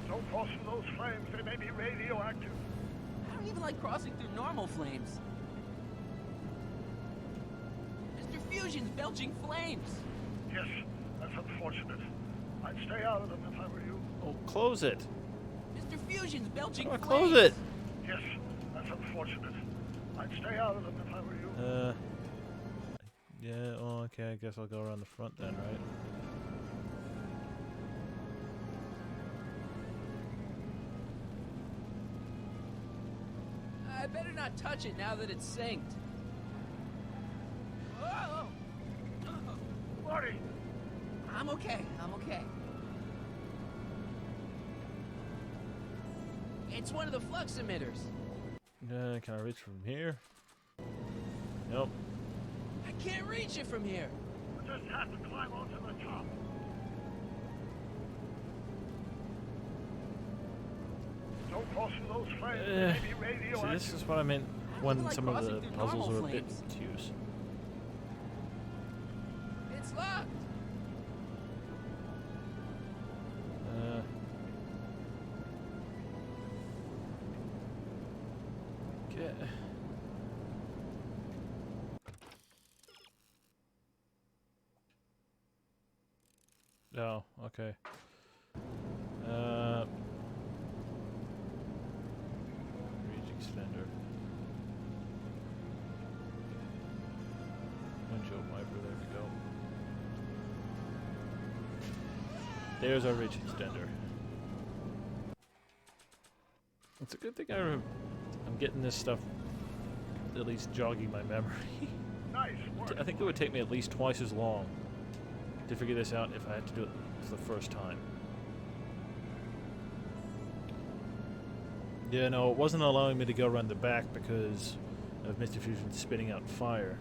Don't cross through those flames. They may be radioactive. I don't even like crossing through normal flames. Mr. Fusion's belching flames. Yes, that's unfortunate. I'd stay out of them if I were you. Oh, close it. Mr. Fusion's belching Oh, flames. close it. Yes, that's unfortunate. I'd stay out of them if I were you. Yeah, oh, okay, I guess I'll go around the front then, right? I better not touch it now that it's synced. Whoa! Marty! I'm okay. I'm okay. It's one of the flux emitters. Can I reach from here? Nope. I can't reach it from here. I just have to climb onto the top. Don't cross through those flames. They may be See, radioactive. this is what I meant when like some of the crossing through puzzles normal are a bit flames. obtuse. It's locked. Okay. Oh, okay. Reach extender. Windshield wiper, there we go. There's our reach extender. It's a good thing I'm getting this stuff at least jogging my memory. Nice work. I think it would take me at least twice as long to figure this out if I had to do it for the first time. Yeah, no, it wasn't allowing me to go around the back because of Mr. Fusion spitting out fire.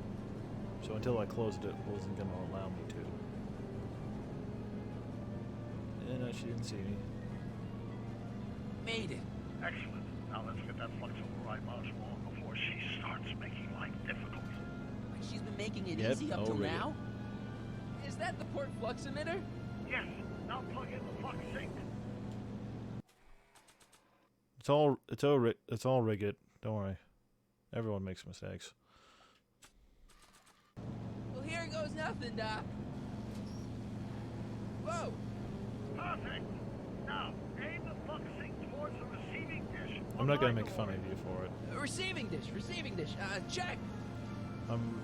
So until I closed it, it wasn't going to allow me to. Yeah, no, she didn't see me. Made it. Excellent. Now let's get that flux override module before she starts making life difficult. Like she's been making it Yep, easy up till already. now? Is that the port flux emitter? Yes. Now plug in the flux sink. It's all rigged. Don't worry. Everyone makes mistakes. Well, here goes nothing, Doc. Whoa! Perfect. Now aim the flux sink towards the receiving dish. I'm not going to make fun of you for it. Receiving dish. Check. I'm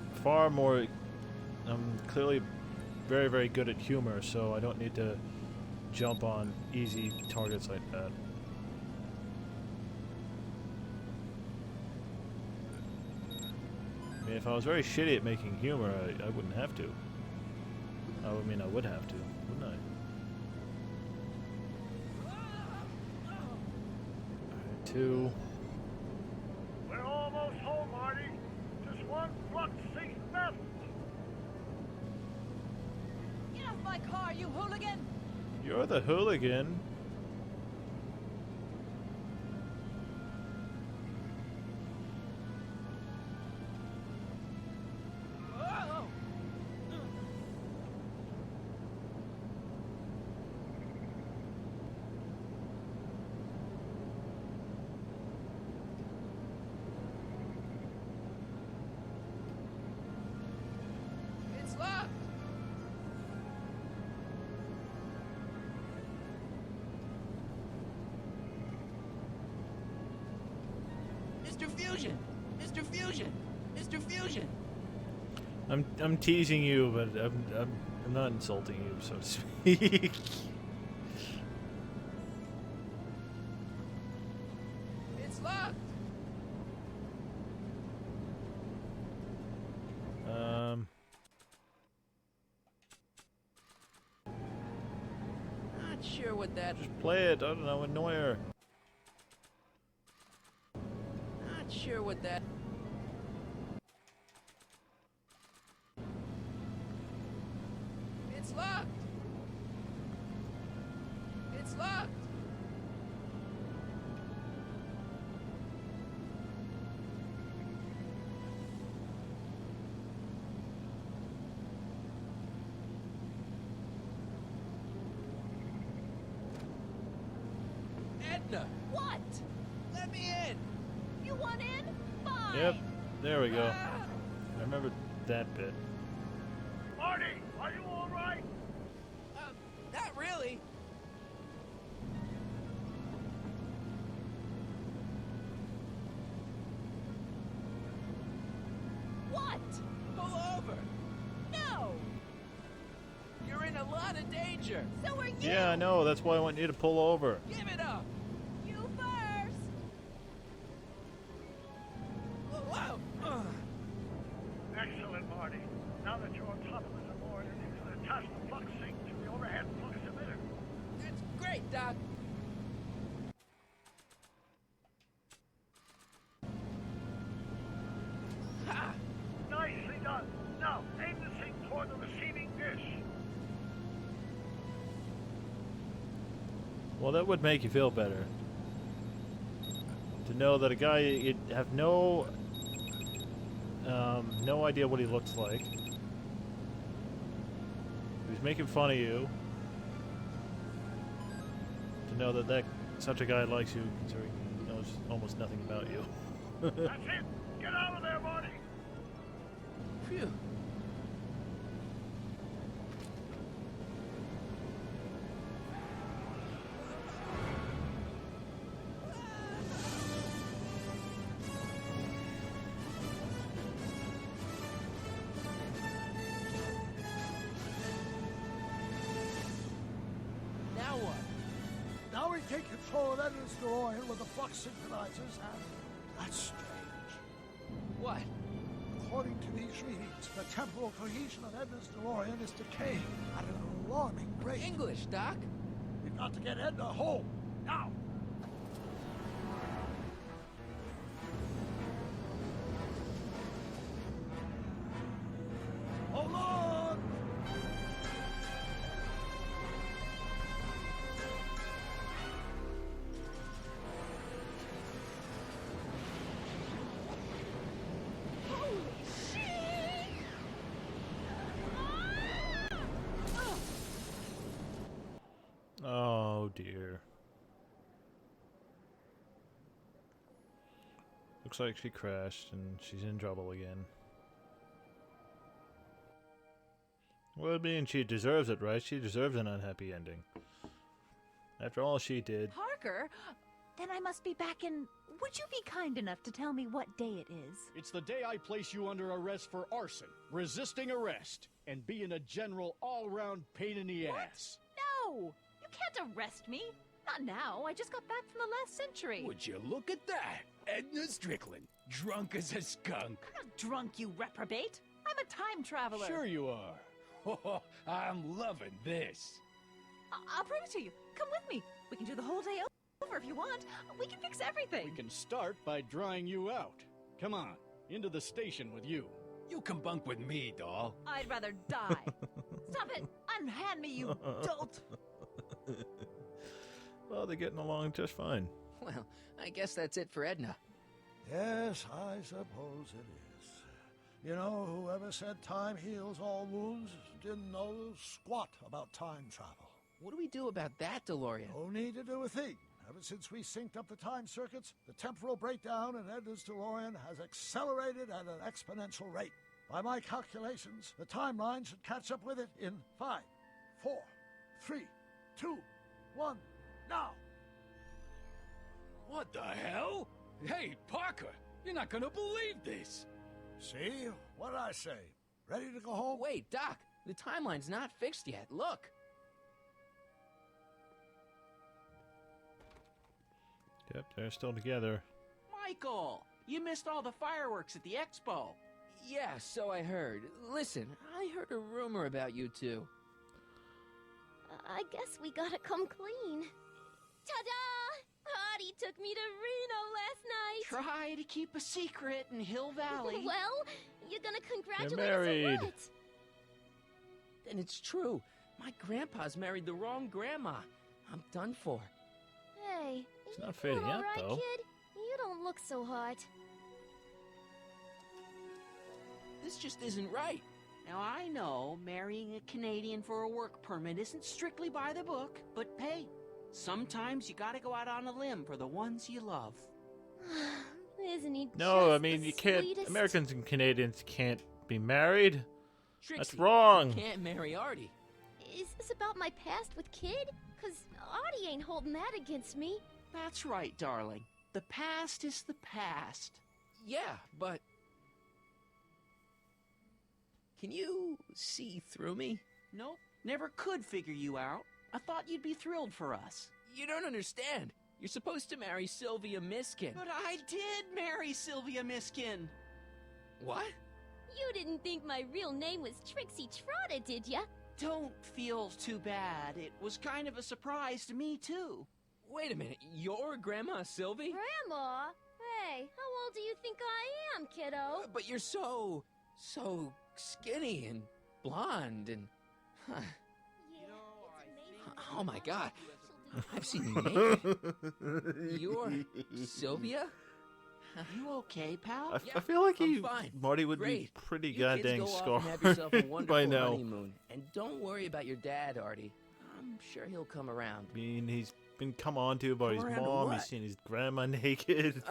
clearly very, very good at humor, so I don't need to jump on easy targets like that. I mean, if I was very shitty at making humor, I wouldn't have to. I mean, I would have to, wouldn't I? Alright, 2. We're almost home, Marty. Just one flux sink left. Get off my car, you hooligan! You're the hooligan. It's locked! Mr. Fusion! Mr. Fusion! Mr. Fusion! I'm teasing you, but I'm not insulting you, so to speak. It's locked! Not sure what that... Just play it. I don't know. Annoy her. Not sure what that... It's locked! It's locked! Edna! What? Let me in! You want in? Fine! Yep. There we go. I remember that bit. Marty, are you all right? Not really. What? Pull over! No! You're in a lot of danger! So are you! Yeah, I know. That's why I want you to pull over. Give it up! You first! Whoa! Excellent, Marty. Now that you're on top of the DeLorean, you can attach the flux sink to the overhead flux emitter. It's great, Doc. Ha! Nicely done. Now, aim the sink toward the receiving dish. Well, that would make you feel better. To know that a guy you have no idea what he looks like. He's making fun of you. To know that such a guy likes you, considering he knows almost nothing about you. That's it. Get out of there, Marty. Phew. Now what? Now we take control of Edna's DeLorean with the flux synchronizers, and that's strange. What? According to these readings, the temporal cohesion of Edna's DeLorean is decaying at an alarming rate. English, Doc. We've got to get Edna home, now! Hold on! Holy shit! Oh dear. Looks like she crashed and she's in trouble again. Well, I mean, she deserves it, right? She deserves an unhappy ending. After all she did. Parker, then I must be back in... Would you be kind enough to tell me what day it is? It's the day I place you under arrest for arson, resisting arrest, and being a general all-round pain in the ass. No! You can't arrest me. Not now. I just got back from the last century. Would you look at that? Edna Strickland, drunk as a skunk. I'm not drunk, you reprobate. I'm a time traveler. Sure you are. Oh, I'm loving this. I'll prove it to you. Come with me. We can do the whole day over if you want. We can fix everything. We can start by drying you out. Come on, into the station with you. You can bunk with me, doll. I'd rather die. Stop it. Unhand me, you dolt. Well, they're getting along just fine. Well, I guess that's it for Edna. Yes, I suppose it is. You know, whoever said time heals all wounds didn't know squat about time travel. What do we do about that, DeLorean? No need to do a thing. Ever since we synced up the time circuits, the temporal breakdown in Edna's DeLorean has accelerated at an exponential rate. By my calculations, the timeline should catch up with it in 5, 4, 3, 2, 1, now! What the hell? Hey, Parker, you're not gonna believe this. See? What did I say? Ready to go home? Wait, Doc, the timeline's not fixed yet. Look. Yep, they're still together. Michael, you missed all the fireworks at the expo. Yeah, so I heard. Listen, I heard a rumor about you two. I guess we gotta come clean. Ta-da! Audie took me to Reno last night. Try to keep a secret in Hill Valley. Well, you're gonna congratulate They're married. us or what? Then it's true. My grandpa's married the wrong grandma. I'm done for. Hey, It's not you fading doing all out, right, though. kid? You don't look so hot. This just isn't right. Now, I know marrying a Canadian for a work permit isn't strictly by the book, but hey, sometimes you gotta go out on a limb for the ones you love. Isn't he No, just I mean, the you can't. sweetest? Americans and Canadians can't be married. Trixie, That's wrong. You can't marry Artie. Is this about my past with Kid? 'Cause Audie ain't holding that against me. That's right, darling. The past is the past. Yeah, but... Can you see through me? Nope, never could figure you out. I thought you'd be thrilled for us. You don't understand. You're supposed to marry Sylvia Miskin. But I did marry Sylvia Miskin. What? You didn't think my real name was Trixie Trotter, did ya? Don't feel too bad. It was kind of a surprise to me, too. Wait a minute. You're Grandma Sylvie? Grandma? Hey, how old do you think I am, kiddo? But you're so skinny and blonde and... Huh. Oh my god. I've seen you naked. You're Sylvia? You okay, pal? I feel like I'm fine. Marty would Great. be pretty You goddamn kids go off and have yourself a scarred wonderful by now. honeymoon. And don't worry about your dad, Artie. I'm sure he'll come around. I mean, he's been come on to by his Come around to mom. what? He's seen his grandma naked.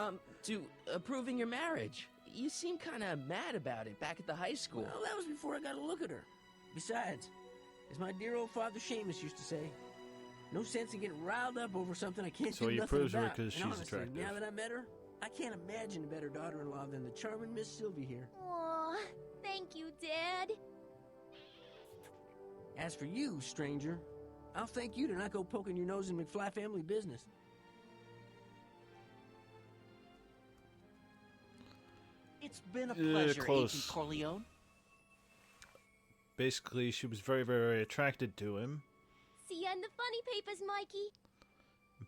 To approving your marriage. You seem kind of mad about it back at the high school. Well, that was before I got a look at her. Besides, as my dear old father Seamus used to say, no sense in getting riled up over something I can't So do he nothing approves of her about. 'cause And she's honestly, attractive. now that I met her, I can't imagine a better daughter-in-law than the charming Miss Sylvie here. Aw, thank you, Dad. As for you, stranger, I'll thank you to not go poking your nose in McFly family business. It's been a pleasure, close. Agent Corleone. Basically, she was very, very attracted to him, See ya in the funny papers, Mikey.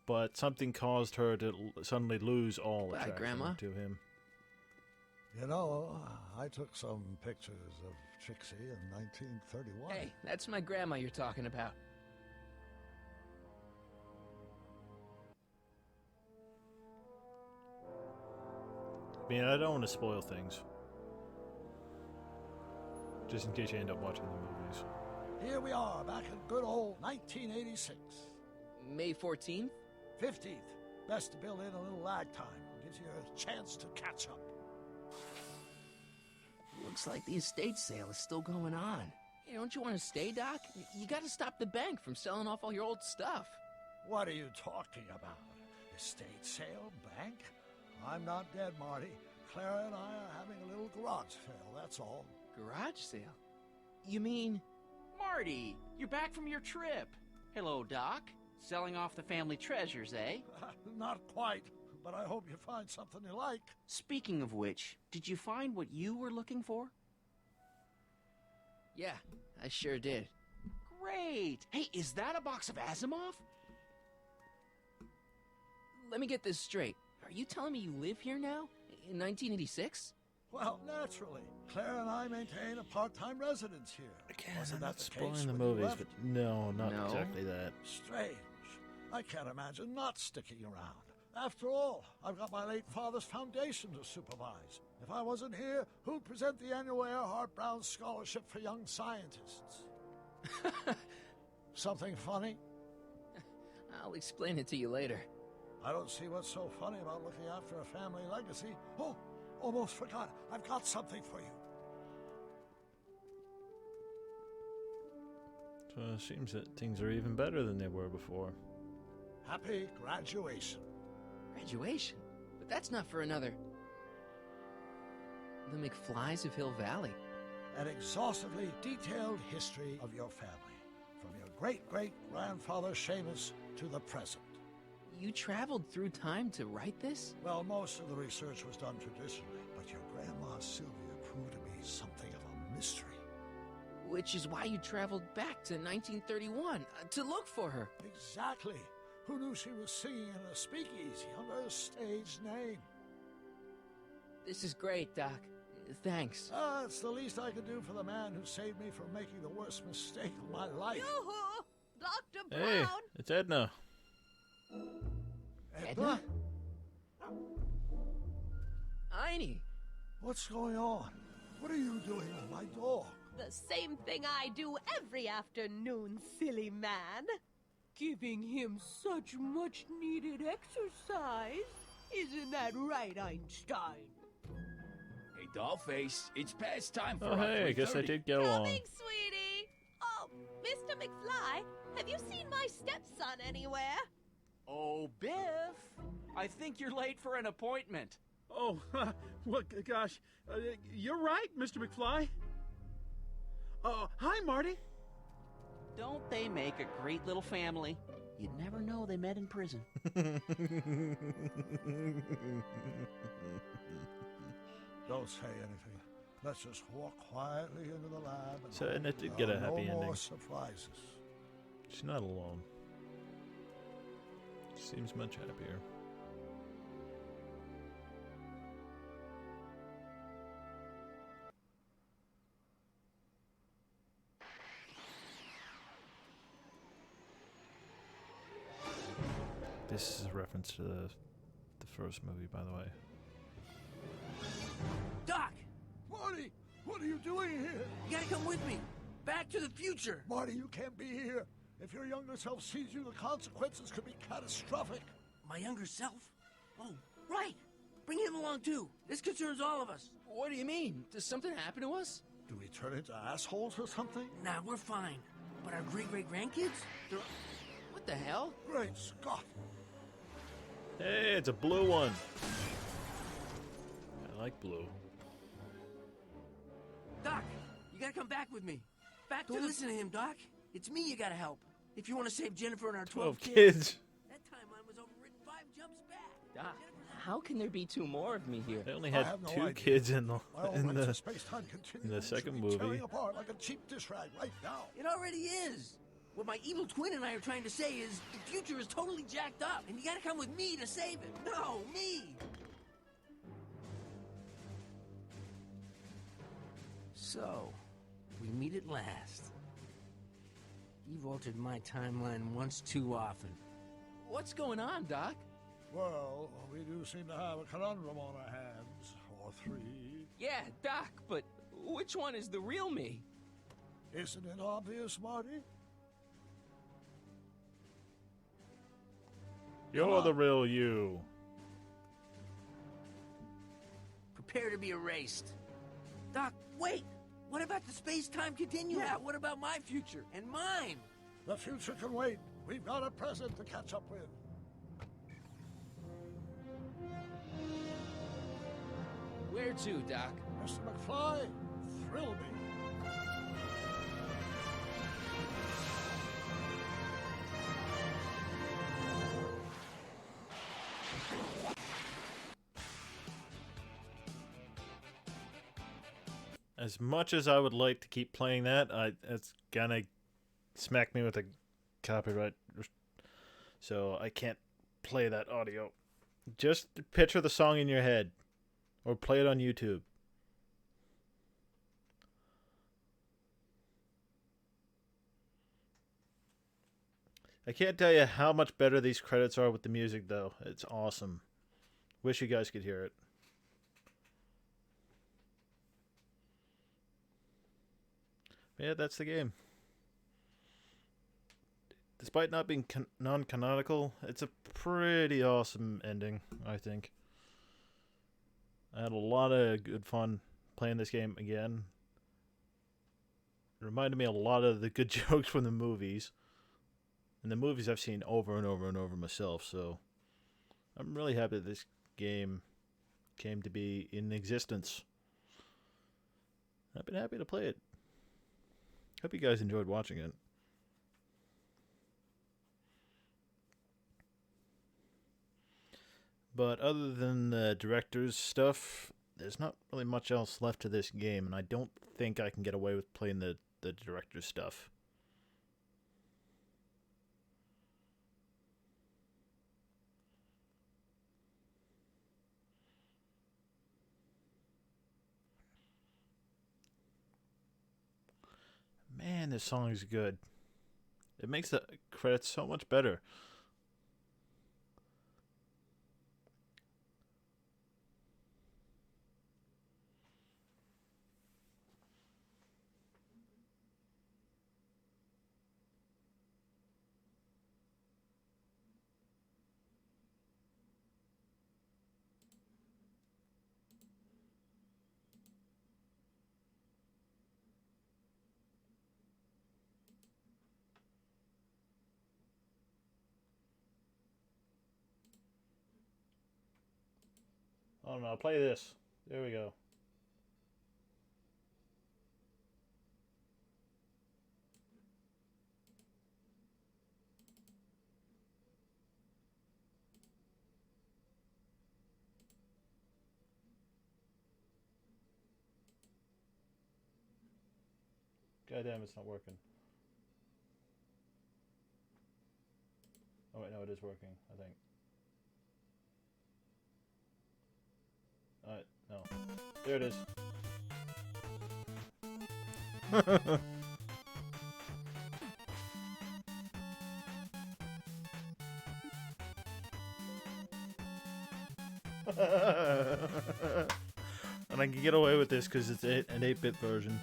but something caused her to suddenly lose all Bye, attraction Grandma. to him. You know, I took some pictures of Trixie in 1931. Hey, that's my grandma you're talking about. I mean, I don't want to spoil things. Just in case you end up watching the movies. Here we are, back in good old 1986. May 14th? 15th. Best to build in a little lag time. Gives you a chance to catch up. Looks like the estate sale is still going on. Hey, don't you want to stay, Doc? You gotta stop the bank from selling off all your old stuff. What are you talking about? Estate sale? Bank? I'm not dead, Marty. Clara and I are having a little garage sale, that's all. Garage sale? You mean... Marty, you're back from your trip. Hello, Doc. Selling off the family treasures, eh? Not quite, but I hope you find something you like. Speaking of which, did you find what you were looking for? Yeah, I sure did. Great! Hey, is that a box of Asimov? Let me get this straight. Are you telling me you live here now? In 1986? Well, naturally. Claire and I maintain a part-time residence here. Again, Wasn't I'm that not the spoiling case the when you movies, left? but no, not No. exactly that. Strange. I can't imagine not sticking around. After all, I've got my late father's foundation to supervise. If I wasn't here, who'd present the annual Earhart Brown Scholarship for Young Scientists? Something funny? I'll explain it to you later. I don't see what's so funny about looking after a family legacy. Oh, almost forgot. I've got something for you. So it seems that things are even better than they were before. Happy graduation. Graduation? But that's not for another... The McFlys of Hill Valley. An exhaustively detailed history of your family, from your great-great-grandfather Seamus to the present. You traveled through time to write this? Well, most of the research was done traditionally, but your grandma Sylvia proved to be something of a mystery. Which is why you traveled back to 1931, to look for her. Exactly. Who knew she was singing in a speakeasy under a stage name? This is great, Doc. Thanks. It's the least I could do for the man who saved me from making the worst mistake of my life. Yoo-hoo! Dr. Brown! Hey, it's Edna. Edna? Einie! What's going on? What are you doing with my dog? The same thing I do every afternoon, silly man. Giving him such much needed exercise. Isn't that right, Einstein? Hey, Dollface, it's past time for Oh, hey, I guess I did get along. Coming, sweetie. Oh, Mr. McFly, have you seen my stepson anywhere? Oh, Biff! I think you're late for an appointment. Oh, well, gosh. You're right, Mr. McFly. Hi, Marty. Don't they make a great little family? You'd never know they met in prison. Don't say anything. Let's just walk quietly into the lab. And So Edna did get a happy no ending. more surprises. She's not alone. She seems much happier. This is a reference to the first movie, by the way. Doc! Marty, what are you doing here? You gotta come with me. Back to the future. Marty, you can't be here. If your younger self sees you, the consequences could be catastrophic. My younger self? Oh, right. Bring him along, too. This concerns all of us. What do you mean? Does something happen to us? Do we turn into assholes or something? Nah, we're fine. But our great-great-grandkids? They're... What the hell? Great Scott. Hey, it's a blue one. I like blue. Doc, you gotta come back with me. Don't listen to him, Doc. It's me you gotta help. If you want to save Jennifer and our 12 kids. That timeline was overwritten 5 jumps back. Doc, how can there be 2 more of me here? They only had 2 kids in the Space-time in the second should be tearing movie. apart like a cheap dish rag right now. It already is. What my evil twin and I are trying to say is the future is totally jacked up, and you gotta come with me to save it. No, me! So, we meet at last. You've altered my timeline once too often. What's going on, Doc? Well, we do seem to have a conundrum on our hands. Or 3. Yeah, Doc, but which one is the real me? Isn't it obvious, Marty? You're the real you. Prepare to be erased. Doc, wait! What about the space-time continuum? Yeah, what about my future? And mine? The future can wait. We've got a present to catch up with. Where to, Doc? Mr. McFly, thrill me. as much as I would like to keep playing that, it's gonna smack me with a copyright, so I can't play that audio. Just picture the song in your head, or play it on YouTube. I can't tell you how much better these credits are with the music, though. It's awesome. Wish you guys could hear it. Yeah, that's the game. Despite not being non-canonical, it's a pretty awesome ending, I think. I had a lot of good fun playing this game again. It reminded me a lot of the good jokes from the movies. And the movies I've seen over and over and over myself, so I'm really happy that this game came to be in existence. I've been happy to play it. Hope you guys enjoyed watching it. But other than the director's stuff, there's not really much else left to this game, and I don't think I can get away with playing the director's stuff. Man, this song is good. It makes the credits so much better. Oh no, play this. There we go. Goddamn, it's not working. Oh wait, no, it is working, I think. No. There it is. And I can get away with this because it's an 8-bit version.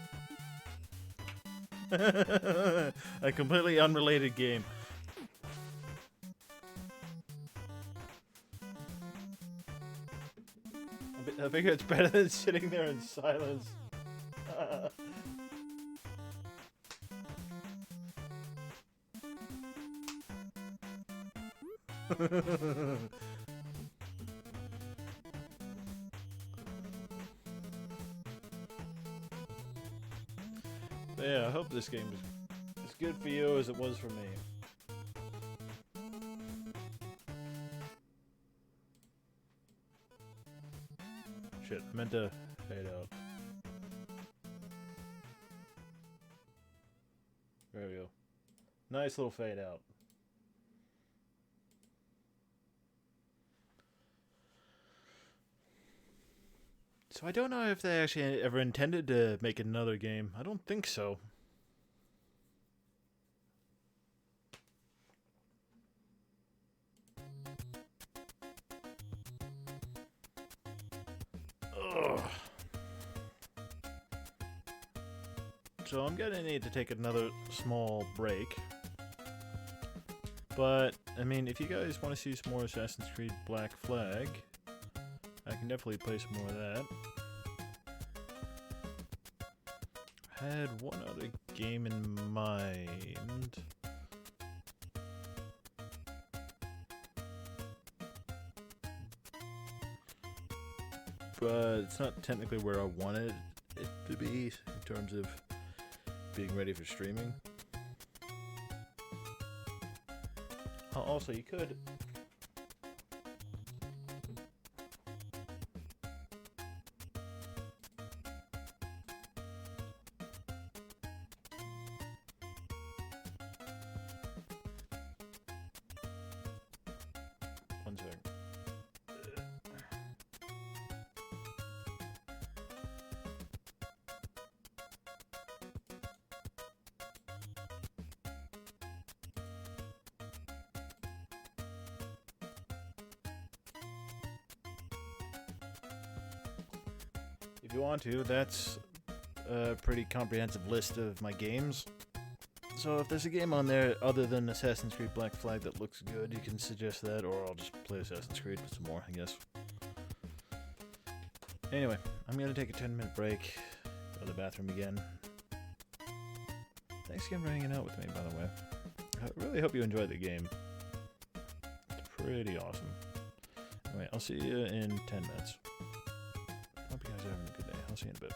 A completely unrelated game. I figure it's better than sitting there in silence. But yeah, I hope this game is as good for you as it was for me. Shit, I meant to fade out. There we go. Nice little fade out. So I don't know if they actually ever intended to make another game. I don't think so. Ugh. So I'm gonna need to take another small break. But, I mean, if you guys want to see some more Assassin's Creed Black Flag, I can definitely play some more of that. I had one other game in mind. But it's not technically where I wanted it to be in terms of being ready for streaming. Also, you could One second. If you want to, that's a pretty comprehensive list of my games. So if there's a game on there other than Assassin's Creed Black Flag that looks good, you can suggest that, or I'll just play Assassin's Creed with some more, I guess. Anyway, I'm gonna take a 10-minute break, go to the bathroom again. Thanks again for hanging out with me, by the way. I really hope you enjoyed the game. It's pretty awesome. Anyway, I'll see you in 10 minutes. Hope you guys are having a good day. I'll see you in a bit.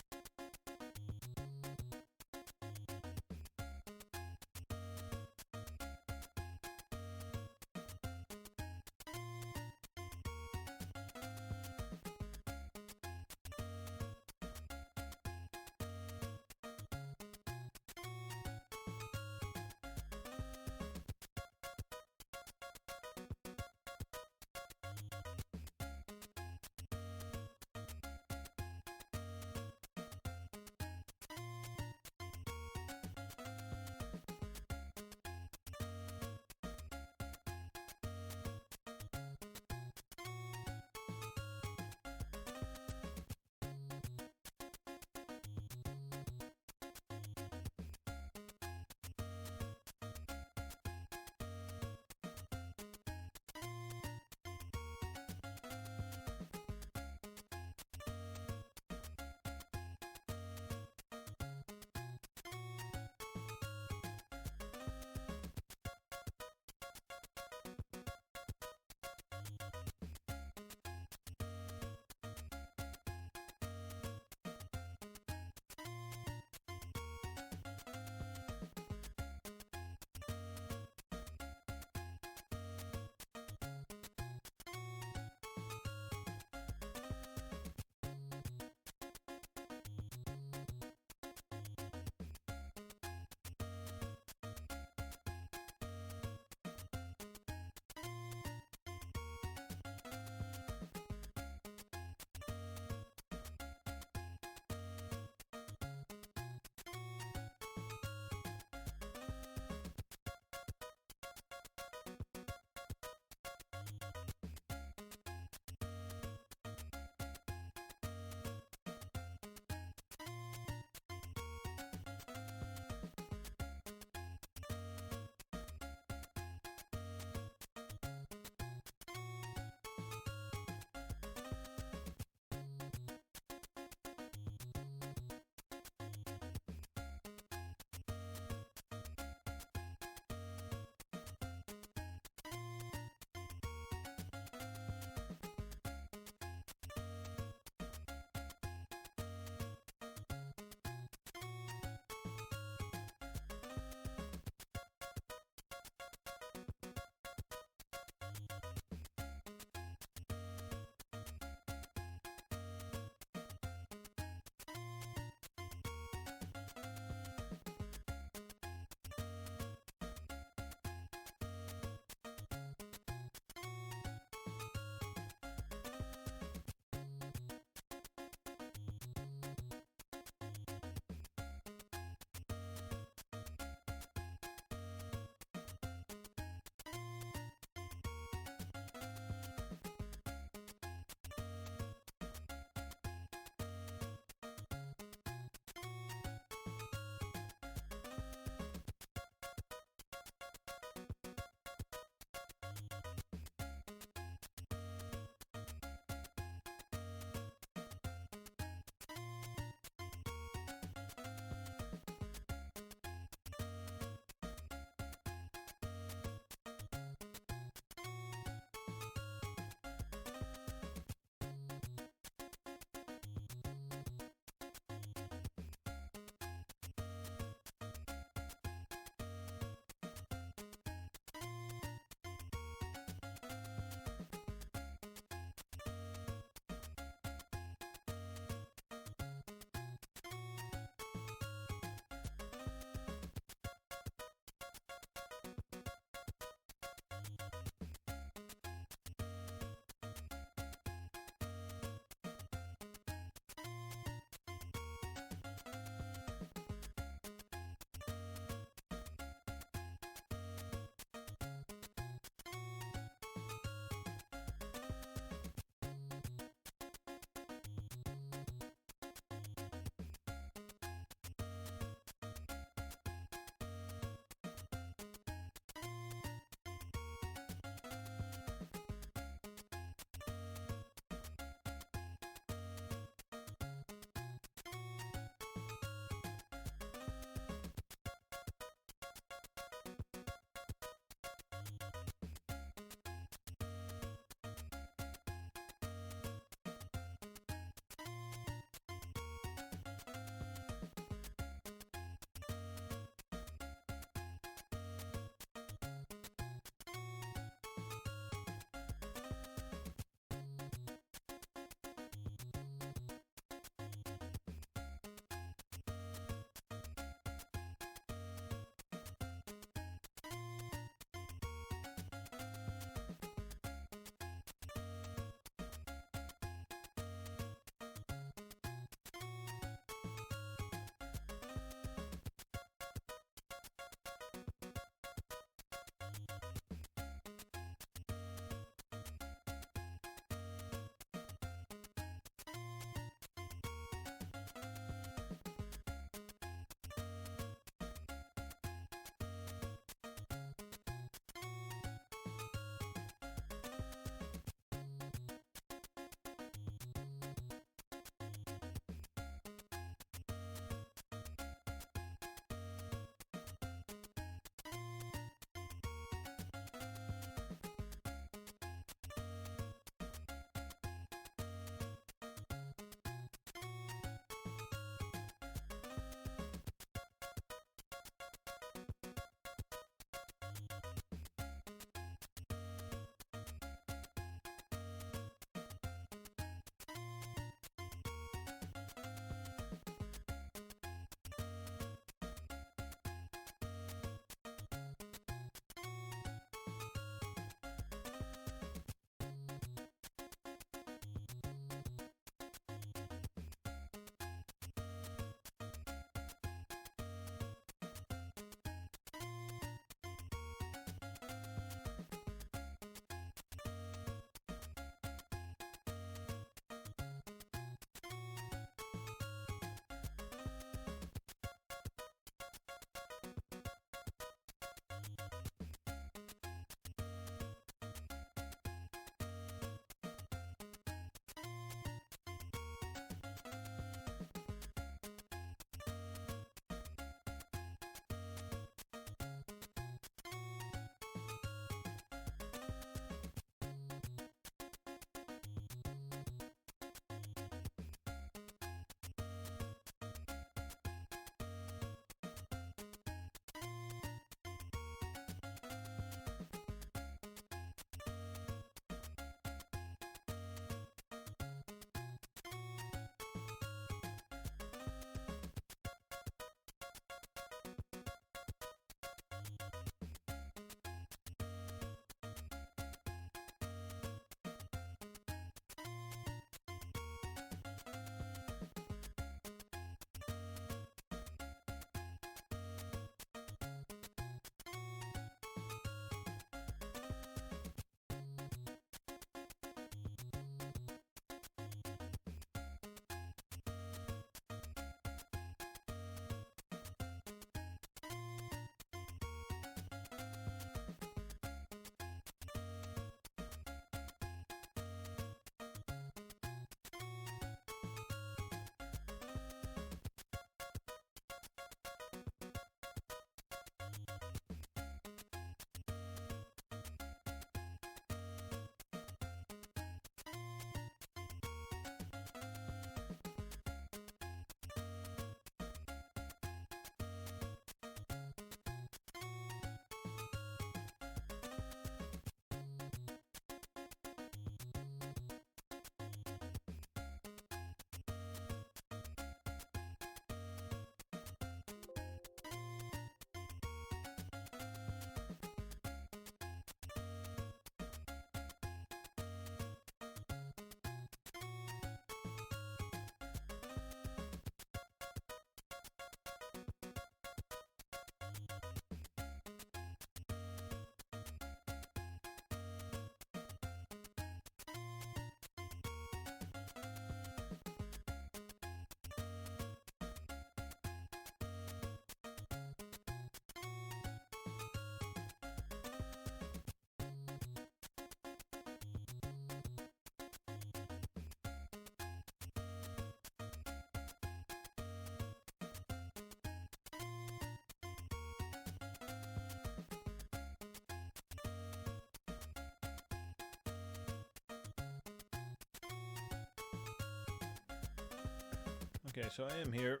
Okay, so I am here.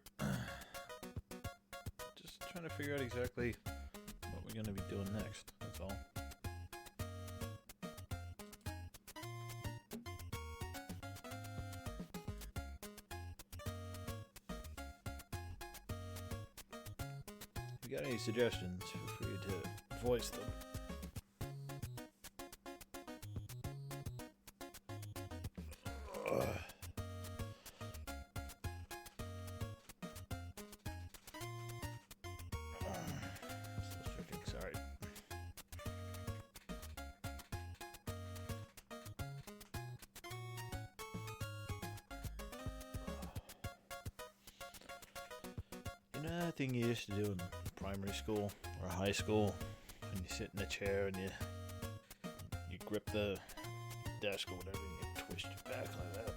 Just trying to figure out exactly what we're going to be doing next. That's all. If you got any suggestions, feel free to voice them. Still checking, sorry. You know that thing you used to do in primary school or high school, when you sit in a chair and you grip the desk or whatever and you twist your back like that?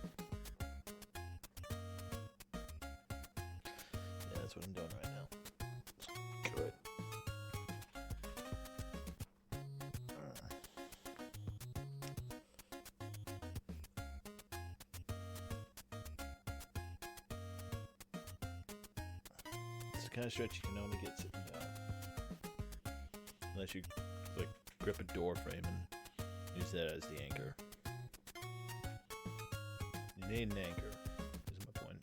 Yeah, that's what I'm doing right now. Good. It's the kind of stretch you can only get sitting down. Unless you like grip a door frame and use that as the anchor. You need an anchor, is my point.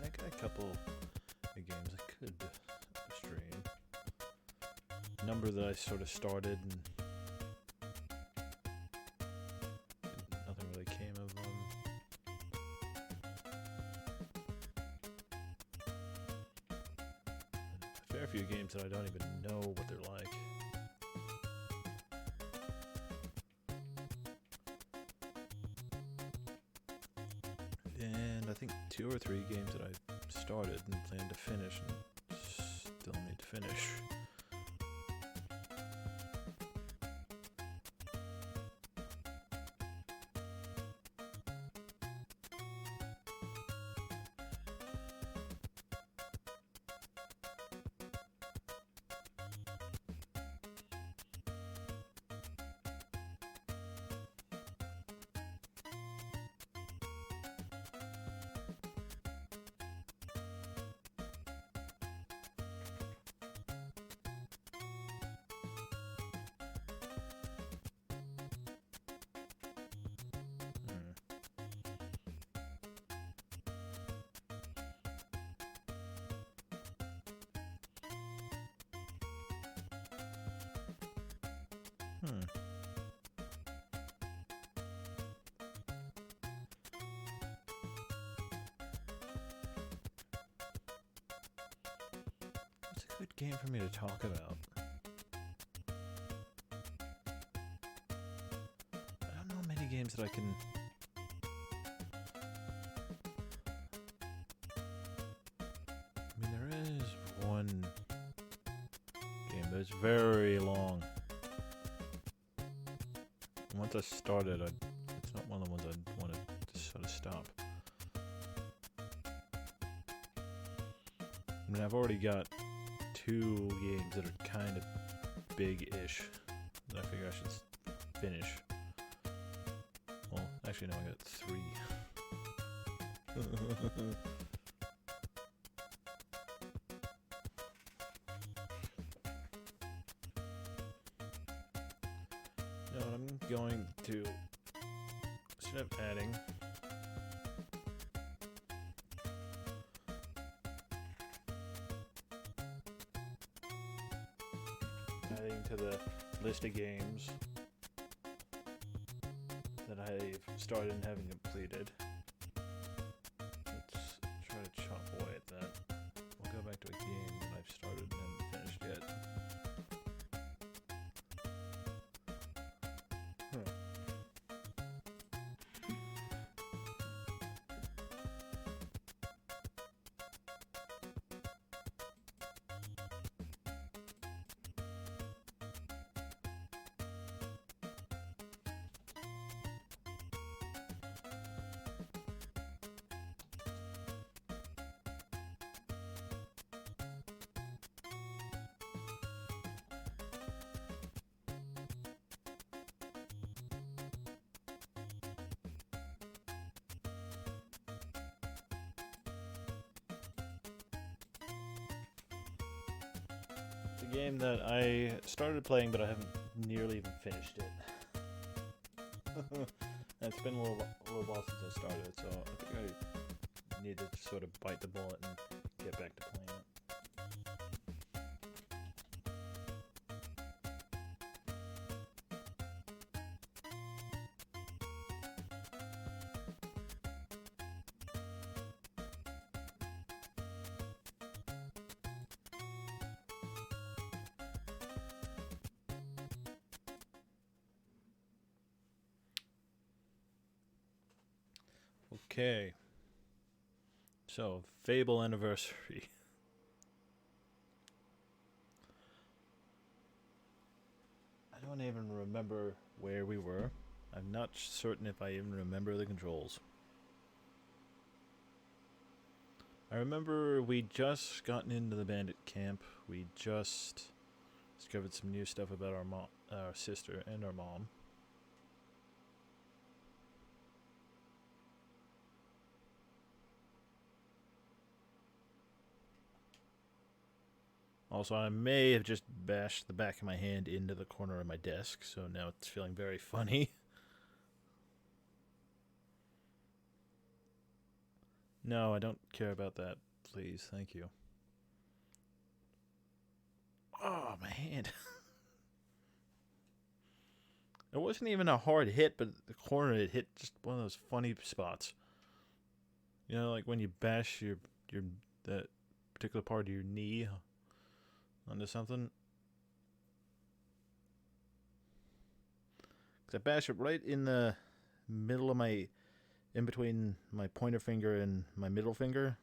I got a couple of games I could stream. A number that I sort of started and nothing really came of them. A fair few games that I don't even know what they're like. And I think 2 or 3 games that I started and plan to finish and still need to finish. What's a good game for me to talk about? I don't know many games that I can... I mean, there is one game, but it's very long. And once I started, it's not one of the ones I'd want to sort of stop. I mean, I've already got 2 games that are kind of big-ish that I figure I should finish. Well, actually, no, I got 3. Now, what I'm going to, instead of adding to the list of games that I've started and haven't completed. Let's try to chop away at that. We'll go back to a game that I've started a game that I started playing, but I haven't nearly even finished it. It's been a little while since I started, so I think I need to sort of bite the bullet and get back to playing it. Okay. So, Fable Anniversary. I don't even remember where we were. I'm not certain if I even remember the controls. I remember we just gotten into the bandit camp. We just discovered some new stuff about our sister and our mom. Also, I may have just bashed the back of my hand into the corner of my desk, so now it's feeling very funny. No, I don't care about that. Please, thank you. Oh, my hand. It wasn't even a hard hit, but the corner it hit just one of those funny spots. You know, like when you bash that particular part of your knee onto something. Because I bash it right in the middle of in between my pointer finger and my middle finger.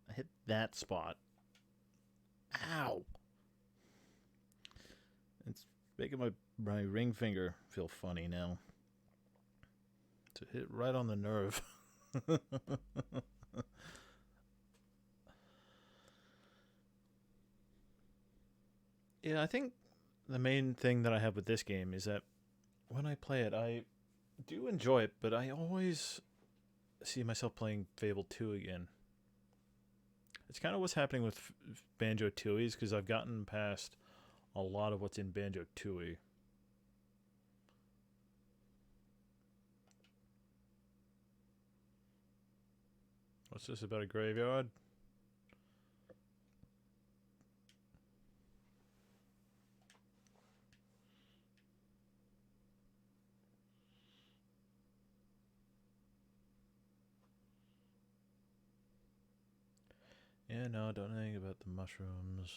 I hit that spot. Ow! It's making my ring finger feel funny now. To hit right on the nerve. Yeah, I think the main thing that I have with this game is that when I play it, I do enjoy it, but I always see myself playing Fable 2 again. It's kind of what's happening with Banjo-Tooie, because I've gotten past a lot of what's in Banjo-Tooie. What's this about a graveyard? Yeah, no, don't know anything about the mushrooms.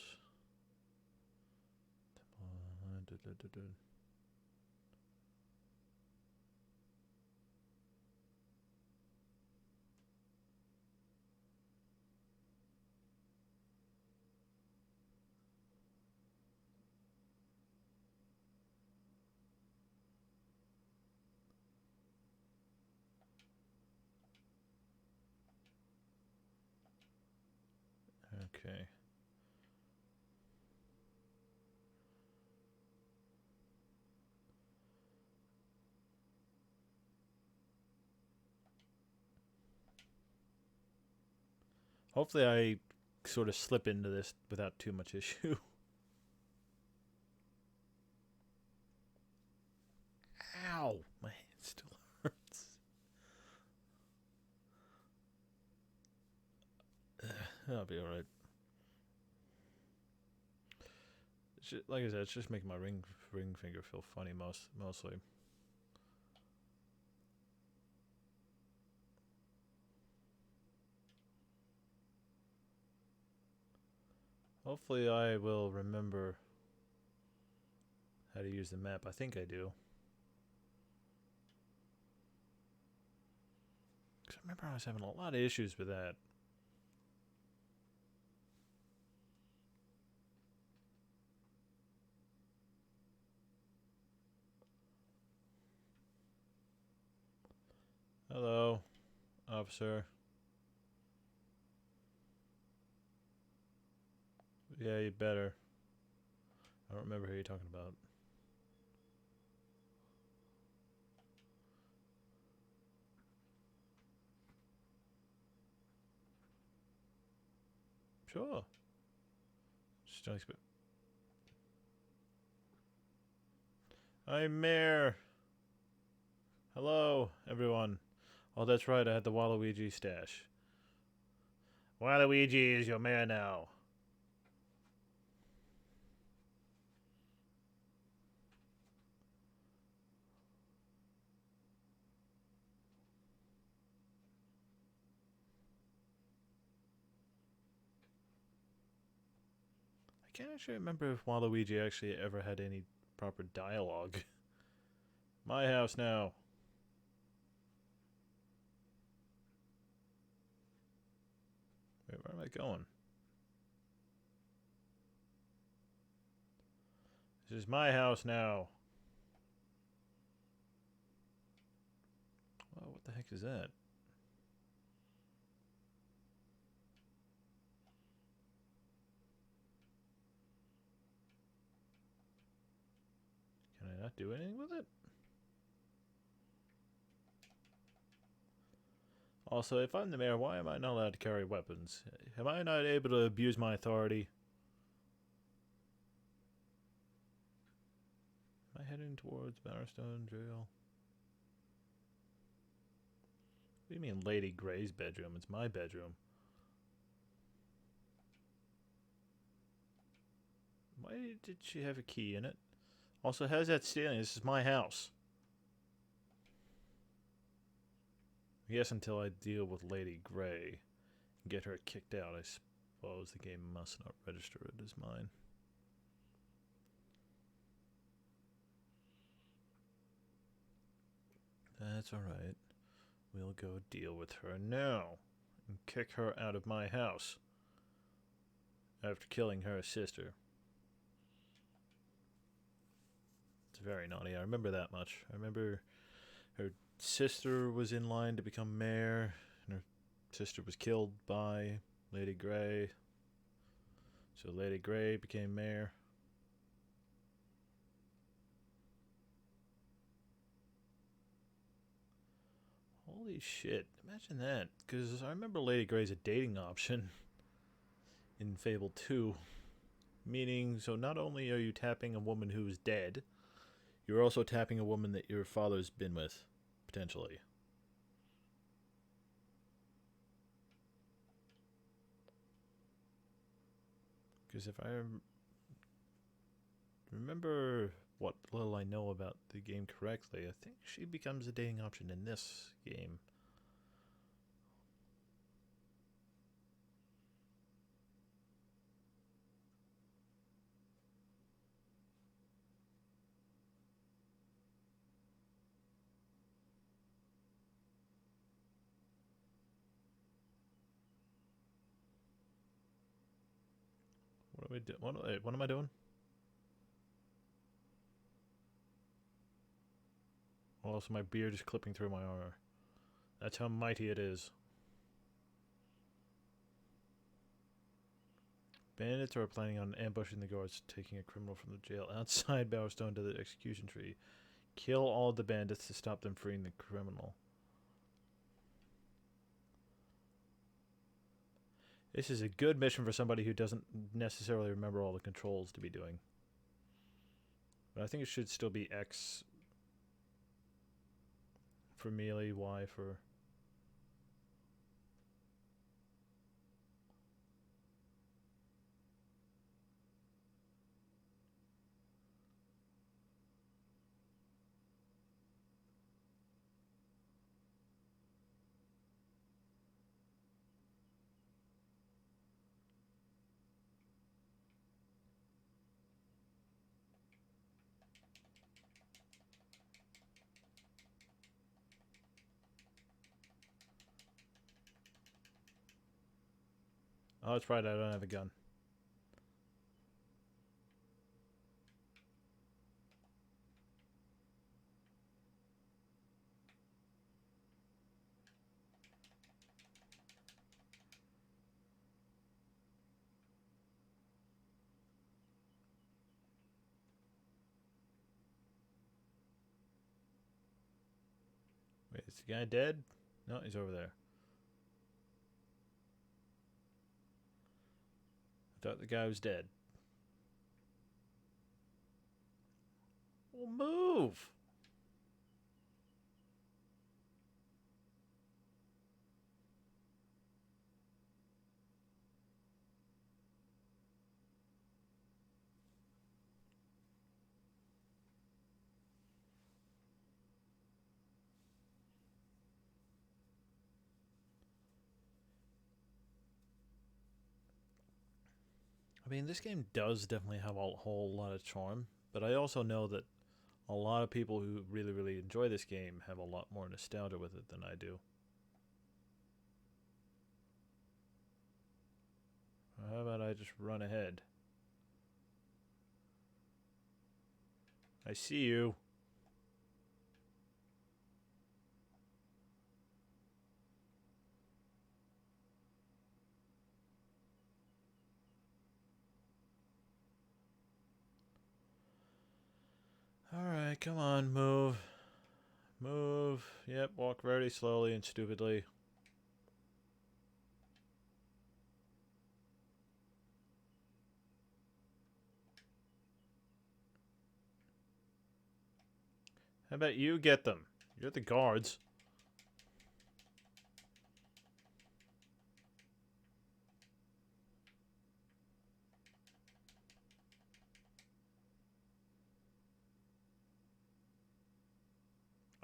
Okay. Hopefully I sort of slip into this without too much issue. Ow! My hand still hurts. I'll be alright. Like I said, it's just making my ring finger feel funny mostly. Hopefully I will remember how to use the map. I think I do. Because I remember I was having a lot of issues with that. Hello, officer. Yeah, you better. I don't remember who you're talking about. Sure. Just don't expect. I'm Mayor. Hello, everyone. Oh, that's right, I had the Waluigi stash. Waluigi is your mayor now. I can't actually remember if Waluigi actually ever had any proper dialogue. My house now. Wait, where am I going? This is my house now. Oh, what the heck is that? Can I not do anything with it? Also, if I'm the mayor, why am I not allowed to carry weapons? Am I not able to abuse my authority? Am I heading towards Bowerstone Jail? What do you mean Lady Gray's bedroom? It's my bedroom. Why did she have a key in it? Also, how's that stealing? This is my house. I guess until I deal with Lady Gray and get her kicked out, I suppose the game must not register it as mine. That's alright. We'll go deal with her now and kick her out of my house after killing her sister. It's very naughty. I remember that much. I remember her sister was in line to become mayor, and her sister was killed by Lady Gray. So Lady Gray became mayor. Holy shit, imagine that. Because I remember Lady Gray's a dating option in Fable 2. Meaning, so not only are you tapping a woman who is dead, you're also tapping a woman that your father's been with, potentially. Because if I remember what little I know about the game correctly, I think she becomes a dating option in this game. What do we do? What am I doing? Also, my beard is clipping through my armor. That's how mighty it is. Bandits are planning on ambushing the guards, taking a criminal from the jail outside Bowerstone to the execution tree. Kill all the bandits to stop them freeing the criminal. This is a good mission for somebody who doesn't necessarily remember all the controls to be doing. But I think it should still be X for melee, Y for... Oh, that's right, I don't have a gun. Wait, is the guy dead? No, he's over there. I thought the guy was dead. Well, move. I mean, this game does definitely have a whole lot of charm, but I also know that a lot of people who really, really enjoy this game have a lot more nostalgia with it than I do. How about I just run ahead? I see you. Alright, come on, move. Move. Yep, walk very slowly and stupidly. How about you get them? You're the guards.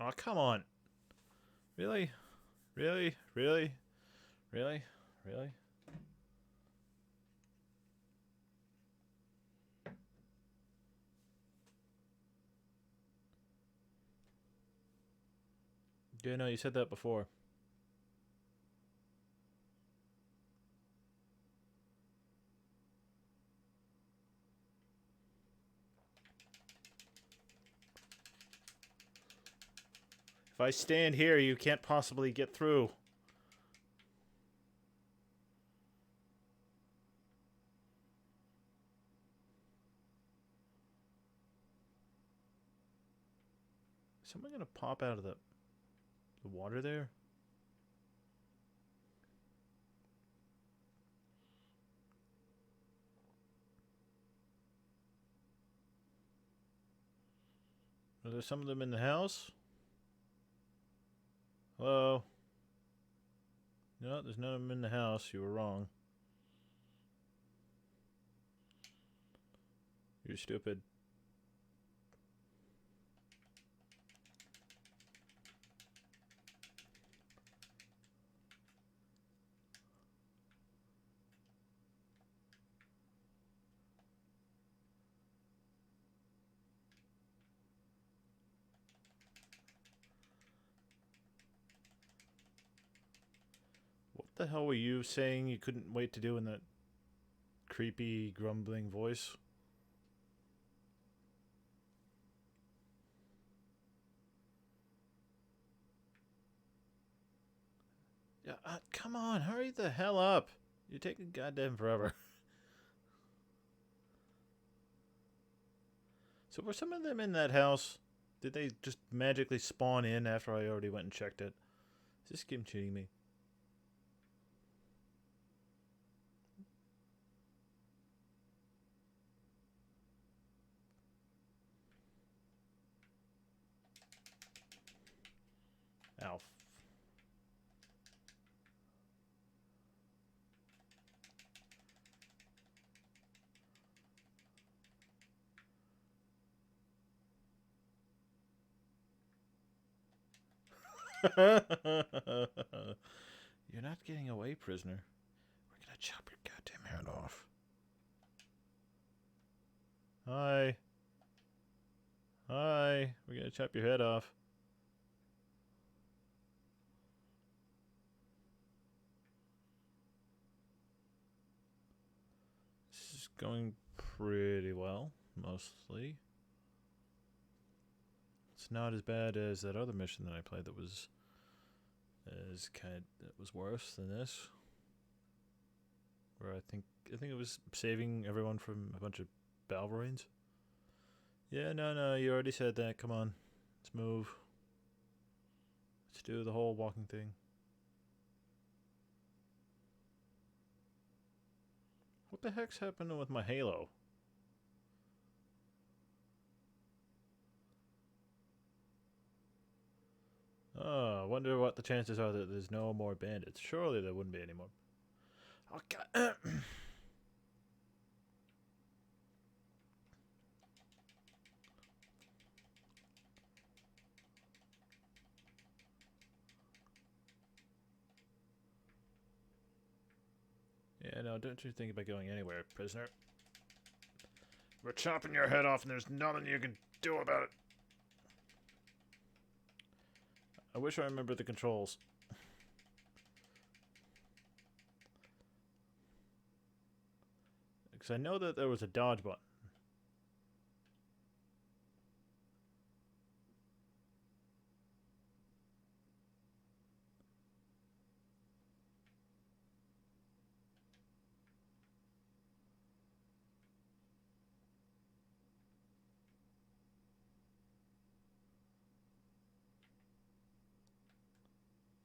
Oh, come on. Really? Really? Really? Really? Really? Yeah, no, you said that before. If I stand here, you can't possibly get through. Is someone gonna pop out of the water there? Are there some of them in the house? Hello? No, there's none of them in the house. You were wrong. You're stupid. What the hell were you saying you couldn't wait to do in that creepy, grumbling voice? Yeah, come on, hurry the hell up. You're taking goddamn forever. So were some of them in that house? Did they just magically spawn in after I already went and checked it? Is this game cheating me? Ow. You're not getting away, prisoner. We're gonna chop your goddamn head off. Hi. Hi. We're gonna chop your head off. This is going pretty well, mostly. It's not as bad as that other mission that I played that was that was worse than this. Where I think it was saving everyone from a bunch of Balverines. Yeah, no, you already said that. Come on. Let's move. Let's do the whole walking thing. What the heck's happening with my Halo? I wonder what the chances are that there's no more bandits. Surely there wouldn't be any more. Oh, God. Yeah, no, don't you think about going anywhere, prisoner. We're chopping your head off and there's nothing you can do about it. I wish I remembered the controls. Because I know that there was a dodge button.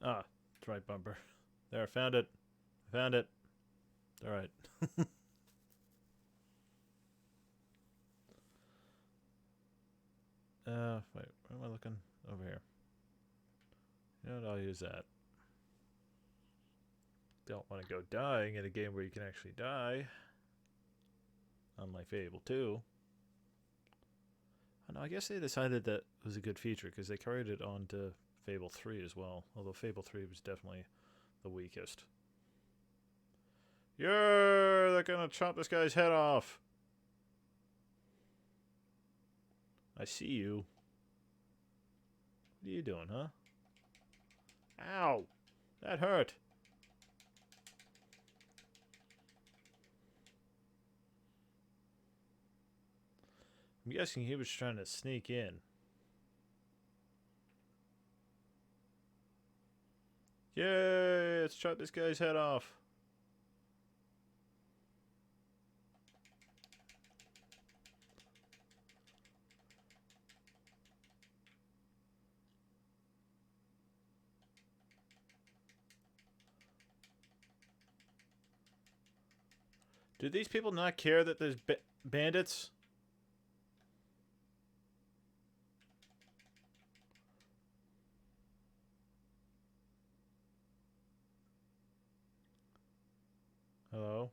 Ah, that's right, bumper. There, I found it. I found it. Alright. Wait, where am I looking? Over here. You know what, I'll use that. Don't want to go dying in a game where you can actually die. Unlike Fable 2. Oh, no, I guess they decided that was a good feature because they carried it on to Fable 3 as well. Although Fable 3 was definitely the weakest. Yeah, they're gonna chop this guy's head off. I see you. What are you doing, huh? Ow! That hurt. I'm guessing he was trying to sneak in. Yay! Let's chop this guy's head off. Do these people not care that there's bandits? Hello?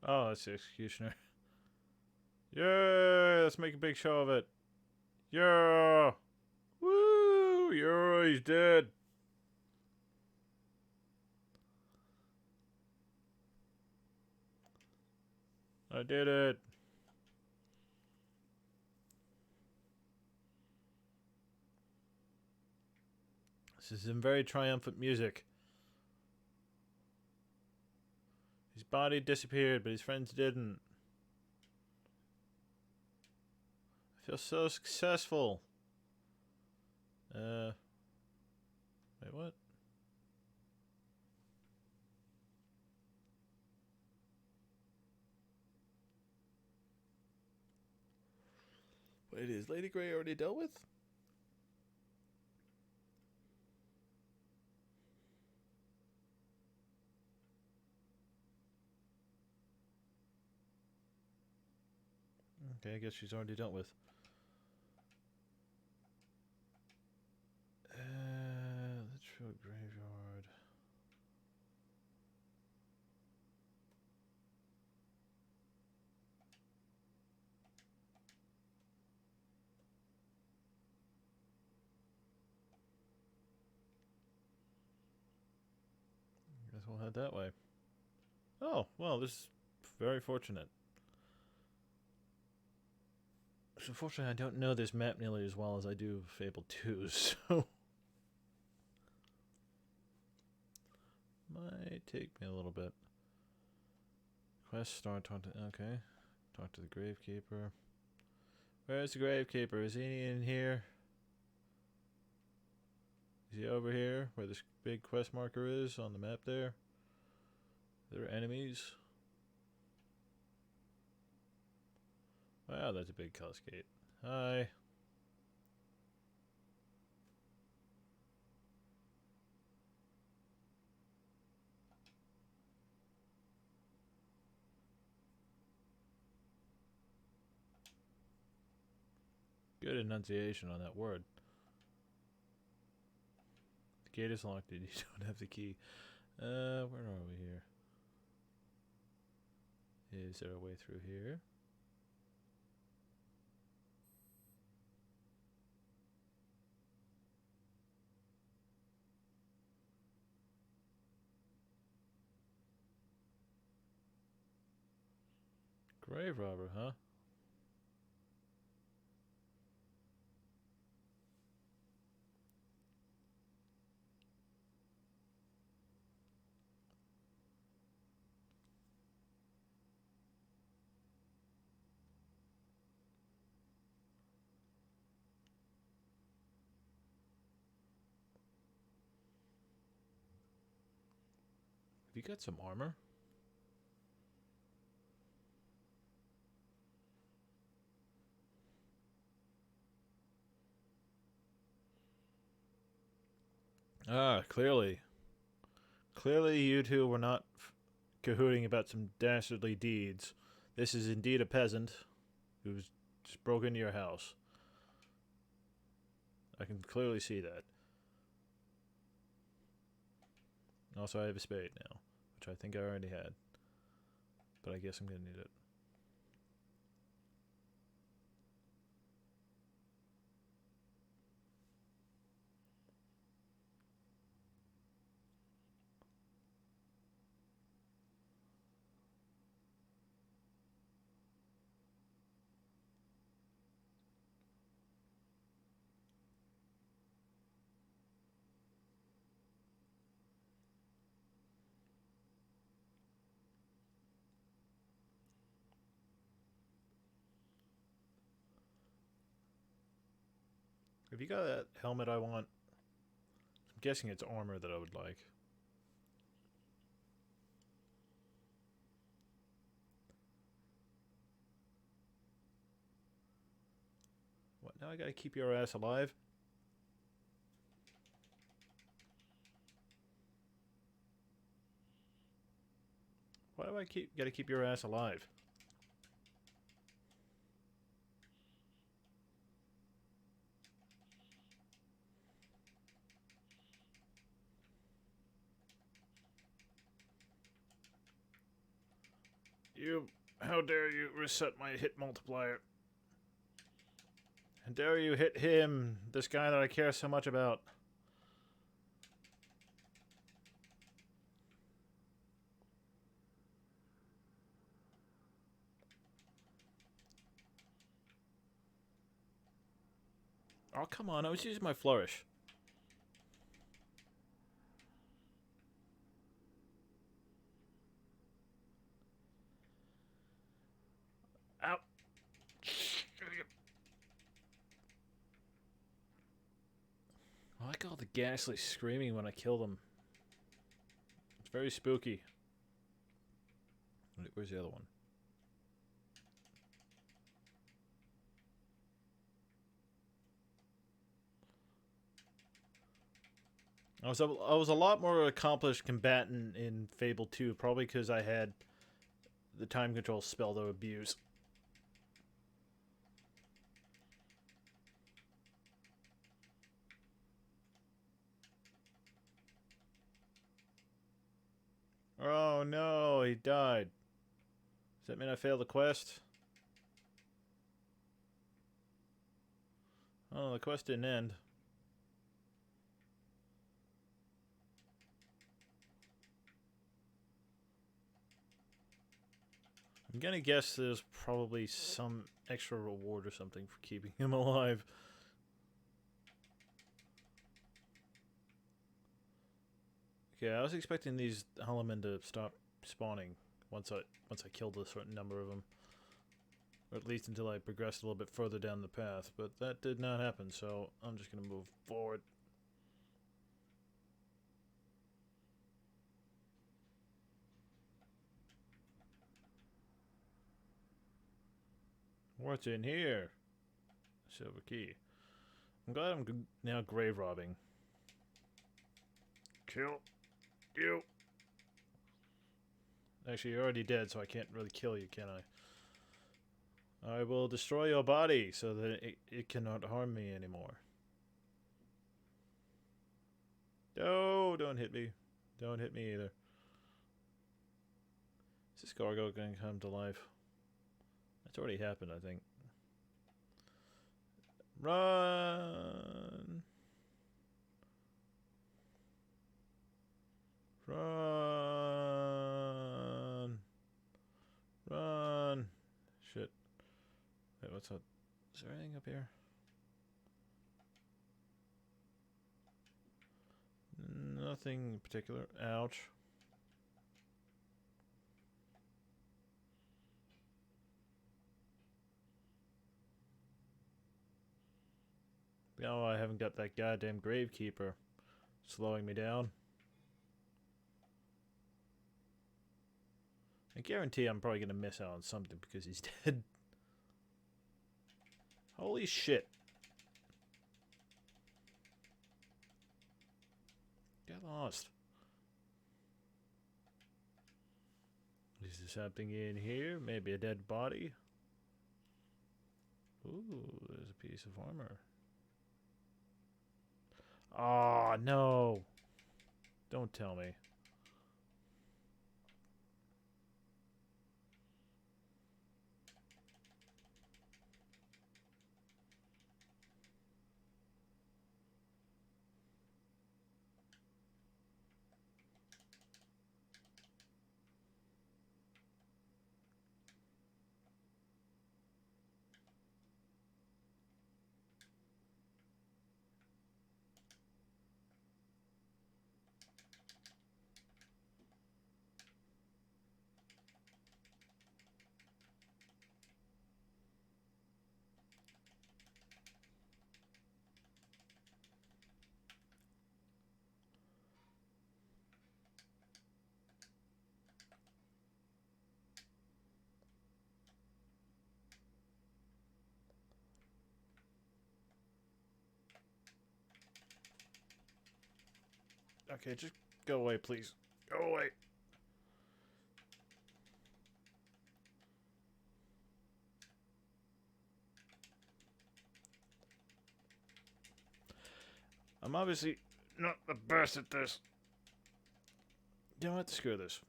Oh, that's the executioner. Yeah, let's make a big show of it. Yeah! Woo! Yeah, he's dead. I did it. This is some very triumphant music. His body disappeared, but his friends didn't. I feel so successful. Wait, what? Wait, is Lady Grey already dealt with? Okay, I guess she's already dealt with. Litchfield Graveyard. Guess we'll head that way. Oh, well, this is very fortunate. So unfortunately, I don't know this map nearly as well as I do Fable 2, so... might take me a little bit. Quest start, talk to... okay. Talk to the Gravekeeper. Where's the Gravekeeper? Is he in here? Is he over here, where this big quest marker is on the map there? There are enemies. Wow, that's a big cascade. Hi. Good enunciation on that word. The gate is locked and you don't have the key. Where are we here? Is there a way through here? Grave robber, huh? Have you got some armor? Ah, clearly. Clearly you two were not cahooting about some dastardly deeds. This is indeed a peasant who's just broke into your house. I can clearly see that. Also, I have a spade now, which I think I already had. But I guess I'm going to need it. Have you got that helmet I want? I'm guessing it's armor that I would like. What, now I gotta keep your ass alive? Why do I gotta keep your ass alive? How dare you reset my hit multiplier? How dare you hit him, this guy that I care so much about? Oh, come on, I was using my flourish. Ow. I like all the ghastly screaming when I kill them. It's very spooky. Wait, where's the other one? I was a lot more accomplished combatant in Fable 2, probably because I had the time control spell to abuse. Oh no, he died. Does that mean I failed the quest? Oh, the quest didn't end. I'm gonna guess there's probably some extra reward or something for keeping him alive. Okay, I was expecting these Halamen to stop spawning once I killed a certain number of them. Or at least until I progressed a little bit further down the path, but that did not happen, so I'm just gonna move forward. What's in here? Silver key. I'm glad I'm now grave robbing. Kill you. Actually, you're already dead, so I can't really kill you, can I? I will destroy your body so that it cannot harm me anymore. No, don't hit me. Don't hit me either. Is this gargoyle going to come to life? That's already happened, I think. Run! Run! Run! Shit. Wait, what's up? Is there anything up here? Nothing particular. Ouch. No, I haven't got that goddamn gravekeeper slowing me down. I guarantee I'm probably gonna miss out on something because he's dead. Holy shit. Get lost. Is there something in here? Maybe a dead body? Ooh, there's a piece of armor. Oh, no. Don't tell me. Okay, just go away, please. Go away. I'm obviously not the best at this. You know what? Screw this.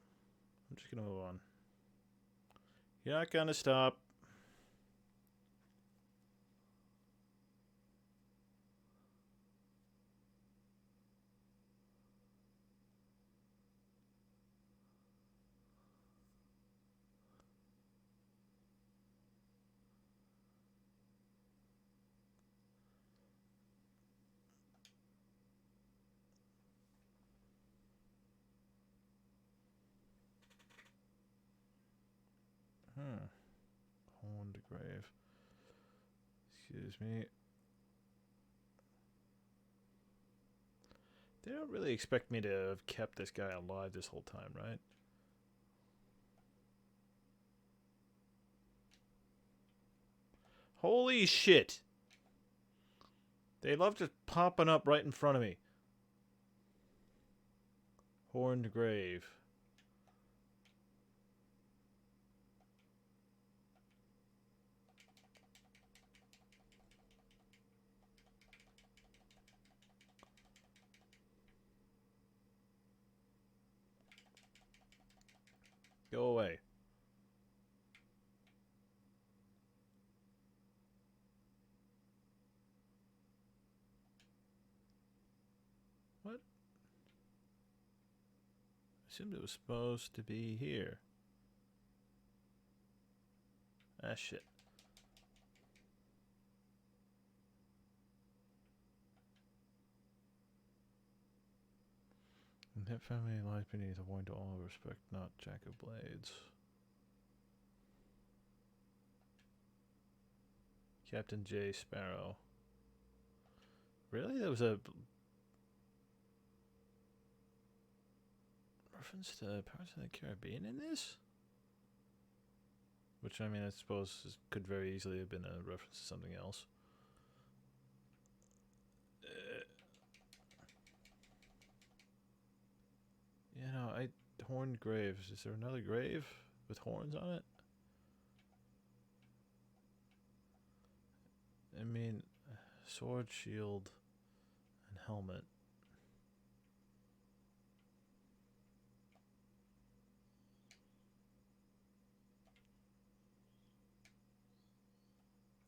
I'm just gonna move on. You're not gonna stop. Horned grave. Excuse me. They don't really expect me to have kept this guy alive this whole time, right? Holy shit! They love just popping up right in front of me. Horned grave. Go away. What? I assumed it was supposed to be here. Ah, shit. That family lies beneath a warning to all respect, not Jack of Blades. Captain J. Sparrow. Really? There was a reference to Pirates of the Caribbean in this? Which, I mean, I suppose could very easily have been a reference to something else. You know, horned graves. Is there another grave with horns on it? I mean, sword, shield, and helmet.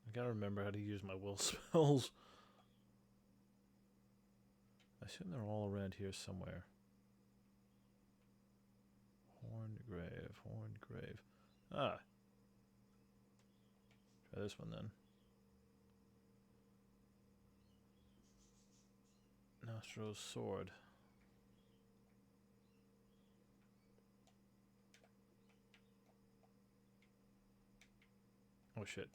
I gotta remember how to use my will spells. I assume they're all around here somewhere. Horned Grave, Horned Grave. Ah. Try this one then. Nostro's sword. Oh shit.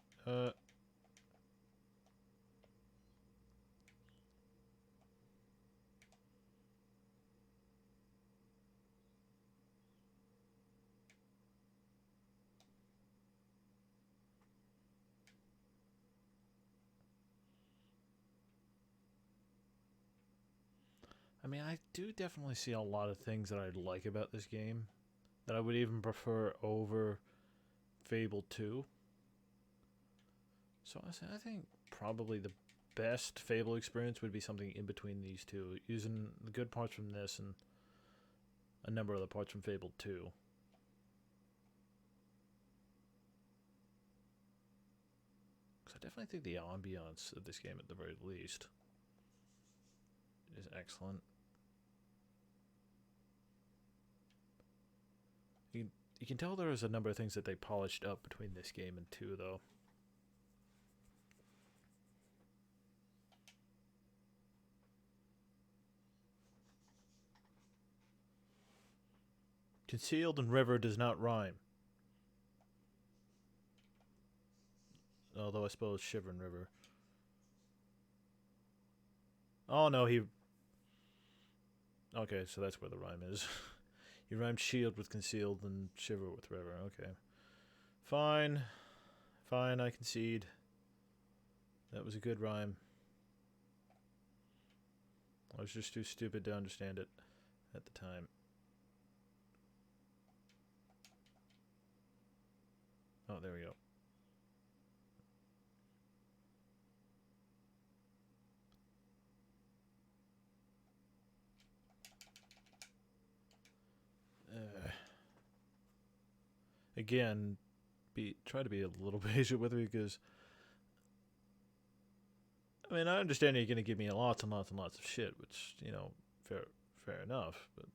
I mean, I do definitely see a lot of things that I like about this game that I would even prefer over Fable 2. So I think probably the best Fable experience would be something in between these two, using the good parts from this and a number of the parts from Fable 2. Because I definitely think the ambiance of this game, at the very least, is excellent. You can tell there is a number of things that they polished up between this game and 2, though. Concealed and river does not rhyme. Although I suppose shiver and river. Oh no, he... Okay, so that's where the rhyme is. You rhymed shield with concealed and shiver with river. Okay. Fine. Fine, I concede. That was a good rhyme. I was just too stupid to understand it at the time. Oh, there we go. Again, try to be a little patient with me, because I mean, I understand you're going to give me lots and lots and lots of shit, which, you know, fair enough, but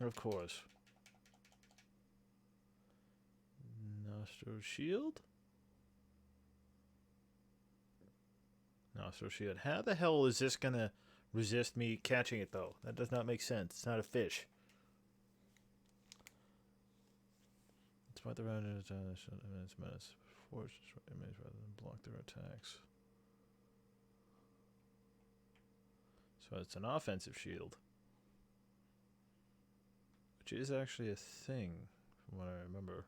of course. Nostro shield? Nostro shield. How the hell is this gonna resist me catching it, though? That does not make sense. It's not a fish. Despite the round its menace, force image rather than block their attacks. So it's an offensive shield, which is actually a thing, from what I remember.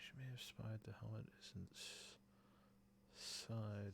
She may have spied the helmet isn't side.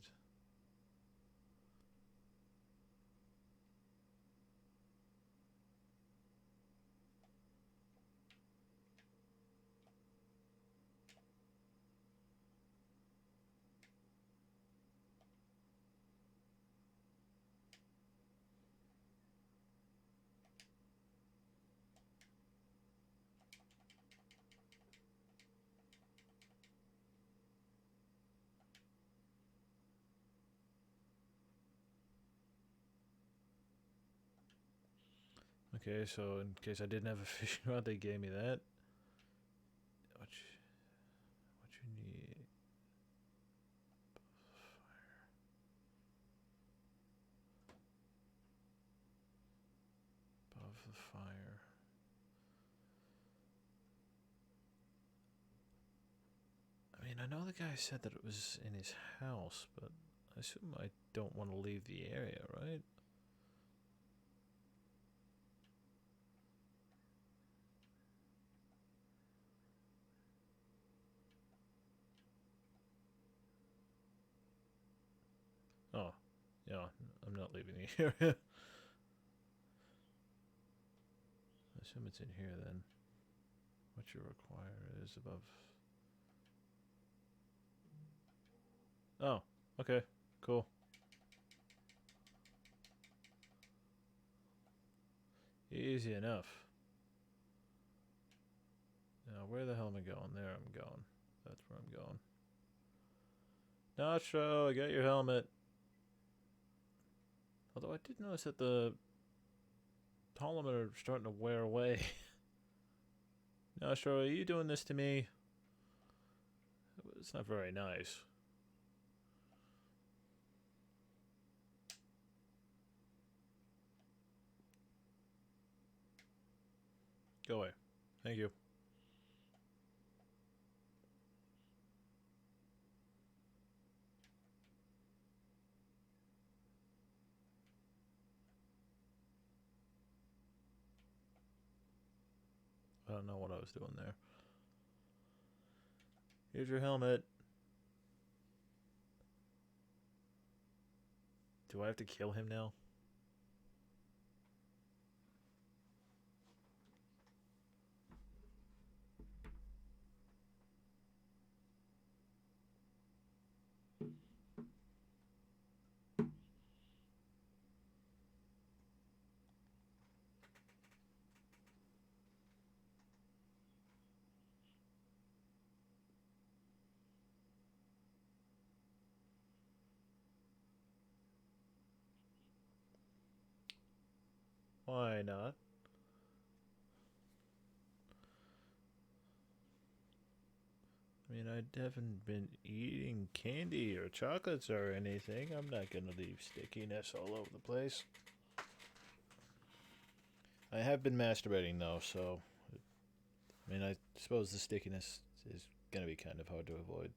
Okay, so in case I didn't have a fishing rod, they gave me that. mean, I know the guy said that it was in his house, but I assume I don't want to leave the area, right? Oh, yeah, I'm not leaving the area. I assume it's in here then. What you require is above. Oh, okay, cool. Easy enough. Now, where the hell am I going? There I'm going. That's where I'm going. Nacho, I got your helmet. Although I did notice that the helmet are starting to wear away. Nacho, are you doing this to me? It's not very nice. Go away. Thank you. I don't know what I was doing there. Here's your helmet. Do I have to kill him now? Why not? I mean, I haven't been eating candy or chocolates or anything. I'm not gonna leave stickiness all over the place. I have been masturbating though, so I mean, I suppose the stickiness is gonna be kind of hard to avoid.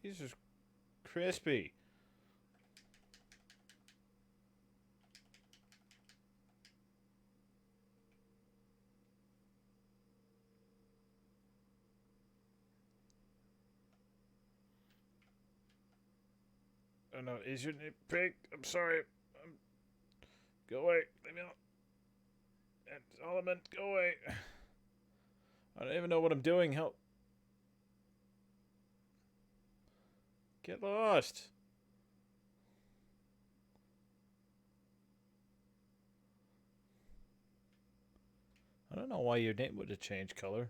Jesus, crispy. Oh no, is your name Pig? I'm sorry. Go away. Leave me alone. And Solomon, go away. I don't even know what I'm doing. Help. Get lost. I don't know why your name would have changed color.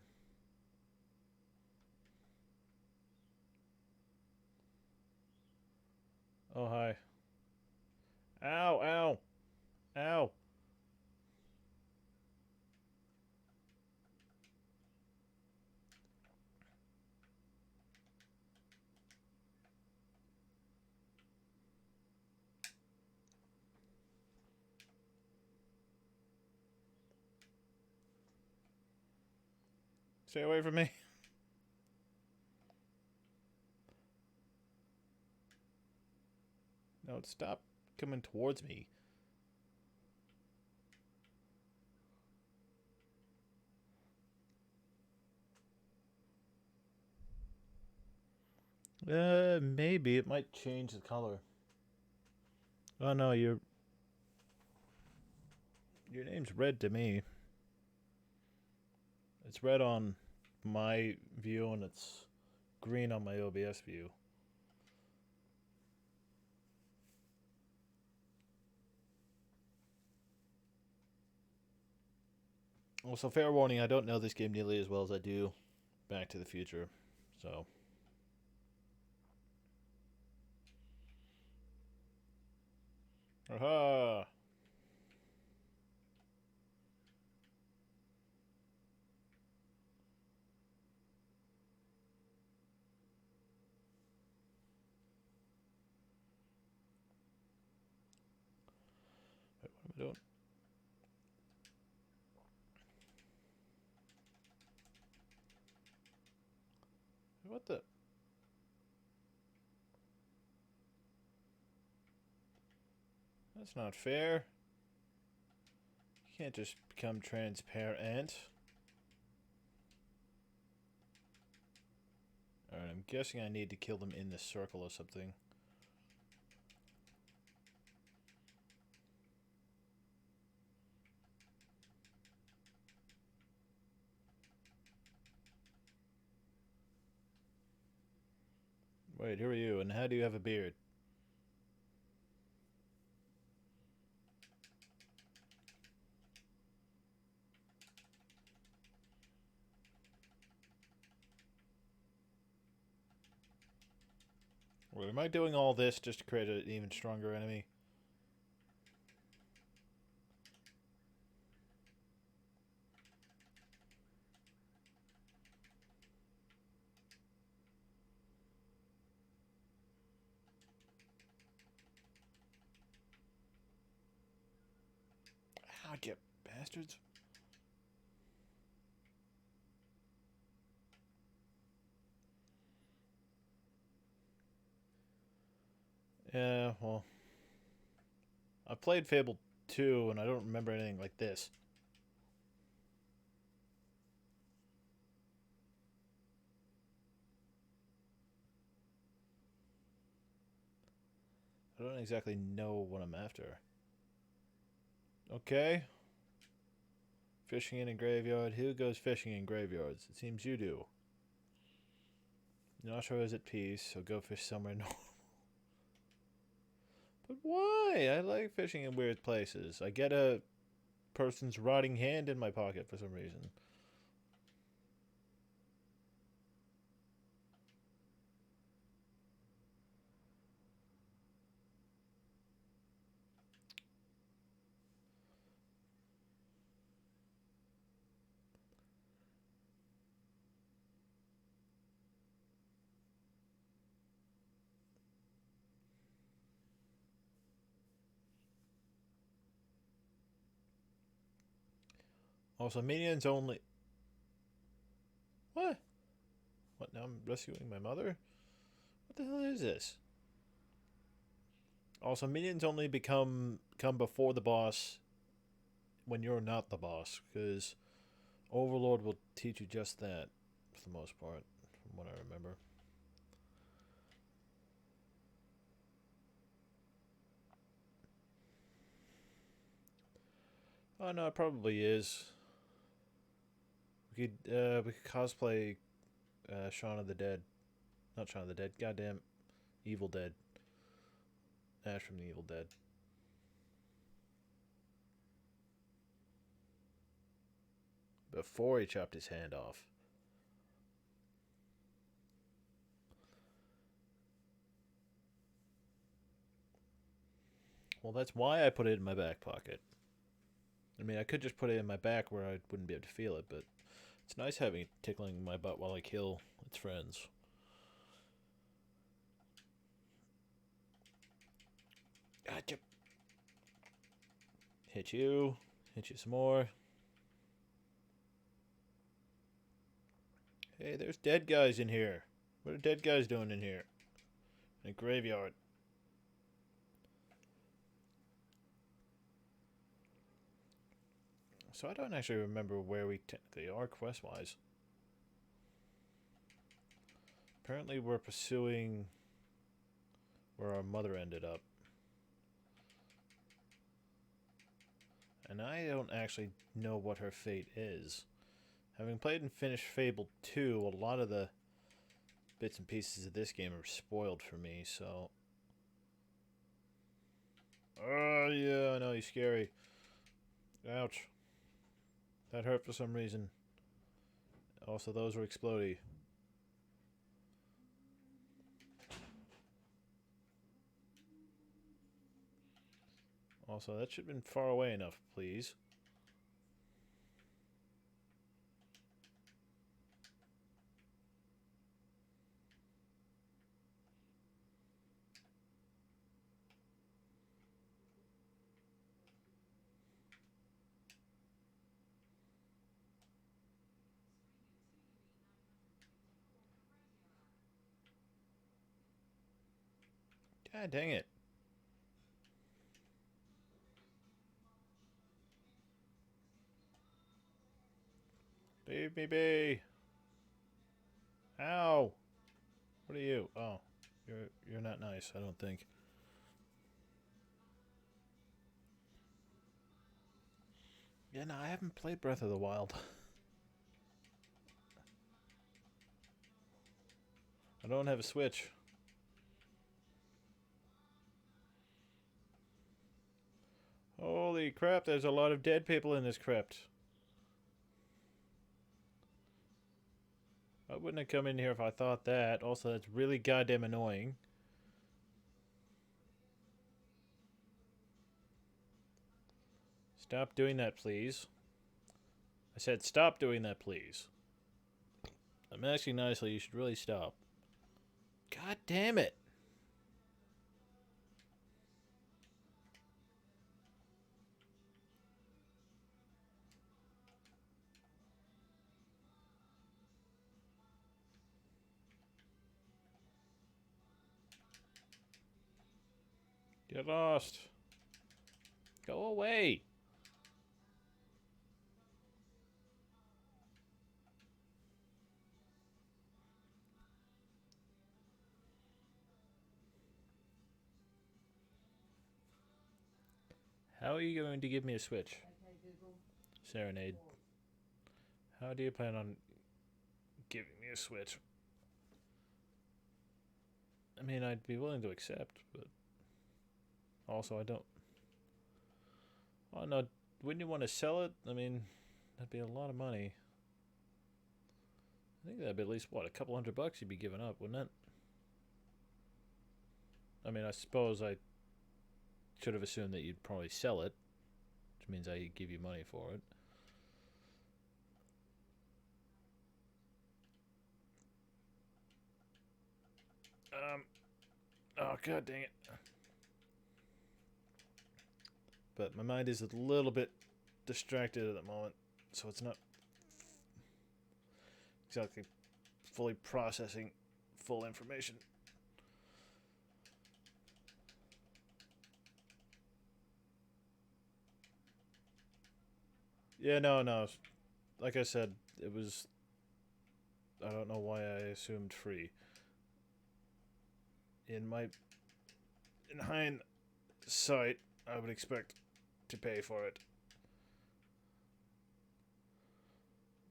Oh, hi. Ow, ow. Ow. Stay away from me. No, stop coming towards me. Maybe it might change the color. Oh no, your name's red to me. It's red on my view and it's green on my OBS view. Also, fair warning, I don't know this game nearly as well as I do Back to the Future, so... Aha! Wait, what am I doing? What the? That's not fair. You can't just become transparent. Alright, I'm guessing I need to kill them in the circle or something. Wait, who are you, and how do you have a beard? Wait, am I doing all this just to create an even stronger enemy? Ah, you bastards. Yeah, well, I played Fable 2 and I don't remember anything like this. I don't exactly know what I'm after. Okay. Fishing in a graveyard. Who goes fishing in graveyards? It seems you do. Joshua is at peace, so go fish somewhere normal. But why? I like fishing in weird places. I get a person's rotting hand in my pocket for some reason. Also, minions only... What? What, now I'm rescuing my mother? What the hell is this? Also, minions only come before the boss when you're not the boss, because Overlord will teach you just that, for the most part, from what I remember. Oh no, it probably is. We could cosplay Shaun of the Dead. Not Shaun of the Dead, goddamn Evil Dead. Ash from the Evil Dead. Before he chopped his hand off. Well, that's why I put it in my back pocket. I mean, I could just put it in my back where I wouldn't be able to feel it, but it's nice having it tickling my butt while I kill its friends. Gotcha. Hit you some more. Hey, there's dead guys in here. What are dead guys doing in here? In a graveyard. So I don't actually remember where we technically are quest-wise. Apparently we're pursuing where our mother ended up. And I don't actually know what her fate is. Having played and finished Fable 2, a lot of the bits and pieces of this game are spoiled for me, so... Oh, yeah, I know, he's scary. Ouch. That hurt for some reason. Also, those were explodey. Also, that should have been far away enough, please. God dang it. Leave me be. Ow. What are you? Oh, you're not nice, I don't think. Yeah, no, I haven't played Breath of the Wild. I don't have a Switch. Holy crap, there's a lot of dead people in this crypt. I wouldn't have come in here if I thought that. Also, that's really goddamn annoying. Stop doing that, please. I said stop doing that, please. I'm asking nicely, you should really stop. God damn it. Get lost. Go away. How are you going to give me a Switch? Serenade. How do you plan on giving me a Switch? I mean, I'd be willing to accept, but also I don't... Oh no, wouldn't you want to sell it? I mean, that'd be a lot of money. I think that'd be at least, what, a couple $100 you'd be giving up, wouldn't it? I mean, I suppose I should have assumed that you'd probably sell it, which means I'd give you money for it. Oh, god dang it. But my mind is a little bit distracted at the moment, so it's not exactly fully processing full information. Yeah, no. Like I said, it was... I don't know why I assumed free. In hindsight, I would expect to pay for it.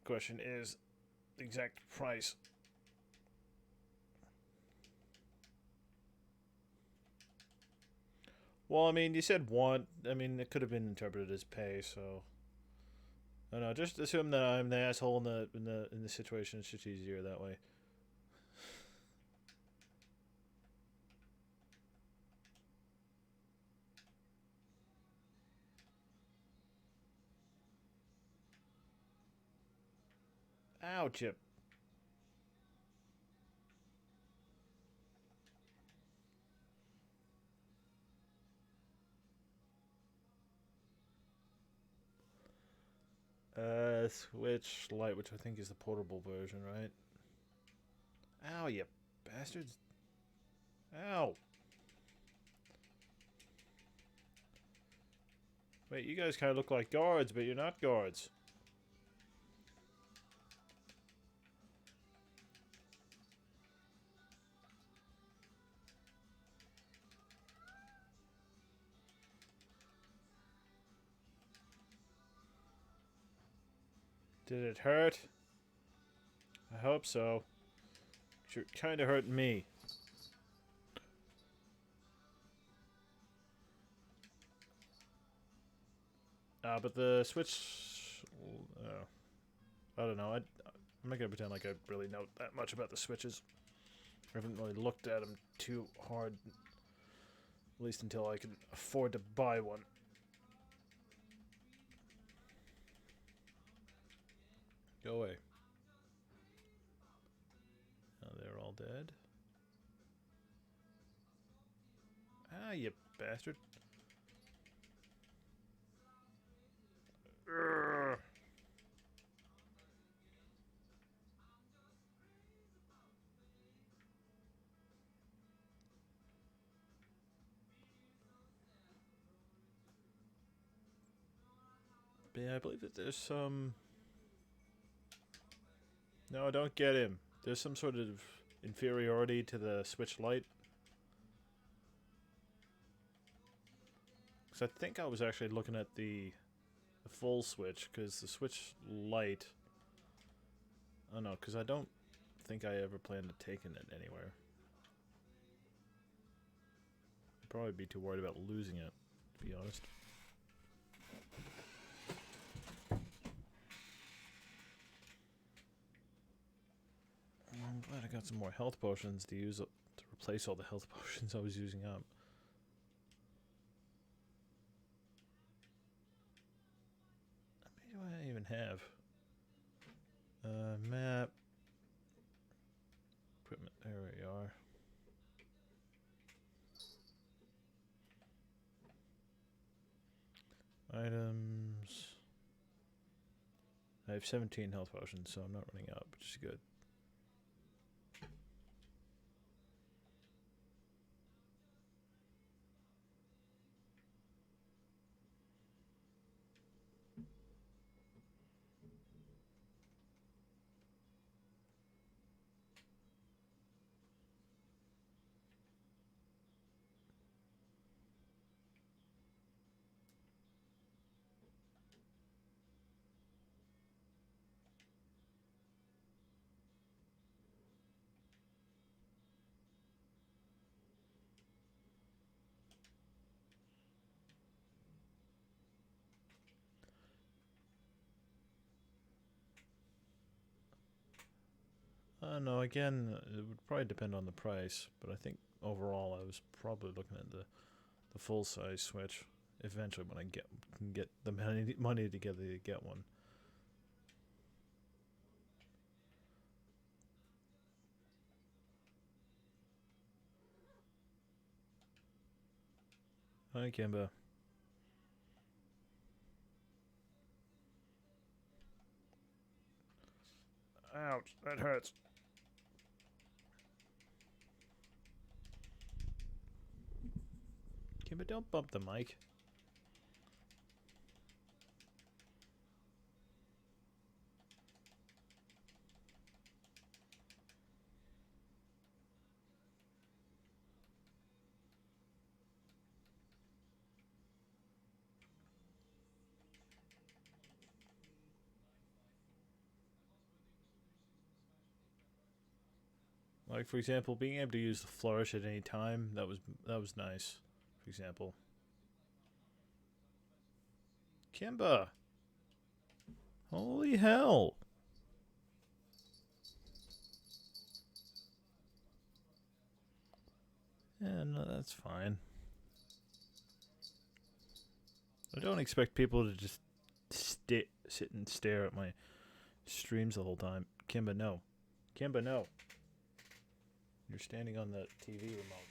Question is the exact price. Well, I mean, you said want. I mean, it could have been interpreted as pay, so... No, just assume that I'm the asshole in the situation. It's just easier that way. Ow, Chip. Switch Lite, which I think is the portable version, right? Ow, you bastards. Ow. Wait, you guys kind of look like guards, but you're not guards. Did it hurt? I hope so. You're kind of hurting me. But the Switch... I don't know. I'm not going to pretend like I really know that much about the Switches. I haven't really looked at them too hard. At least until I can afford to buy one. Go away. Now they're all dead. Ah, you bastard. Urgh. But yeah, I believe that there's some... No, don't get him. There's some sort of inferiority to the Switch Lite. Because I think I was actually looking at the full Switch, because the Switch Lite... Oh no, because I don't think I ever planned to take it anywhere. I'd probably be too worried about losing it, to be honest. I'm glad I got some more health potions to use to replace all the health potions I was using up. How many do I even have? Map. Equipment. There we are. Items. I have 17 health potions, so I'm not running out, which is good. No, again, it would probably depend on the price, but I think overall I was probably looking at the full size Switch eventually when I can get the money together to get one. Hi, Kimba. Ouch, that hurts. Kimba, don't bump the mic. Like, for example, being able to use the flourish at any time, that was nice, for example. Kimba! Holy hell! Yeah, no, that's fine. I don't expect people to just sit and stare at my streams the whole time. Kimba, no. Kimba, no. You're standing on the TV remote.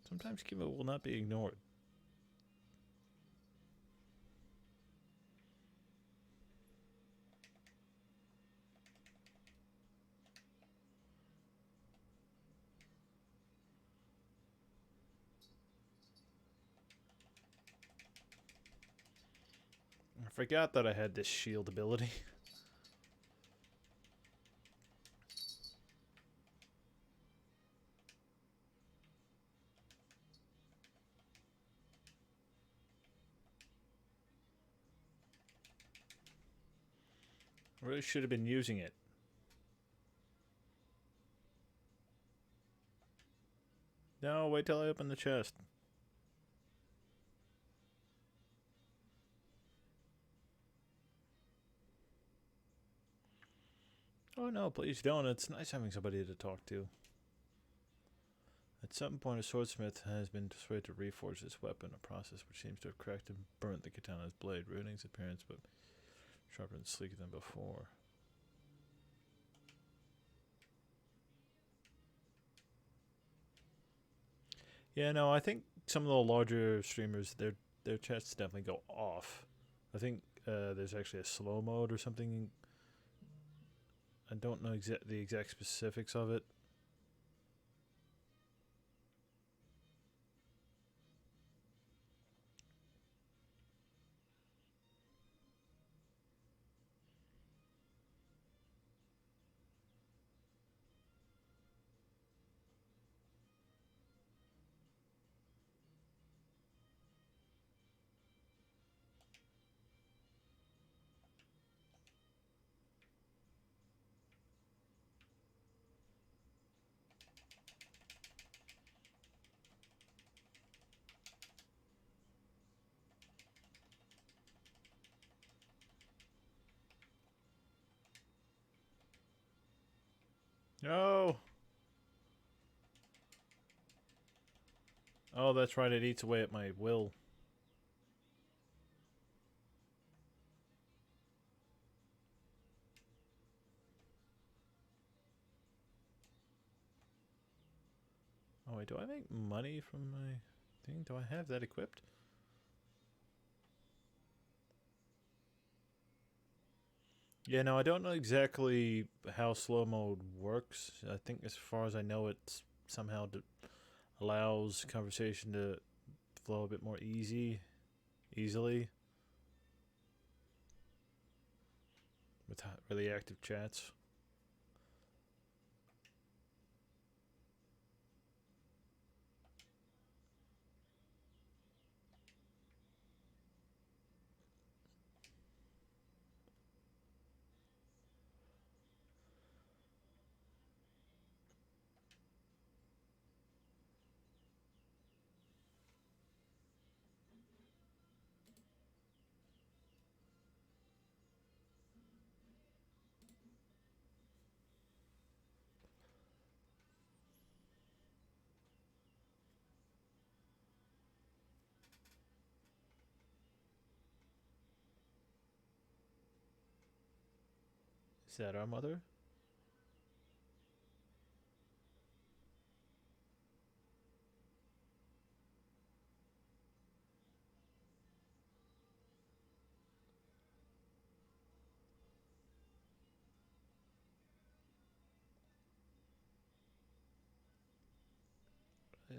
Sometimes Kimba will not be ignored. I forgot that I had this shield ability. I really should have been using it. No, wait till I open the chest. Oh no, please don't. It's nice having somebody to talk to. At some point, a swordsmith has been persuaded to reforge this weapon, a process which seems to have cracked and burnt the katana's blade, ruining its appearance, but sharper and sleeker than before. Yeah, no, I think some of the larger streamers, their chats definitely go off. I think there's actually a slow mode or something. I don't know the exact specifics of it. No! Oh, that's right, it eats away at my will. Oh wait, do I make money from my thing? Do I have that equipped? Yeah, no, I don't know exactly how slow mode works. I think as far as I know, it somehow allows conversation to flow a bit more easily with really active chats. Is that our mother?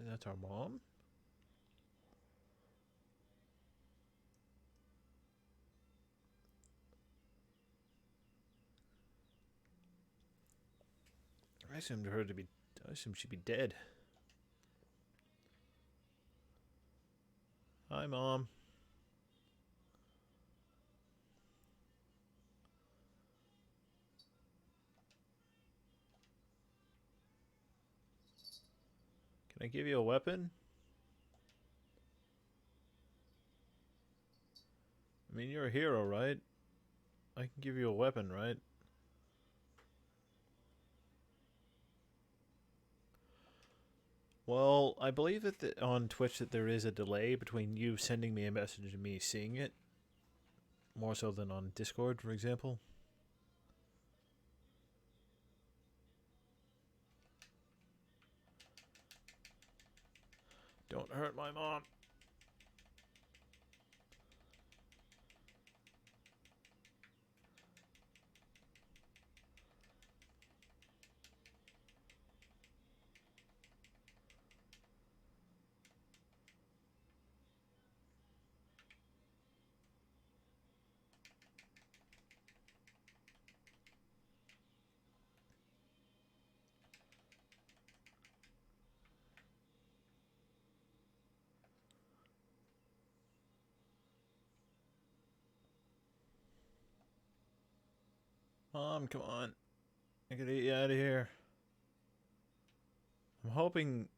That's our mom? I assumed she'd be dead. Hi, Mom. Can I give you a weapon? I mean, you're a hero, right? I can give you a weapon, right? Well, I believe that on Twitch that there is a delay between you sending me a message and me seeing it. More so than on Discord, for example. Don't hurt my mom. Mom, come on. I gotta get you out of here. I'm hoping...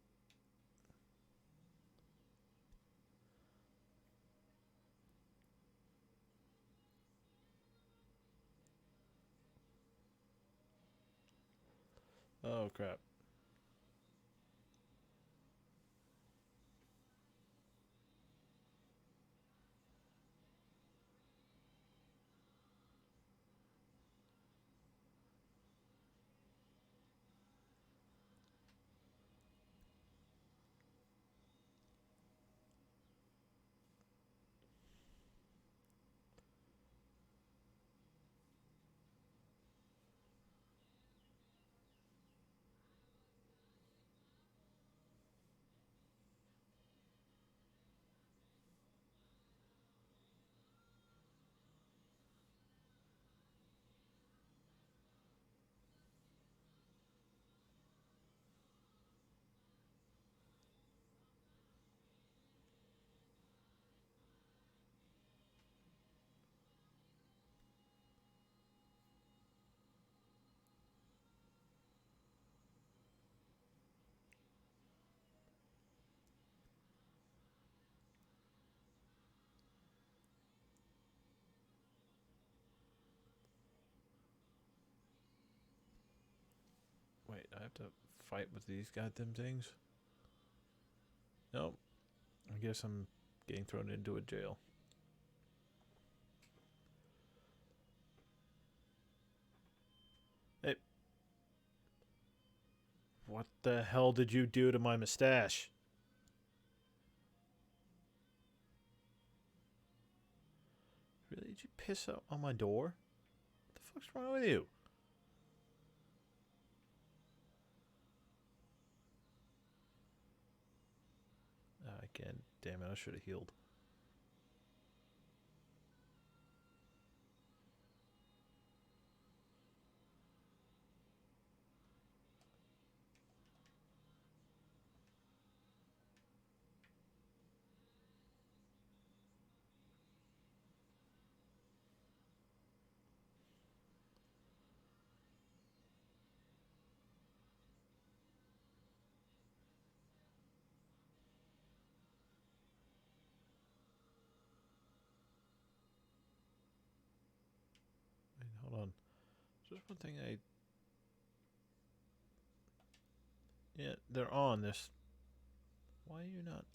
Oh, crap. Wait, I have to fight with these goddamn things? Nope. I guess I'm getting thrown into a jail. Hey. What the hell did you do to my mustache? Really? Did you piss up on my door? What the fuck's wrong with you? Again, damn it, I should have healed. Hold on. Just one thing Yeah, they're on this. Why are you not?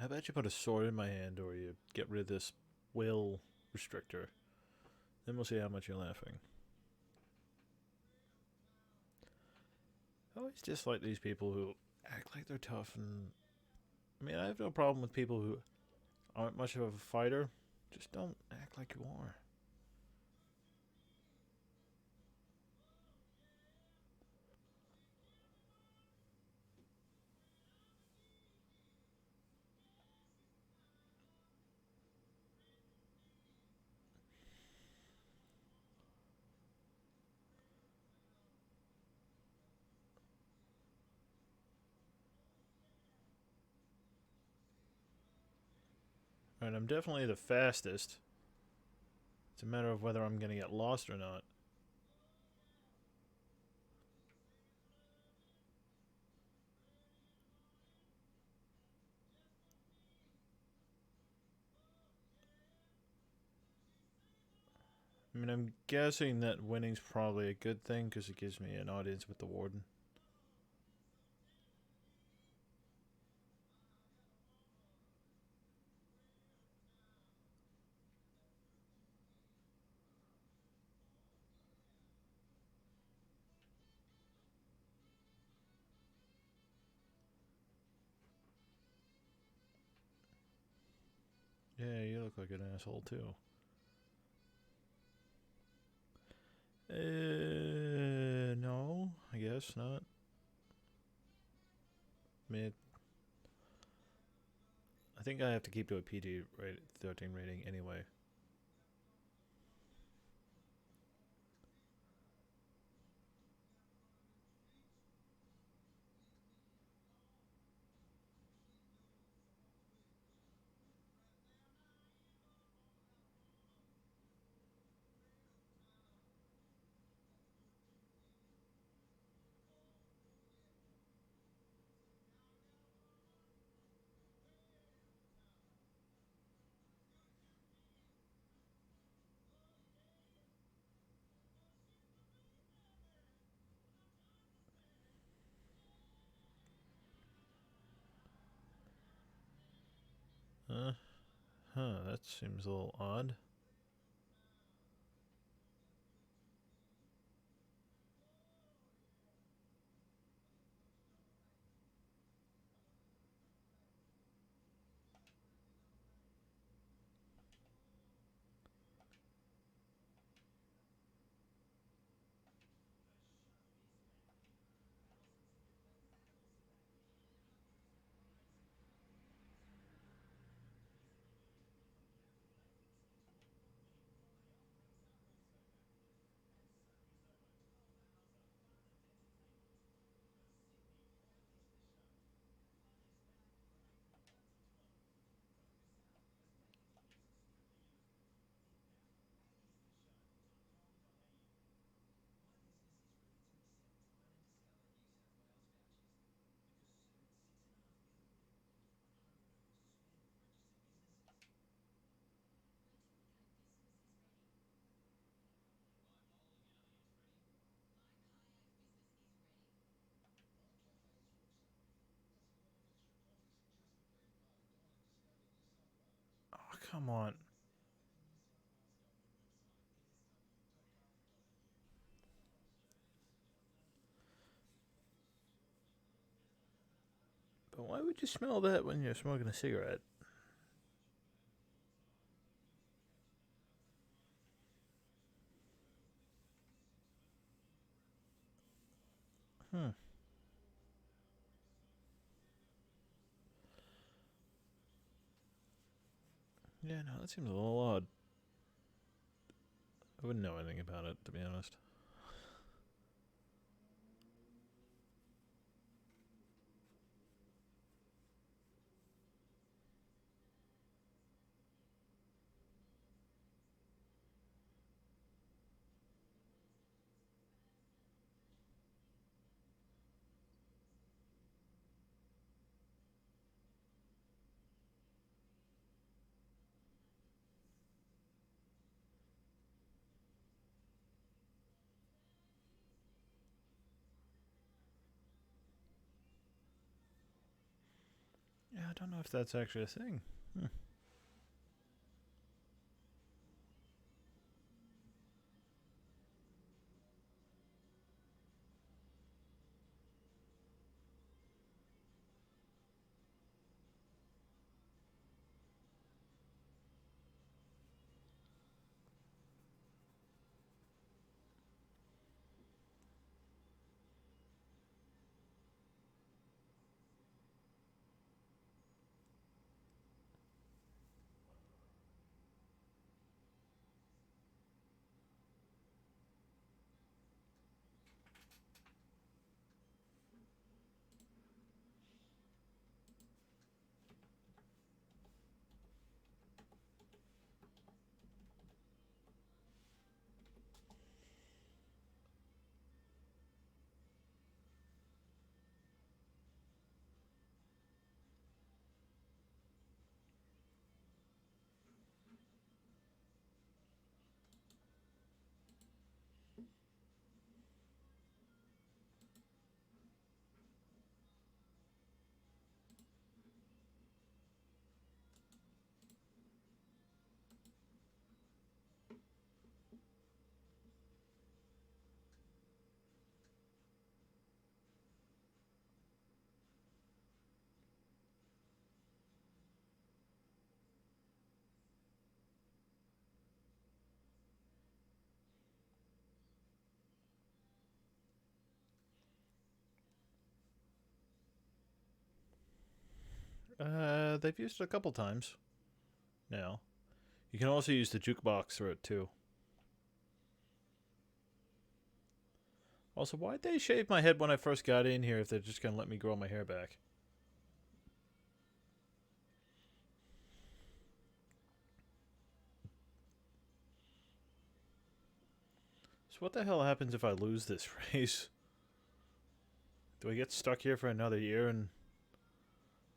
How about you put a sword in my hand or you get rid of this will restrictor? Then we'll see how much you're laughing. I always dislike these people who act like they're tough and... I mean, I have no problem with people who aren't much of a fighter. Just don't act like you are. Alright, I'm definitely the fastest. It's a matter of whether I'm going to get lost or not. I mean, I'm guessing that winning's probably a good thing because it gives me an audience with the warden. Yeah, you look like an asshole too. No, I guess not. I mean, I think I have to keep to a PG-13 rating anyway. Huh, that seems a little odd. Oh, come on. But why would you smell that when you're smoking a cigarette? Hmm. Yeah, no, that seems a little odd. I wouldn't know anything about it, to be honest. Yeah, I don't know if that's actually a thing. Hmm. They've used it a couple times now. You can also use the jukebox for it too. Also, why'd they shave my head when I first got in here if they're just gonna let me grow my hair back? So what the hell happens if I lose this race? Do I get stuck here for another year and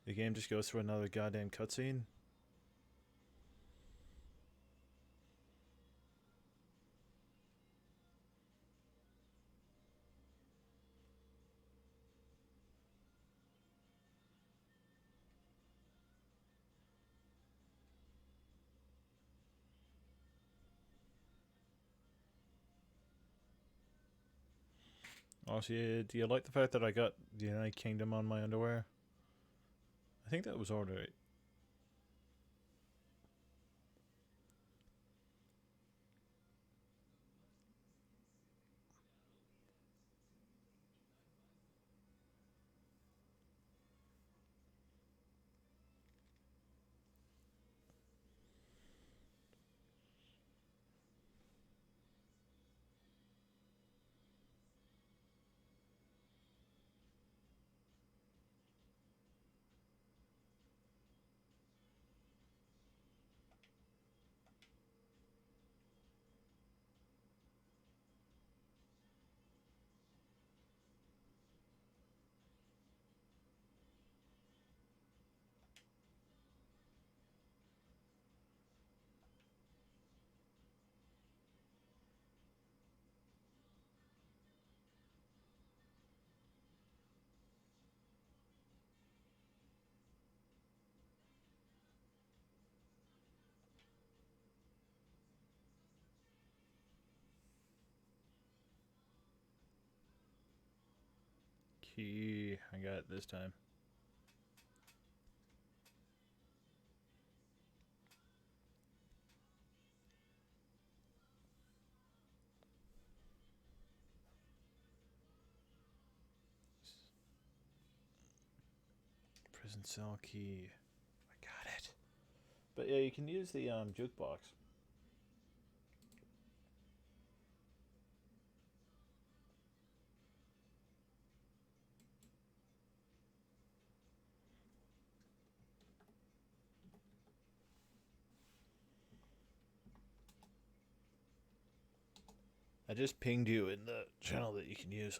the game just goes through another goddamn cutscene? Oh, so do you like the fact that I got the United Kingdom on my underwear? I think that was alright. Key. I got it this time. Prison cell key. I got it. But yeah, you can use the jukebox. I just pinged you in the channel that you can use.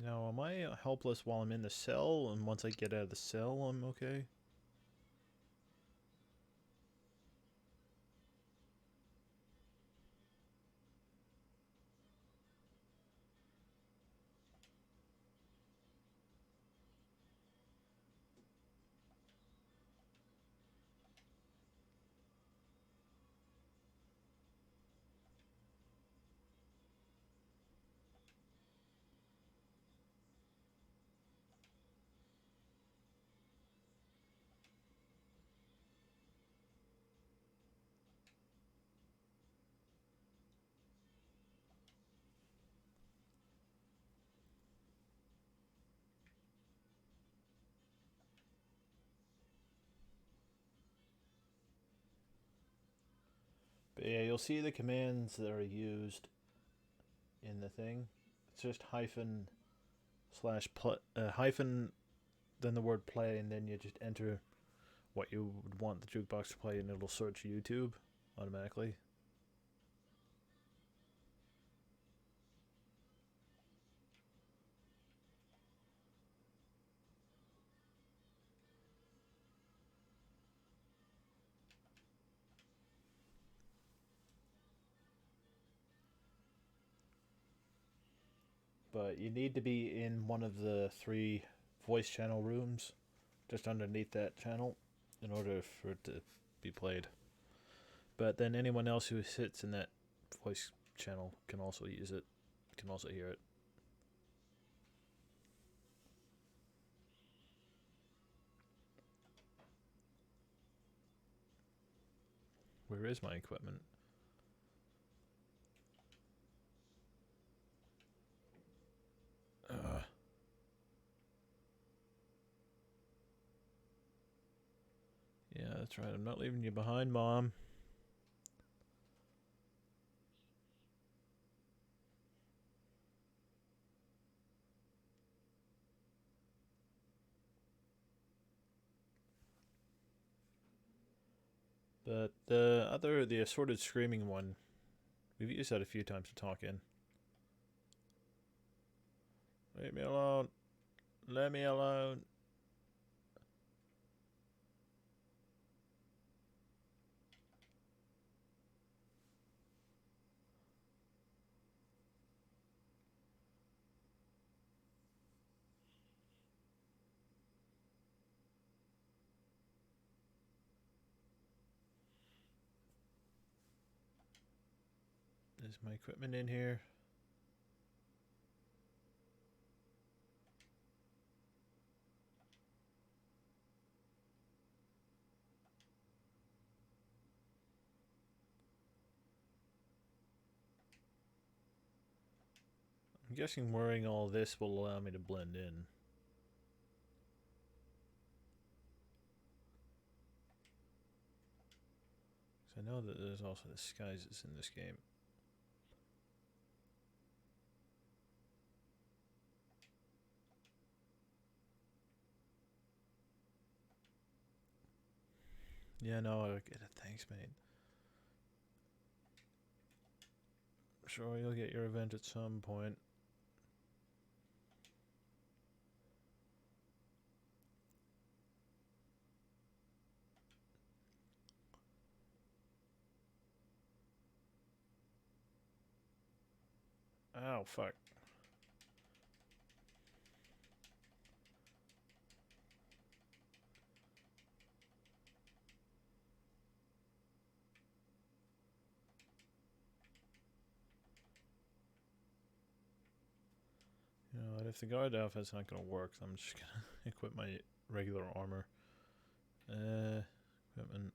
Now, am I helpless while I'm in the cell, and once I get out of the cell, I'm okay? But yeah, you'll see the commands that are used in the thing. It's just hyphen slash hyphen, then the word play, and then you just enter what you would want the jukebox to play, and it'll search YouTube automatically. But you need to be in one of the 3 voice channel rooms just underneath that channel in order for it to be played. But then anyone else who sits in that voice channel can also use it, can also hear it. Where is my equipment? Yeah, that's right. I'm not leaving you behind, Mom. But the assorted screaming one, we've used that a few times to talk in. Leave me alone. Let me alone. Is my equipment in here? I'm guessing wearing all this will allow me to blend in. 'Cause I know that there's also disguises in this game. Yeah, no, I get it. Thanks, mate. Sure, you'll get your revenge at some point. Oh, fuck. You know what, if the guard outfit's not gonna work, I'm just gonna equip my regular armor. Equipment.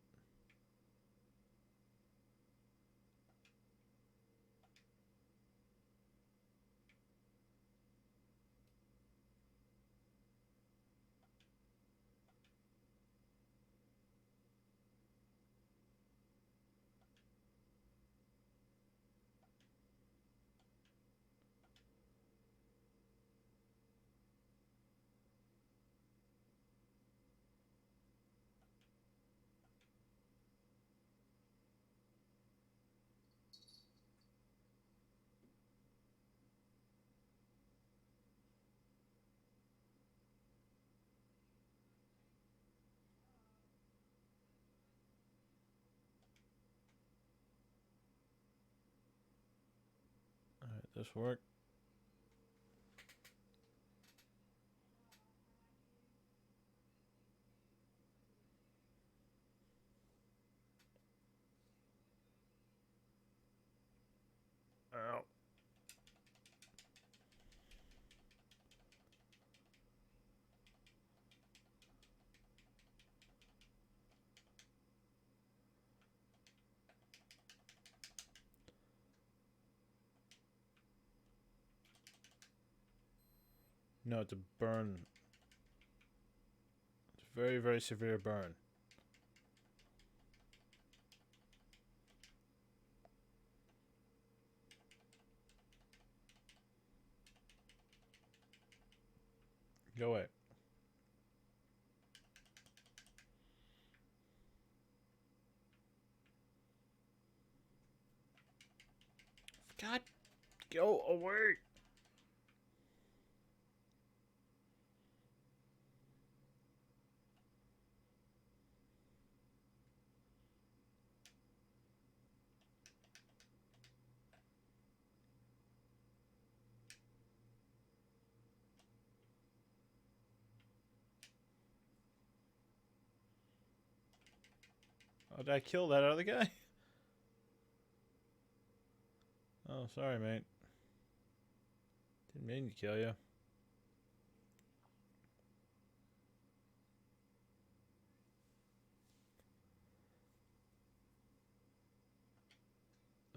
Alright, this work. Ow. No, it's a burn. It's a very, very severe burn. Go away. God, go away. Oh, did I kill that other guy? Oh, sorry, mate. Didn't mean to kill you.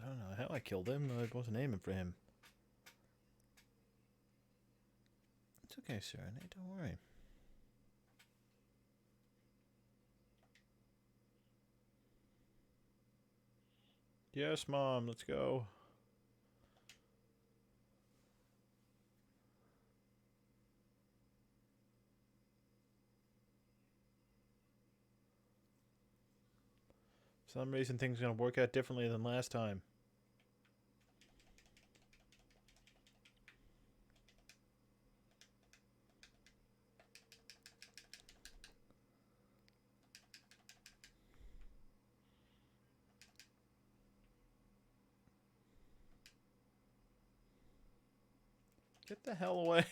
I don't know how I killed him. I wasn't aiming for him. It's okay, Serenade. Don't worry. Yes, Mom. Let's go. For some reason, things are going to work out differently than last time. Get the hell away.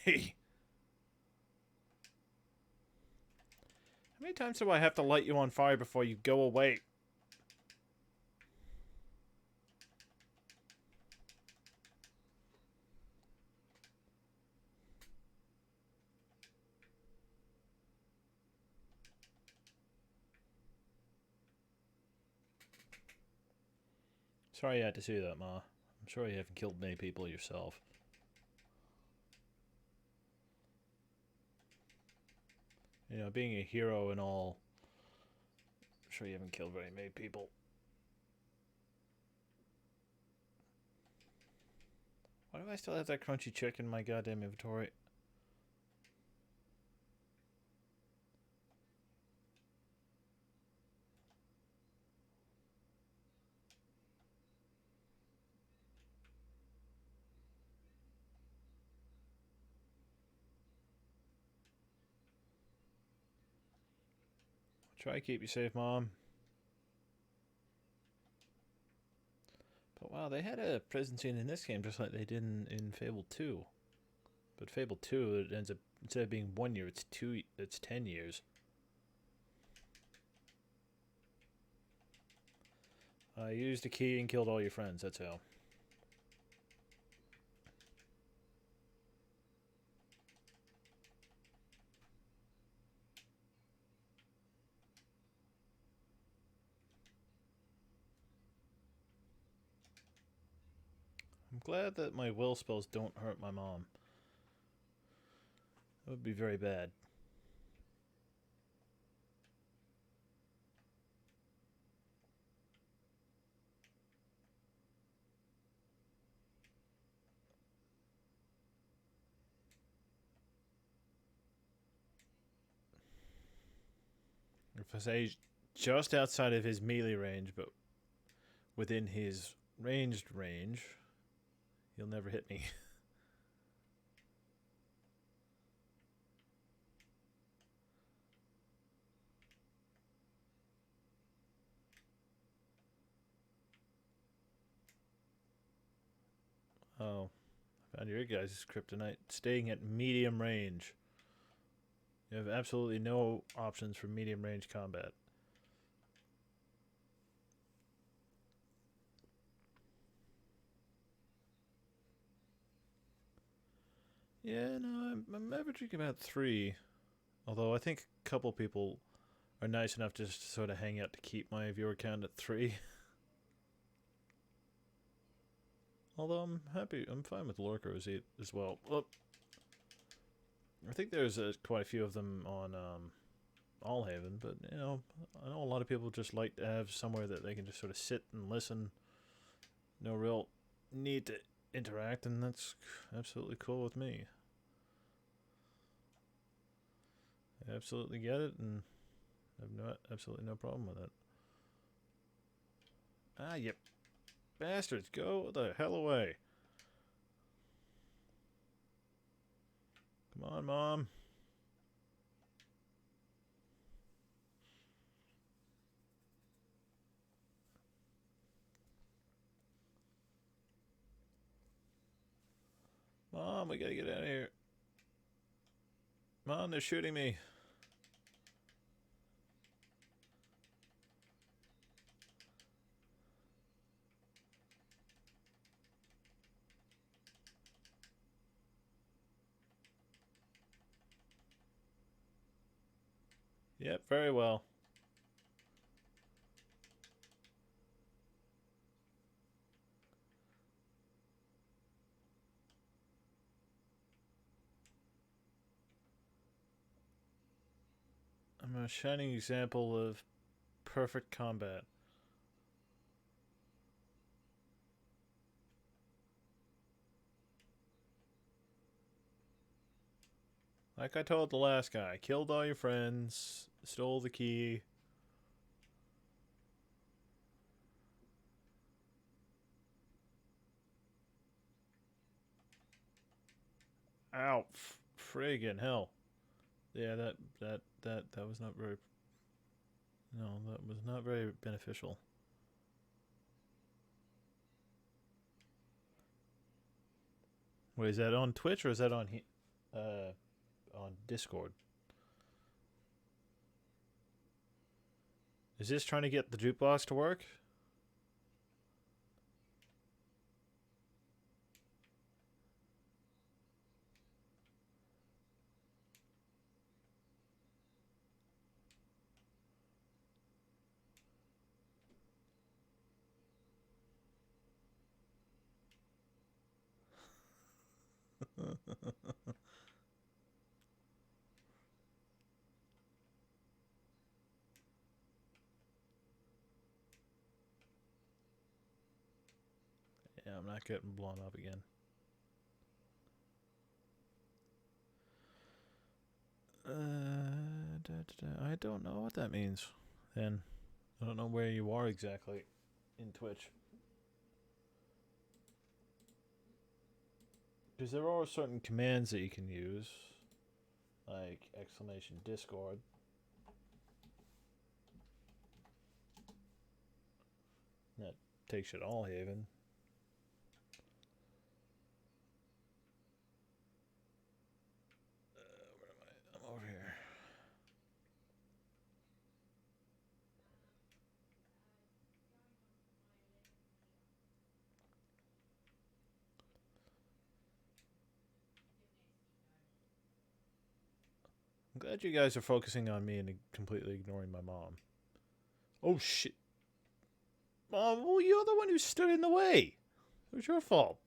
How many times do I have to light you on fire before you go away? Sorry you had to see that, Ma. I'm sure you haven't killed many people yourself. You know, being a hero and all, I'm sure you haven't killed very many people. Why do I still have that crunchy chicken in my goddamn inventory? Try to keep you safe, Mom. But wow, they had a prison scene in this game just like they did in Fable 2. But Fable 2, it ends up, instead of being 1 year, it's 10 years. I used a key and killed all your friends, that's how. I'm glad that my will spells don't hurt my mom. That would be very bad. If I say just outside of his melee range, but within his ranged range, he'll never hit me. Oh, I found your guys' kryptonite. Staying at medium range. You have absolutely no options for medium range combat. Yeah, no, I'm averaging about 3. Although I think a couple people are nice enough just to sort of hang out to keep my viewer count at 3. Although I'm fine with lurkers as well. Well, I think there's quite a few of them on Allhaven, but you know, I know a lot of people just like to have somewhere that they can just sort of sit and listen. No real need to interact, and that's absolutely cool with me. I absolutely get it, and I have absolutely no problem with it. Ah, you bastards, go the hell away. Come on, Mom. Mom, we gotta get out of here. Mom, they're shooting me. Yep, very well. I'm a shining example of perfect combat. Like I told the last guy, killed all your friends, stole the key. Ow, friggin' hell. Yeah, that was not very... No, that was not very beneficial. Wait, is that on Twitch or is that on Discord? Is this trying to get the jukebox to work? Yeah, I'm not getting blown up again. I don't know what that means. Then I don't know where you are exactly in Twitch. Because there are certain commands that you can use, like exclamation Discord. That takes you to Allhaven. Where am I? I'm over here. I'm glad you guys are focusing on me and completely ignoring my mom. Oh shit. Mom, well, you're the one who stood in the way. It was your fault.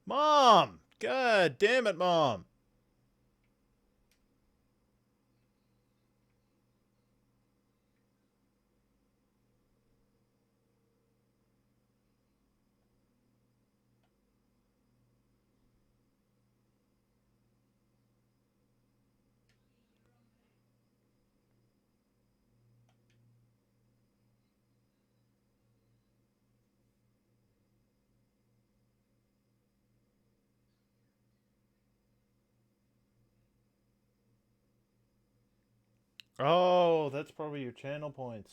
Mom! God damn it, Mom! Oh, that's probably your channel points.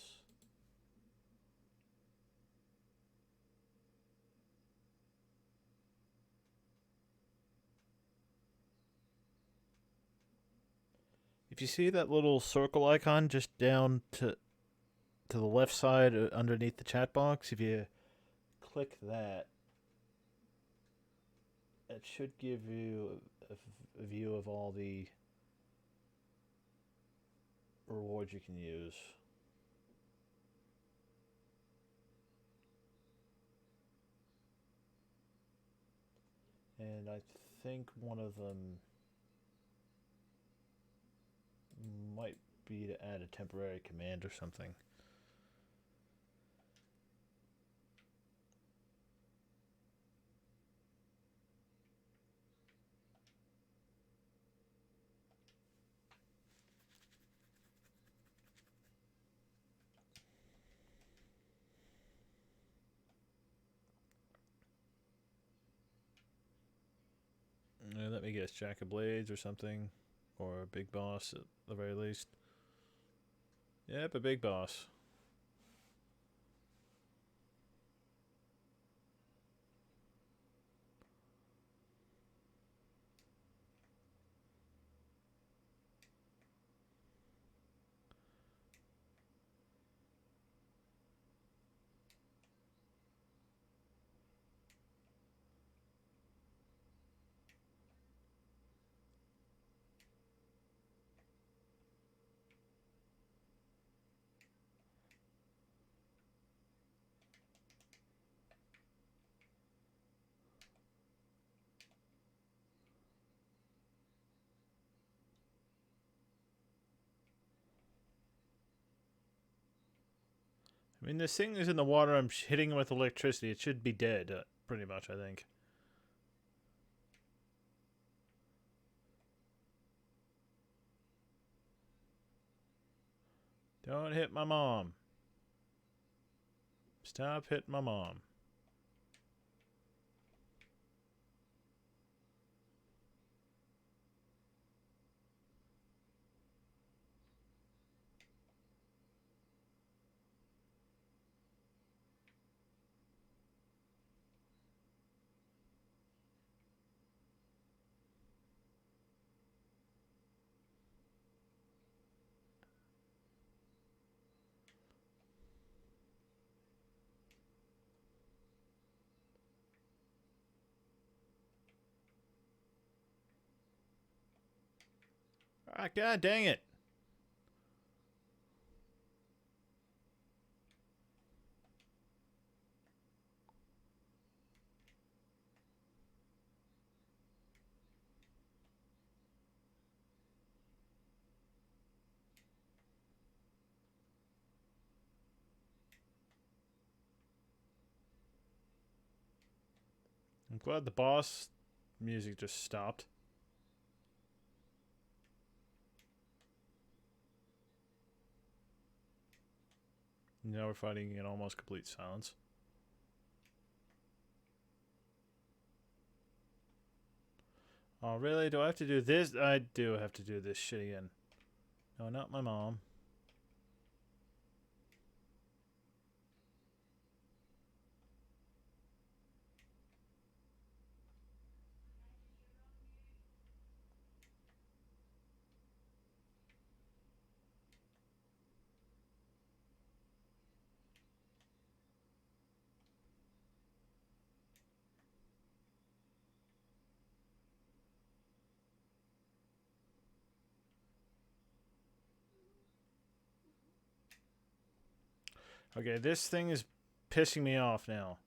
If you see that little circle icon just down to the left side underneath the chat box, if you click that, it should give you a view of all the rewards you can use. And I think one of them might be to add a temporary command or something. Let me guess, Jack of Blades or something, or a Big Boss at the very least. Yep, a Big Boss. I mean, this thing is in the water. I'm hitting it with electricity. It should be dead, pretty much, I think. Don't hit my mom. Stop hitting my mom. Ah, god dang it. I'm glad the boss music just stopped. Now we're fighting in almost complete silence. Oh, really? Do I have to do this? I do have to do this shit again. No, not my mom. Okay, this thing is pissing me off now.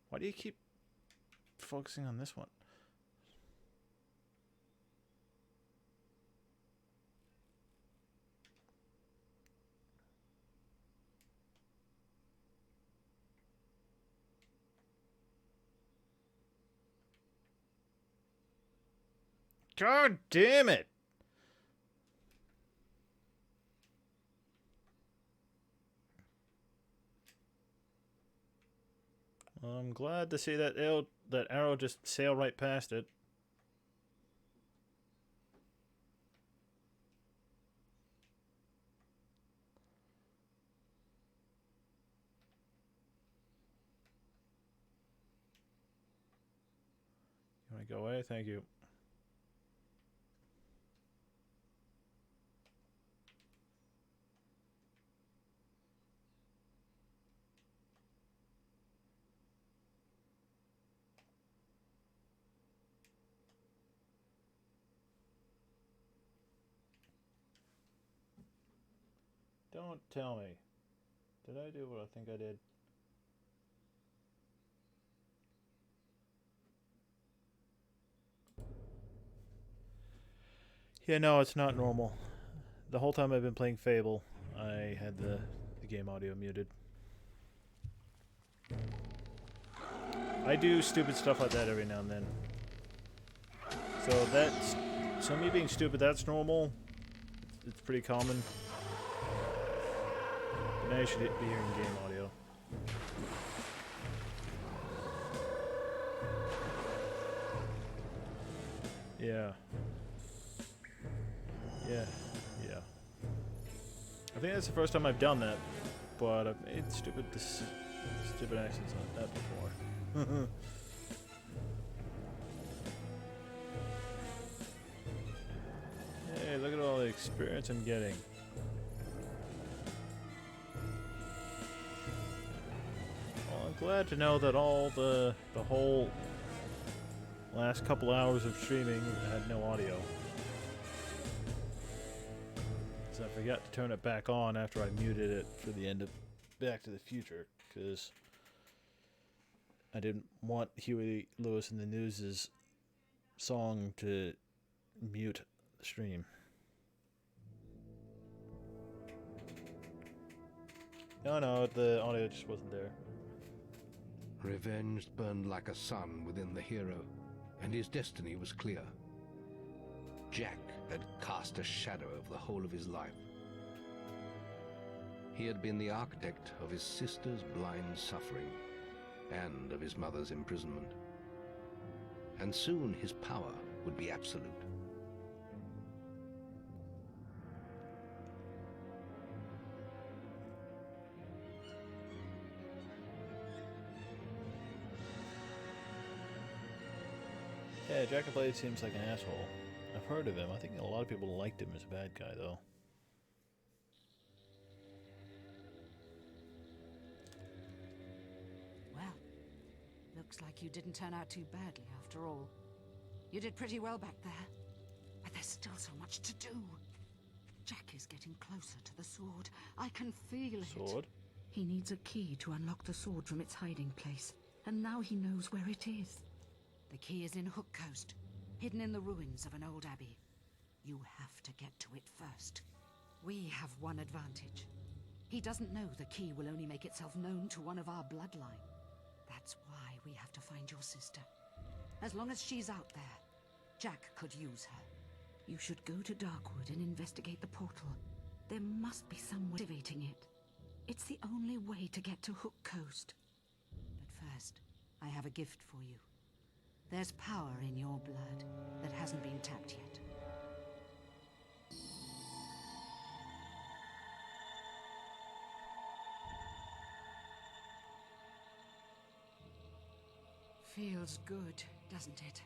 Why do you keep focusing on this one? God damn it! I'm glad to see that arrow just sail right past it. You want to go away? Thank you. Don't tell me. Did I do what I think I did? Yeah, no, it's not normal. The whole time I've been playing Fable, I had the game audio muted. I do stupid stuff like that every now and then. So me being stupid, that's normal. It's pretty common. But now you should be hearing game audio. Yeah. Yeah. I think that's the first time I've done that, but I've made stupid accents on that before. Hey, look at all the experience I'm getting. Well, I'm glad to know that all the whole last couple hours of streaming had no audio. So I forgot to turn it back on after I muted it for the end of Back to the Future, because I didn't want Huey Lewis and the News' song to mute the stream. No, the audio just wasn't there. Revenge burned like a sun within the hero, and his destiny was clear. Jack had cast a shadow over the whole of his life. He had been the architect of his sister's blind suffering and of his mother's imprisonment. And soon his power would be absolute. Yeah, Jack of Blades seems like an asshole. I've heard of him. I think a lot of people liked him as a bad guy, though. Well, the Looks like you didn't turn out too badly after all. You did pretty well back there. But there's still so much to do. Jack is getting closer to the sword. I can feel it. Sword? He needs a key to unlock the sword from its hiding place. And now he knows where it is. The key is in Hook Coast, hidden in the ruins of an old abbey. You have to get to it first. We have one advantage. He doesn't know the key will only make itself known to one of our bloodline. That's why we have to find your sister. As long as she's out there, Jack could use her. You should go to Darkwood and investigate the portal. There must be some way of activating it. It's the only way to get to Hook Coast. But first, I have a gift for you. There's power in your blood that hasn't been tapped yet. Feels good, doesn't it?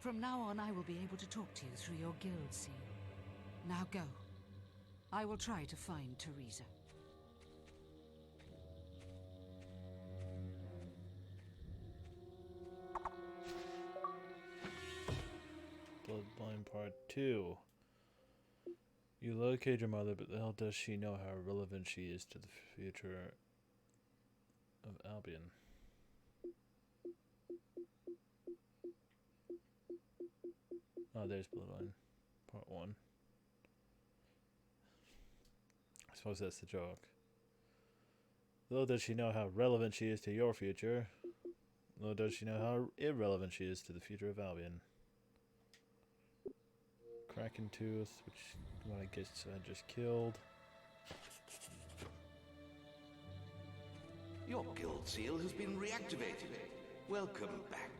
From now on, I will be able to talk to you through your guild seal. Now go. I will try to find Teresa. Bloodline Part 2. You locate your mother, but the hell does she know how relevant she is to the future of Albion? Oh, there's Bloodline Part 1. I suppose that's the joke. Little does she know how relevant she is to your future. Little does she know how irrelevant she is to the future of Albion. Kraken Tooth, which one I guess I just killed. Your guild seal has been reactivated. Welcome back.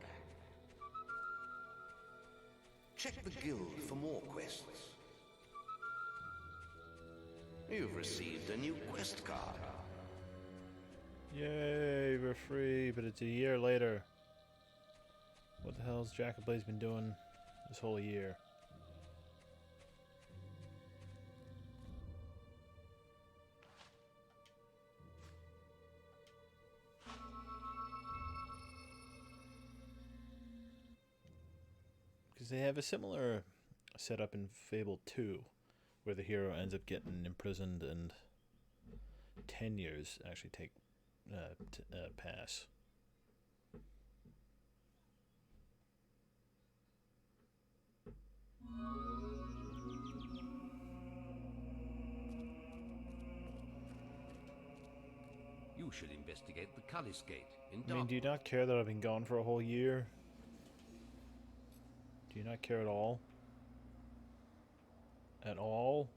Check the guild for more quests. You've received a new quest card. Yay, we're free, but it's a year later. What the hell's Jack of Blaze been doing this whole year? Because they have a similar setup in Fable 2, where the hero ends up getting imprisoned and 10 years actually pass. You should investigate the Cullis Gate in I mean, do you not care that I've been gone for a whole year? Do you not care at all? At all?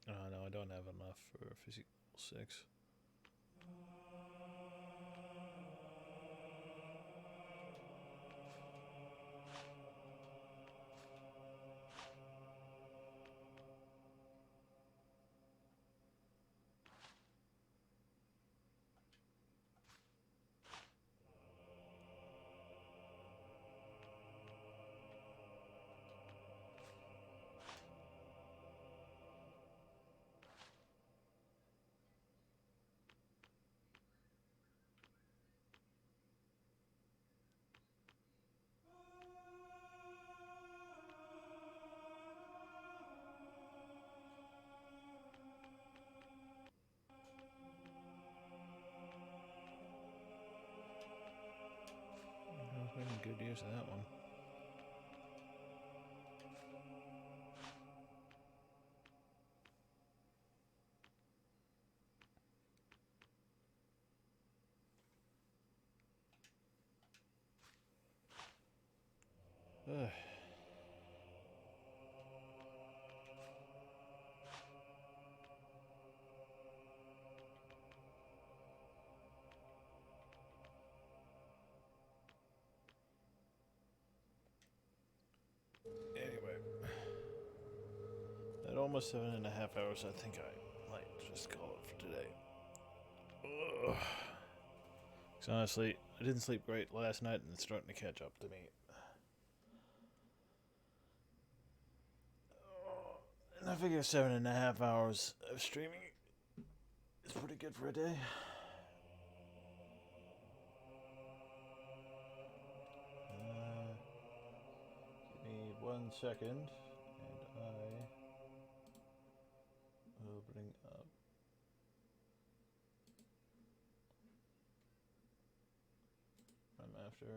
Oh no, I don't have enough for physical 6. I was making good use of that one. Anyway, at almost 7.5 hours, I think I might just call it for today. Ugh. 'Cause honestly, I didn't sleep great last night, and it's starting to catch up to me. And I figure 7.5 hours of streaming is pretty good for a day. Give me 1 second, and I will bring up I'm after. There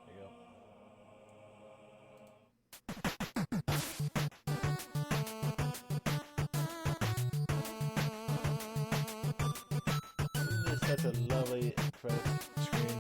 you go. Isn't this such a lovely credit screen?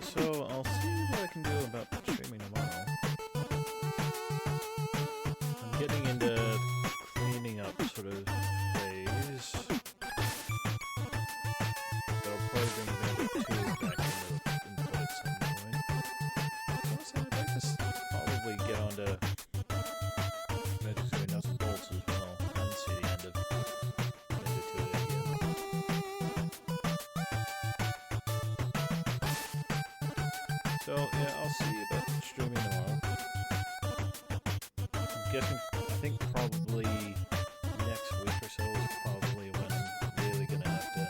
So I'll see what I can do about streaming tomorrow. I'm getting into cleaning up sort of phase. So I'll probably bring Bandit 2 back into it at some point. Also, I'd like to probably get onto Magic Story Nuts and Bolts as well and see the end of Bandit 2 again. So, yeah, I'll see you about streaming tomorrow. I'm guessing, I think probably next week or so is probably when I'm really gonna have to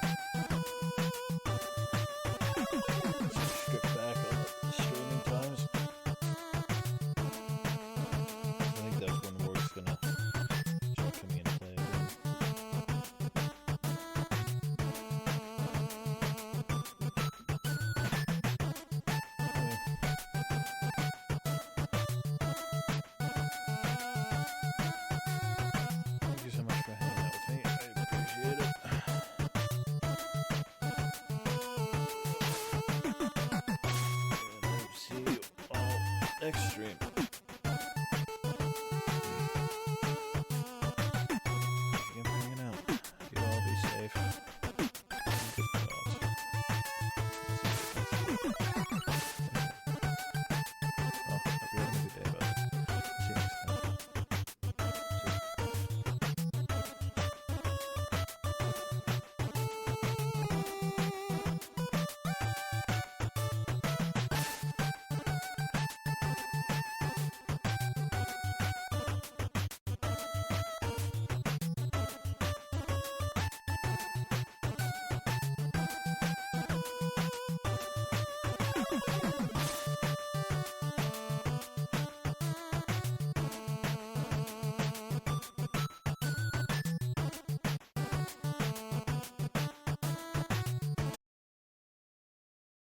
strip back on the streaming times. I think that's when work's gonna start coming into play again. Thank you so much for hanging out with me. I appreciate it. And I'll see you all next stream.